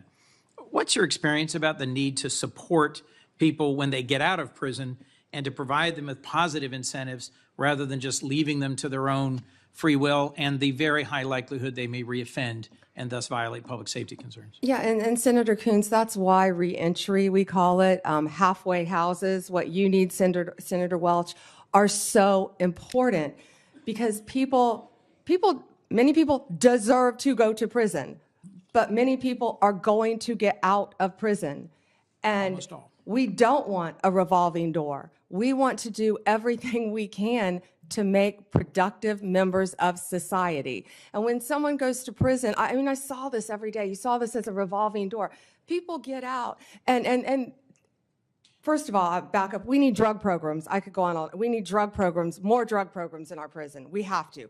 Speaker 14: What's your experience about the need to support people when they get out of prison and to provide them with positive incentives rather than just leaving them to their own free will and the very high likelihood they may reoffend and thus violate public safety concerns?
Speaker 18: Yeah, and Senator Coons, that's why reentry, we call it, halfway houses, what you need, Senator Welch, are so important because many people deserve to go to prison, but many people are going to get out of prison. And
Speaker 14: almost all.
Speaker 18: We don't want a revolving door. We want to do everything we can to make productive members of society. And when someone goes to prison, I mean, I saw this every day. You saw this as a revolving door. People get out. And first of all, I back up. We need drug programs. I could go on. We need drug programs, more drug programs in our prison. We have to.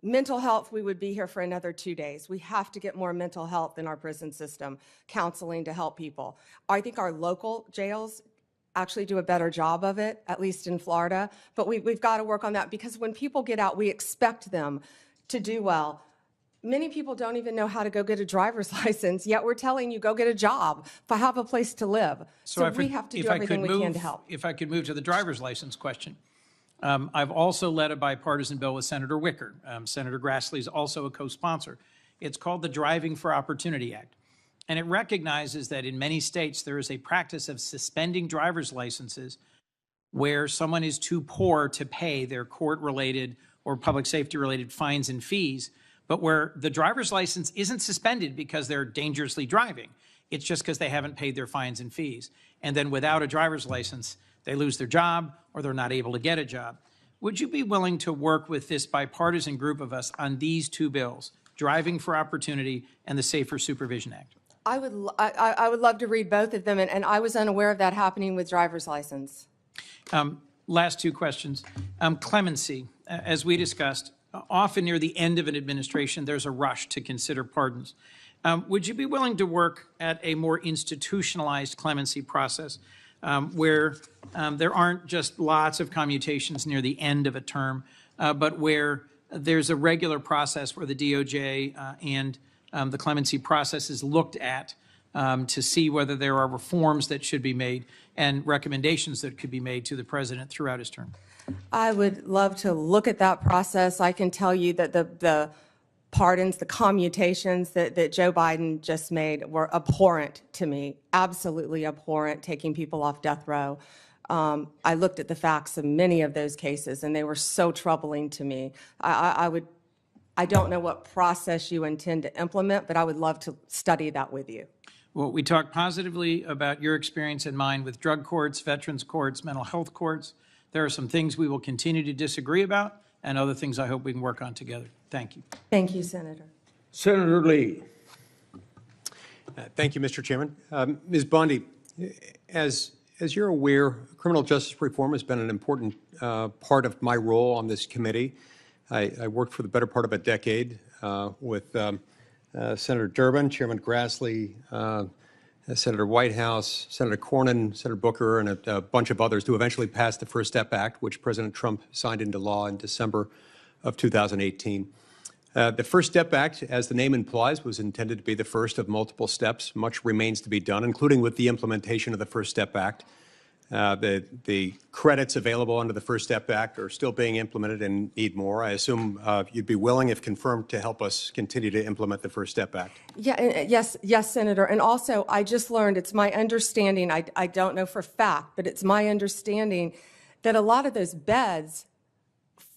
Speaker 18: Mental health, we would be here for another 2 days. We have to get more mental health in our prison system, counseling to help people. I think our local jails actually do a better job of it, at least in Florida. But we've got to work on that because when people get out, we expect them to do well. Many people don't even know how to go get a driver's license, yet we're telling you, go get a job, have a place to live. So we have to do everything we can to help.
Speaker 14: If I could move to the driver's license question. I've also led a bipartisan bill with Senator Wicker. Senator Grassley is also a co-sponsor. It's called the Driving for Opportunity Act. And it recognizes that in many states there is a practice of suspending driver's licenses where someone is too poor to pay their court-related or public safety-related fines and fees, but where the driver's license isn't suspended because they're dangerously driving. It's just because they haven't paid their fines and fees. And then without a driver's license, they lose their job or they're not able to get a job. Would you be willing to work with this bipartisan group of us on these two bills, Driving for Opportunity and the Safer Supervision Act?
Speaker 18: I would love to read both of them, and I was unaware of that happening with driver's license.
Speaker 14: Last two questions. Clemency, as we discussed, often near the end of an administration, there's a rush to consider pardons. Would you be willing to work at a more institutionalized clemency process where there aren't just lots of commutations near the end of a term, but where there's a regular process where the DOJ and the clemency process is looked at to see whether there are reforms that should be made and recommendations that could be made to the president throughout his term?
Speaker 18: I would love to look at that process. I can tell you that the pardons, the commutations that Joe Biden just made were abhorrent to me, absolutely abhorrent, taking people off death row. I looked at the facts of many of those cases, and they were so troubling to me. I don't know what process you intend to implement, but I would love to study that with you.
Speaker 14: Well, we talked positively about your experience and mine with drug courts, veterans courts, mental health courts. There are some things we will continue to disagree about and other things I hope we can work on together. Thank you.
Speaker 18: Thank you, Senator.
Speaker 16: Senator Lee.
Speaker 21: Thank you, Mr. Chairman. Ms. Bondi, as you're aware, criminal justice reform has been an important part of my role on this committee. I worked for the better part of a decade with Senator Durbin, Chairman Grassley, Senator Whitehouse, Senator Cornyn, Senator Booker, and a bunch of others to eventually pass the First Step Act, which President Trump signed into law in December of 2018. The First Step Act, as the name implies, was intended to be the first of multiple steps. Much remains to be done, including with the implementation of the First Step Act. The credits available under the First Step Act are still being implemented and need more. I assume you'd be willing, if confirmed, to help us continue to implement the First Step Act.
Speaker 18: Yes, Senator. And also, I just learned, it's my understanding, I don't know for fact, but it's my understanding that a lot of those beds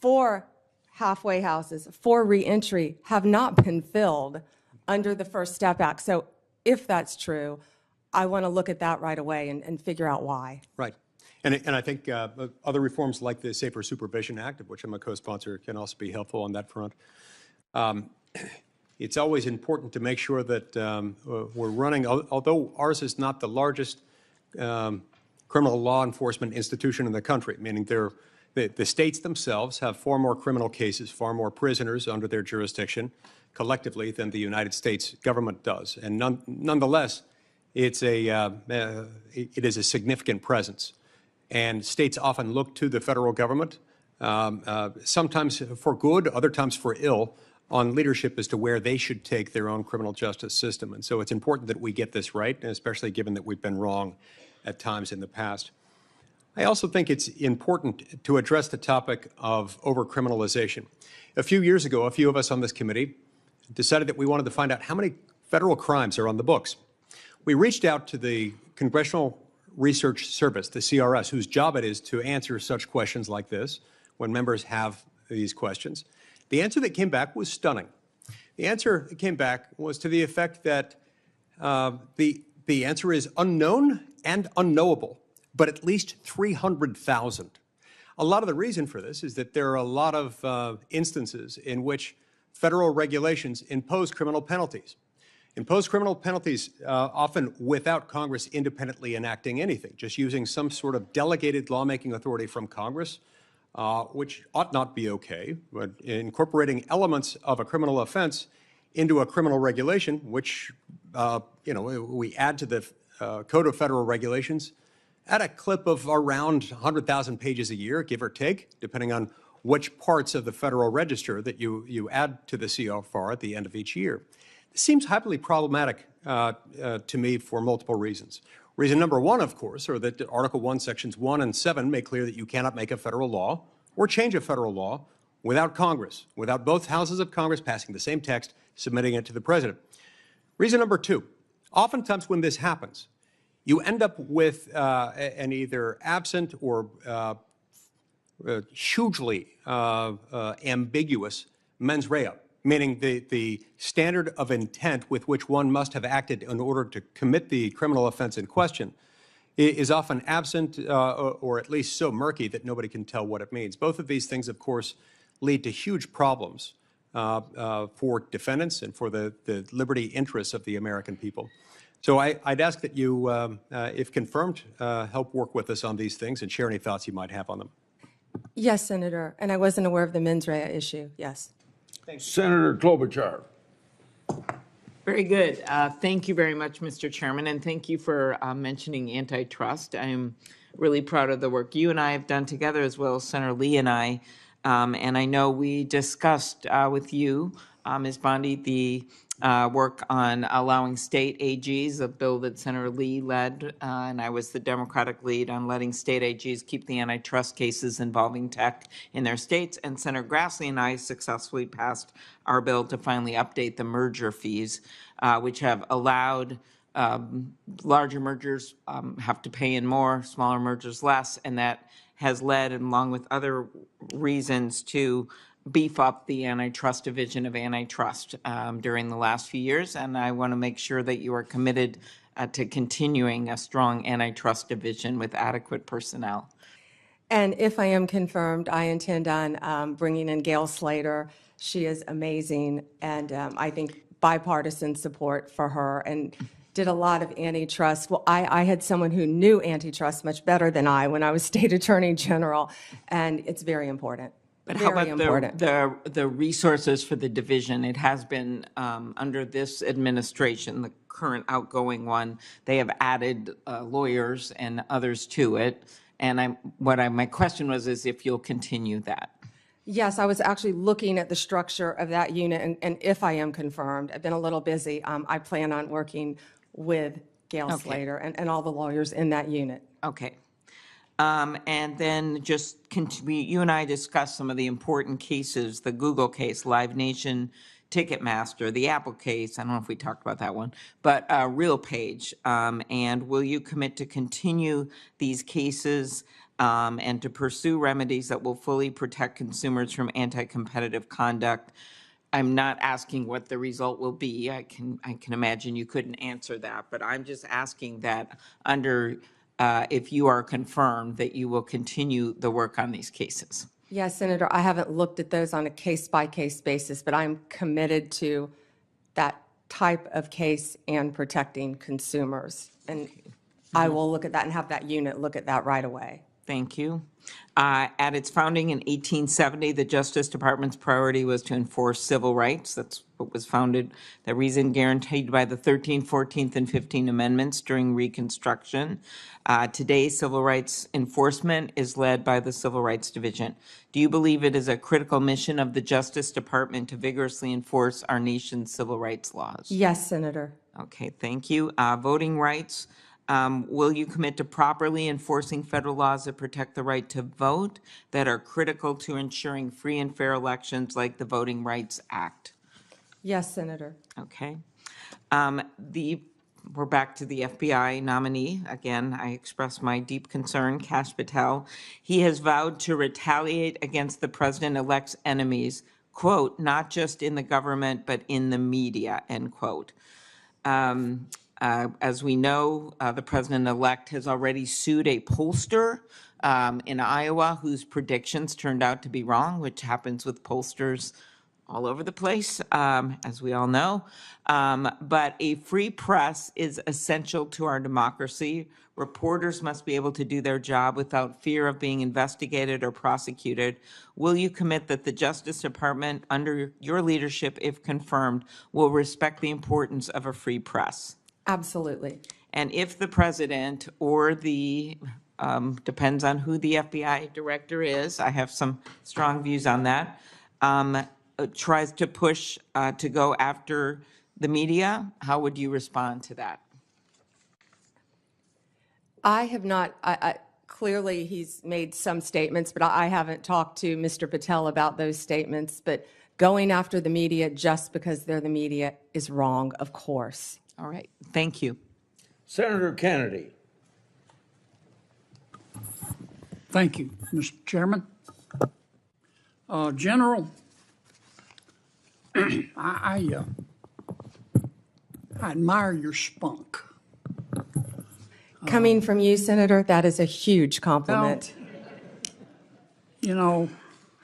Speaker 18: for halfway houses, for reentry, have not been filled under the First Step Act. So if that's true, I want to look at that right away and figure out why.
Speaker 21: Right. And I think other reforms like the Safer Supervision Act, of which I'm a co-sponsor, can also be helpful on that front. It's always important to make sure that we're running, although ours is not the largest criminal law enforcement institution in the country, meaning the states themselves have far more criminal cases, far more prisoners under their jurisdiction collectively than the United States government does. And nonetheless, it is a significant presence. And states often look to the federal government, sometimes for good, other times for ill, on leadership as to where they should take their own criminal justice system. And so it's important that we get this right, and especially given that we've been wrong at times in the past. I also think it's important to address the topic of overcriminalization. A few years ago, a few of us on this committee decided that we wanted to find out how many federal crimes are on the books. We reached out to the Congressional Research Service, the CRS, whose job it is to answer such questions like this when members have these questions. The answer that came back was stunning. The answer that came back was to the effect that the answer is unknown and unknowable, but at least 300,000. A lot of the reason for this is that there are a lot of instances in which federal regulations impose criminal penalties. Impose criminal penalties often without Congress independently enacting anything, just using some sort of delegated lawmaking authority from Congress, which ought not be okay, but incorporating elements of a criminal offense into a criminal regulation, which we add to the Code of Federal Regulations at a clip of around 100,000 pages a year, give or take, depending on which parts of the Federal Register that you add to the CFR at the end of each year. This seems highly problematic to me for multiple reasons. Reason number one, of course, are that Article 1, Sections 1 and 7 make clear that you cannot make a federal law or change a federal law without Congress, without both houses of Congress passing the same text, submitting it to the president. Reason number two, oftentimes when this happens, you end up with an either absent or hugely ambiguous mens rea, meaning the standard of intent with which one must have acted in order to commit the criminal offense in question is often absent or at least so murky that nobody can tell what it means. Both of these things, of course, lead to huge problems for defendants and for the liberty interests of the American people. So I'd ask that you, if confirmed, help work with us on these things and share any thoughts you might have on them.
Speaker 18: Yes, Senator, and I wasn't aware of the mens rea issue, yes.
Speaker 16: Senator Klobuchar.
Speaker 12: Very good. Thank you very much, Mr. Chairman, and thank you for mentioning antitrust. I'm really proud of the work you and I have done together, as well as Senator Lee and I. And I know we discussed with you, Ms. Bondi, the work on allowing state AGs, a bill that Senator Lee led, and I was the Democratic lead on letting state AGs keep the antitrust cases involving tech in their states. And Senator Grassley and I successfully passed our bill to finally update the merger fees, which have allowed larger mergers have to pay in more, smaller mergers less, and that has led, along with other reasons, to beef up the antitrust division of antitrust during the last few years. And I want to make sure that you are committed to continuing a strong antitrust division with adequate personnel.
Speaker 18: And if I am confirmed, I intend on bringing in Gail Slater. She is amazing, and I think bipartisan support for her, and did a lot of antitrust. Well, I had someone who knew antitrust much better than I when I was State Attorney General, and it's very important.
Speaker 12: But how about the resources for the division? It has been under this administration, the current outgoing one, they have added lawyers and others to it. And my question was is if you'll continue that.
Speaker 18: Yes, I was actually looking at the structure of that unit, and if I am confirmed, I've been a little busy, I plan on working with Gail Slater and all the lawyers in that unit.
Speaker 12: Okay. And then just you and I discussed some of the important cases, the Google case, Live Nation, Ticketmaster, the Apple case, I don't know if we talked about that one, but RealPage. And will you commit to continue these cases and to pursue remedies that will fully protect consumers from anti-competitive conduct? I'm not asking what the result will be. I can imagine you couldn't answer that, but I'm just asking that if you are confirmed that you will continue the work on these cases.
Speaker 18: Yes, Senator, I haven't looked at those on a case-by-case basis, but I'm committed to that type of case and protecting consumers. And I will look at that and have that unit look at that right away.
Speaker 12: Thank you. At its founding in 1870, the Justice Department's priority was to enforce civil rights. That's what was founded, the reason guaranteed by the 13th, 14th, and 15th Amendments during Reconstruction. Today, civil rights enforcement is led by the Civil Rights Division. Do you believe it is a critical mission of the Justice Department to vigorously enforce our nation's civil rights laws?
Speaker 18: Yes, Senator.
Speaker 12: Okay, thank you. Voting rights. Will you commit to properly enforcing federal laws that protect the right to vote that are critical to ensuring free and fair elections like the Voting Rights Act?
Speaker 18: Yes, Senator.
Speaker 12: Okay. We're back to the FBI nominee. Again, I express my deep concern, Kash Patel. He has vowed to retaliate against the president-elect's enemies, quote, not just in the government, but in the media, end quote. As we know, the president-elect has already sued a pollster in Iowa whose predictions turned out to be wrong, which happens with pollsters all over the place, as we all know. But a free press is essential to our democracy. Reporters must be able to do their job without fear of being investigated or prosecuted. Will you commit that the Justice Department, under your leadership, if confirmed, will respect the importance of a free press?
Speaker 18: Absolutely.
Speaker 12: And if the president or depends on who the FBI director is, I have some strong views on that, tries to push to go after the media, how would you respond to that?
Speaker 18: I have not, clearly he's made some statements, but I haven't talked to Mr. Patel about those statements. But going after the media just because they're the media is wrong, of course.
Speaker 12: All right, thank you.
Speaker 16: Senator Kennedy.
Speaker 1: Thank you, Mr. Chairman. General, I admire your spunk.
Speaker 18: Coming from you, Senator, that is a huge compliment.
Speaker 1: Well, you know,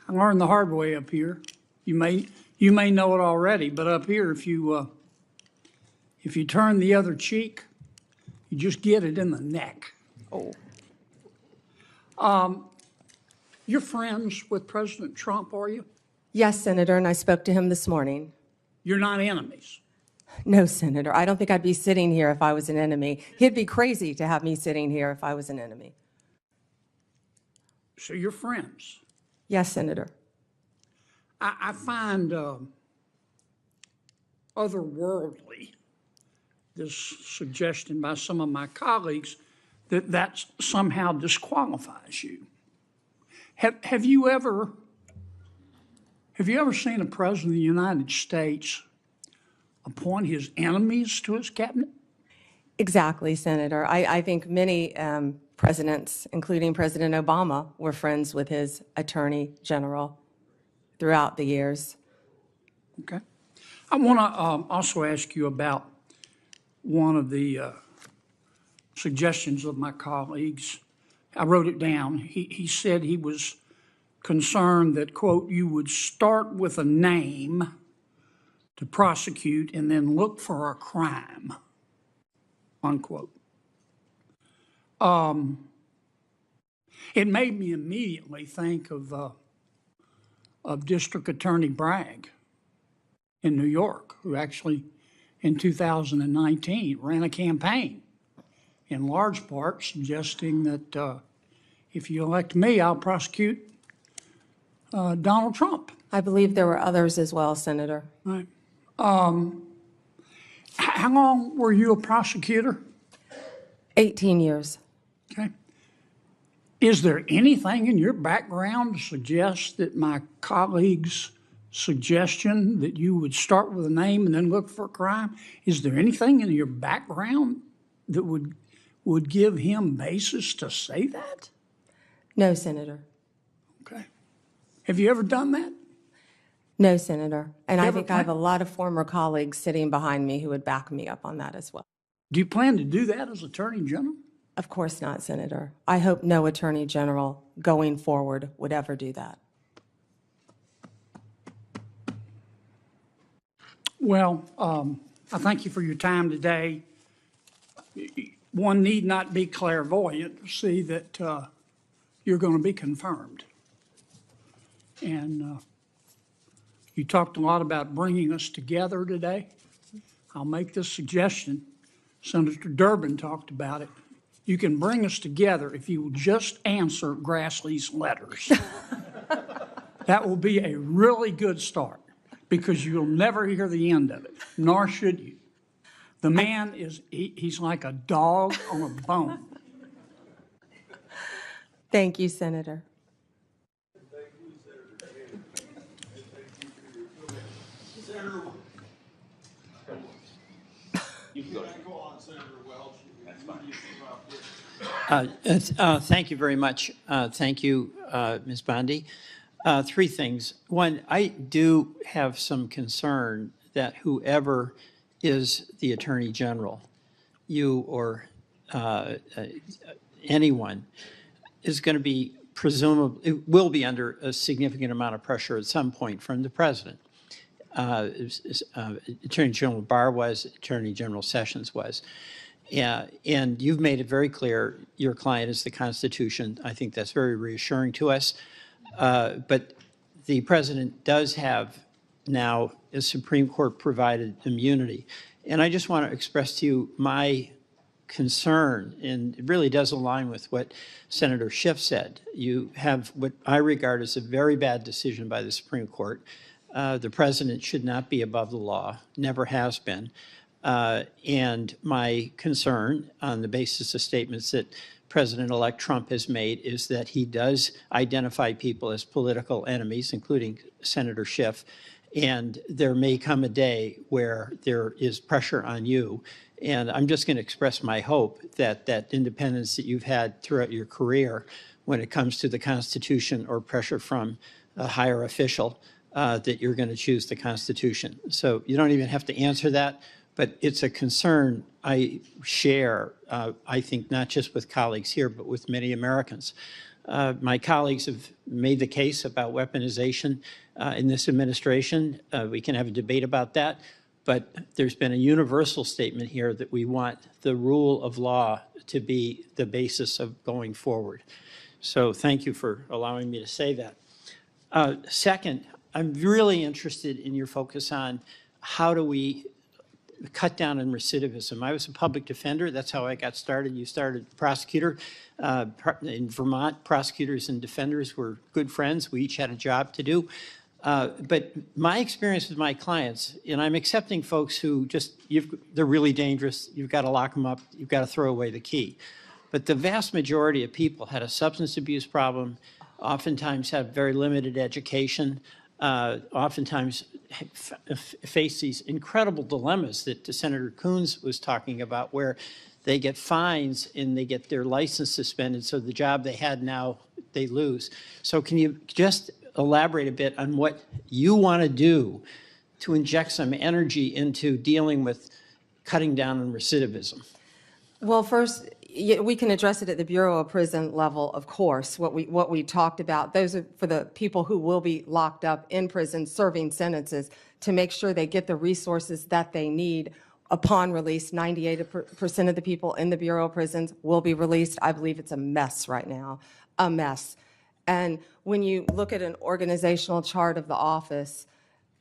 Speaker 1: I learned the hard way up here. You You may know it already, but up here, if you turn the other cheek, you just get it in the neck.
Speaker 18: Oh.
Speaker 1: You're friends with President Trump, are you?
Speaker 18: Yes, Senator, and I spoke to him this morning.
Speaker 1: You're not enemies.
Speaker 18: No, Senator, I don't think I'd be sitting here if I was an enemy. He'd be crazy to have me sitting here if I was an enemy.
Speaker 1: So you're friends.
Speaker 18: Yes, Senator.
Speaker 1: I find otherworldly this suggestion by some of my colleagues that somehow disqualifies you. Have you ever seen a president of the United States appoint his enemies to his cabinet?
Speaker 18: Exactly, Senator. I think many presidents, including President Obama, were friends with his attorney general throughout the years.
Speaker 1: Okay. I want to also ask you about one of the suggestions of my colleagues. I wrote it down. He said he was concerned that, quote, you would start with a name to prosecute and then look for a crime, unquote. It made me immediately think of District Attorney Bragg in New York, who actually in 2019 ran a campaign in large part suggesting that if you elect me, I'll prosecute Donald Trump.
Speaker 18: I believe there were others as well, Senator.
Speaker 1: Right. How long were you a prosecutor?
Speaker 18: 18 years.
Speaker 1: Okay. Is there anything in your background to suggest that my colleague's suggestion that you would start with a name and then look for a crime, is there anything in your background that would give him basis to say that?
Speaker 18: No, Senator.
Speaker 1: Okay. Have you ever done that?
Speaker 18: No, Senator. And I
Speaker 1: Ever
Speaker 18: think I have a lot of former colleagues sitting behind me who would back me up on that as well.
Speaker 1: Do you plan to do that as Attorney General?
Speaker 18: Of course not, Senator. I hope no Attorney General going forward would ever do that.
Speaker 1: Well, I thank you for your time today. One need not be clairvoyant to see that you're going to be confirmed. And you talked a lot about bringing us together today. I'll make this suggestion. Senator Durbin talked about it. You can bring us together if you will just answer Grassley's letters. That will be a really good start, because you'll never hear the end of it, nor should you. The man he's like a dog on a bone.
Speaker 18: Thank you, Senator.
Speaker 14: Thank you very much. Thank you, Ms. Bondi. Three things. One, I do have some concern that whoever is the Attorney General, you or anyone, is going to be presumably, will be under a significant amount of pressure at some point from the President. Attorney General Barr was, Attorney General Sessions was. And you've made it very clear your client is the Constitution. I think that's very reassuring to us. But the President does have now a Supreme Court provided immunity. And I just want to express to you my concern, and it really does align with what Senator Schiff said. You have what I regard as a very bad decision by the Supreme Court. The President should not be above the law, never has been. And my concern, on the basis of statements that President-elect Trump has made, is that he does identify people as political enemies, including Senator Schiff, and there may come a day where there is pressure on you. And I'm just going to express my hope that that independence that you've had throughout your career when it comes to the Constitution or pressure from a higher official, that you're going to choose the Constitution. So you don't even have to answer that, but it's a concern I share, I think, not just with colleagues here, but with many Americans. My colleagues have made the case about weaponization in this administration. We can have a debate about that, but there's been a universal statement here that we want the rule of law to be the basis of going forward. So thank you for allowing me to say that. Second, I'm really interested in your focus on how do we cut down on recidivism. I was a public defender. That's how I got started. You started prosecutor. In Vermont, prosecutors and defenders were good friends. We each had a job to do. But my experience with my clients, and I'm accepting folks who just, they're really dangerous. You've got to lock them up. You've got to throw away the key. But the vast majority of people had a substance abuse problem, oftentimes have very limited education, oftentimes face these incredible dilemmas that Senator Coons was talking about, where they get fines and they get their license suspended, so the job they had now they lose. So can you just elaborate a bit on what you want to do to inject some energy into dealing with cutting down on recidivism?
Speaker 18: Well, first, we can address it at the Bureau of Prison level, of course. What we talked about, those are for the people who will be locked up in prison serving sentences, to make sure they get the resources that they need upon release. 98% of the people in the Bureau of Prisons will be released. I believe it's a mess right now, a mess. And when you look at an organizational chart of the office,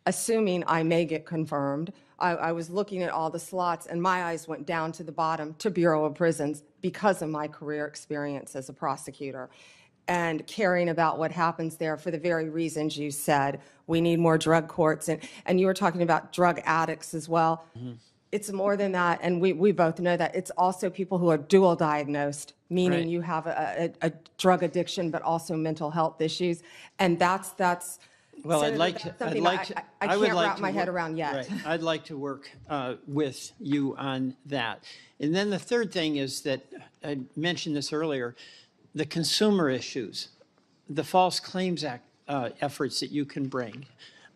Speaker 18: assuming I may get confirmed, I was looking at all the slots and my eyes went down to the bottom to Bureau of Prisons because of my career experience as a prosecutor and caring about what happens there for the very reasons you said. We need more drug courts, and you were talking about drug addicts as well. Mm-hmm. It's more than that, and we both know that. It's also people who are dual diagnosed, meaning right. You have a drug addiction but also mental health issues, and that's
Speaker 14: well,
Speaker 18: Senator, I can't wrap my head around yet.
Speaker 14: Right. I'd like to work with you on that. And then the third thing is that I mentioned this earlier, the consumer issues, the False Claims Act efforts that you can bring,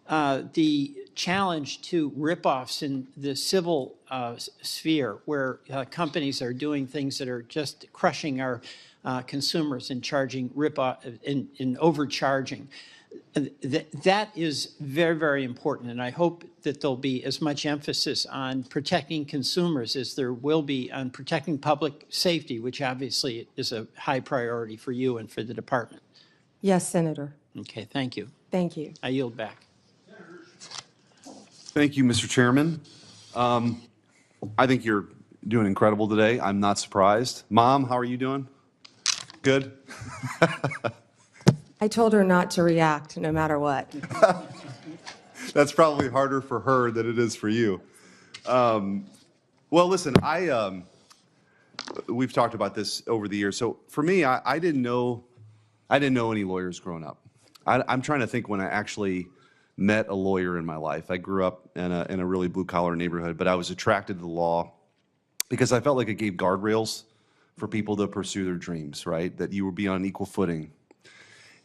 Speaker 14: the challenge to ripoffs in the civil sphere, where companies are doing things that are just crushing our consumers and charging and overcharging. That is very, very important, and I hope that there'll be as much emphasis on protecting consumers as there will be on protecting public safety, which obviously is a high priority for you and for the department.
Speaker 18: Yes, Senator.
Speaker 14: Okay, thank you.
Speaker 18: Thank you.
Speaker 14: I yield back.
Speaker 11: Thank you, Mr. Chairman. I think you're doing incredible today. I'm not surprised. Mom, how are you doing? Good?
Speaker 18: I told her not to react no matter what.
Speaker 11: That's probably harder for her than it is for you. Well, listen, we've talked about this over the years. So for me, I didn't know any lawyers growing up. I'm trying to think when I actually met a lawyer in my life. I grew up in a really blue-collar neighborhood, but I was attracted to the law because I felt like it gave guardrails for people to pursue their dreams, right? That you would be on equal footing.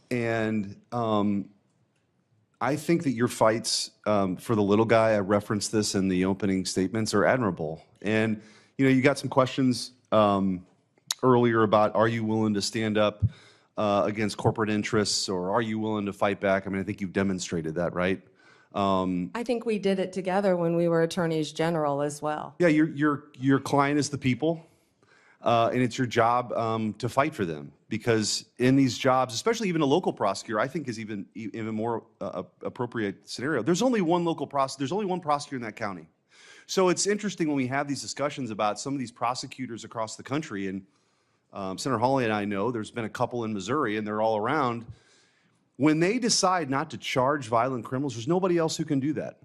Speaker 11: And I think that your fights for the little guy, I referenced this in the opening statements, are admirable. And, you got some questions earlier about, are you willing to stand up against corporate interests, or are you willing to fight back? I mean, I think you've demonstrated that, right?
Speaker 18: I think we did it together when we were attorneys general as well.
Speaker 11: Yeah, your client is the people, and it's your job to fight for them. Because in these jobs, especially even a local prosecutor, I think is even more appropriate scenario. There's only one local prosecutor. There's only one prosecutor in that county. So it's interesting when we have these discussions about some of these prosecutors across the country. And Senator Hawley and I know there's been a couple in Missouri, and they're all around. When they decide not to charge violent criminals, there's nobody else who can do that.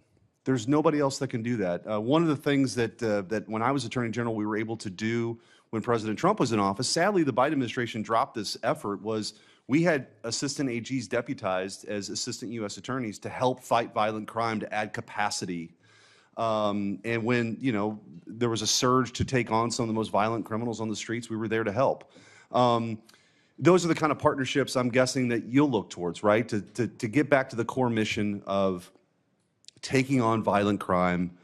Speaker 11: There's nobody else that can do that. One of the things that when I was Attorney General we were able to do when President Trump was in office, sadly the Biden administration dropped this effort, was we had assistant AGs deputized as assistant U.S. attorneys to help fight violent crime, to add capacity. And when, there was a surge to take on some of the most violent criminals on the streets, we were there to help. Those are the kind of partnerships I'm guessing that you'll look towards, right? To get back to the core mission of taking on violent crime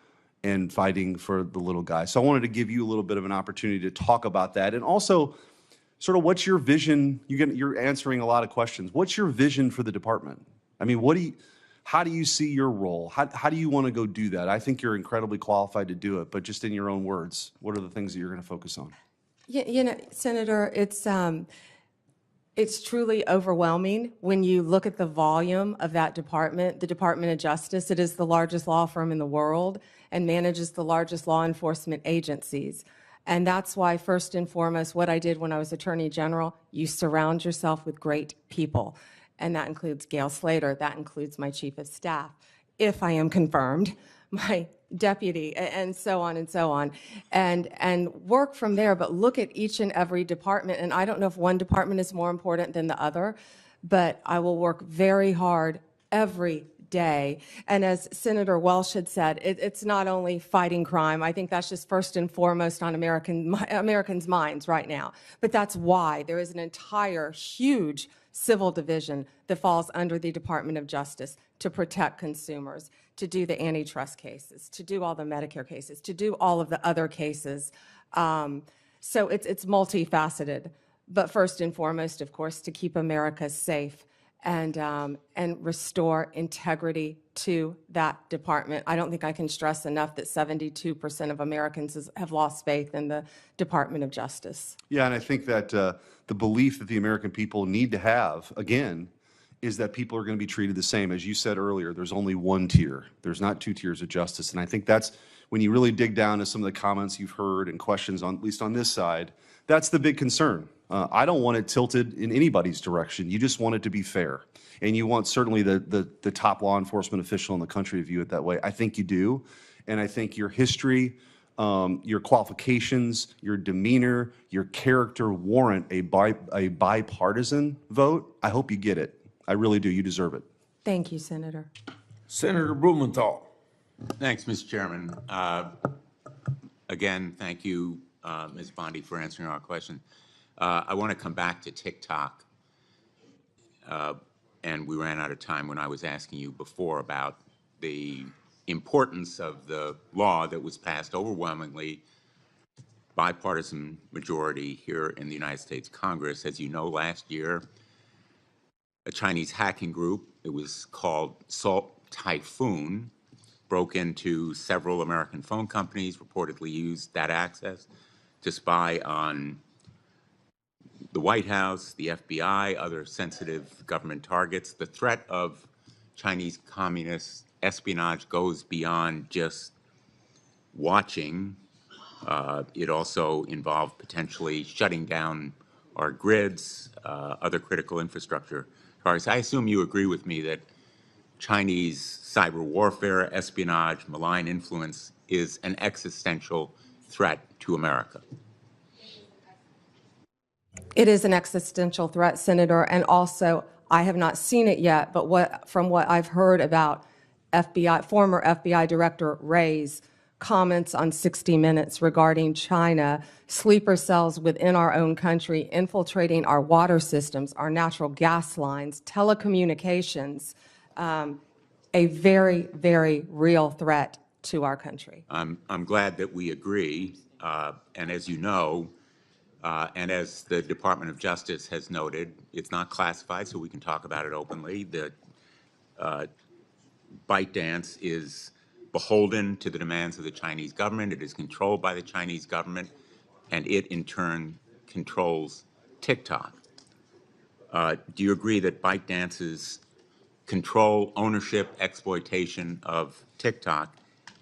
Speaker 11: and fighting for the little guy. So I wanted to give you a little bit of an opportunity to talk about that. And also, sort of what's your vision? You're answering a lot of questions. What's your vision for the department? I mean, how do you see your role? How do you want to go do that? I think you're incredibly qualified to do it, but just in your own words, what are the things that you're going to focus on?
Speaker 18: You know, Senator, it's truly overwhelming when you look at the volume of that department. The Department of Justice, it is the largest law firm in the world and manages the largest law enforcement agencies. And that's why, first and foremost, what I did when I was Attorney General, you surround yourself with great people. And that includes Gail Slater, that includes my Chief of Staff, if I am confirmed, my deputy, and so on and so on, and work from there. But look at each and every department, and I don't know if one department is more important than the other, but I will work very hard every day. And as Senator Welsh had said, it's not only fighting crime. I think that's just first and foremost on Americans' minds right now. But that's why there is an entire huge civil division that falls under the Department of Justice to protect consumers, to do the antitrust cases, to do all the Medicare cases, to do all of the other cases. So it's multifaceted. But first and foremost, of course, to keep America safe and restore integrity to that department. I don't think I can stress enough that 72% of Americans have lost faith in the Department of Justice.
Speaker 11: Yeah, and I think that the belief that the American people need to have, again, is that people are going to be treated the same. As you said earlier, there's only one tier. There's not two tiers of justice. And I think that's, when you really dig down to some of the comments you've heard and questions, at least on this side, that's the big concern. I don't want it tilted in anybody's direction. You just want it to be fair. And you want certainly the top law enforcement official in the country to view it that way. I think you do. And I think your history, your qualifications, your demeanor, your character warrant a bipartisan vote. I hope you get it. I really do. You deserve it.
Speaker 18: Thank you, Senator.
Speaker 16: Senator Blumenthal.
Speaker 6: Thanks, Mr. Chairman. Again, thank you, Ms. Bondi, for answering our question. I want to come back to TikTok. And we ran out of time when I was asking you before about the importance of the law that was passed overwhelmingly bipartisan majority here in the United States Congress. As you know, last year, a Chinese hacking group, it was called Salt Typhoon, broke into several American phone companies, reportedly used that access to spy on the White House, the FBI, other sensitive government targets. The threat of Chinese communist espionage goes beyond just watching. It also involved potentially shutting down our grids, other critical infrastructure targets. I assume you agree with me that Chinese cyber warfare, espionage, malign influence is an existential threat to America.
Speaker 18: It is an existential threat, Senator, and also I have not seen it yet, but from what I've heard about former FBI Director Wray's comments on 60 Minutes regarding China, sleeper cells within our own country, infiltrating our water systems, our natural gas lines, telecommunications, a very, very real threat to our country.
Speaker 6: I'm glad that we agree, and as you know, and as the Department of Justice has noted, it's not classified, so we can talk about it openly. The ByteDance is beholden to the demands of the Chinese government. It is controlled by the Chinese government, and it, in turn, controls TikTok. Do you agree that ByteDance's control, ownership, exploitation of TikTok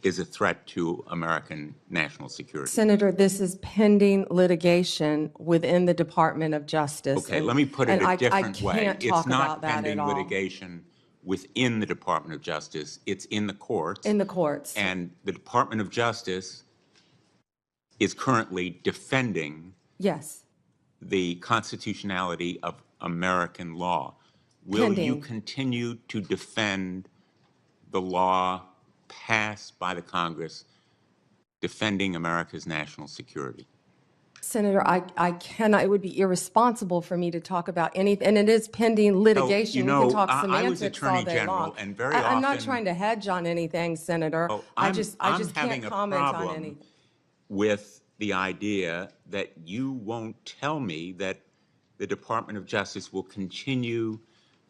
Speaker 6: is a threat to American national security?
Speaker 18: Senator, this is pending litigation within the Department of Justice.
Speaker 6: Okay, let me put it a different way.
Speaker 18: I can't talk about that at all.
Speaker 6: It's not pending litigation within the Department of Justice. It's in the courts.
Speaker 18: In the courts.
Speaker 6: And the Department of Justice is currently defending the constitutionality of American law. Will you continue to defend the law passed by the Congress defending America's national security?
Speaker 18: Senator, I cannot. It would be irresponsible for me to talk about anything, and it is pending litigation.
Speaker 6: No,
Speaker 18: we can talk semantics
Speaker 6: I was Attorney
Speaker 18: all day
Speaker 6: General,
Speaker 18: long.
Speaker 6: and very
Speaker 18: I'm
Speaker 6: often,
Speaker 18: not trying to hedge on anything, Senator. I just can't comment on anything.
Speaker 6: With the idea that you won't tell me that the Department of Justice will continue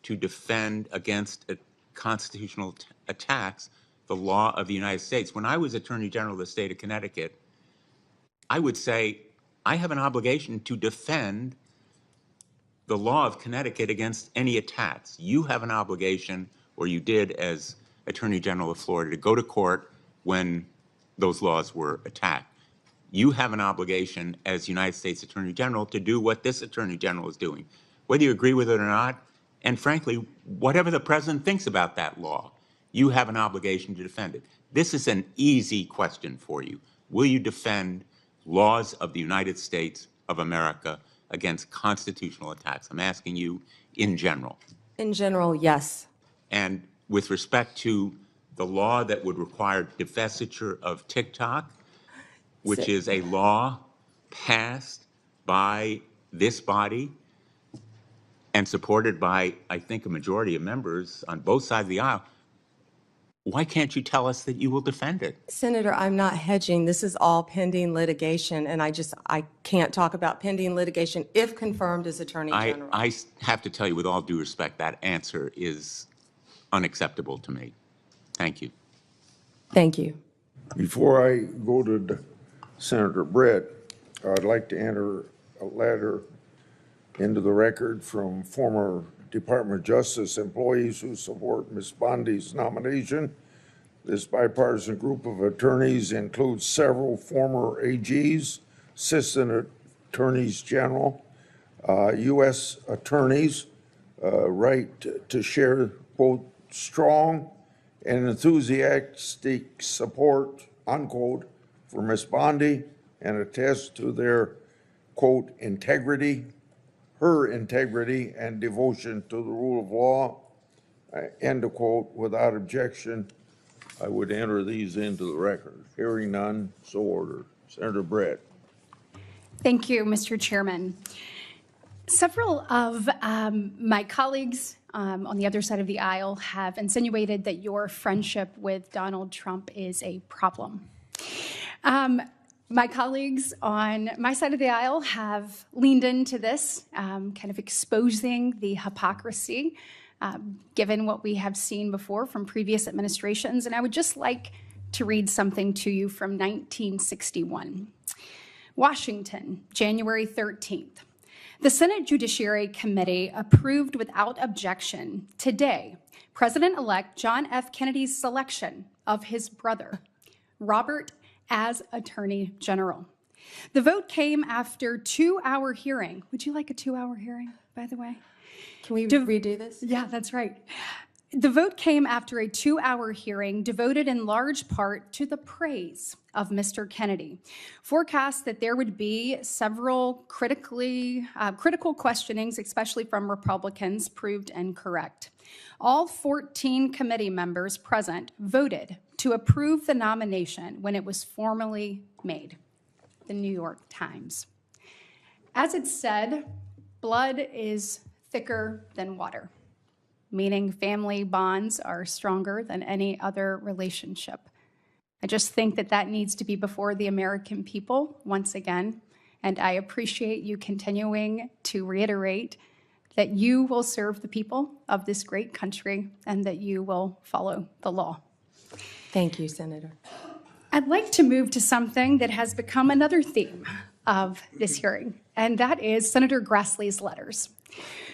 Speaker 6: to defend against constitutional attacks the law of the United States. When I was Attorney General of the state of Connecticut, I would say I have an obligation to defend the law of Connecticut against any attacks. You have an obligation, or you did as Attorney General of Florida, to go to court when those laws were attacked. You have an obligation as United States Attorney General to do what this Attorney General is doing, whether you agree with it or not, and frankly, whatever the president thinks about that law, you have an obligation to defend it. This is an easy question for you. Will you defend laws of the United States of America against constitutional attacks? I'm asking you in general.
Speaker 18: In general, yes.
Speaker 6: And with respect to the law that would require divestiture of TikTok, which is a law passed by this body and supported by, I think, a majority of members on both sides of the aisle, why can't you tell us that you will defend it?
Speaker 18: Senator, I'm not hedging. This is all pending litigation, and I can't talk about pending litigation if confirmed as Attorney General.
Speaker 6: I have to tell you, with all due respect, that answer is unacceptable to me. Thank you.
Speaker 18: Thank you.
Speaker 16: Before I go to Senator Brett, I'd like to enter a letter into the record from former Department of Justice employees who support Ms. Bondi's nomination. This bipartisan group of attorneys includes several former AGs, assistant attorneys general, U.S. attorneys, right to share both strong and enthusiastic support, unquote, for Ms. Bondi and attest to their, quote, integrity, her integrity and devotion to the rule of law, end of quote. Without objection, I would enter these into the record. Hearing none, so ordered. Senator Brett.
Speaker 10: Thank you, Mr. Chairman. Several of my colleagues on the other side of the aisle have insinuated that your friendship with Donald Trump is a problem. My colleagues on my side of the aisle have leaned into this, kind of exposing the hypocrisy, given what we have seen before from previous administrations. And I would just like to read something to you from 1961. Washington, January 13th. The Senate Judiciary Committee approved without objection today President-elect John F. Kennedy's selection of his brother, Robert, as Attorney General. The vote came after a 2-hour hearing. Would you like a 2-hour hearing, by the way?
Speaker 18: Can we redo this?
Speaker 10: Yeah, that's right. The vote came after a 2-hour hearing devoted in large part to the praise of Mr. Kennedy. Forecasts that there would be several critical questionings, especially from Republicans, proved incorrect. All 14 committee members present voted to approve the nomination when it was formally made. The New York Times. As it said, blood is thicker than water, meaning family bonds are stronger than any other relationship. I just think that that needs to be before the American people once again, and I appreciate you continuing to reiterate that you will serve the people of this great country and that you will follow the law.
Speaker 18: Thank you, Senator.
Speaker 10: I'd like to move to something that has become another theme of this hearing, and that is Senator Grassley's letters.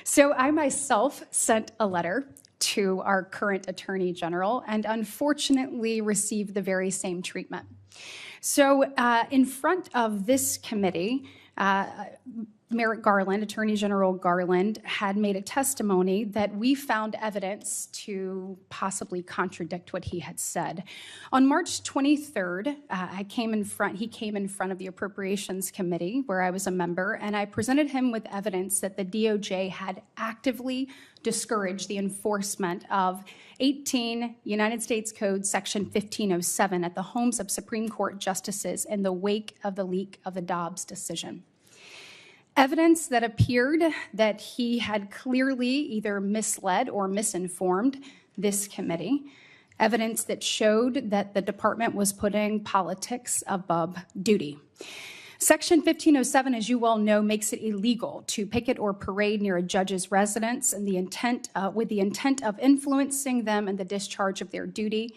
Speaker 10: So I myself sent a letter to our current Attorney General and unfortunately received the very same treatment. So in front of this committee, Merrick Garland, Attorney General Garland, had made a testimony that we found evidence to possibly contradict what he had said. On March 23rd, he came in front of the Appropriations Committee, where I was a member, and I presented him with evidence that the DOJ had actively discouraged the enforcement of 18 United States Code Section 1507 at the homes of Supreme Court justices in the wake of the leak of the Dobbs decision. Evidence that appeared that he had clearly either misled or misinformed this committee. Evidence that showed that the department was putting politics above duty. Section 1507, as you well know, makes it illegal to picket or parade near a judge's residence and with the intent of influencing them in the discharge of their duty.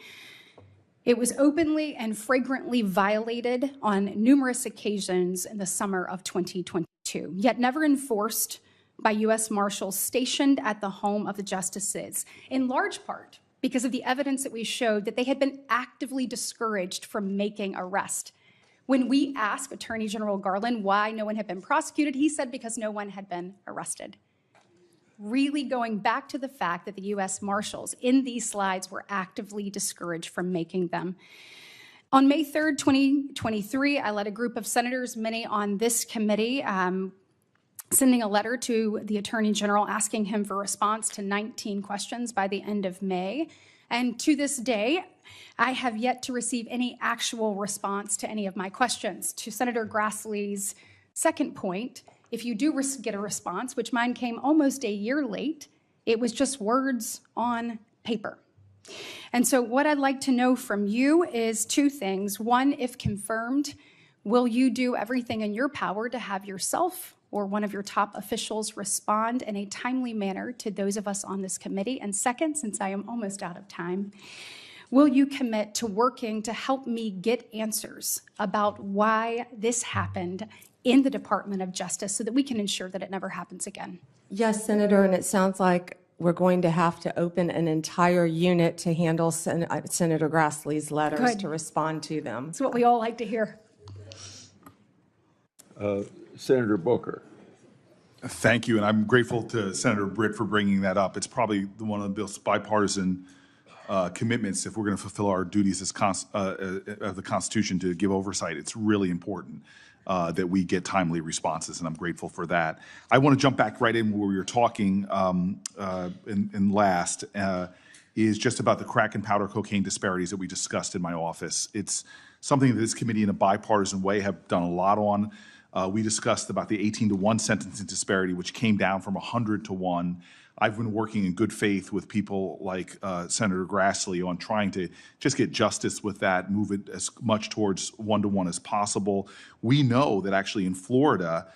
Speaker 10: It was openly and flagrantly violated on numerous occasions in the summer of 2022, yet never enforced by U.S. Marshals stationed at the home of the justices, in large part because of the evidence that we showed that they had been actively discouraged from making arrests. When we asked Attorney General Garland why no one had been prosecuted, he said because no one had been arrested. Really going back to the fact that the U.S. Marshals in these slides were actively discouraged from making them. On May 3rd, 2023, I led a group of senators, many on this committee, sending a letter to the Attorney General asking him for a response to 19 questions by the end of May. And to this day, I have yet to receive any actual response to any of my questions. To Senator Grassley's second point, if you do get a response, which mine came almost a year late, it was just words on paper. And so what I'd like to know from you is two things. One, if confirmed, will you do everything in your power to have yourself or one of your top officials respond in a timely manner to those of us on this committee? And second, since I am almost out of time, will you commit to working to help me get answers about why this happened in the Department of Justice so that we can ensure that it never happens again?
Speaker 18: Yes, Senator, and it sounds like we're going to have to open an entire unit to handle Senator Grassley's letters
Speaker 10: Good.
Speaker 18: to respond to them.
Speaker 10: That's what we all like to hear.
Speaker 7: Senator Booker. Thank you, and I'm grateful to Senator Britt for bringing that up. It's probably one of the most bipartisan commitments if we're going to fulfill our duties as of the Constitution to give oversight. It's really important that we get timely responses, and I'm grateful for that. I want to jump back right in where we were talking in last is just about the crack and powder cocaine disparities that we discussed in my office. It's something that this committee in a bipartisan way have done a lot on. We discussed about the 18-to-1 sentencing disparity, which came down from 100-to-1. I've been working in good faith with people like Senator Grassley on trying to just get justice with that, move it as much towards 1-to-1 as possible. We know that actually in Florida,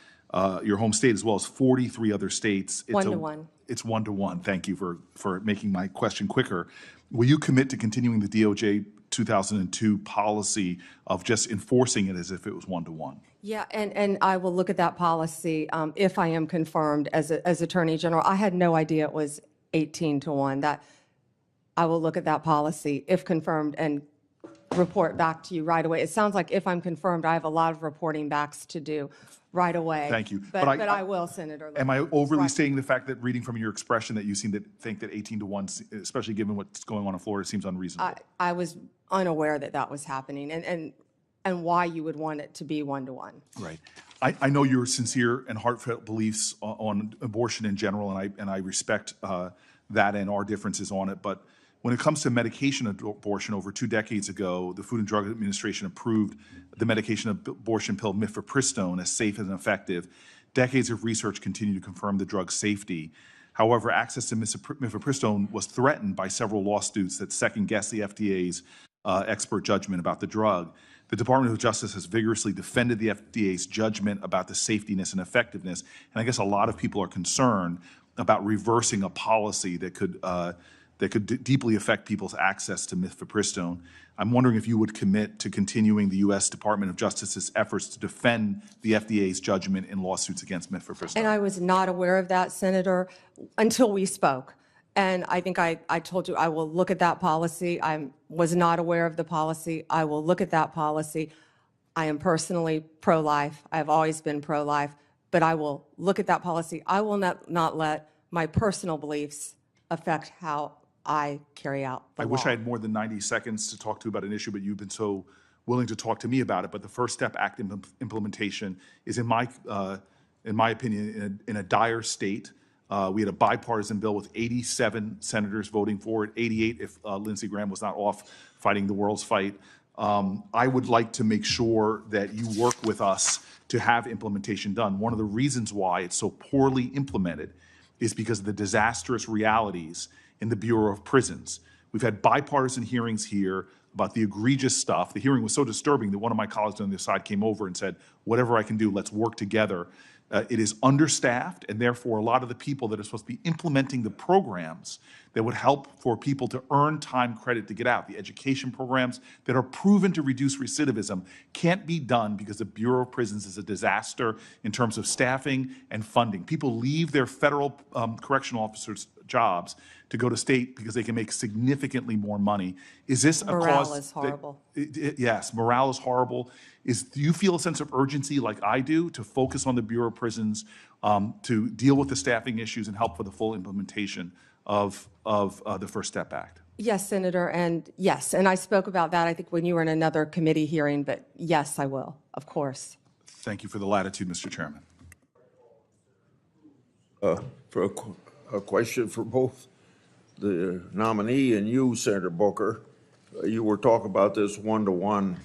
Speaker 7: your home state, as well as 43 other states, it's
Speaker 18: 1-to-1.
Speaker 7: It's 1-to-1. Thank you for making my question quicker. Will you commit to continuing the DOJ 2002 policy of just enforcing it as if it was 1-to-1?
Speaker 18: Yeah, and I will look at that policy if I am confirmed as Attorney General. I had no idea it was 18-to-1. That I will look at that policy if confirmed and report back to you right away. It sounds like if I'm confirmed, I have a lot of reporting backs to do right away.
Speaker 7: Thank you.
Speaker 18: But I will, Senator.
Speaker 7: Am I overly
Speaker 18: Right.
Speaker 7: stating the fact that reading from your expression that you seem to think that 18-to-1, especially given what's going on in Florida, seems unreasonable?
Speaker 18: I was unaware that that was happening and why you would want it to be 1-to-1.
Speaker 7: Right. I know your sincere and heartfelt beliefs on abortion in general, and I respect that and our differences on it. But when it comes to medication abortion, over 2 decades ago, the Food and Drug Administration approved the medication abortion pill mifepristone as safe and effective. Decades of research continue to confirm the drug's safety. However, access to mifepristone was threatened by several lawsuits that second-guessed the FDA's expert judgment about the drug. The Department of Justice has vigorously defended the FDA's judgment about the safetiness and effectiveness, and I guess a lot of people are concerned about reversing a policy that could deeply affect people's access to mifepristone. I'm wondering if you would commit to continuing the U.S. Department of Justice's efforts to defend the FDA's judgment in lawsuits against mifepristone.
Speaker 18: And I was not aware of that, Senator, until we spoke. And I think I told you I will look at that policy. I was not aware of the policy. I will look at that policy. I am personally pro-life. I have always been pro-life, but I will look at that policy. I will not let my personal beliefs affect how I carry out the law.
Speaker 7: I wish I had more than 90 seconds to talk to you about an issue, but you've been so willing to talk to me about it. But the First Step Act implementation is, in my opinion, in a dire state. We had a bipartisan bill with 87 senators voting for it, 88 if Lindsey Graham was not off fighting the world's fight. I would like to make sure that you work with us to have implementation done. One of the reasons why it's so poorly implemented is because of the disastrous realities in the Bureau of Prisons. We've had bipartisan hearings here about the egregious stuff. The hearing was so disturbing that one of my colleagues on the other side came over and said, whatever I can do, let's work together. It is understaffed, and therefore a lot of the people that are supposed to be implementing the programs that would help for people to earn time credit to get out, the education programs that are proven to reduce recidivism, can't be done because the Bureau of Prisons is a disaster in terms of staffing and funding. People leave their federal correctional officers' jobs to go to state because they can make significantly more money. Is this a cause?
Speaker 18: Morale is horrible.
Speaker 7: Yes, morale is horrible. Do you feel a sense of urgency like I do to focus on the Bureau of Prisons, to deal with the staffing issues and help for the full implementation of the First Step Act?
Speaker 18: Yes, Senator, and yes, and I spoke about that, I think, when you were in another committee hearing, but yes, I will, of course.
Speaker 7: Thank you for the latitude, Mr. Chairman.
Speaker 16: For a question for both the nominee and you, Senator Booker. You were talking about this one-to-one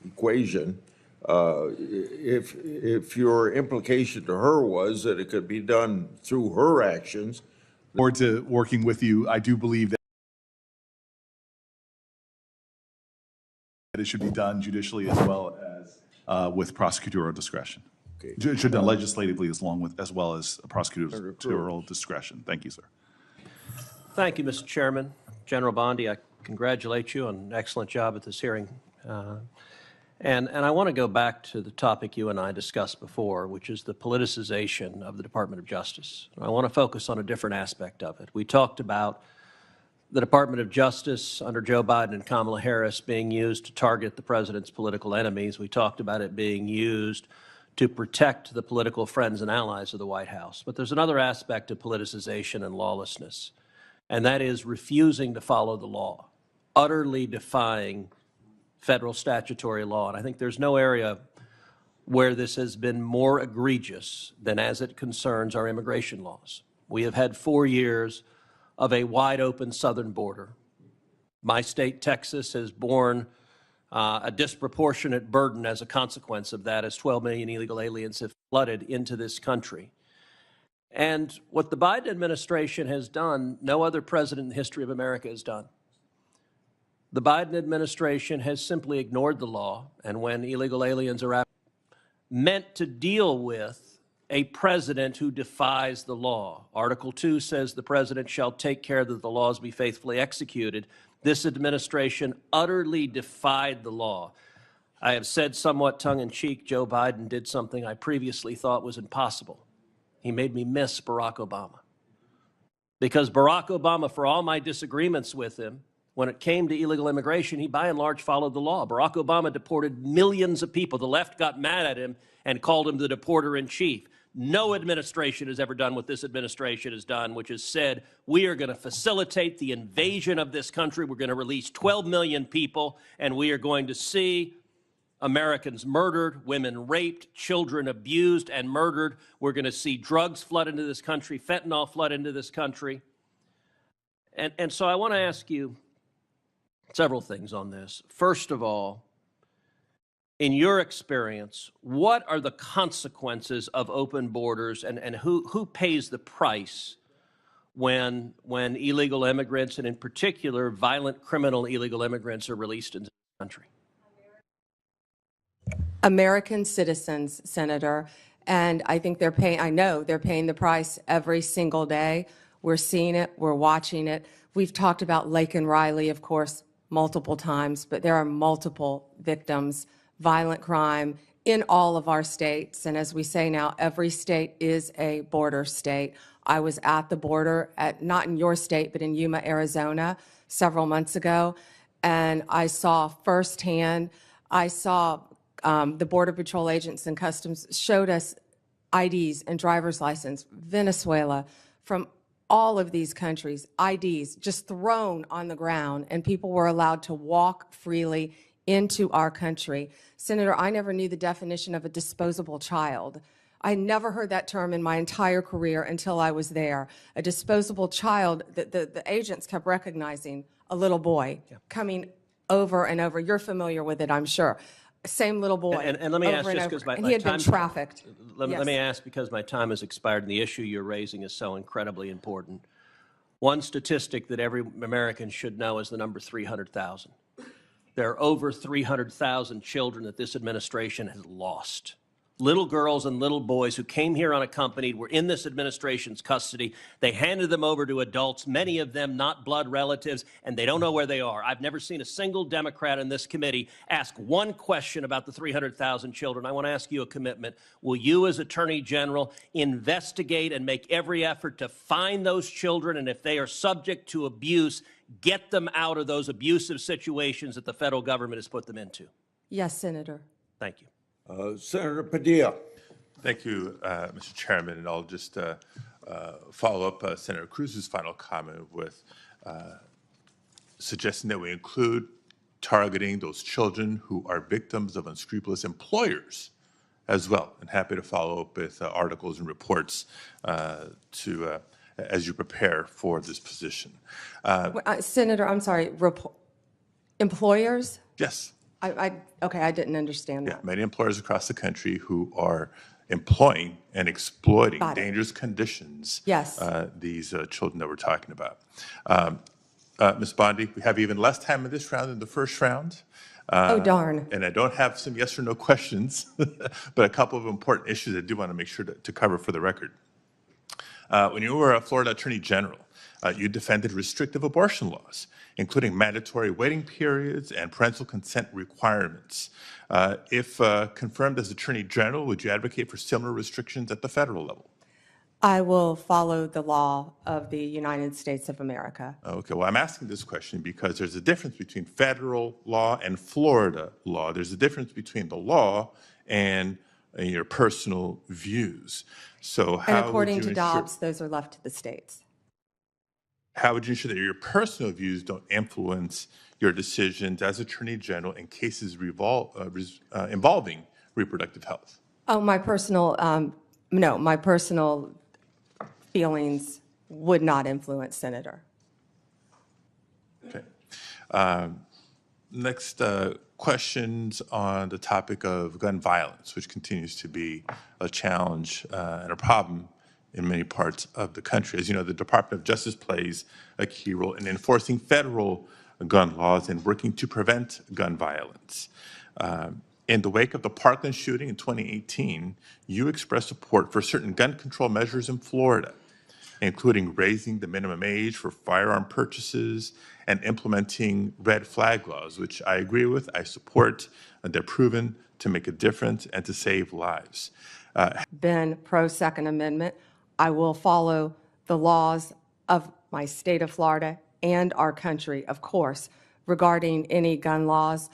Speaker 16: equation. If your implication to her was that it could be done through her actions.
Speaker 7: Forward to working with you. I do believe that it should be done judicially as well as with prosecutorial discretion.
Speaker 16: Okay.
Speaker 7: It should be done legislatively as well as prosecutorial discretion. Thank you, sir.
Speaker 19: Thank you, Mr. Chairman. General Bondi, I congratulate you on an excellent job at this hearing. And I want to go back to the topic you and I discussed before, which is the politicization of the Department of Justice. I want to focus on a different aspect of it. We talked about the Department of Justice under Joe Biden and Kamala Harris being used to target the president's political enemies. We talked about it being used to protect the political friends and allies of the White House. But there's another aspect of politicization and lawlessness, and that is refusing to follow the law, utterly defying federal statutory law. And I think there's no area where this has been more egregious than as it concerns our immigration laws. We have had 4 years of a wide open southern border. My state, Texas, has borne a disproportionate burden as a consequence of that, as 12 million illegal aliens have flooded into this country. And what the Biden administration has done, no other president in the history of America has done. The Biden administration has simply ignored the law, and when illegal aliens are meant to deal with a president who defies the law. Article 2 says the president shall take care that the laws be faithfully executed. This administration utterly defied the law. I have said somewhat tongue-in-cheek, Joe Biden did something I previously thought was impossible. He made me miss Barack Obama. Because Barack Obama, for all my disagreements with him, when it came to illegal immigration, he by and large followed the law. Barack Obama deported millions of people. The left got mad at him and called him the deporter-in-chief. No administration has ever done what this administration has done, which has said, we are going to facilitate the invasion of this country. We're going to release 12 million people, and we are going to see Americans murdered, women raped, children abused and murdered. We're going to see drugs flood into this country, fentanyl flood into this country. And so I want to ask you several things on this. First of all, in your experience, what are the consequences of open borders, and who pays the price when illegal immigrants, and in particular violent criminal illegal immigrants, are released into the country?
Speaker 18: American citizens, Senator, and I think I know they're paying the price every single day. We're seeing it, we're watching it. We've talked about Lake and Riley, of course, multiple times, but there are multiple victims, violent crime in all of our states. And as we say now, every state is a border state. I was at the border, not in your state, but in Yuma, Arizona, several months ago, and I saw firsthand, the Border Patrol agents and Customs showed us IDs and driver's license, Venezuela, from all of these countries, IDs just thrown on the ground, and people were allowed to walk freely into our country. Senator, I never knew the definition of a disposable child. I never heard that term in my entire career until I was there. A disposable child, the agents kept recognizing a little boy coming over and over. You're familiar with it, I'm sure. Same little boy.
Speaker 19: And let me ask, just because my
Speaker 18: he had been trafficked.
Speaker 19: Let me ask, because my time has expired and the issue you're raising is so incredibly important. One statistic that every American should know is the number 300,000. there are over 300,000 children that this administration has lost. Little girls and little boys who came here unaccompanied were in this administration's custody. They handed them over to adults, many of them not blood relatives, and they don't know where they are. I've never seen a single Democrat in this committee ask one question about the 300,000 children. I want to ask you a commitment. Will you, as Attorney General, investigate and make every effort to find those children, and if they are subject to abuse, get them out of those abusive situations that the federal government has put them into?
Speaker 18: Yes, Senator.
Speaker 19: Thank you.
Speaker 16: Senator Padilla.
Speaker 3: Thank you, Mr. Chairman, and I'll just follow up Senator Cruz's final comment with suggesting that we include targeting those children who are victims of unscrupulous employers as well. And happy to follow up with articles and reports as you prepare for this position.
Speaker 18: Senator, I'm sorry, employers?
Speaker 3: Yes.
Speaker 18: Okay, I didn't understand that.
Speaker 3: Many employers across the country who are employing and exploiting
Speaker 18: Got it.
Speaker 3: dangerous conditions.
Speaker 18: Yes.
Speaker 3: These children that we're talking about. Ms. Bondi, we have even less time in this round than the first round.
Speaker 18: Oh, darn.
Speaker 3: And I don't have some yes or no questions, but a couple of important issues I do want to make sure to cover for the record. When you were a Florida Attorney General, you defended restrictive abortion laws, including mandatory waiting periods and parental consent requirements. If confirmed as Attorney General, would you advocate for similar restrictions at the federal level?
Speaker 18: I will follow the law of the United States of America.
Speaker 3: Okay, well, I'm asking this question because there's a difference between federal law and Florida law. There's a difference between the law and your personal views. So how
Speaker 18: And according
Speaker 3: would you
Speaker 18: to
Speaker 3: ensure,
Speaker 18: Dobbs, those are left to the states.
Speaker 3: how would you ensure that your personal views don't influence your decisions as Attorney General in cases involving reproductive health?
Speaker 18: Oh, my personal, no, my personal feelings would not influence, Senator.
Speaker 3: Okay. Next, questions on the topic of gun violence, which continues to be a challenge and a problem in many parts of the country. As you know, the Department of Justice plays a key role in enforcing federal gun laws and working to prevent gun violence. In the wake of the Parkland shooting in 2018, you expressed support for certain gun control measures in Florida, including raising the minimum age for firearm purchases and implementing red flag laws, which I agree with, I support, and they're proven to make a difference and to save lives.
Speaker 18: Been pro-Second Amendment. I will follow the laws of my state of Florida and our country, of course, regarding any gun laws.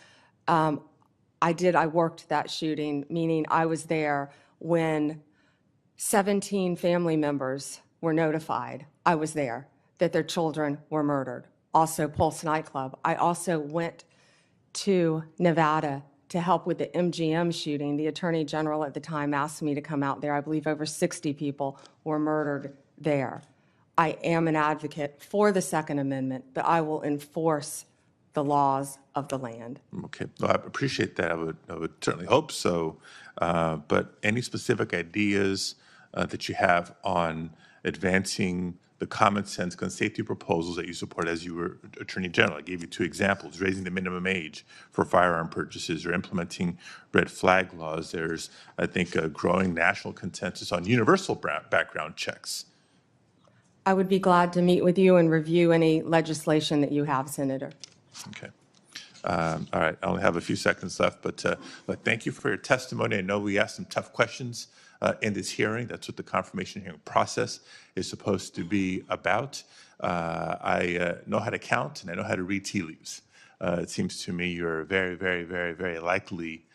Speaker 18: I worked that shooting, meaning I was there when 17 family members were notified. I was there that their children were murdered. Also, Pulse nightclub. I also went to Nevada to help with the MGM shooting. The Attorney General at the time asked me to come out there. I believe over 60 people were murdered there. I am an advocate for the Second Amendment, but I will enforce the laws of the land.
Speaker 3: Okay, well, I appreciate that. I would certainly hope so. But any specific ideas that you have on advancing the common sense gun safety proposals that you support as you were Attorney General? I gave you two examples: raising the minimum age for firearm purchases or implementing red flag laws. There's, I think, a growing national consensus on universal background checks.
Speaker 18: I would be glad to meet with you and review any legislation that you have, Senator.
Speaker 3: Okay. All right, I only have a few seconds left, but thank you for your testimony. I know we asked some tough questions in this hearing. That's what the confirmation hearing process is supposed to be about. I know how to count and I know how to read tea leaves. It seems to me you're very, very, very, very likely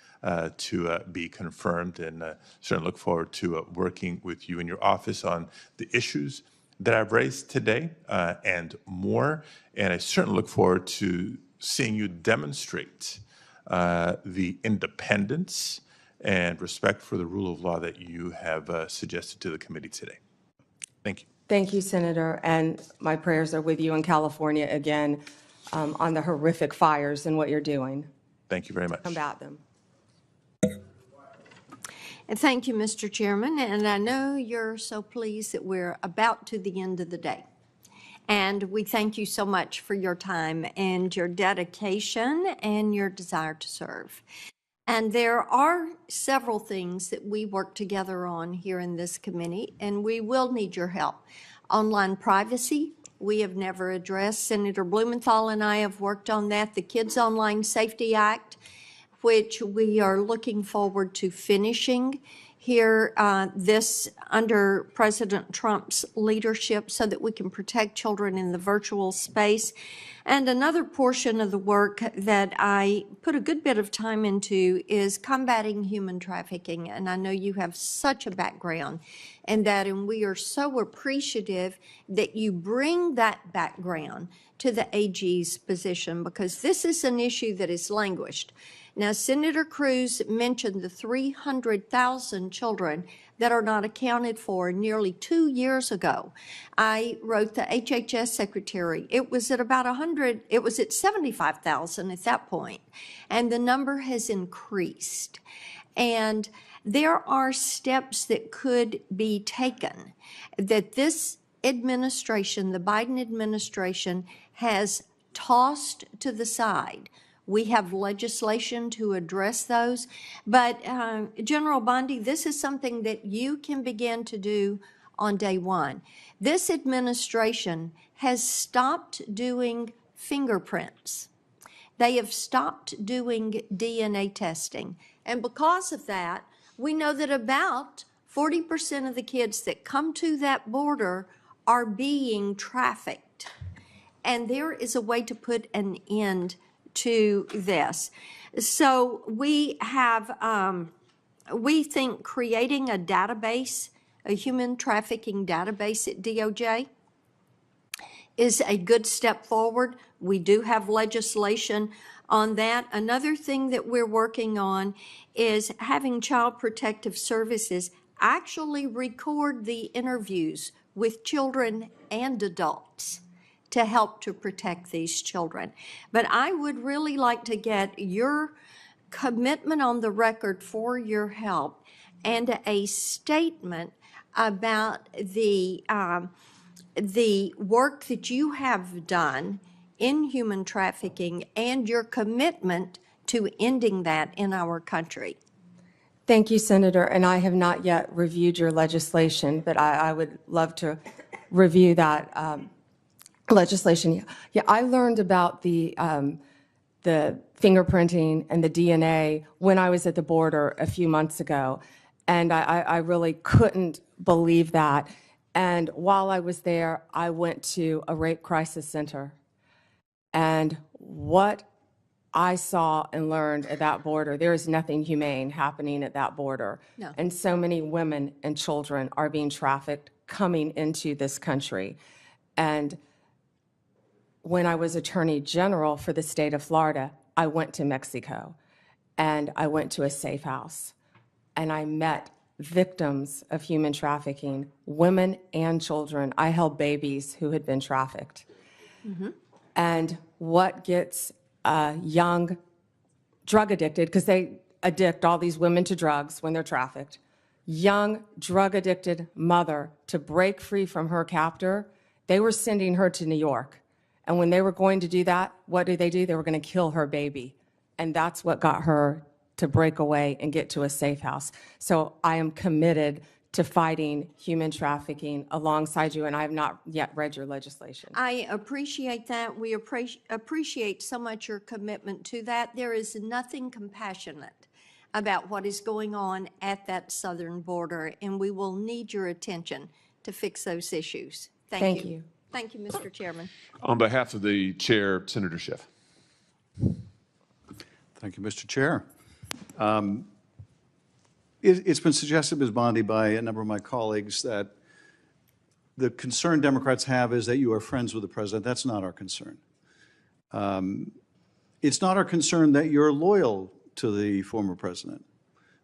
Speaker 3: to be confirmed, and certainly look forward to working with you in your office on the issues that I've raised today and more. And I certainly look forward to seeing you demonstrate the independence and respect for the rule of law that you have suggested to the committee today. Thank you.
Speaker 18: Thank you, Senator, and my prayers are with you in California again on the horrific fires and what you're doing.
Speaker 3: Thank you very much.
Speaker 18: Combat them.
Speaker 4: And thank you, Mr. Chairman, and I know you're so pleased that we're about to the end of the day. And we thank you so much for your time and your dedication and your desire to serve. And there are several things that we work together on here in this committee, and we will need your help. Online privacy, we have never addressed. Senator Blumenthal and I have worked on that. The Kids Online Safety Act, which we are looking forward to finishing here this under President Trump's leadership so that we can protect children in the virtual space. And another portion of the work that I put a good bit of time into is combating human trafficking. And I know you have such a background in that, and we are so appreciative that you bring that background to the AG's position, because this is an issue that has languished. Now, Senator Cruz mentioned the 300,000 children that are not accounted for. Nearly 2 years ago, I wrote the HHS secretary. It was at about 100, it was at 75,000 at that point, and the number has increased. And there are steps that could be taken that this administration, the Biden administration, has tossed to the side. We have legislation to address those. But General Bondi, this is something that you can begin to do on day one. This administration has stopped doing fingerprints. They have stopped doing DNA testing. And because of that, we know that about 40% of the kids that come to that border are being trafficked. And there is a way to put an end to this. So we have, we think creating a database, a human trafficking database at DOJ is a good step forward. We do have legislation on that. Another thing that we're working on is having Child Protective Services actually record the interviews with children and adults to help to protect these children. But I would really like to get your commitment on the record for your help and a statement about the work that you have done in human trafficking and your commitment to ending that in our country.
Speaker 18: Thank you, Senator. And I have not yet reviewed your legislation, but I would love to review that legislation. Yeah, I learned about the fingerprinting and the DNA when I was at the border a few months ago, and I really couldn't believe that. And while I was there, I went to a rape crisis center, and what I saw and learned at that border, there is nothing humane happening at that border.
Speaker 4: No.
Speaker 18: And so many women and children are being trafficked coming into this country. And when I was Attorney General for the state of Florida, I went to Mexico, and I went to a safe house, and I met victims of human trafficking, women and children. I held babies who had been trafficked.
Speaker 4: Mm-hmm.
Speaker 18: And what gets a young drug addicted, because they addict all these women to drugs when they're trafficked, young drug addicted mother to break free from her captor, they were sending her to New York. And when they were going to do that, what did? They were going to kill her baby. And that's what got her to break away and get to a safe house. So I am committed to fighting human trafficking alongside you, and I have not yet read your legislation.
Speaker 4: I appreciate that. We appreciate so much your commitment to that. There is nothing compassionate about what is going on at that southern border, and we will need your attention to fix those issues.
Speaker 18: Thank you.
Speaker 4: Thank you, Mr. Chairman.
Speaker 5: On behalf of the chair, Senator Schiff.
Speaker 13: Thank you, Mr. Chair. It's been suggested, Ms. Bondi, by a number of my colleagues that the concern Democrats have is that you are friends with the president. That's not our concern. It's not our concern that you're loyal to the former president.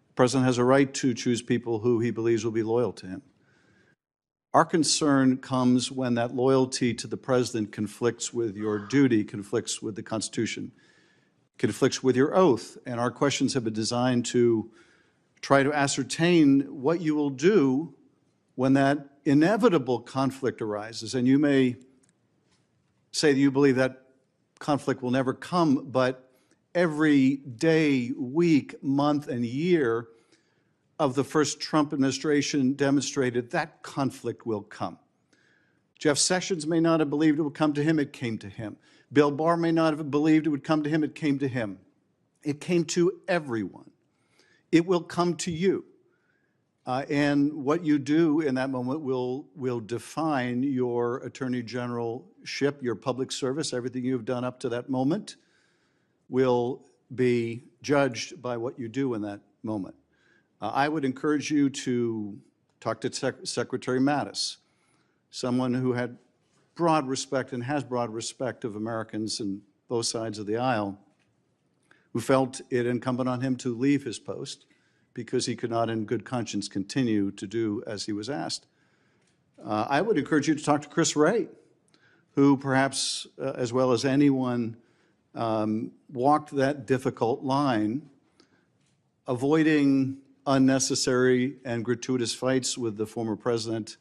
Speaker 13: The president has a right to choose people who he believes will be loyal to him. Our concern comes when that loyalty to the president conflicts with your duty, conflicts with the Constitution, conflicts with your oath. And our questions have been designed to try to ascertain what you will do when that inevitable conflict arises. And you may say that you believe that conflict will never come, but every day, week, month, and year of the first Trump administration demonstrated that conflict will come. Jeff Sessions may not have believed it would come to him, it came to him. Bill Barr may not have believed it would come to him, it came to him. It came to everyone. It will come to you. And what you do in that moment will define your Attorney Generalship, your public service. Everything you've done up to that moment will be judged by what you do in that moment. I would encourage you to talk to Secretary Mattis, someone who had broad respect and has broad respect of Americans in both sides of the aisle, who felt it incumbent on him to leave his post because he could not in good conscience continue to do as he was asked. I would encourage you to talk to Chris Wray, who perhaps, as well as anyone, walked that difficult line, avoiding unnecessary and gratuitous fights with the former president,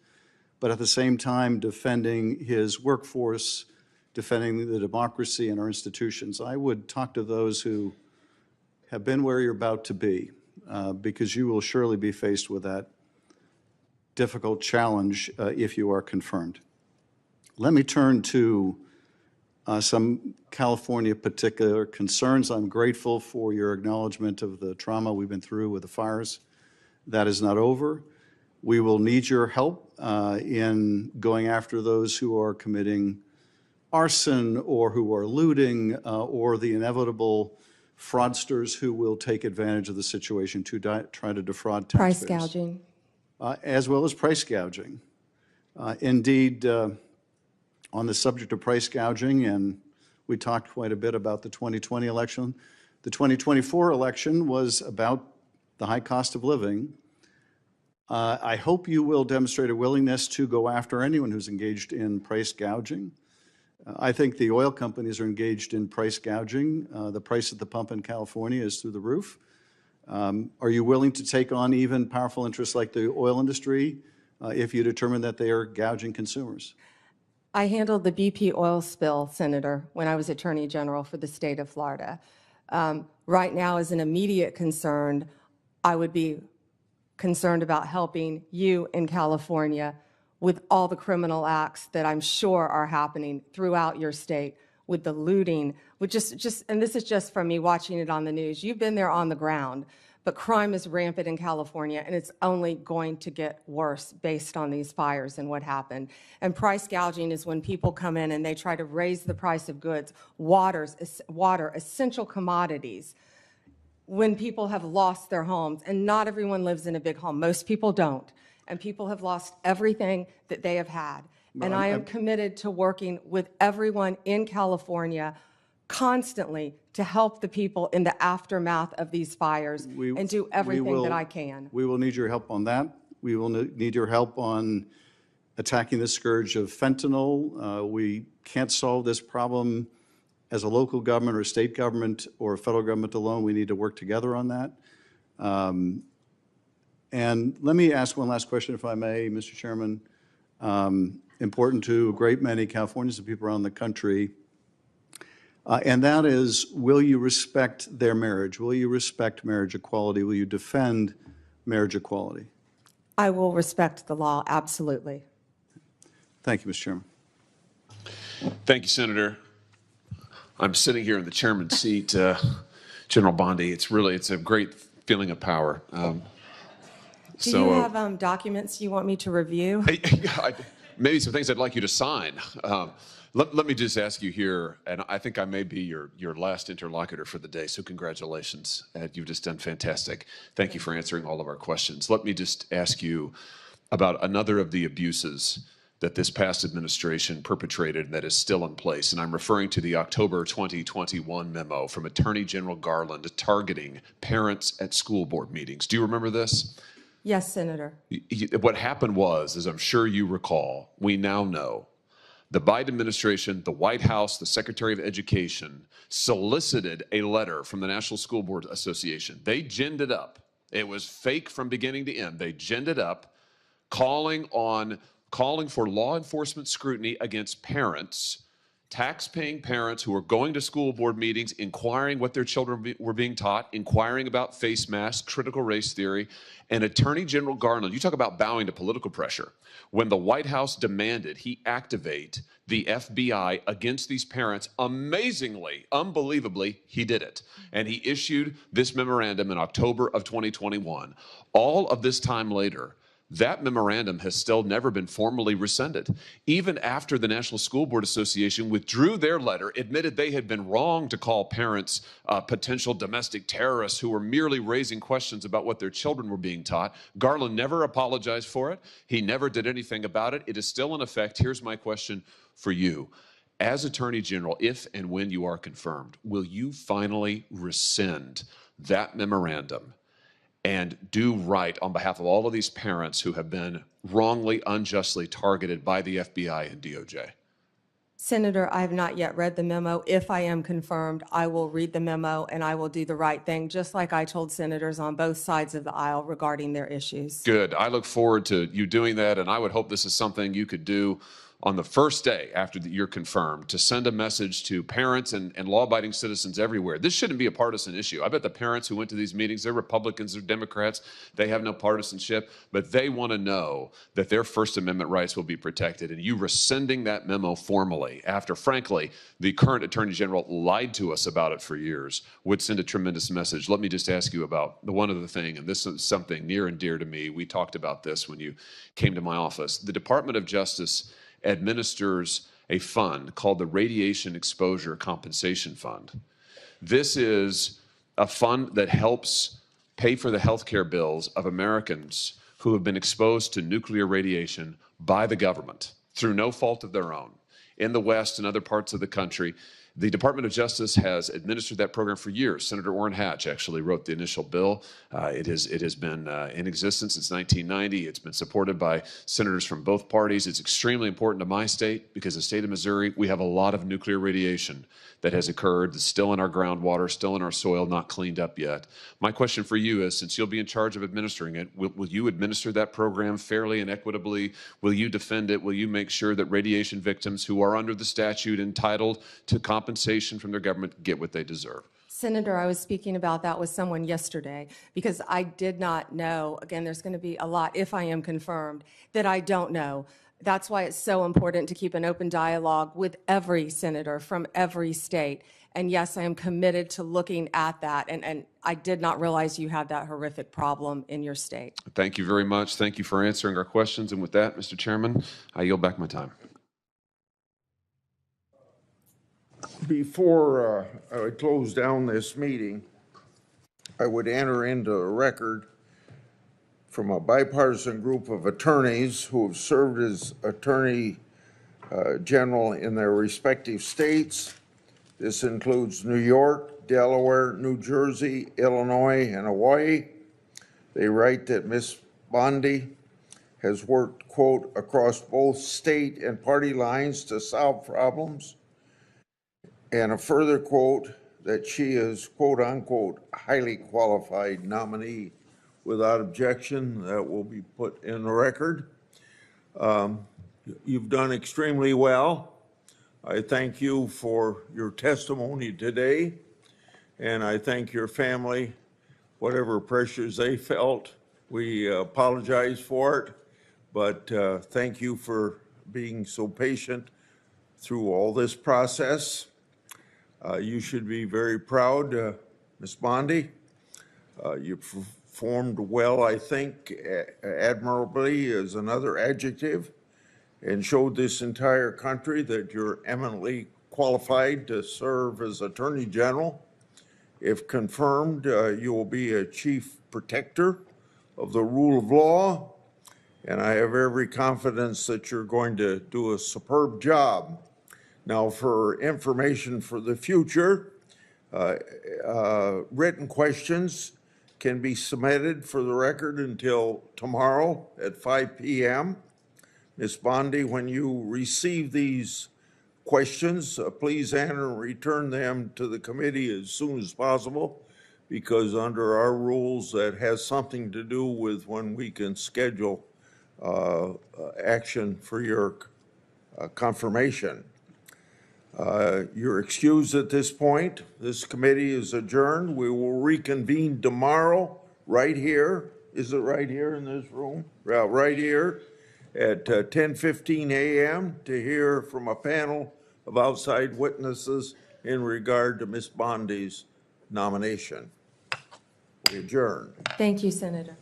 Speaker 13: but at the same time defending his workforce, defending the democracy and our institutions. I would talk to those who have been where you're about to be, because you will surely be faced with that difficult challenge if you are confirmed. Let me turn to some California particular concerns. I'm grateful for your acknowledgement of the trauma we've been through with the fires. That is not over. We will need your help in going after those who are committing arson or who are looting or the inevitable fraudsters who will take advantage of the situation to try to defraud taxpayers.
Speaker 18: Price gouging.
Speaker 13: As well as price gouging. Indeed, on the subject of price gouging, and we talked quite a bit about the 2020 election, the 2024 election was about the high cost of living. I hope you will demonstrate a willingness to go after anyone who's engaged in price gouging. I think the oil companies are engaged in price gouging. The price at the pump in California is through the roof. Are you willing to take on even powerful interests like the oil industry if you determine that they are gouging consumers?
Speaker 18: I handled the BP oil spill, Senator, when I was Attorney General for the state of Florida. Right now, as an immediate concern, I would be concerned about helping you in California with all the criminal acts that I'm sure are happening throughout your state, with the looting, with and this is just from me watching it on the news. You've been there on the ground, but crime is rampant in California, and it's only going to get worse based on these fires and what happened. And price gouging is when people come in and they try to raise the price of goods, water, essential commodities, when people have lost their homes. And not everyone lives in a big home. Most people don't. And people have lost everything that they have had. And I am committed to working with everyone in California constantly to help the people in the aftermath of these fires and do everything that I can.
Speaker 13: We will need your help on that. We will need your help on attacking the scourge of fentanyl. We can't solve this problem as a local government or a state government or a federal government alone. We need to work together on that. And let me ask one last question, if I may, Mr. Chairman. Important to a great many Californians and people around the country. And that is, will you respect their marriage? Will you respect marriage equality? Will you defend marriage equality?
Speaker 18: I will respect the law, absolutely.
Speaker 13: Thank you, Mr. Chairman.
Speaker 5: Thank you, Senator. I'm sitting here in the chairman's seat, General Bondi. It's a great feeling of power.
Speaker 18: Do you have documents you want me to review?
Speaker 5: Maybe some things I'd like you to sign. Let me just ask you here, and I think I may be your last interlocutor for the day, so congratulations. You've just done fantastic. Thank you for answering all of our questions. Let me just ask you about another of the abuses that this past administration perpetrated that is still in place, and I'm referring to the October 2021 memo from Attorney General Garland targeting parents at school board meetings. Do you remember this?
Speaker 18: Yes, Senator.
Speaker 5: What happened was, as I'm sure you recall, we now know the Biden administration, the White House, the Secretary of Education solicited a letter from the National School Board Association. They ginned it up. It was fake from beginning to end. They ginned it up, calling for law enforcement scrutiny against parents tax-paying parents who are going to school board meetings, inquiring what their children were being taught, inquiring about face masks, critical race theory, and Attorney General Garland, you talk about bowing to political pressure. When the White House demanded he activate the FBI against these parents, amazingly, unbelievably, he did it. And he issued this memorandum in October of 2021. All of this time later, that memorandum has still never been formally rescinded. Even after the National School Board Association withdrew their letter, admitted they had been wrong to call parents potential domestic terrorists who were merely raising questions about what their children were being taught, Garland never apologized for it. He never did anything about it. It is still in effect. Here's my question for you. As Attorney General, if and when you are confirmed, will you finally rescind that memorandum and do right on behalf of all of these parents who have been wrongly, unjustly targeted by the FBI and DOJ?
Speaker 18: Senator, I have not yet read the memo. If I am confirmed, I will read the memo and I will do the right thing, just like I told senators on both sides of the aisle regarding their issues.
Speaker 5: Good. I look forward to you doing that, and I would hope this is something you could do on the first day after you're confirmed, to send a message to parents and law-abiding citizens everywhere. This shouldn't be a partisan issue. I bet the parents who went to these meetings, they're Republicans or Democrats, they have no partisanship, but they want to know that their First Amendment rights will be protected. And you rescinding that memo formally after, frankly, the current Attorney General lied to us about it for years would send a tremendous message. Let me just ask you about the one other thing, and this is something near and dear to me. We talked about this when you came to my office. The Department of Justice administers a fund called the Radiation Exposure Compensation Fund. This is a fund that helps pay for the health care bills of Americans who have been exposed to nuclear radiation by the government through no fault of their own. In the West and other parts of the country, the Department of Justice has administered that program for years. Senator Orrin Hatch actually wrote the initial bill. It has been in existence since 1990. It's been supported by senators from both parties. It's extremely important to my state because the state of Missouri, we have a lot of nuclear radiation that has occurred, that's still in our groundwater, still in our soil, not cleaned up yet. My question for you is, since you'll be in charge of administering it, will you administer that program fairly and equitably? Will you defend it? Will you make sure that radiation victims who are under the statute entitled to compensation from their government get what they deserve?
Speaker 18: Senator, I was speaking about that with someone yesterday because I did not know, again, there's going to be a lot, if I am confirmed, that I don't know. That's why it's so important to keep an open dialogue with every senator from every state. And yes, I am committed to looking at that. And I did not realize you had that horrific problem in your state.
Speaker 5: Thank you very much. Thank you for answering our questions. And with that, Mr. Chairman, I yield back my time.
Speaker 16: Before I close down this meeting, I would enter into a record from a bipartisan group of attorneys who have served as Attorney General in their respective states. This includes New York, Delaware, New Jersey, Illinois, and Hawaii. They write that Ms. Bondi has worked, quote, across both state and party lines to solve problems. And a further quote that she is, quote unquote, highly qualified nominee. Without objection, that will be put in the record. You've done extremely well. I thank you for your testimony today, and I thank your family, whatever pressures they felt. We apologize for it, but thank you for being so patient through all this process. You should be very proud, Ms. Bondi. You performed well, I think, admirably is another adjective, and showed this entire country that you're eminently qualified to serve as Attorney General. If confirmed, you will be a chief protector of the rule of law, and I have every confidence that you're going to do a superb job. Now, for information for the future, written questions can be submitted for the record until tomorrow at 5 p.m. Ms. Bondi, when you receive these questions, please enter and return them to the committee as soon as possible, because under our rules, that has something to do with when we can schedule action for your confirmation. You're excused at this point. This committee is adjourned. We will reconvene tomorrow right here. Is it right here in this room? Yeah, right here at 10:15 a.m. to hear from a panel of outside witnesses in regard to Ms. Bondi's nomination. We adjourn.
Speaker 18: Thank you, Senator.